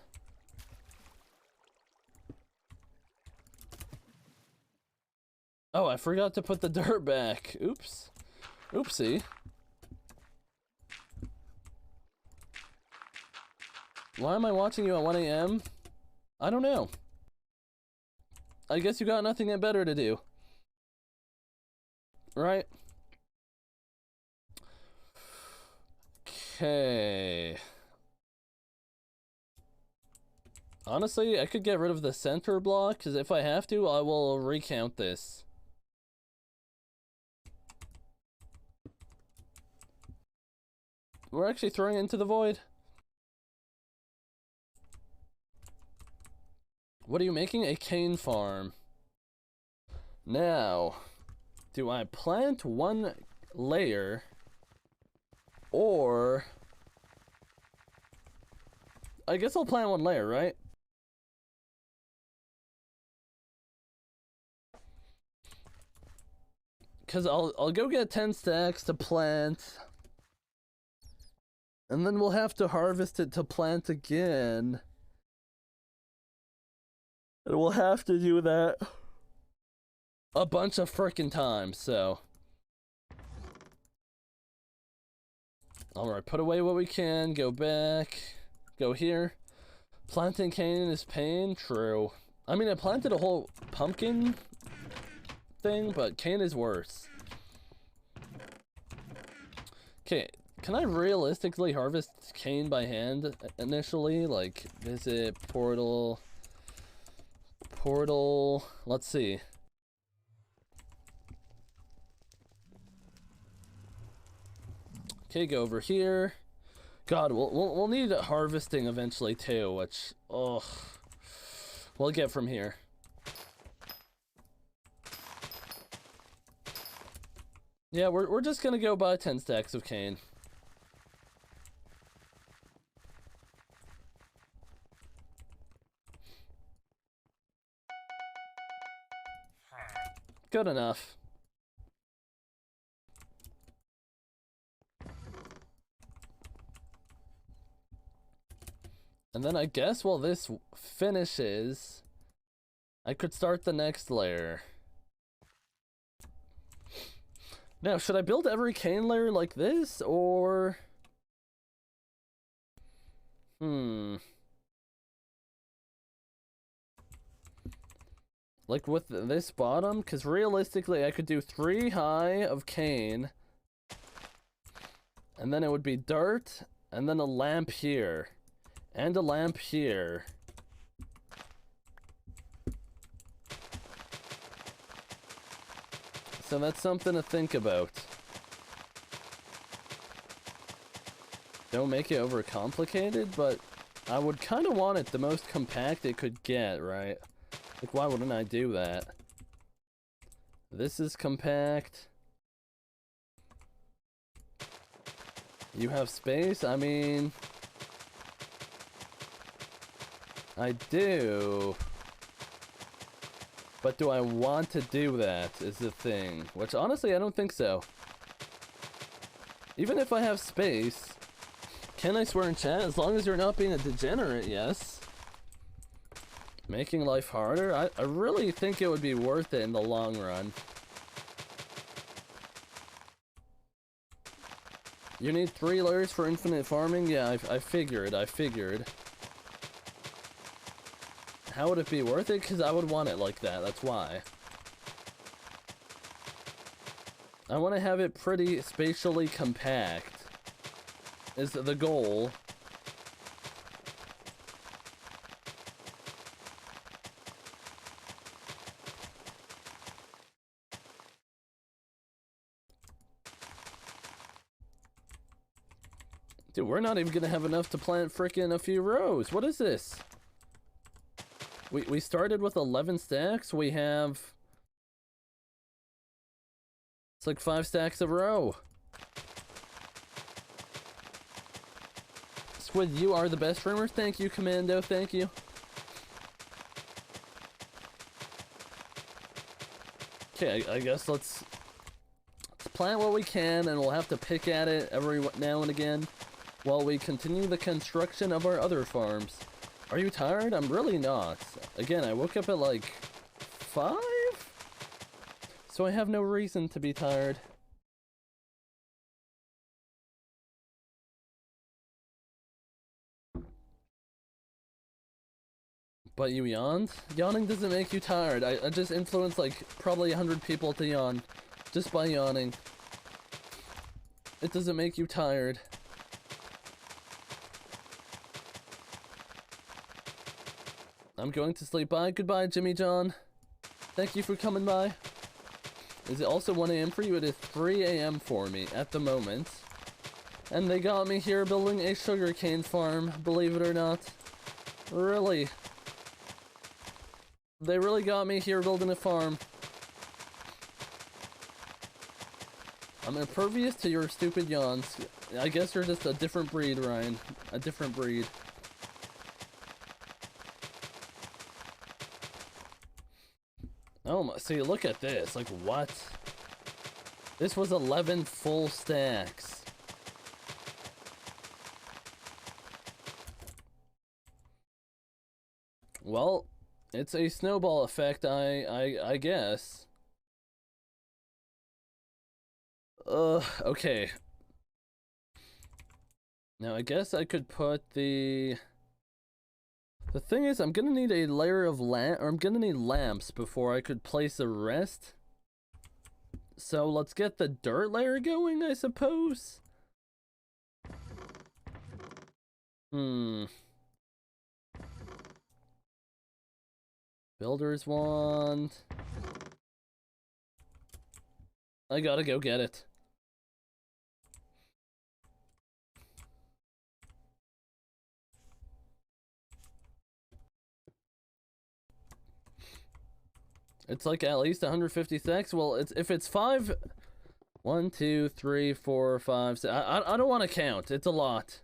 Oh, I forgot to put the dirt back. Oops. Oopsie. Why am I watching you at 1 AM? I don't know. I guess you got nothing better to do. Right? Okay. Honestly, I could get rid of the center block, because if I have to, I will recount this. We're actually throwing it into the void. What are you making? A cane farm. Now, do I plant 1 layer, or... I guess I'll plant 1 layer, right? Because I'll go get 10 stacks to plant, and then we'll have to harvest it to plant again. And we'll have to do that a bunch of frickin' times, so. Alright, put away what we can, go back, go here. Planting cane is pain, true. I mean, I planted a whole pumpkin thing, but cane is worse. Okay, can I realistically harvest cane by hand initially? Like, visit, portal, let's see. Okay, go over here. God, we'll need harvesting eventually too, which, ugh, we'll get from here. Yeah, we're just gonna go buy 10 stacks of cane. Good enough. And then I guess while this finishes, I could start the next layer. Now, should I build every cane layer like this, or Like with this bottom, because realistically I could do 3 high of cane, and then it would be dirt, and then a lamp here, and a lamp here. So that's something to think about. Don't make it overcomplicated, but I would kind of want it the most compact it could get, right? Like, why wouldn't I do that? This is compact. You have space? I mean... I do. But do I want to do that is the thing. Which, honestly, I don't think so. Even if I have space... Can I swear in chat? As long as you're not being a degenerate, yes. Making life harder? I really think it would be worth it in the long run. You need 3 layers for infinite farming? Yeah, I figured. How would it be worth it? Because I would want it like that, that's why. I want to have it pretty spatially compact. Is the goal. Dude, we're not even gonna have enough to plant frickin' a few rows. What is this? We started with 11 stacks. We have... It's like 5 stacks a row. Squid, you are the best streamer. Thank you, Commando. Thank you. Okay, I guess let's plant what we can, and we'll have to pick at it every now and again while we continue the construction of our other farms. Are you tired? I'm really not. Again, I woke up at like 5? So I have no reason to be tired. But you yawned? Yawning doesn't make you tired. I just influenced like probably 100 people to yawn. Just by yawning. It doesn't make you tired. I'm going to sleep. Bye. Goodbye, Jimmy John. Thank you for coming by. Is it also 1 AM for you? It is 3 AM for me at the moment. And they got me here building a sugarcane farm, believe it or not. Really. They really got me here building a farm. I'm impervious to your stupid yawns. I guess you're just a different breed, Ryan. A different breed. Oh my, see, look at this. Like, what? This was 11 full stacks. Well, it's a snowball effect, I guess. Okay. Now, I guess I could put the... The thing is, I'm gonna need a layer of I'm gonna need lamps before I could place the rest. So let's get the dirt layer going, I suppose. Builder's wand. I gotta go get it. It's like at least 150 stacks. Well, if it's 5... 1, 2, 3, 4, 5, 6... I don't want to count. It's a lot.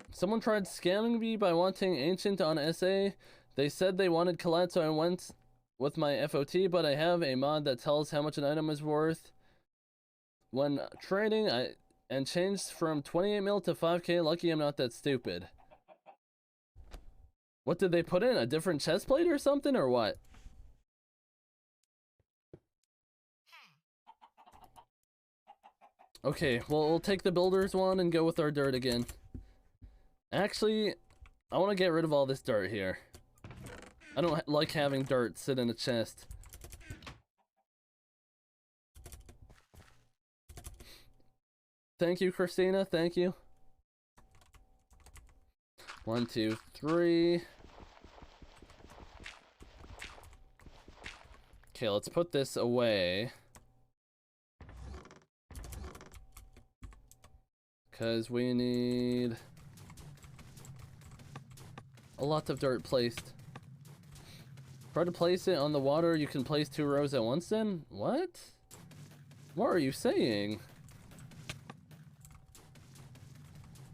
Someone tried scamming me by wanting Ancient on SA. They said they wanted Colette, so I went with my FOT, but I have a mod that tells how much an item is worth. When trading, and changed from 28 mil to 5k. Lucky I'm not that stupid. What did they put in? A different chest plate or something, or what? Okay, well, we'll take the builder's one and go with our dirt again. Actually, I want to get rid of all this dirt here. I don't like having dirt sit in a chest. Thank you, Christina. Thank you. 1, 2, 3. Okay, let's put this away. Because we need a lot of dirt placed. Try to place it on the water. You can place 2 rows at once then? What? What are you saying?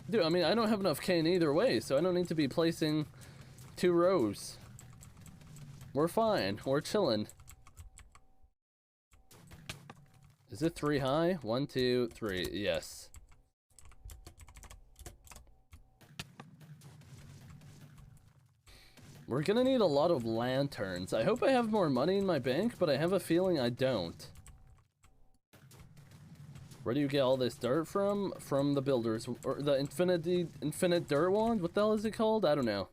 Dude, I mean, I don't have enough cane either way, so I don't need to be placing 2 rows. We're fine. We're chilling. Is it 3 high? 1, 2, 3. Yes. We're gonna need a lot of lanterns. I hope I have more money in my bank, but I have a feeling I don't. Where do you get all this dirt from? From the builders. Or the infinite dirt wand? What the hell is it called? I don't know.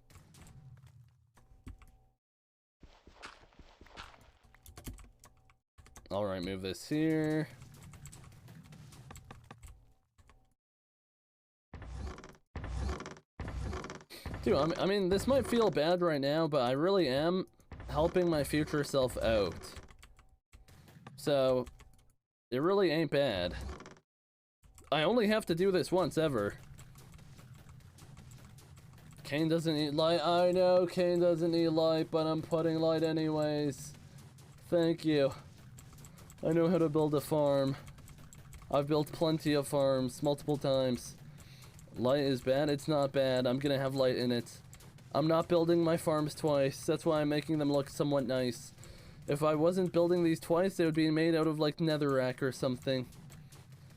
Alright, move this here. Dude, I mean, this might feel bad right now, but I really am helping my future self out. So, it really ain't bad. I only have to do this once ever. Kane doesn't need light. I know Kane doesn't need light, but I'm putting light anyways. Thank you. I know how to build a farm. I've built plenty of farms multiple times. Light is bad? It's not bad. I'm gonna have light in it. I'm not building my farms twice. That's why I'm making them look somewhat nice. If I wasn't building these twice, they would be made out of like netherrack or something.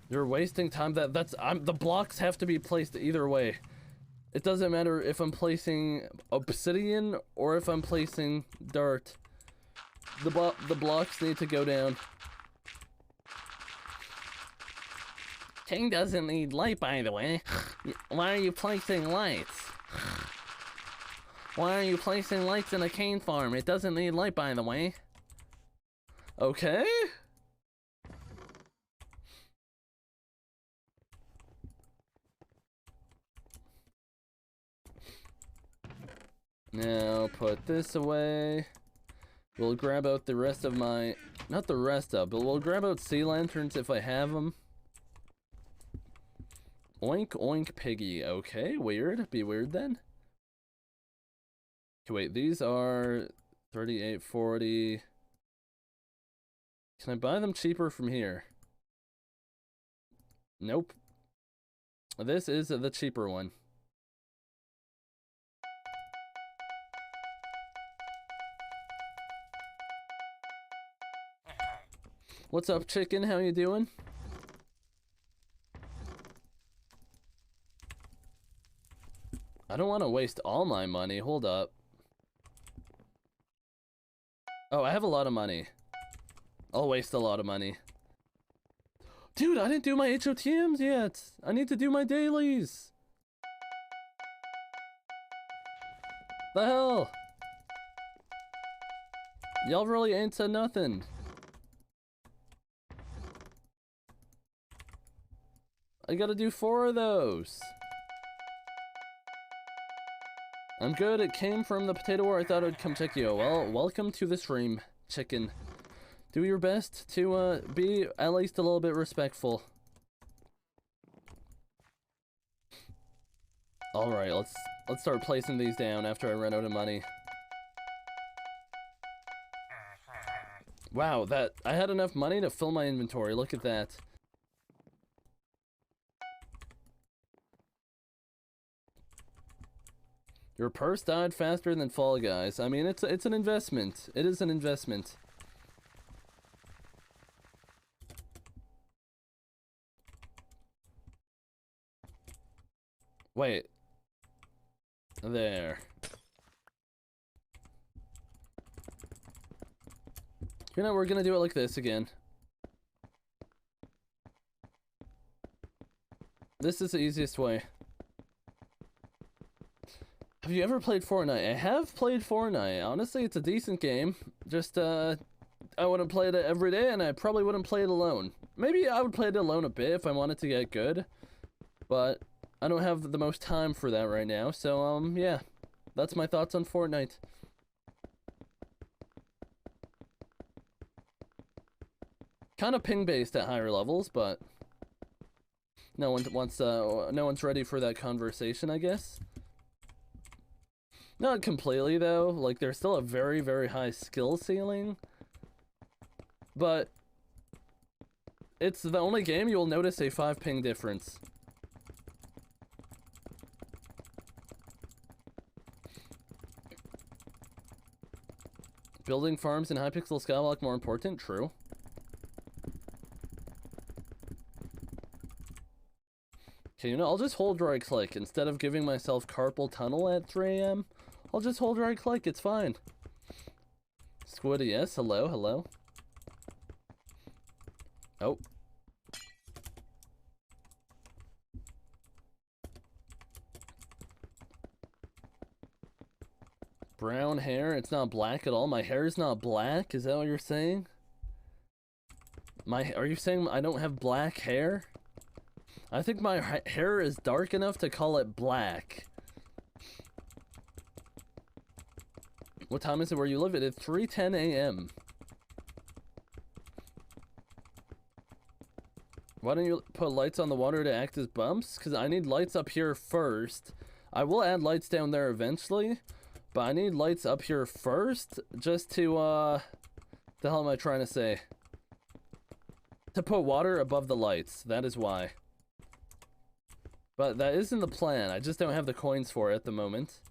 You're wasting time. The blocks have to be placed either way. It doesn't matter if I'm placing obsidian or if I'm placing dirt. The blocks need to go down. King doesn't need light, by the way. Why are you placing lights? Why are you placing lights in a cane farm? It doesn't need light, by the way. Okay? Now put this away. We'll grab out the rest of my... Not the rest of, but we'll grab out sea lanterns if I have them. Oink, oink, piggy. Okay, weird. Be weird then. Okay, wait, these are 38.40. Can I buy them cheaper from here? Nope. This is the cheaper one. What's up, chicken? How you doing? I don't want to waste all my money. Hold up. Oh, I have a lot of money. I'll waste a lot of money. Dude, I didn't do my HOTMs yet. I need to do my dailies. The hell? Y'all really ain't said nothing. I gotta do 4 of those. I'm good. It came from the potato war. I thought it would come check you. Well, welcome to the stream, chicken. Do your best to be at least a little bit respectful. All right, let's start placing these down after I run out of money. Wow, I had enough money to fill my inventory. Look at that. Your purse died faster than Fall Guys. I mean, it's an investment. It is an investment. Wait. There. You know, we're gonna do it like this again. This is the easiest way. Have you ever played Fortnite? I have played Fortnite. Honestly, it's a decent game. Just, I wouldn't play it every day, and I probably wouldn't play it alone. Maybe I would play it alone a bit if I wanted to get good. But I don't have the most time for that right now. So, yeah. That's my thoughts on Fortnite. Kind of ping-based at higher levels, but no one's ready for that conversation, I guess. Not completely, though. Like, there's still a very, very high skill ceiling. But it's the only game you'll notice a 5 ping difference. Building farms in Hypixel Skyblock more important? True. Okay, you know, I'll just hold right click. Instead of giving myself carpal tunnel at 3 AM, I'll just hold right click, it's fine. Squid, yes, hello, hello. Oh. Brown hair, it's not black at all. My hair is not black, is that what you're saying? Are you saying I don't have black hair? I think my hair is dark enough to call it black. What time is it where you live? It is 3:10 AM. Why don't you put lights on the water to act as bumps? Because I need lights up here first. I will add lights down there eventually, but I need lights up here first just to, the hell am I trying to say? To put water above the lights. That is why. But that isn't the plan. I just don't have the coins for it at the moment.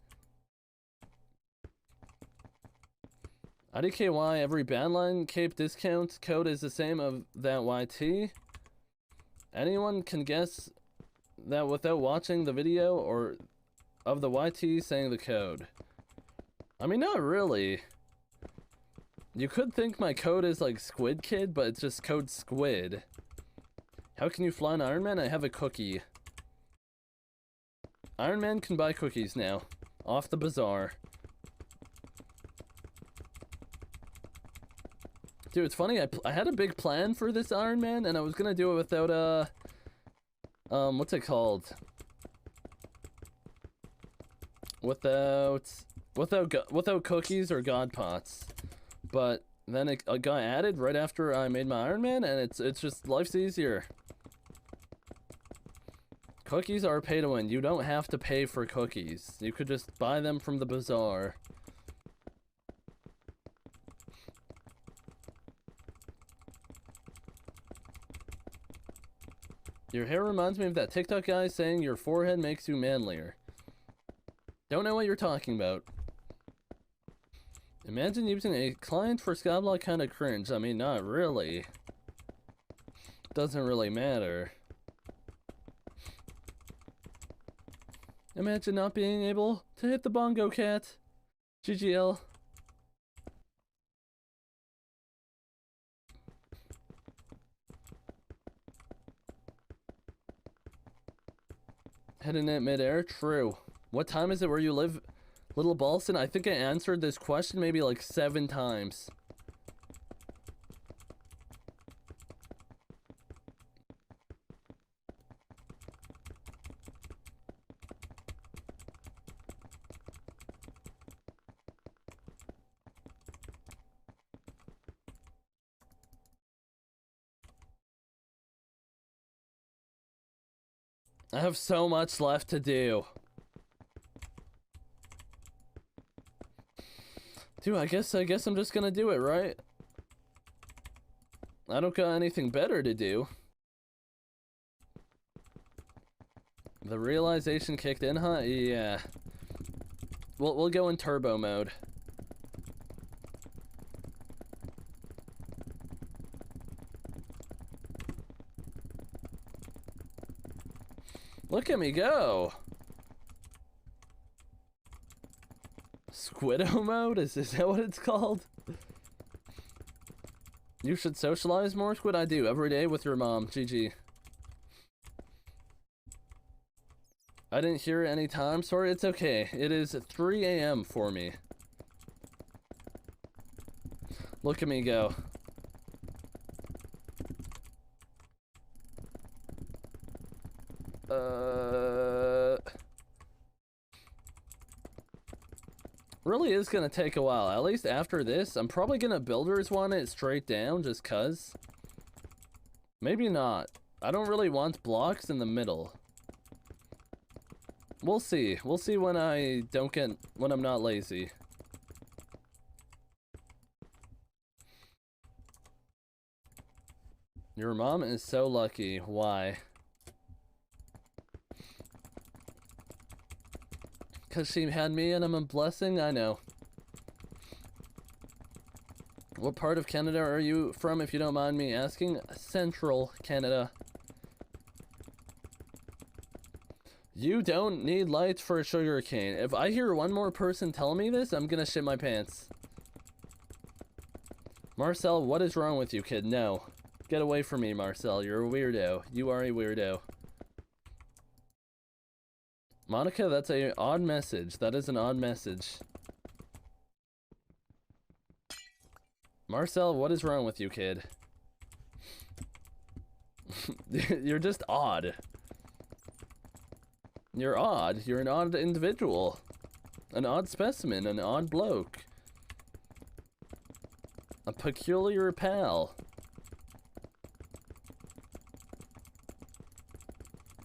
IDKY, every bandline cape discount code is the same of that YT. Anyone can guess that without watching the video or of the YT saying the code. I mean, not really. You could think my code is like Squid Kid, but it's just code Squid. How can you fly an Ironman? I have a cookie. Ironman can buy cookies now. Off the bazaar. Dude, it's funny, I had a big plan for this Ironman, and I was gonna do it without, what's it called? Without cookies or God Pots. But then it got added right after I made my Ironman, and it's just, life's easier. Cookies are pay to win. You don't have to pay for cookies. You could just buy them from the bazaar. Your hair reminds me of that TikTok guy saying your forehead makes you manlier. Don't know what you're talking about. Imagine using a client for Skyblock, kind of cringe. I mean, not really. Doesn't really matter. Imagine not being able to hit the bongo cat. GGL. Heading at midair? True. What time is it where you live, Little Ballston? I think I answered this question maybe like 7 times. I have so much left to do. Dude, I guess I'm just gonna do it, right? I don't got anything better to do. The realization kicked in, huh? Yeah. We'll go in turbo mode. Look at me go! Squiddo mode? Is that what it's called? You should socialize more, Squid. I do, every day with your mom. GG. I didn't hear it any time. Sorry, it's okay. It is 3 a.m. for me. Look at me go. Really is gonna take a while. At least after this, I'm probably gonna builders want it straight down just cuz. Maybe not. I don't really want blocks in the middle. We'll see. We'll see when when I'm not lazy. Your mom is so lucky. Why? Because she had me and I'm a blessing? I know. What part of Canada are you from, if you don't mind me asking? Central Canada. You don't need lights for a sugar cane. If I hear one more person tell me this, I'm gonna shit my pants. Marcel, what is wrong with you, kid? No. Get away from me, Marcel. You're a weirdo. You are a weirdo. Monica, that's an odd message. That is an odd message. Marcel, what is wrong with you, kid? You're just odd. You're odd. You're an odd individual. An odd specimen. An odd bloke. A peculiar pal.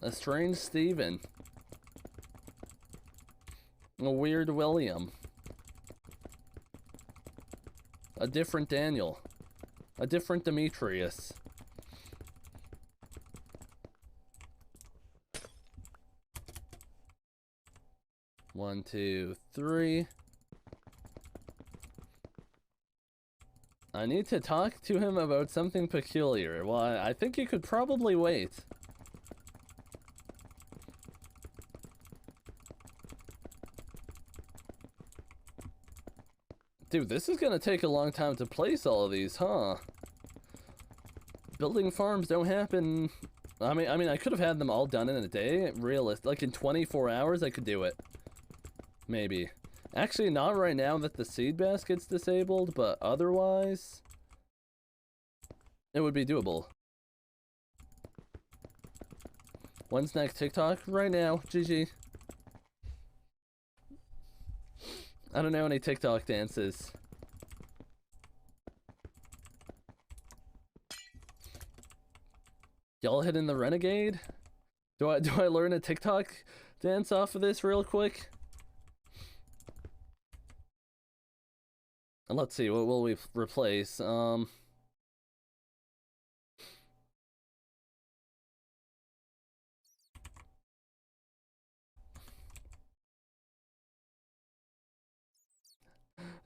A strange Steven. A weird William. A different Daniel. A different Demetrius. One, two, three. I need to talk to him about something peculiar. Well, I think he could probably wait. Dude, this is gonna take a long time to place all of these, huh? Building farms don't happen. I mean, I could have had them all done in a day. Like in 24 hours, I could do it. Maybe. Actually, not right now that the seed basket's disabled, but otherwise, it would be doable. When's next TikTok? Right now. GG. I don't know any TikTok dances. Y'all hitting the renegade? Do I learn a TikTok dance off of this real quick? And let's see, what will we replace?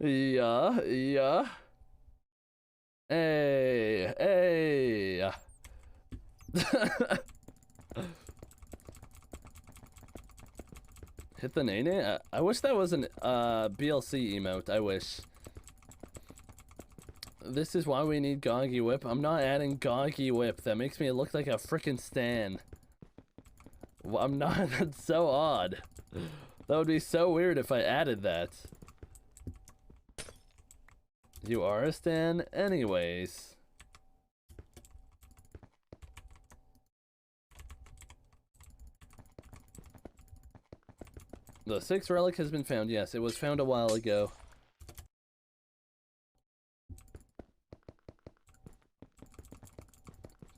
Yeah. Hey. Hit the nene? I wish that was an BLC emote. I wish. This is why we need Goggy Whip. I'm not adding Goggy Whip. That makes me look like a frickin' stan. Well, I'm not. That's so odd. That would be so weird if I added that. You are a stan anyways. The 6th relic has been found. Yes, it was found a while ago.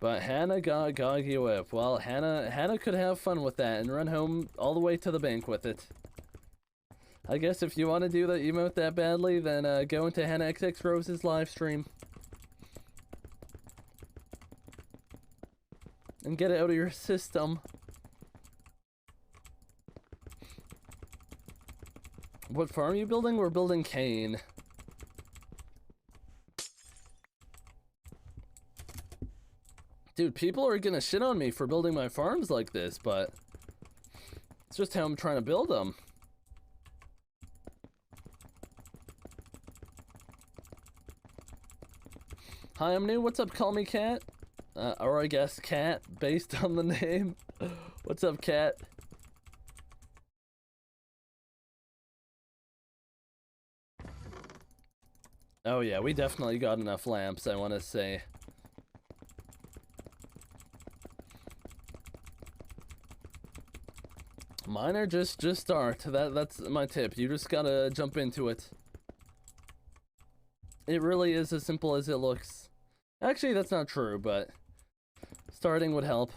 But Hannah got Goggy Whip. Well, Hannah could have fun with that and run home all the way to the bank with it. I guess if you want to do the emote that badly, then go into Hannah XX Rose's live stream. And get it out of your system. What farm are you building? We're building cane. Dude, people are gonna shit on me for building my farms like this, but it's just how I'm trying to build them. Hi, I'm new. What's up? Call me Cat. Or I guess Cat, based on the name. What's up, Cat? Oh yeah, we definitely got enough lamps, I want to say. Mine are just start. That's my tip. You just gotta jump into it. It really is as simple as it looks. Actually, that's not true, but starting would help.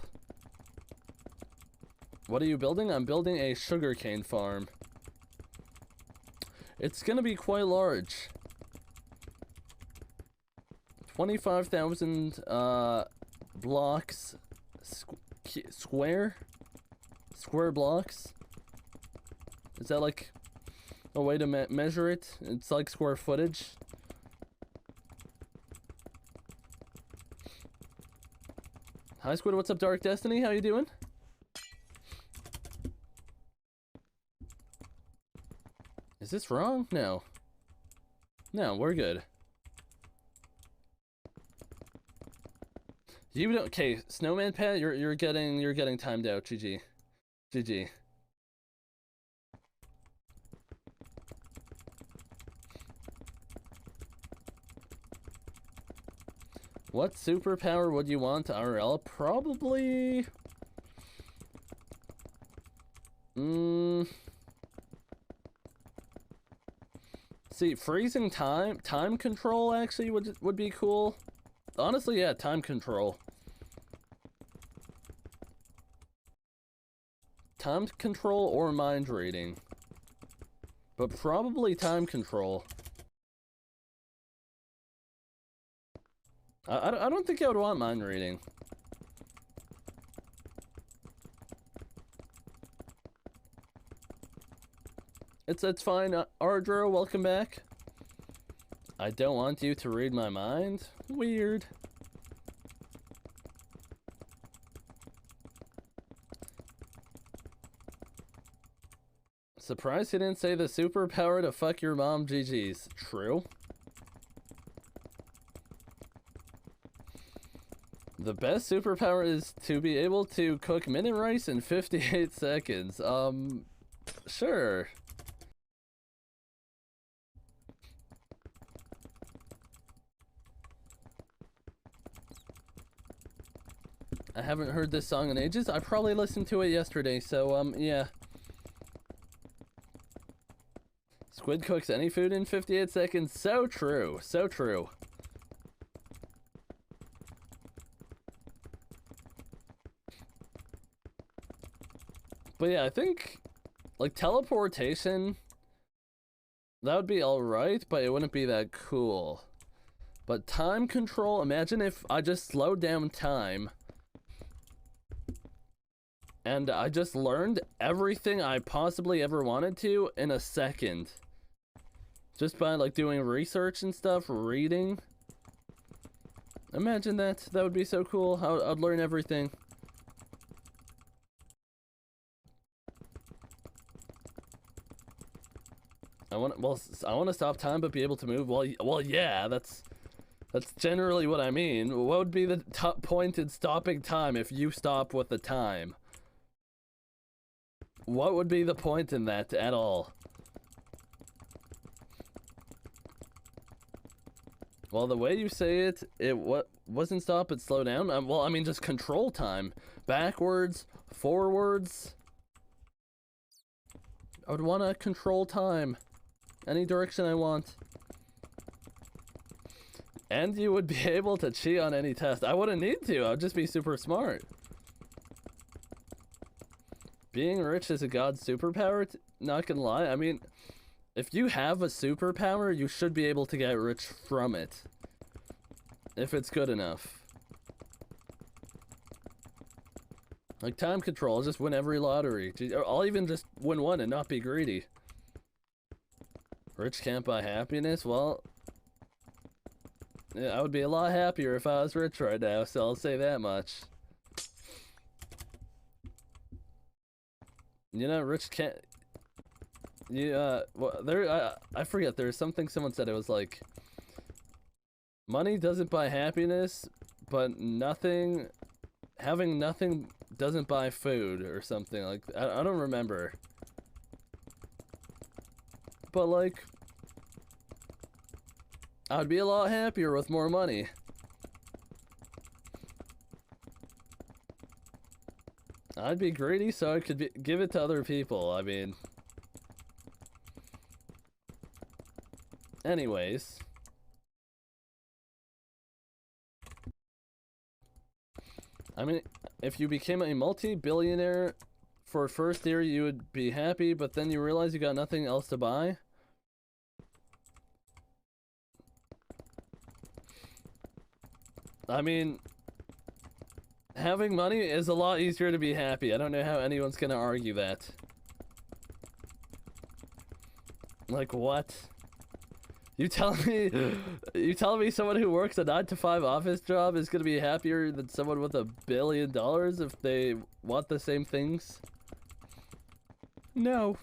What are you building? I'm building a sugarcane farm. It's gonna be quite large. 25,000 blocks square blocks. Is that like a way to measure it? It's like square footage. Hi Squid, what's up Dark Destiny? How you doing? Is this wrong? No. No, we're good. You don't. Okay, Snowman Pet, you're getting timed out. GG. GG. What superpower would you want RL? Probably. See, freezing time control actually would be cool. Honestly, yeah, time control. Time control or mind reading. But probably time control. I don't think I would want mind reading. It's fine. Ardro, welcome back. I don't want you to read my mind. Weird. Surprised he didn't say the superpower to fuck your mom. GG's. True. The best superpower is to be able to cook Minion rice in 58 seconds. Sure. I haven't heard this song in ages. I probably listened to it yesterday, so, yeah. Squid cooks any food in 58 seconds. So true. So true. But yeah, I think, like, teleportation, that would be alright, but it wouldn't be that cool. But time control, imagine if I just slowed down time, and I just learned everything I possibly ever wanted to in a second. Just by, like, doing research and stuff, reading. Imagine that. That would be so cool. I'd learn everything. I want to stop time but be able to move. Well, yeah, that's generally what I mean. What would be the point in stopping time if you stop with the time? What would be the point in that at all? Well, the way you say it, wasn't stop, it's slow down. Well, I mean, just control time. Backwards, forwards. I would want to control time. Any direction I want. And you would be able to cheat on any test. I wouldn't need to. I would just be super smart. Being rich is a god superpower? Not gonna lie. I mean, if you have a superpower, you should be able to get rich from it. If it's good enough. Like time control, I'll just win every lottery. I'll even just win one and not be greedy. Rich can't buy happiness? Well, yeah, I would be a lot happier if I was rich right now, so I'll say that much. You know, rich can't... well, I forget, there's something someone said, it was like... Money doesn't buy happiness, but having nothing doesn't buy food, or something like... I don't remember. But like... I'd be a lot happier with more money. I'd be greedy so I could give it to other people. I mean... Anyways. I mean, if you became a multi-billionaire for first year, you would be happy, but then you realize you got nothing else to buy. I mean, having money is a lot easier to be happy. I don't know how anyone's gonna argue that. Like, what? You telling me someone who works a 9-to-5 office job is gonna be happier than someone with $1 billion if they want the same things? No.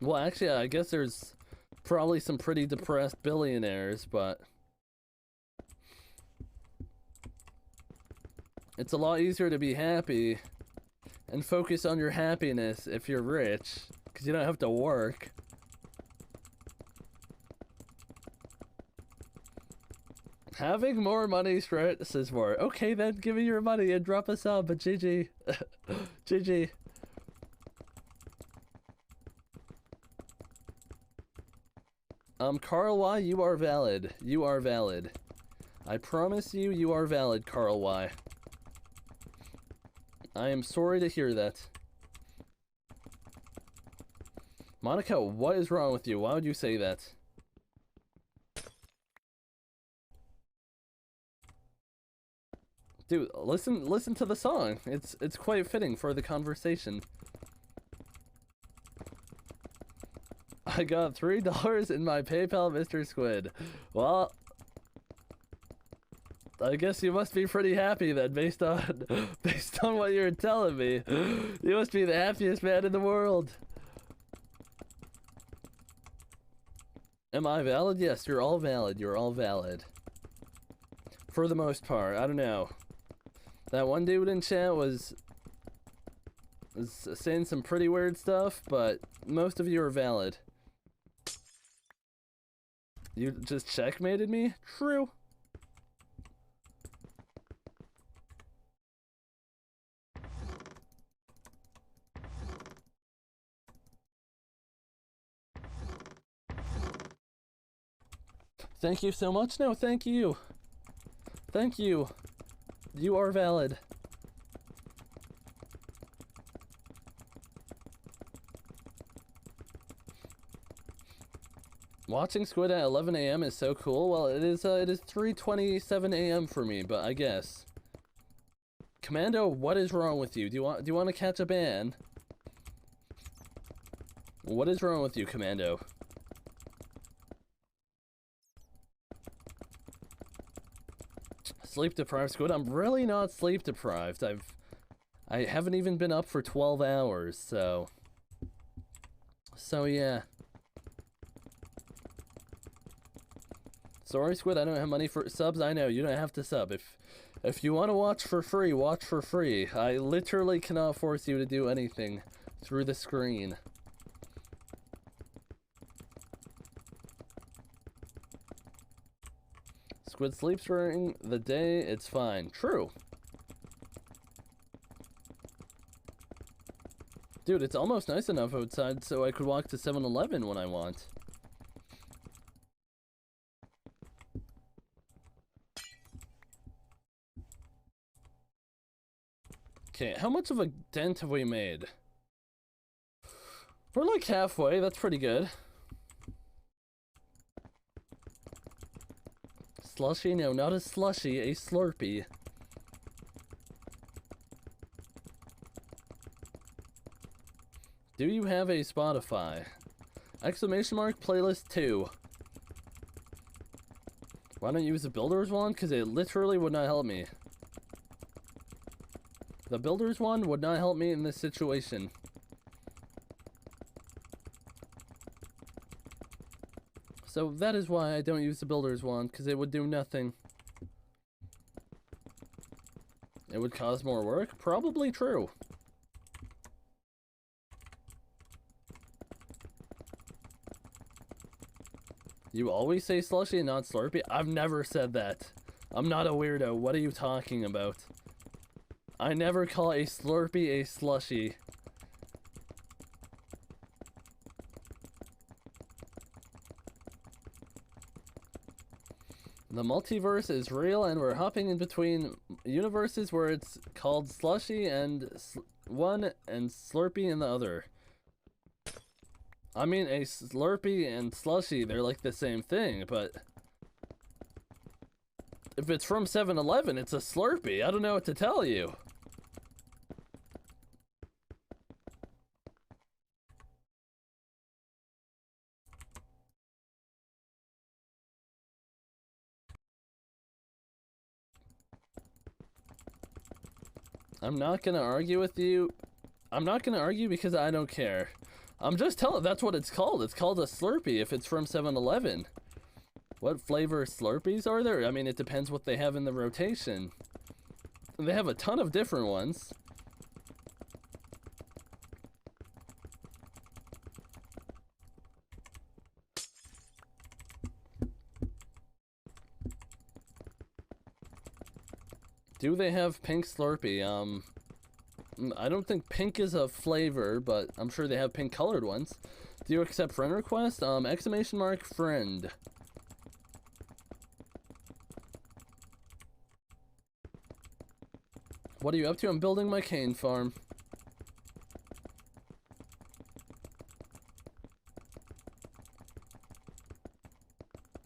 Well, actually, I guess there's probably some pretty depressed billionaires, but it's a lot easier to be happy and focus on your happiness if you're rich, because you don't have to work. Having more money stresses more. Okay, then give me your money and drop a sub, but GG. GG. Carl Y, you are valid. You are valid. I promise you, you are valid, Carl Y. I am sorry to hear that. Monica, what is wrong with you? Why would you say that? Dude, listen to the song. It's quite fitting for the conversation. I got $3 in my PayPal, Mr. Squid. Well, I guess you must be pretty happy then, based on what you're telling me. You must be the happiest man in the world. Am I valid? Yes, you're all valid. You're all valid. For the most part, I don't know. That one dude in chat was saying some pretty weird stuff, but most of you are valid. You just checkmated me? True. Thank you so much. No, thank you. Thank you. You are valid. Watching Squid at 11 a.m. is so cool. Well, it is 3:27 a.m. for me, but I guess. Commando, what is wrong with you? Do you want to catch a ban? What is wrong with you, Commando? Sleep deprived, Squid? I'm really not sleep deprived. I haven't even been up for 12 hours, so yeah. Sorry, Squid, I don't have money for subs. I know, you don't have to sub. If you want to watch for free, watch for free. I literally cannot force you to do anything through the screen. Squid sleeps during the day, it's fine. True. Dude, it's almost nice enough outside so I could walk to 7-Eleven when I want. Okay, how much of a dent have we made? We're like halfway, that's pretty good. Slushy? No, not a slushy, a Slurpee. Do you have a Spotify? Exclamation mark, playlist 2. Why don't you use the Builder's one? Because it literally would not help me. The Builder's one would not help me in this situation. So that is why I don't use the Builder's wand, because it would do nothing. It would cause more work? Probably true. You always say slushy and not slurpy? I've never said that. I'm not a weirdo. What are you talking about? I never call a slurpy a slushy. The multiverse is real and we're hopping in between universes where it's called slushy and one and slurpy in the other. I mean, a slurpy and slushy, they're like the same thing, but if it's from 7-Eleven, it's a slurpy. I don't know what to tell you. I'm not gonna argue with you. I'm not gonna argue because I don't care. I'm just telling, that's what it's called. It's called a Slurpee if it's from 7-Eleven. What flavor Slurpees are there? I mean, it depends what they have in the rotation. They have a ton of different ones. Do they have pink Slurpee? I don't think pink is a flavor, but I'm sure they have pink colored ones. Do you accept friend request? Exclamation mark friend. What are you up to? I'm building my cane farm.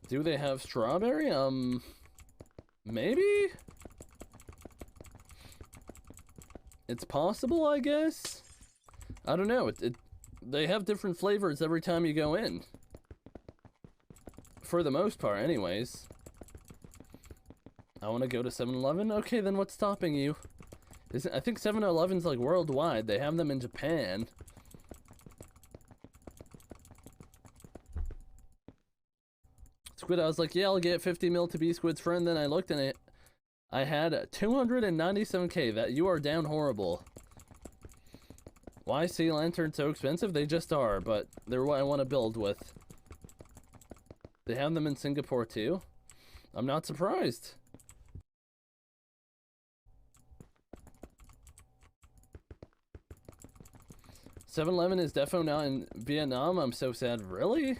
Do they have strawberry? Maybe? It's possible, I guess? I don't know. They have different flavors every time you go in. For the most part, anyways. I want to go to 7-Eleven? Okay, then what's stopping you? I think 7-Eleven's like worldwide. They have them in Japan. Squid, I was like, yeah, I'll get 50 mil to be Squid's friend. Then I looked and I had 297k. That you are down horrible. Why is sea lanterns so expensive? They just are, but they're what I want to build with. They have them in Singapore too. I'm not surprised. $7-Eleven is defo not in Vietnam. I'm so sad. Really?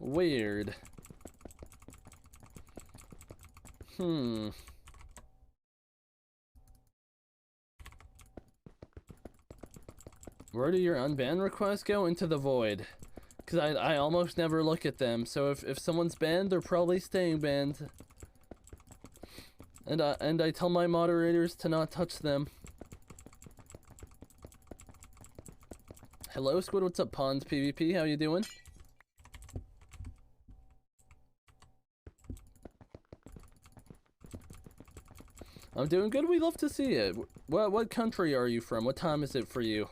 Weird. Where do your unban requests go? Into the void. Because I almost never look at them. So if someone's banned, they're probably staying banned. And I tell my moderators to not touch them. Hello, Squid. What's up, Pawns PvP? How you doing? I'm doing good. We love to see it. What country are you from? What time is it for you?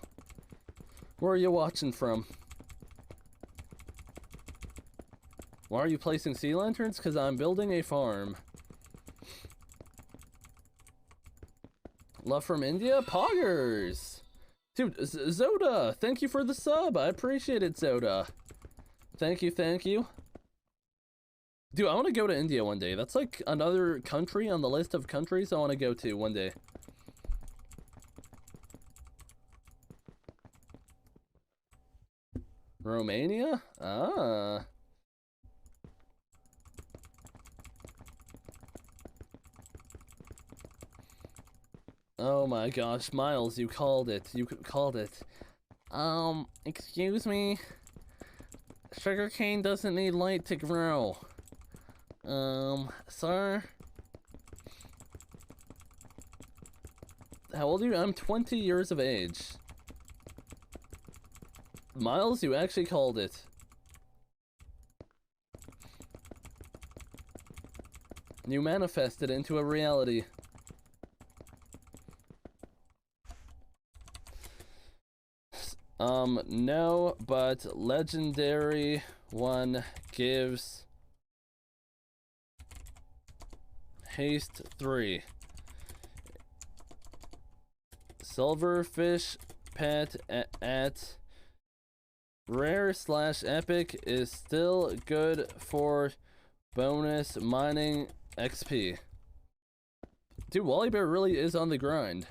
Where are you watching from? Why are you placing sea lanterns? Because I'm building a farm. Love from India? Poggers! Dude, Zoda! Thank you for the sub! I appreciate it, Zoda. Thank you, thank you. Dude, I want to go to India one day. That's like another country on the list of countries I want to go to one day. Romania? Ah. Oh my gosh, Miles, you called it. You called it. Excuse me? Sugarcane doesn't need light to grow. Sir? How old are you? I'm 20 years of age. Miles, you actually called it. You manifested into a reality. No, but legendary one gives haste 3. Silverfish pet at Rare slash epic is still good for bonus mining XP. Dude, Wally Bear really is on the grind.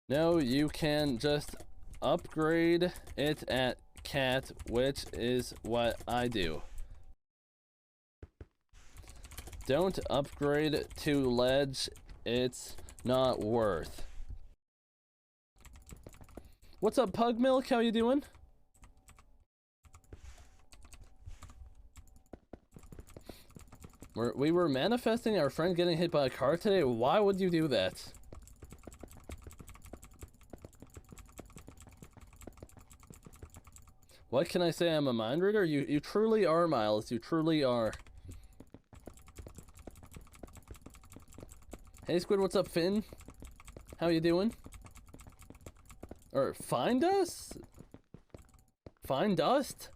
No, you can just upgrade it at Cat, which is what I do. Don't upgrade to ledge, it's not worth. What's up, Pug Milk? How you doing? We were manifesting our friend getting hit by a car today. Why would you do that? What can I say? I'm a mind reader? You truly are, Miles. You truly are. Hey, Squid, what's up, Finn? How you doing? Or find us? Find Dust?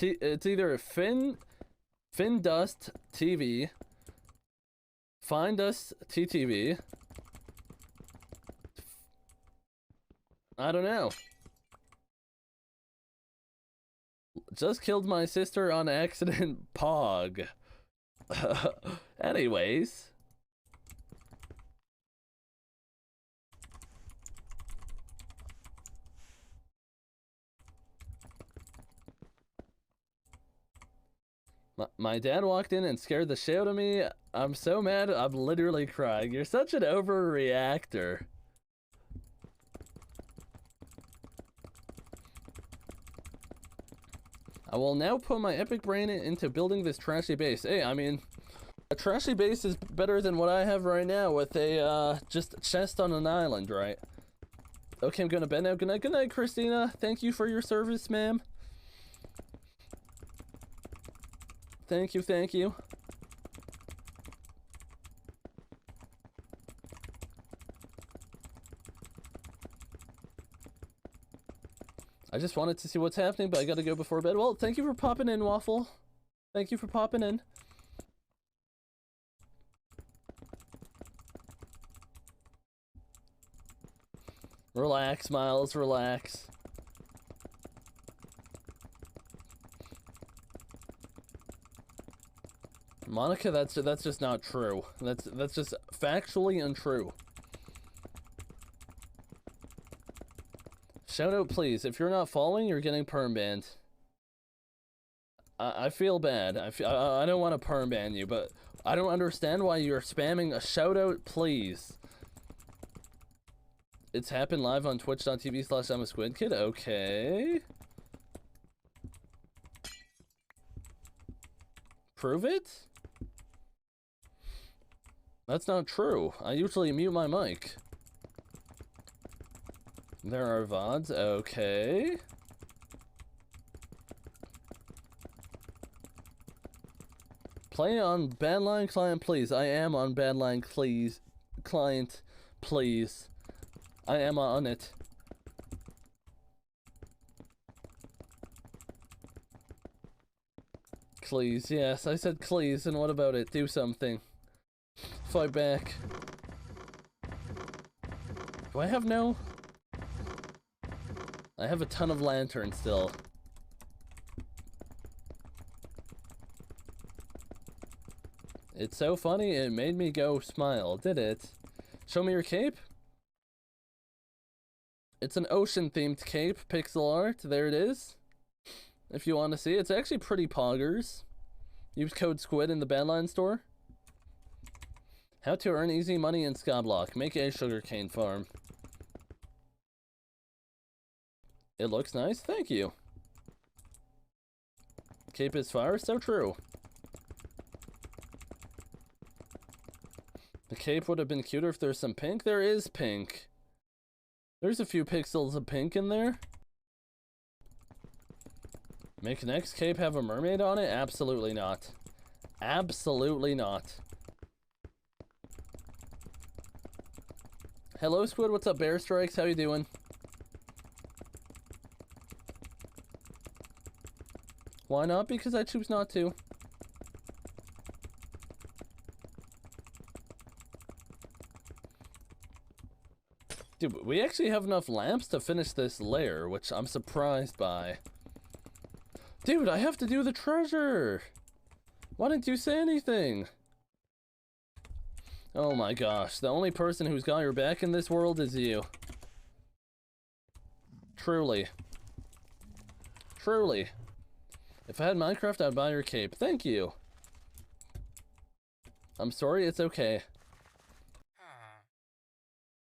It's either Finn Dust TV, Find Us TTV. I don't know. Just killed my sister on accident, Pog. Anyways. My dad walked in and scared the shit out of me. I'm so mad, I'm literally crying. You're such an overreactor. I will now put my epic brain into building this trashy base. Hey, I mean, a trashy base is better than what I have right now with a, just chest on an island, right? Okay, I'm gonna bed now. Good night, Christina. Thank you for your service, ma'am. Thank you, thank you. I just wanted to see what's happening, but I gotta go before bed. Well, thank you for popping in, Waffle. Thank you for popping in. Relax, Miles, relax. Monica, that's just not true. That's just factually untrue. Shout out, please. If you're not following, you're getting perm banned. I feel bad. I don't want to perm ban you, but I don't understand why you're spamming a shout out, please. It's happened live on twitch.tv/I'm a Squid Kid. Okay. Prove it? That's not true. I usually mute my mic. There are VODs. Okay. Play on Badline client, please. I am on Badline, please. Client, please. I am on it. Please, yes, I said please, and what about it? Do something. Fight back. Do I have no? I have a ton of lanterns still. It's so funny, it made me go smile, did it? Show me your cape? It's an ocean-themed cape, pixel art, there it is. If you want to see, it's actually pretty poggers. Use code SQUID in the Badline store. How to earn easy money in Skyblock. Make a sugarcane farm. It looks nice, thank you. Cape is fire, so true. The cape would have been cuter if there's some pink. There is pink. There's a few pixels of pink in there. Make next cape have a mermaid on it? Absolutely not. Absolutely not. Hello, Squid. What's up, Bear Strikes? How you doing? Why not? Because I choose not to. Dude, we actually have enough lamps to finish this layer, which I'm surprised by. Dude, I have to do the treasure! Why didn't you say anything? Oh my gosh, the only person who's got your back in this world is you. Truly. Truly. If I had Minecraft, I'd buy your cape. Thank you. I'm sorry, it's okay.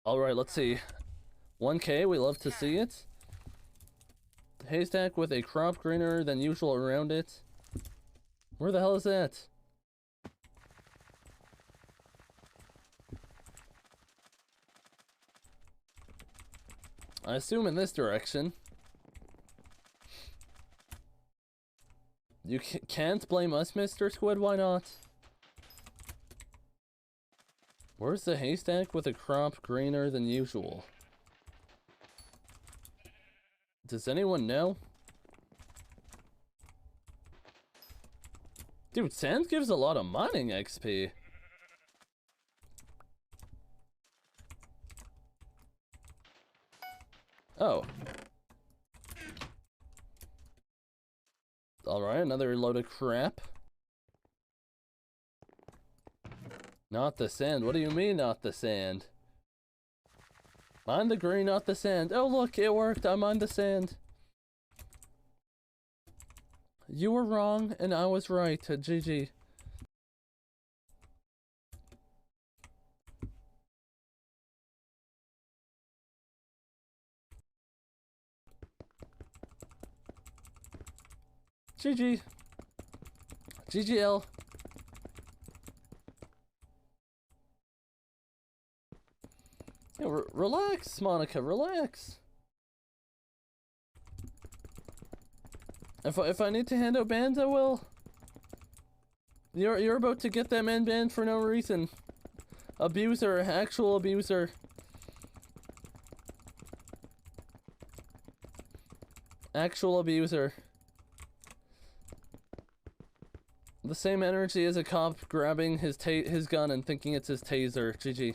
Alright, let's see. 1K, we love to see it. Haystack with a crop greener than usual around it. Where the hell is that? I assume in this direction. You can't blame us, Mr. Squid, why not? Where's the haystack with a crop greener than usual? Does anyone know? Dude, sand gives a lot of mining XP. Oh. Alright, another load of crap. Not the sand. What do you mean, not the sand? Mine the green, not the sand. Oh, look, it worked. I mined the sand. You were wrong, and I was right. GG. GG. GGL. Yeah, relax, Monica, relax. If I need to hand out bans, I will. You're about to get that man banned for no reason. Abuser, actual abuser. Actual abuser. The same energy as a cop grabbing his gun and thinking it's his taser. GG.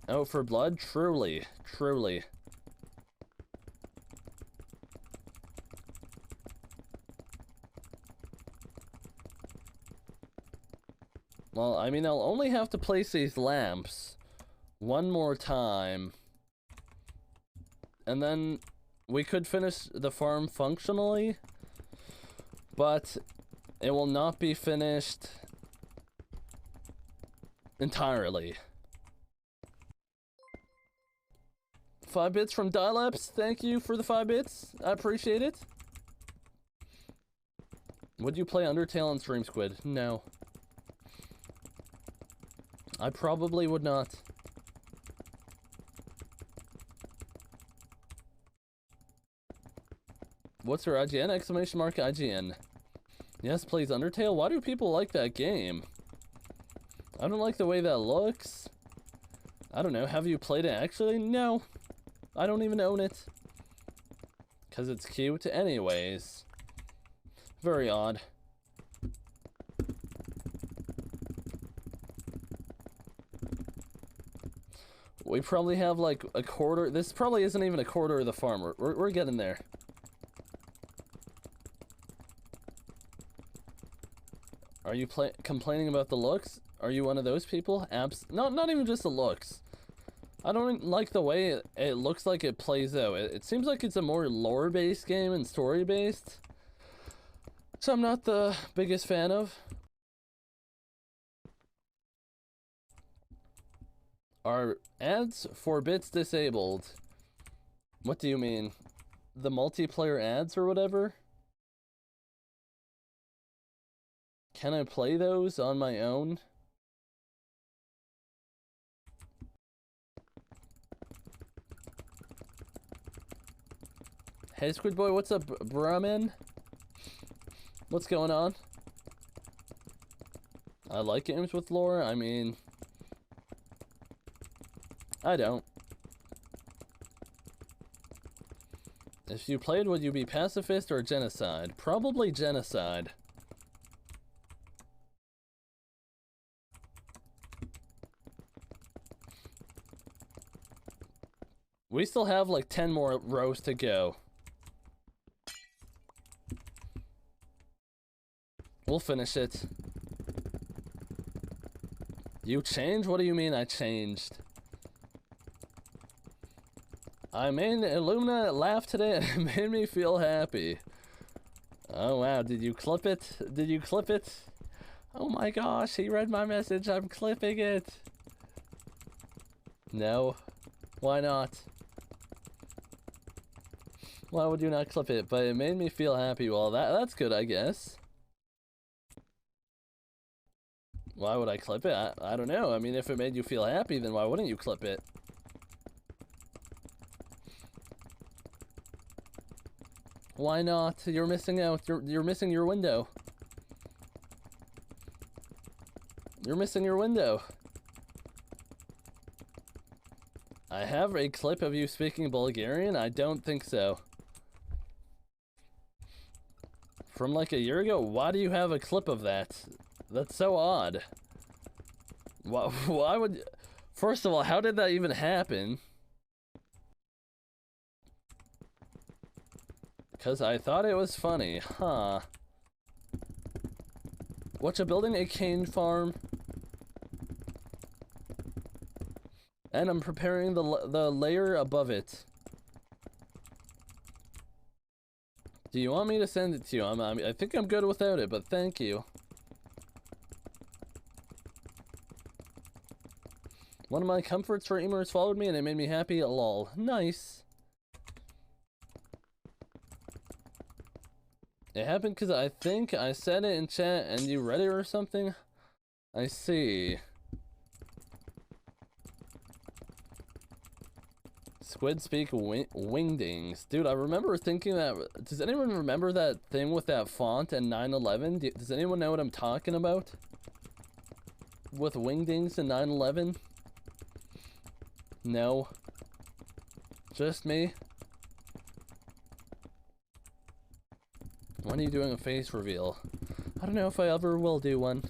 Out for blood? Truly. Truly. Well, I mean, I'll only have to place these lamps one more time. And then we could finish the farm functionally, but it will not be finished entirely. 5 bits from Dilaps. Thank you for the 5 bits. I appreciate it. Would you play Undertale on stream, Squid? No. I probably would not. What's her IGN? Exclamation mark IGN. Yes, please, Undertale. Why do people like that game? I don't like the way that looks. I don't know. Have you played it actually? No. I don't even own it. Because it's cute anyways. Very odd. We probably have like a quarter. This probably isn't even a quarter of the farm. We're getting there. Are you complaining about the looks? Are you one of those people? No, not even just the looks. I don't like the way it looks like it plays out. It seems like it's a more lore-based game and story-based, so I'm not the biggest fan of. Are ads for bits disabled? What do you mean? The multiplayer ads or whatever? Can I play those on my own? Hey Squid Boy, what's up, Brahmin? What's going on? I like games with lore. I mean, I don't. If you played, would you be pacifist or genocide? Probably genocide. We still have like 10 more rows to go. We'll finish it. You changed? What do you mean I changed? I made Illumina laugh today and it made me feel happy. Oh wow, did you clip it? Did you clip it? Oh my gosh, he read my message, I'm clipping it. No. Why not? Why would you not clip it? But it made me feel happy. Well, that's good, I guess. Why would I clip it? I don't know. I mean, if it made you feel happy, then why wouldn't you clip it? Why not? You're missing out. You're missing your window. You're missing your window. I have a clip of you speaking Bulgarian? I don't think so. From like a year ago? Why do you have a clip of that? That's so odd. Why would... First of all, how did that even happen? Because I thought it was funny. Huh. What you building? A cane farm? And I'm preparing the layer above it. Do you want me to send it to you? I think I'm good without it, but thank you. One of my comforts for Emer's followed me and it made me happy. Lol. Nice. It happened because I think I said it in chat and you read it or something? I see. Squid speak wingdings. Dude, I remember thinking that... Does anyone remember that thing with that font and 9/11? Does anyone know what I'm talking about? With wingdings and 9/11? No. Just me? When are you doing a face reveal? I don't know if I ever will do one.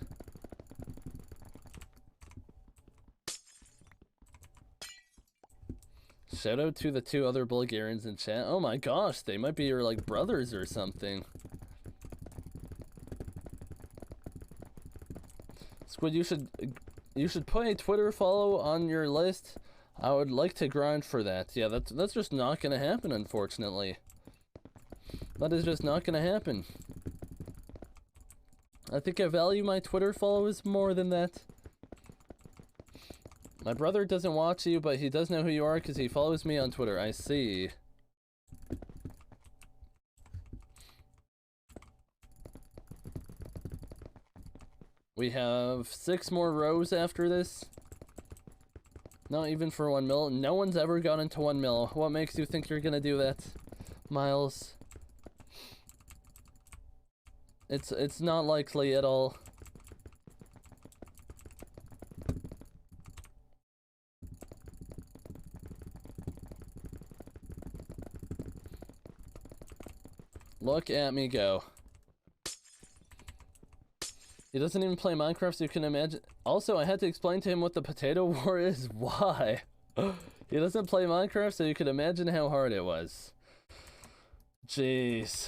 Shout out to the 2 other Bulgarians in chat. Oh my gosh, they might be your like brothers or something. Squid, you should put a Twitter follow on your list. I would like to grind for that. Yeah, that's just not gonna happen, unfortunately. That is just not gonna happen. I think I value my Twitter followers more than that. My brother doesn't watch you, but he does know who you are because he follows me on Twitter. I see. We have 6 more rows after this. Not even for 1 mil. No one's ever gone into 1 mil. What makes you think you're gonna do that, Miles? It's not likely at all. Look at me go. He doesn't even play Minecraft, so you can imagine. Also, I had to explain to him what the potato war is. Why? He doesn't play Minecraft, so you can imagine how hard it was. Jeez.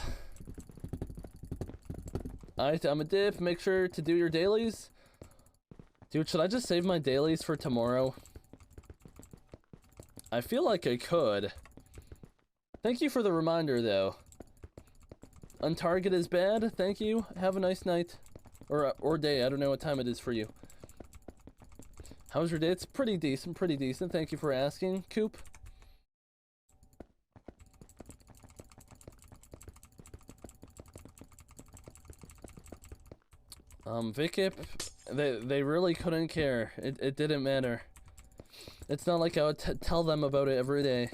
Alright, I'm a diff. Make sure to do your dailies. Dude, should I just save my dailies for tomorrow? I feel like I could. Thank you for the reminder, though. Untarget is bad. Thank you. Have a nice night. Or day. I don't know what time it is for you. How's your day? It's pretty decent. Pretty decent. Thank you for asking, Coop. Vikip, they really couldn't care. It didn't matter. It's not like I would tell them about it every day.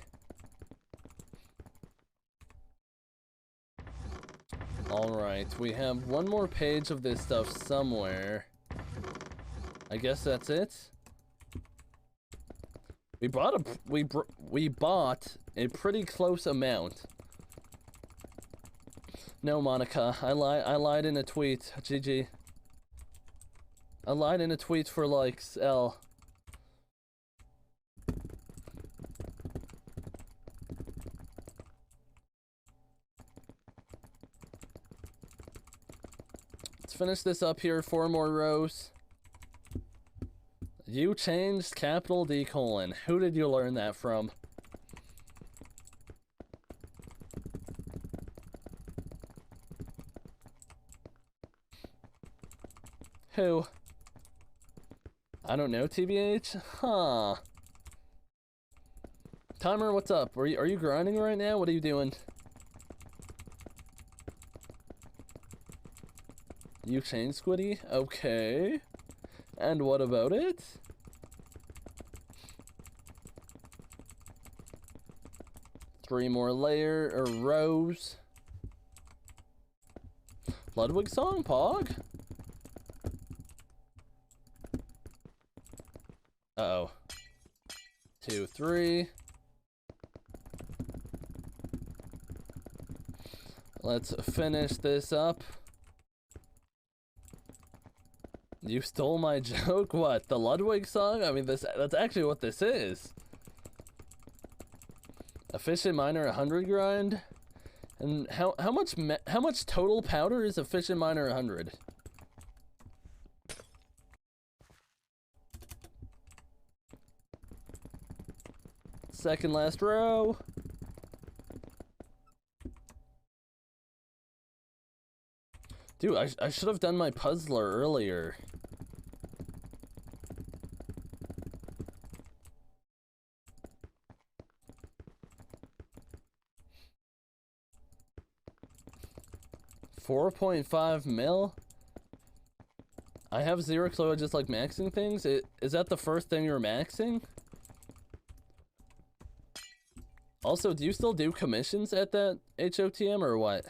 Alright, we have 1 more page of this stuff somewhere. I guess that's it. We bought a pretty close amount. No, Monica, I lied in a tweet. GG. I lied in a tweet for likes. L. finish this up here. 4 more rows. You changed capital D colon. Who did you learn that from? Who? I don't know, TBH? Huh. Timer, what's up? Are you grinding right now? What are you doing? You changed Squiddy? Okay. And what about it? Three more rows. Ludwig song, Pog? Uh-oh. 2, 3. Let's finish this up. You stole my joke? What, the Ludwig song? I mean, that's actually what this is. Efficient miner 100 grind? And how much total powder is efficient miner 100? Second last row. Dude, I should have done my puzzler earlier. $4.5 mil? I have 0 clue. I just like maxing things. Is that the first thing you're maxing? Also, do you still do commissions at that HOTM or what?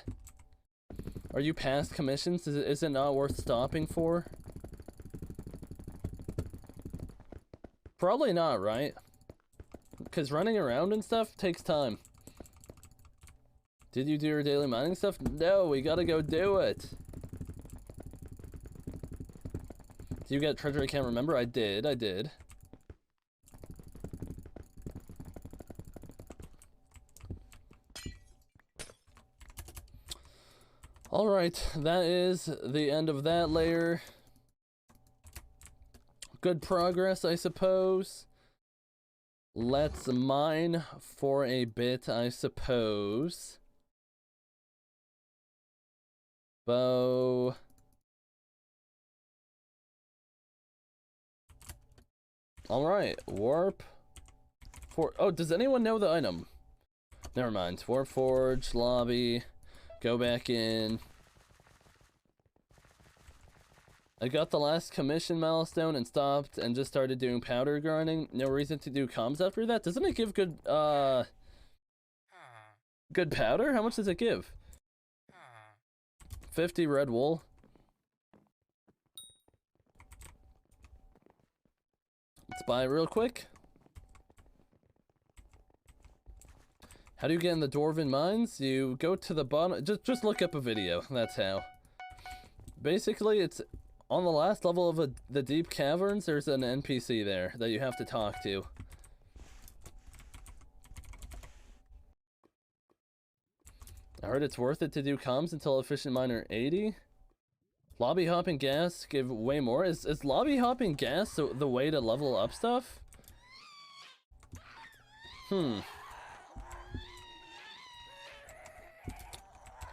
Are you past commissions? Is it not worth stopping for? Probably not, right? Because running around and stuff takes time. Did you do your daily mining stuff? No, we gotta go do it. Do you get treasure I can't remember? I did. Alright, that is the end of that layer. Good progress, I suppose. Let's mine for a bit, I suppose. Bow. Alright, warp. Oh, does anyone know the item? Never mind. Warp forge, lobby. Go back in. I got the last commission milestone and stopped and just started doing powder grinding. No reason to do comms after that. Doesn't it give good good powder? How much does it give? 50 red wool. Let's buy it real quick. How do you get in the Dwarven Mines? You go to the bottom. Just look up a video. That's how. Basically, it's on the last level of the deep caverns. There's an NPC there that you have to talk to. I heard it's worth it to do comms until efficient miner 80. Lobby hopping gas give way more. Is lobby hopping gas the way to level up stuff? Okay,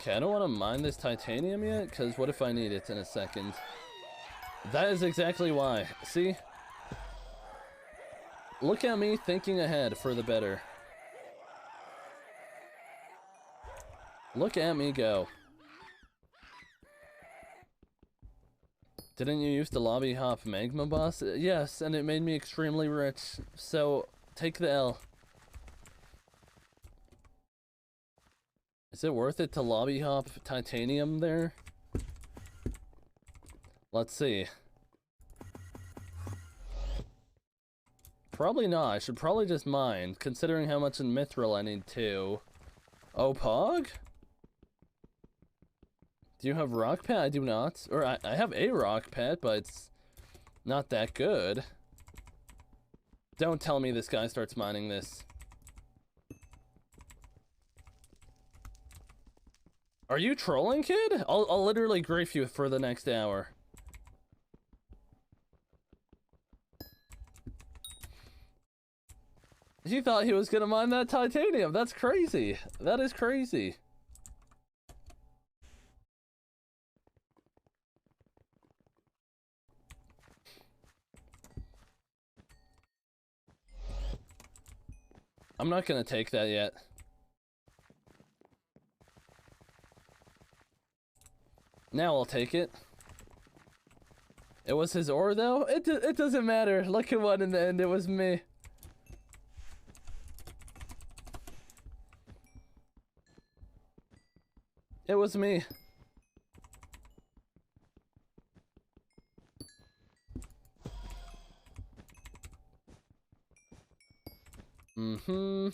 I don't want to mine this titanium yet, because what if I need it in a second? That is exactly why. See? Look at me thinking ahead for the better. Look at me go. Didn't you use the lobby hop magma boss? Yes, and it made me extremely rich. So, take the L. Is it worth it to lobby hop titanium there? Let's see. Probably not. I should probably just mine, considering how much in mithril I need too. Oh, Pog? Do you have rock pet? I do not. Or I have a rock pet, but it's not that good. Don't tell me this guy starts mining this. Are you trolling, kid? I'll literally grief you for the next hour. He thought he was gonna mine that titanium. That's crazy. That is crazy. I'm not gonna take that yet. Now I'll take it. It was his ore though? It doesn't matter. Look who won in the end. It was me. It was me. Mm-hmm.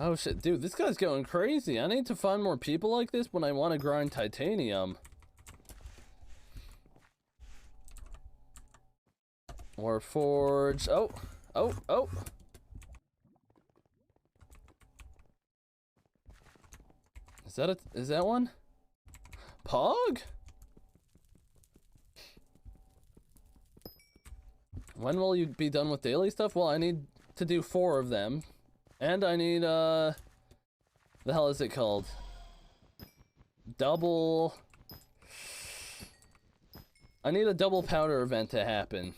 Oh shit, dude, this guy's going crazy. I need to find more people like this when I want to grind titanium. Or forge. Oh. Is that one? Pog? When will you be done with daily stuff? Well, I need to do 4 of them. And I need, the hell is it called? I need a double powder event to happen.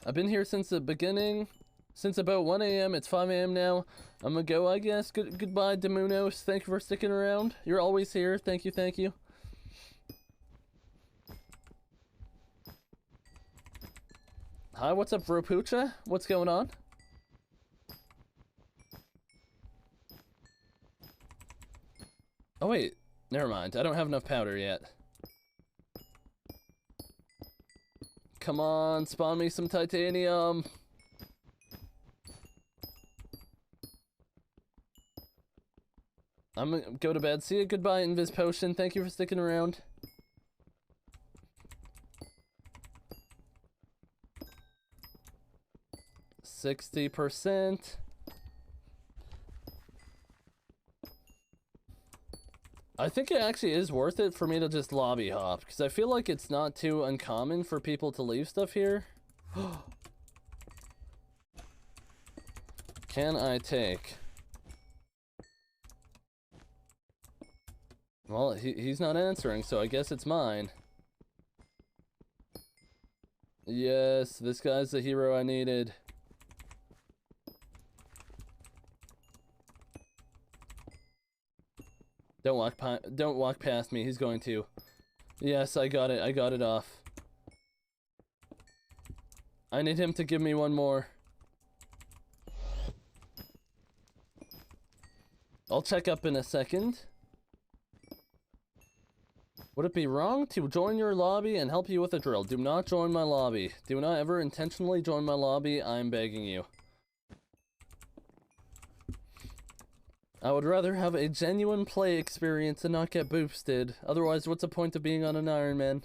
I've been here since the beginning. Since about 1 a.m. It's 5 a.m. now. I'm gonna go, I guess. Goodbye, Demunos. Thank you for sticking around. You're always here. Thank you, thank you. Hi, what's up, Vropucha? What's going on? Oh, wait. Never mind. I don't have enough powder yet. Come on, spawn me some titanium. I'm gonna go to bed. See you. Goodbye, Invis Potion. Thank you for sticking around. %. I think it actually is worth it for me to just lobby hop, because I feel like it's not too uncommon for people to leave stuff here. Can I take? Well, he's not answering, so I guess it's mine. Yes, this guy's the hero I needed. Don't walk past me. He's going to. Yes, I got it. I got it off. I need him to give me one more. I'll check up in a second. Would it be wrong to join your lobby and help you with a drill? Do not join my lobby. Do not ever intentionally join my lobby. I'm begging you. I would rather have a genuine play experience and not get boosted. Otherwise, what's the point of being on an Ironman?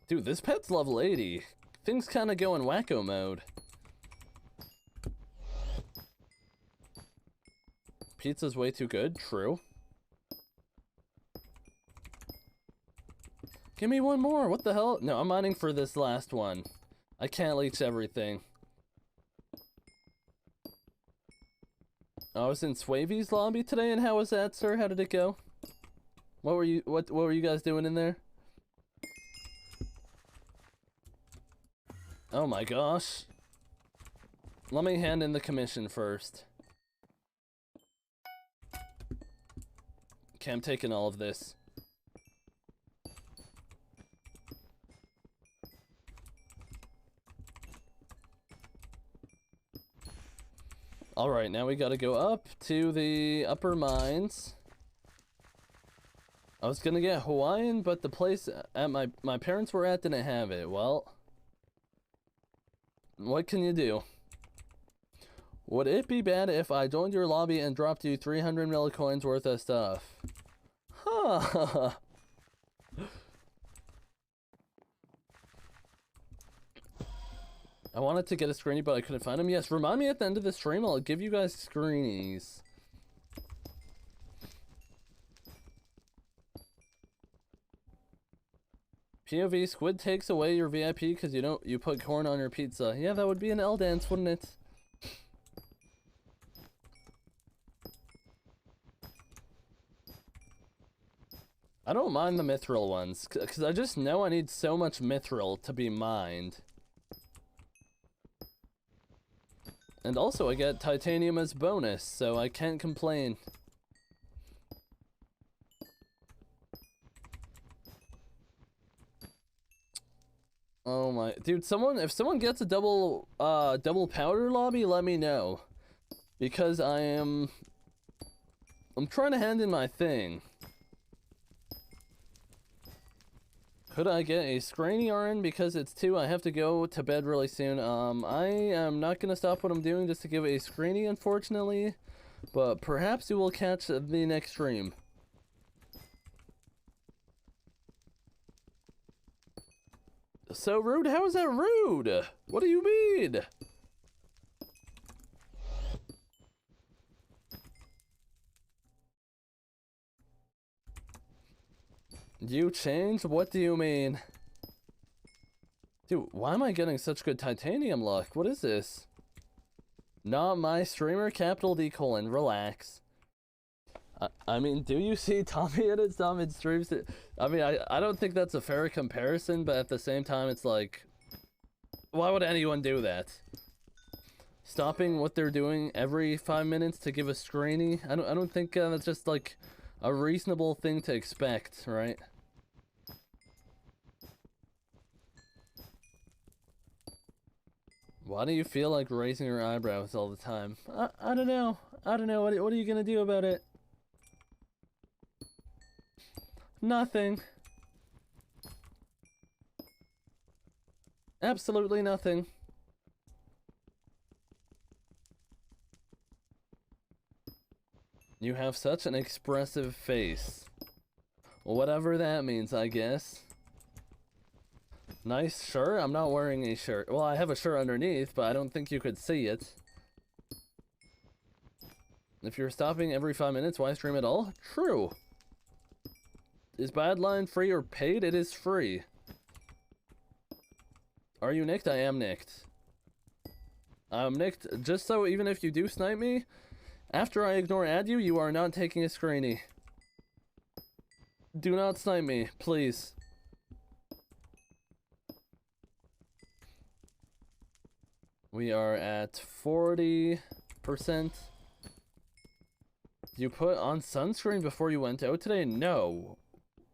Dude, this pet's level 80. Things kind of go in wacko mode. Pizza's way too good. True. Give me one more. What the hell? No, I'm mining for this last one. I can't leech everything. I was in Swavy's lobby today, and how was that, sir? How did it go? What were you guys doing in there? Oh my gosh. Let me hand in the commission first. Okay, I'm taking all of this. Alright, now we gotta go up to the upper mines. I was gonna get Hawaiian, but the place at my parents were at didn't have it. Well, what can you do? Would it be bad if I joined your lobby and dropped you 300 millicoins worth of stuff? Huh. I wanted to get a screenie, but I couldn't find them. Yes, remind me at the end of the stream. I'll give you guys screenies. POV, Squid takes away your VIP because you put corn on your pizza. Yeah, that would be an L dance, wouldn't it? I don't mind the mithril ones, because I just know I need so much mithril to be mined. And also I get titanium as bonus, so I can't complain. Oh my, dude, if someone gets a double powder lobby, let me know. Because I'm trying to hand in my thing. Could I get a screeny RN because it's 2? I have to go to bed really soon. I am not gonna stop what I'm doing just to give a screeny, unfortunately. But perhaps you will catch the next stream. So rude? How is that rude? What do you mean? You changed? What do you mean? Dude, why am I getting such good titanium luck? What is this? Not my streamer, capital D : relax. I mean, do you see Tommy edits Tommy streams? I mean, I don't think that's a fair comparison, but at the same time, it's like, why would anyone do that? Stopping what they're doing every 5 minutes to give a screeny? I don't think that's just like a reasonable thing to expect, right? Why do you feel like raising your eyebrows all the time? I don't know. I don't know. What are you gonna do about it? Nothing. Absolutely nothing. You have such an expressive face. Whatever that means, I guess. Nice shirt? I'm not wearing a shirt. Well, I have a shirt underneath, but I don't think you could see it. If you're stopping every 5 minutes, why stream at all? True. Is Badline free or paid? It is free. Are you nicked? I am nicked. I'm nicked just so even if you do snipe me, after I ignore add you, you are not taking a screeny. Do not snipe me, please. We are at 40%. You put on sunscreen before you went out today? No.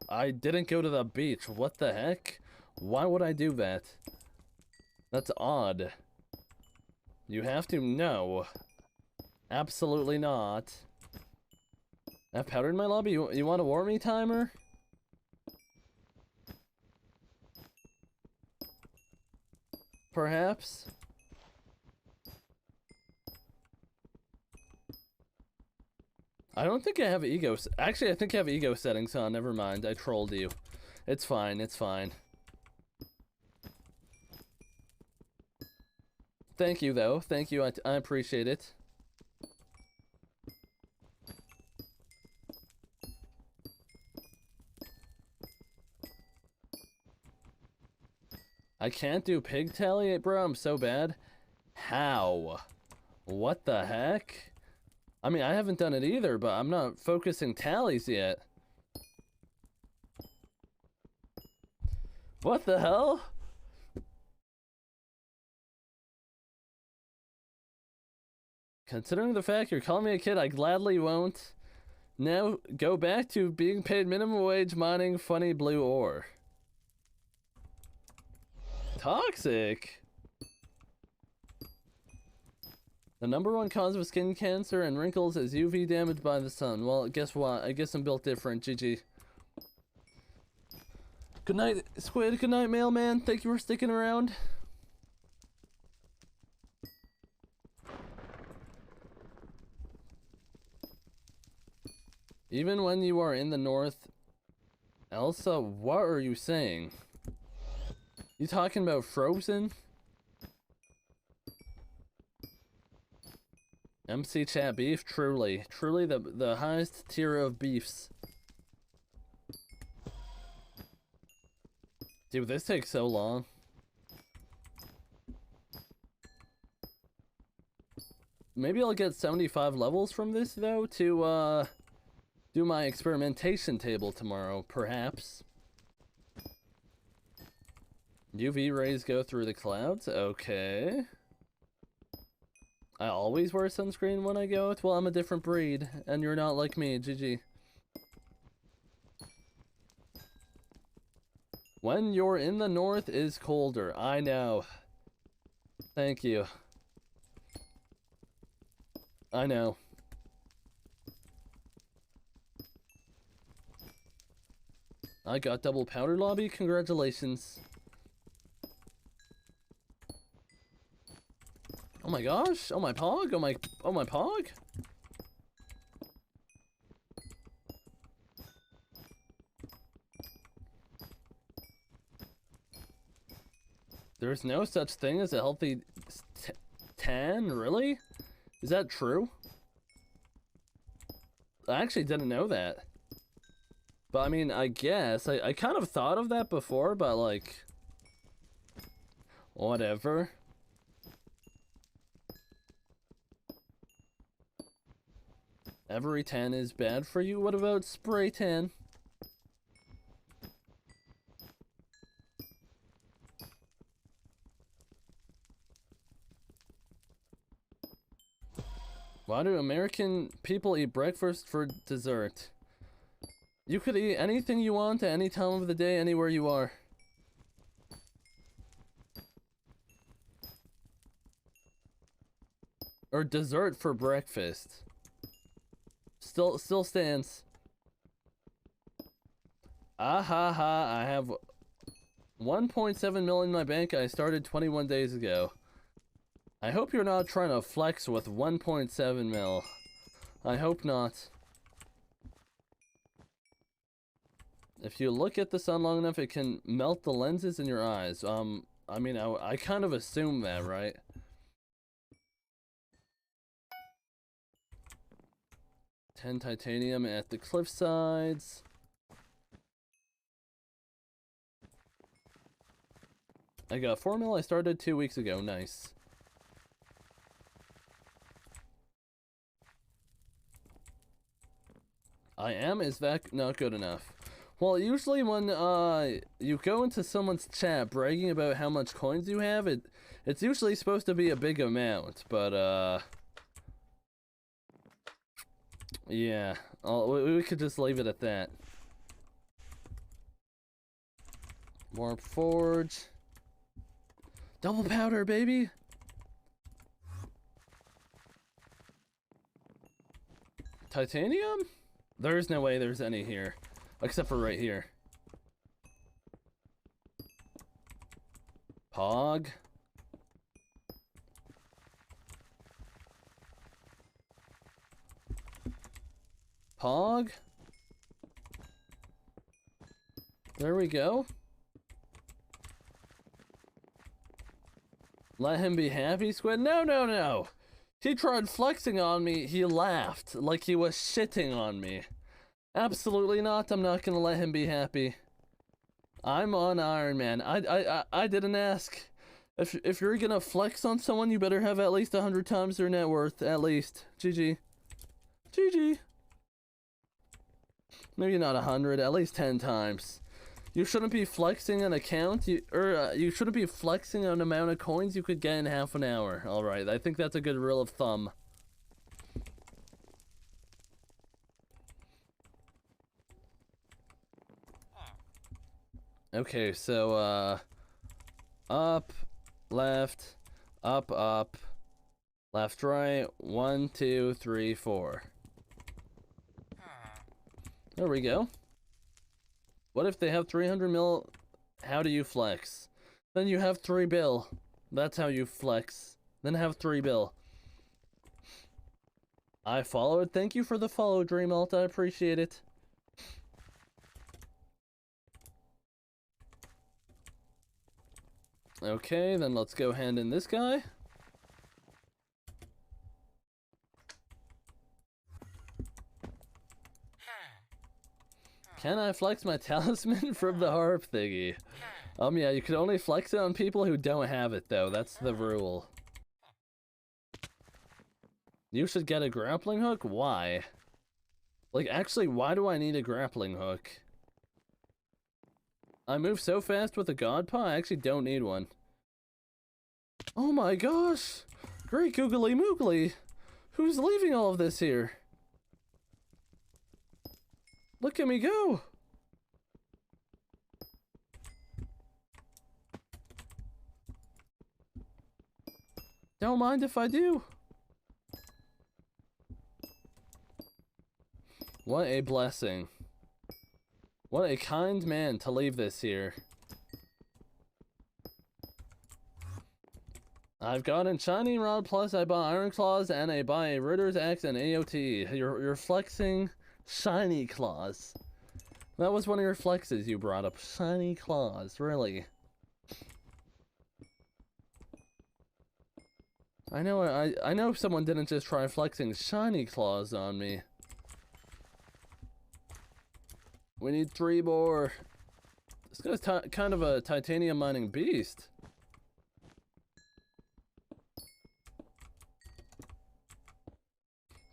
I didn't go to the beach. What the heck? Why would I do that? That's odd. You have to know. Absolutely not. I have powder in my lobby? You want a war me timer? Perhaps? I don't think I have ego. Actually, I think I have ego settings on. Never mind. I trolled you. It's fine. It's fine. Thank you, though. Thank you. I appreciate it. I can't do pig tally, bro. I'm so bad. How? What the heck? I mean, I haven't done it either, but I'm not focusing tallies yet. What the hell? Considering the fact you're calling me a kid, I gladly won't. Now, go back to being paid minimum wage mining funny blue ore. Toxic? The #1 cause of skin cancer and wrinkles is UV damage by the sun. Well, guess what? I guess I'm built different. GG. Good night, Squid. Good night, Mailman. Thank you for sticking around. Even when you are in the north. Elsa, what are you saying? You talking about Frozen? MC Chat beef? Truly. Truly the highest tier of beefs. Dude, this takes so long. Maybe I'll get 75 levels from this, though, to, do my experimentation table tomorrow, perhaps. UV rays go through the clouds? Okay. I always wear sunscreen when I go out? Well, I'm a different breed, and you're not like me, GG. When you're in the north is colder. I know. Thank you. I know. I got double powder lobby. Congratulations. Oh my gosh. Oh my pog. Oh my pog. There's no such thing as a healthy tan, really? Is that true? I actually didn't know that. But I mean, I guess. I kind of thought of that before, but like... whatever. Every tan is bad for you? What about spray tan? Why do American people eat breakfast for dessert? You could eat anything you want at any time of the day, anywhere you are. Or dessert for breakfast. Still stands. Ah ha ha, I have 1.7 million in my bank. I started 21 days ago. I hope you're not trying to flex with 1.7 mil. I hope not. If you look at the sun long enough, it can melt the lenses in your eyes. I mean, I kind of assume that, right? $10 titanium at the cliff sides. I got 4 mil. I started 2 weeks ago. Nice. I am? Is that not good enough? Well, usually when you go into someone's chat bragging about how much coins you have, it's usually supposed to be a big amount, but yeah, we could just leave it at that. Warp Forge. Double powder, baby! Titanium? There's no way there's any here. Except for right here. Pog. Pog. There we go. Let him be happy, Squid? No, no, no. He tried flexing on me. He laughed like he was shitting on me. Absolutely not. I'm not gonna let him be happy. I'm on Ironman. I didn't ask. If you're gonna flex on someone, you better have at least 100 times their net worth. At least. GG. GG. Maybe not 100. At least 10 times. You shouldn't be flexing an account. You shouldn't be flexing an amount of coins you could get in half an hour. All right. I think that's a good rule of thumb. Okay, so, up, left, up, left, right, 1, 2, 3, 4. There we go. What if they have 300 mil? How do you flex? Then you have 3 bill. That's how you flex. Then have 3 bill. I followed. Thank you for the follow, Dreamalt. I appreciate it. Okay, then let's go hand in this guy. Can I flex my talisman from the harp thingy? Yeah, you can only flex it on people who don't have it, though. That's the rule. You should get a grappling hook? Why? Like, actually, why do I need a grappling hook? I move so fast with a god paw, I actually don't need one. Oh my gosh! Great googly moogly! Who's leaving all of this here? Look at me go! Don't mind if I do. What a blessing. What a kind man to leave this here. I've got a Shining Rod plus I buy Iron Claws and I buy a Ritter's Axe and AOT. You're flexing Shiny Claws. That was one of your flexes you brought up. Shiny Claws, really. I know someone didn't just try flexing Shiny Claws on me. We need 3 more. This guy's kind of a titanium mining beast.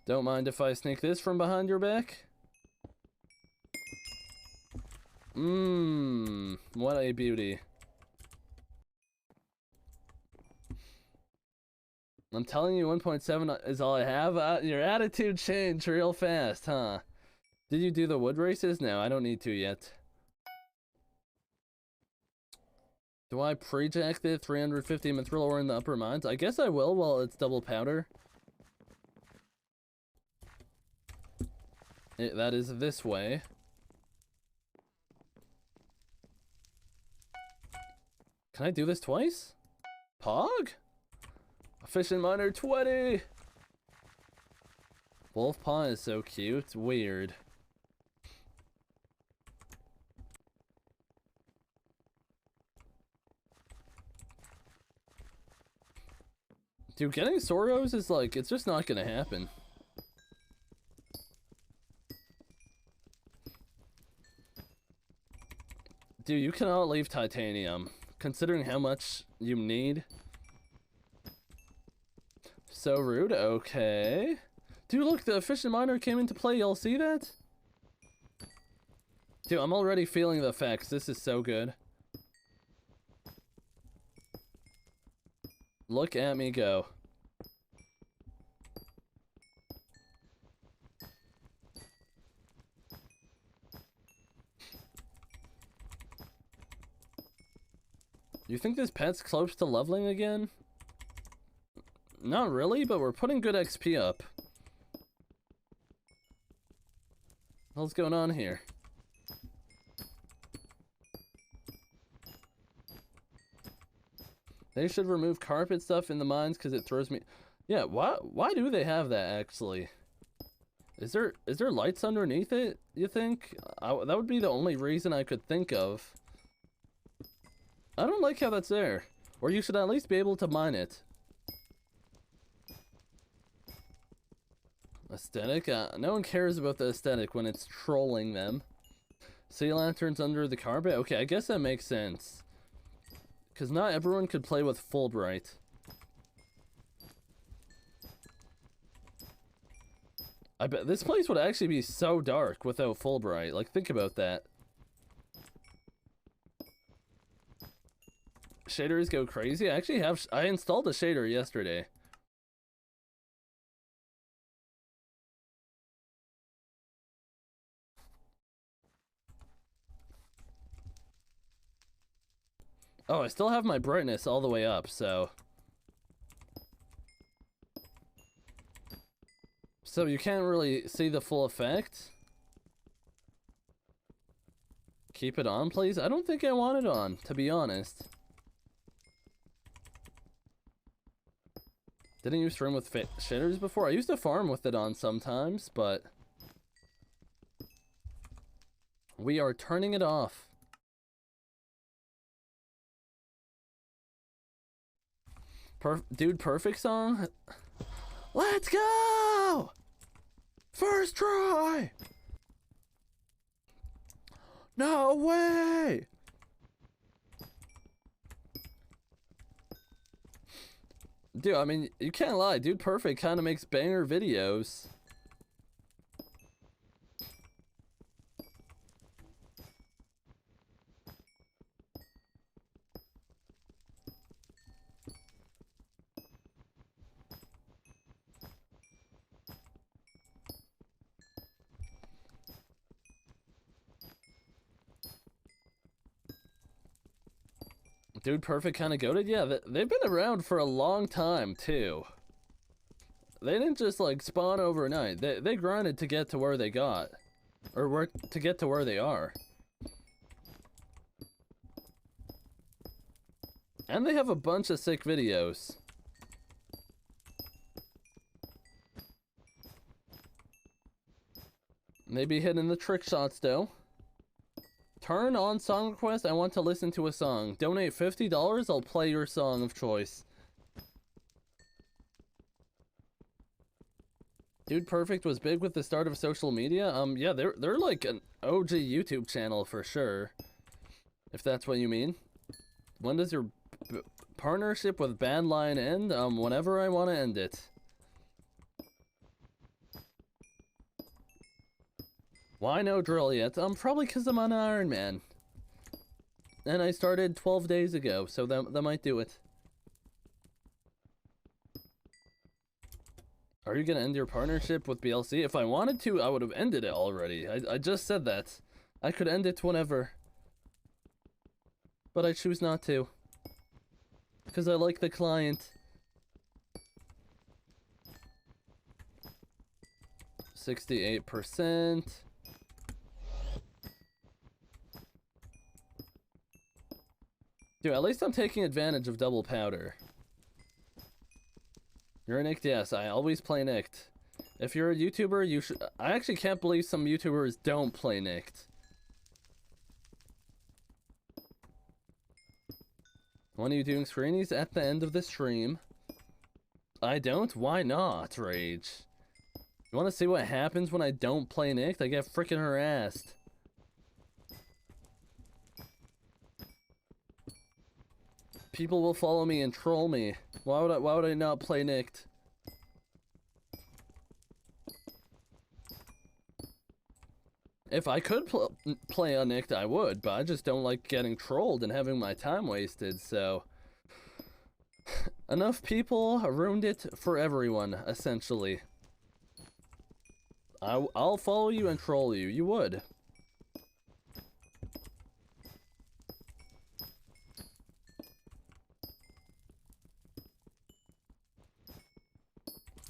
Don't mind if I sneak this from behind your back? What a beauty. I'm telling you 1.7 is all I have. Your attitude changed real fast, huh? Did you do the wood races? No, I don't need to yet. Do I pre-jack the 350 mithril ore in the upper mines? I guess I will while it's double powder. That is this way. Can I do this twice? Pog? Efficient miner 20! Wolf paw is so cute. It's weird. Dude, getting Soros is like, it's just not gonna happen. Dude, you cannot leave titanium, considering how much you need. So rude, okay. Dude, look, the efficient miner came into play, y'all see that? Dude, I'm already feeling the effects, this is so good. Look at me go. You think this pet's close to leveling again? Not really, but we're putting good XP up. What's going on here? They should remove carpet stuff in the mines because it throws me. Yeah, why do they have that actually? Is there lights underneath it, you think? That would be the only reason I could think of. I don't like how that's there. Or you should at least be able to mine it. Aesthetic? No one cares about the aesthetic when it's trolling them. Sea lanterns under the carpet? Okay, I guess that makes sense. Because not everyone could play with Fulbright. I bet this place would actually be so dark without Fulbright. Like, think about that. Shaders go crazy? I actually have... I installed a shader yesterday. Oh, I still have my brightness all the way up, so... So you can't really see the full effect? Keep it on, please? I don't think I want it on, to be honest. Didn't you stream with shitters before? I used to farm with it on sometimes, but we are turning it off. Dude, perfect song? Let's go! First try! No way! Dude, I mean, you can't lie. Dude Perfect kind of makes banger videos. Dude Perfect kind of goated? Yeah, they've been around for a long time, too. They didn't just, like, spawn overnight. They grinded to get to where they got. Or to get to where they are. And they have a bunch of sick videos. Maybe hitting the trick shots, though. Turn on song request. I want to listen to a song. Donate $50. I'll play your song of choice. Dude Perfect was big with the start of social media. Yeah, they're like an OG YouTube channel for sure. If that's what you mean. When does your partnership with Bad Lion end? Whenever I want to end it. Why no drill yet? Probably because I'm on Ironman. And I started 12 days ago, so that might do it. Are you gonna end your partnership with BLC? If I wanted to, I would have ended it already. I just said that. I could end it whenever. But I choose not to. Because I like the client. 68%. Dude, at least I'm taking advantage of double powder. You're a Nicked? Yes, I always play Nicked. If you're a YouTuber, you should... I actually can't believe some YouTubers don't play Nicked. When are you doing screenies? At the end of the stream. I don't? Why not, Rage? You want to see what happens when I don't play Nicked? I get freaking harassed. People will follow me and troll me. Why would I not play Nicked? If I could play Unnicked, I would, but I just don't like getting trolled and having my time wasted, so... Enough people ruined it for everyone, essentially. I'll follow you and troll you. You would.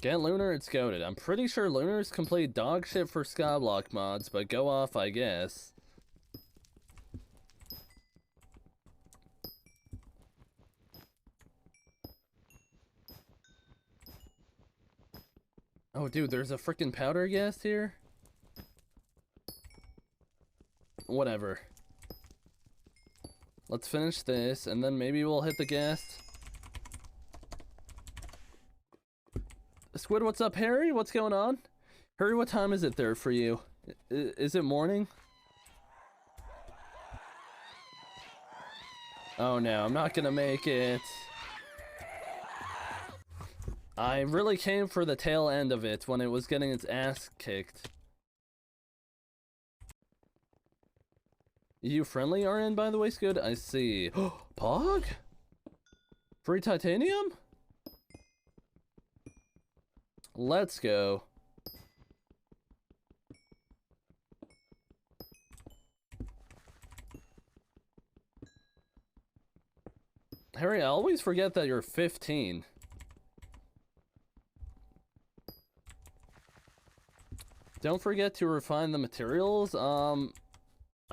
Get Lunar, it's goated. I'm pretty sure Lunar's complete dog shit for Skyblock mods, but go off, I guess. Oh, dude, there's a freaking powder ghast here? Whatever. Let's finish this, and then maybe we'll hit the ghast. Squid, what's up, Harry? What's going on? Harry, what time is it there for you? Is it morning? Oh no, I'm not gonna make it. I really came for the tail end of it when it was getting its ass kicked. You friendly RN, by the way, Squid? I see. Pog? Free titanium? Let's go. Harry, I always forget that you're 15. Don't forget to refine the materials. I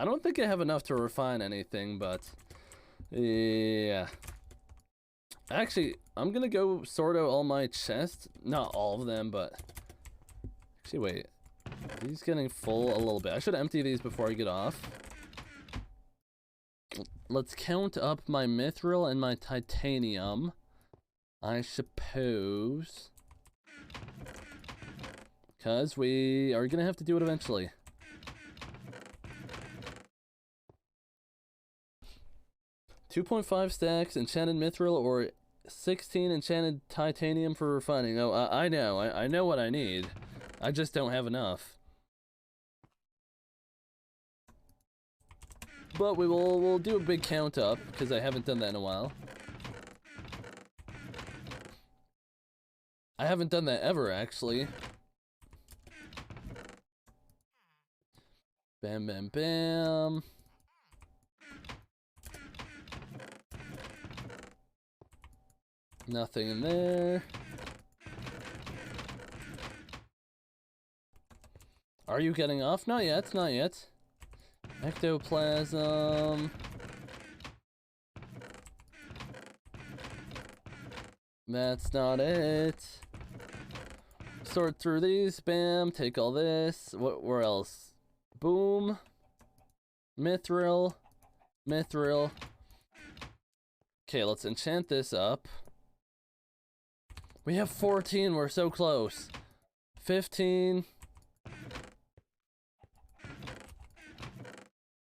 don't think I have enough to refine anything, but yeah. Actually, I'm gonna go sort out all my chests. Not all of them, but... Actually, wait. These getting full a little bit. I should empty these before I get off. Let's count up my mithril and my titanium, I suppose. Because we are gonna have to do it eventually. $2.5 stacks enchanted mithril or 16 enchanted titanium for refining. Oh, I know. I know what I need. I just don't have enough. But we'll do a big count up because I haven't done that in a while. I haven't done that ever, actually. Bam, bam, bam. Nothing in there. Are you getting off? Not yet, not yet. Ectoplasm. That's not it. Sort through these. Bam. Take all this. Where else? Boom. Mithril. Mithril. Okay, let's enchant this up. We have 14. We're so close. 15.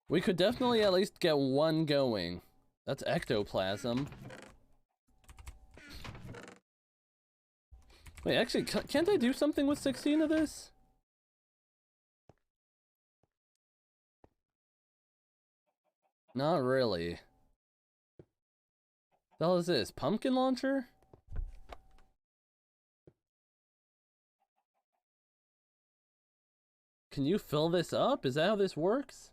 We could definitely at least get one going. That's ectoplasm. Wait, actually, can't I do something with 16 of this? Not really. The hell is this? Pumpkin launcher? Can you fill this up? Is that how this works?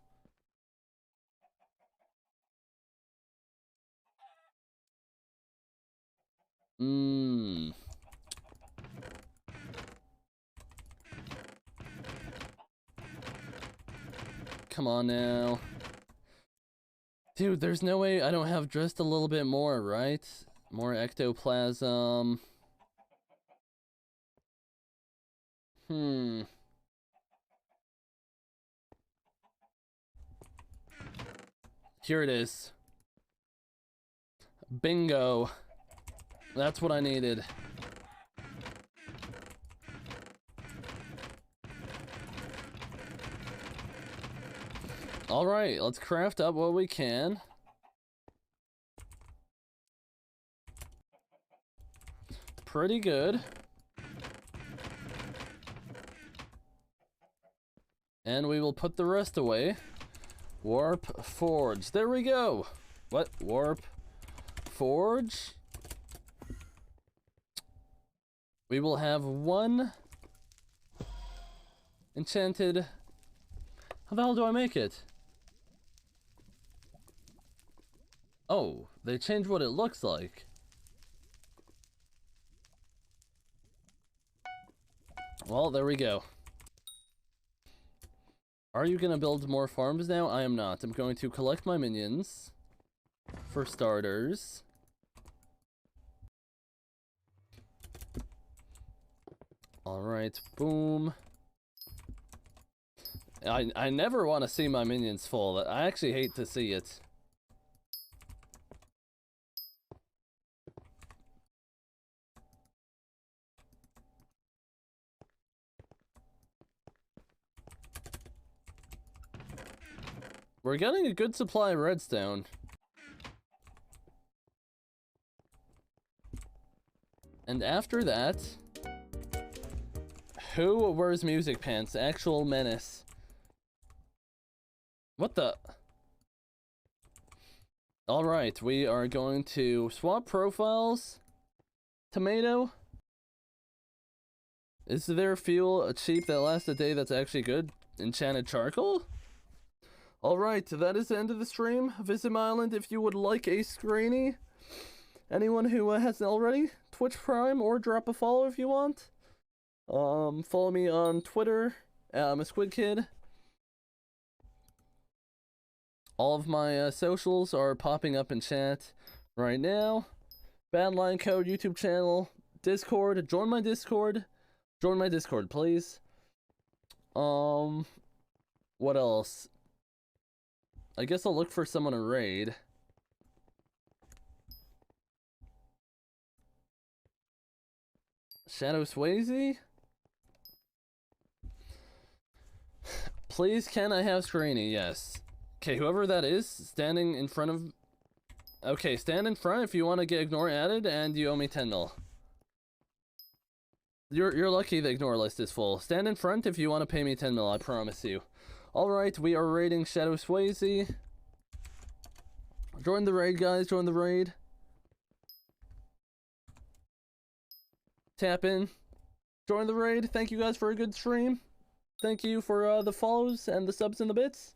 Come on now. Dude, there's no way I don't have just a little bit more, right? More ectoplasm. Here it is. Bingo. That's what I needed. Alright, let's craft up what we can. Pretty good. And we will put the rest away. Warp Forge. There we go. What? Warp Forge. We will have one enchanted... How the hell do I make it? Oh, they changed what it looks like. Well, there we go. Are you gonna build more farms now? I am not. I'm going to collect my minions. For starters. Alright, boom. I never want to see my minions full. I actually hate to see it. We're getting a good supply of redstone. And after that... Who wears music pants? Actual menace. What the... Alright, we are going to swap profiles. Tomato. Is there fuel cheap that lasts a day that's actually good? Enchanted charcoal? Alright, that is the end of the stream. Visit my island if you would like a screeny. Anyone who hasn't already, Twitch Prime, or drop a follow if you want. Follow me on Twitter. I'm a Squid Kid. All of my socials are popping up in chat right now. Badline Code, YouTube channel, Discord. Join my Discord. Join my Discord, please. What else? I guess I'll look for someone to raid. Shadow Swayze? Please, can I have Screeny? Yes. Okay, whoever that is, standing in front of... Okay, stand in front if you want to get ignore added, and you owe me 10 mil. You're lucky the ignore list is full. Stand in front if you want to pay me 10 mil, I promise you. Alright, we are raiding Shadow Swayze. Join the raid, guys, join the raid. Tap in. Join the raid. Thank you guys for a good stream. Thank you for the follows and the subs and the bits.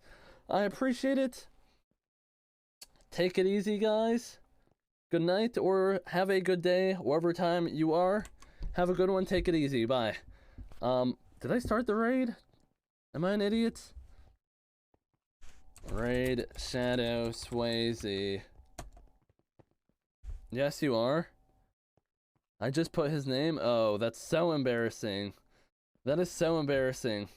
I appreciate it. Take it easy, guys. Good night, or have a good day, whatever time you are. Have a good one. Take it easy. Bye. Did I start the raid? Am I an idiot? Raid Shadow Swayze. Yes, you are. I just put his name. Oh, that's so embarrassing. That is so embarrassing.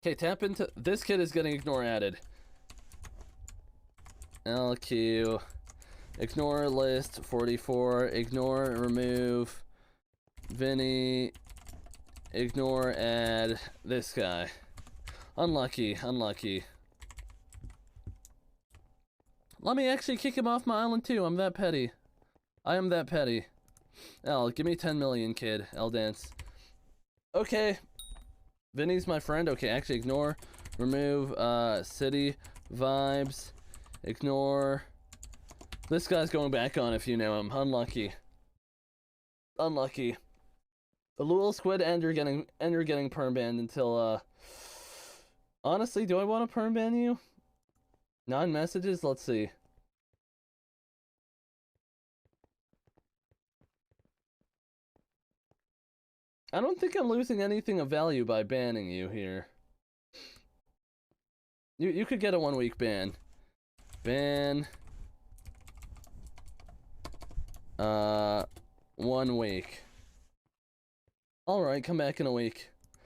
Okay, tap into... This kid is getting ignore added. LQ. Ignore list 44. Ignore, remove. Vinny. Ignore, add. This guy. Unlucky, unlucky. Let me actually kick him off my island too. I'm that petty. I am that petty. L, give me 10 million, kid. L dance. Okay. Vinny's my friend. Okay, actually ignore. Remove, city, vibes. Ignore. This guy's going back on if you know him. Unlucky. Unlucky. Allowance, Squid, and you're getting perm banned until, honestly, do I want to perm ban you? 9 messages? Let's see. I don't think I'm losing anything of value by banning you here. You could get a 1 week ban. Ban. 1 week. Alright, come back in a week.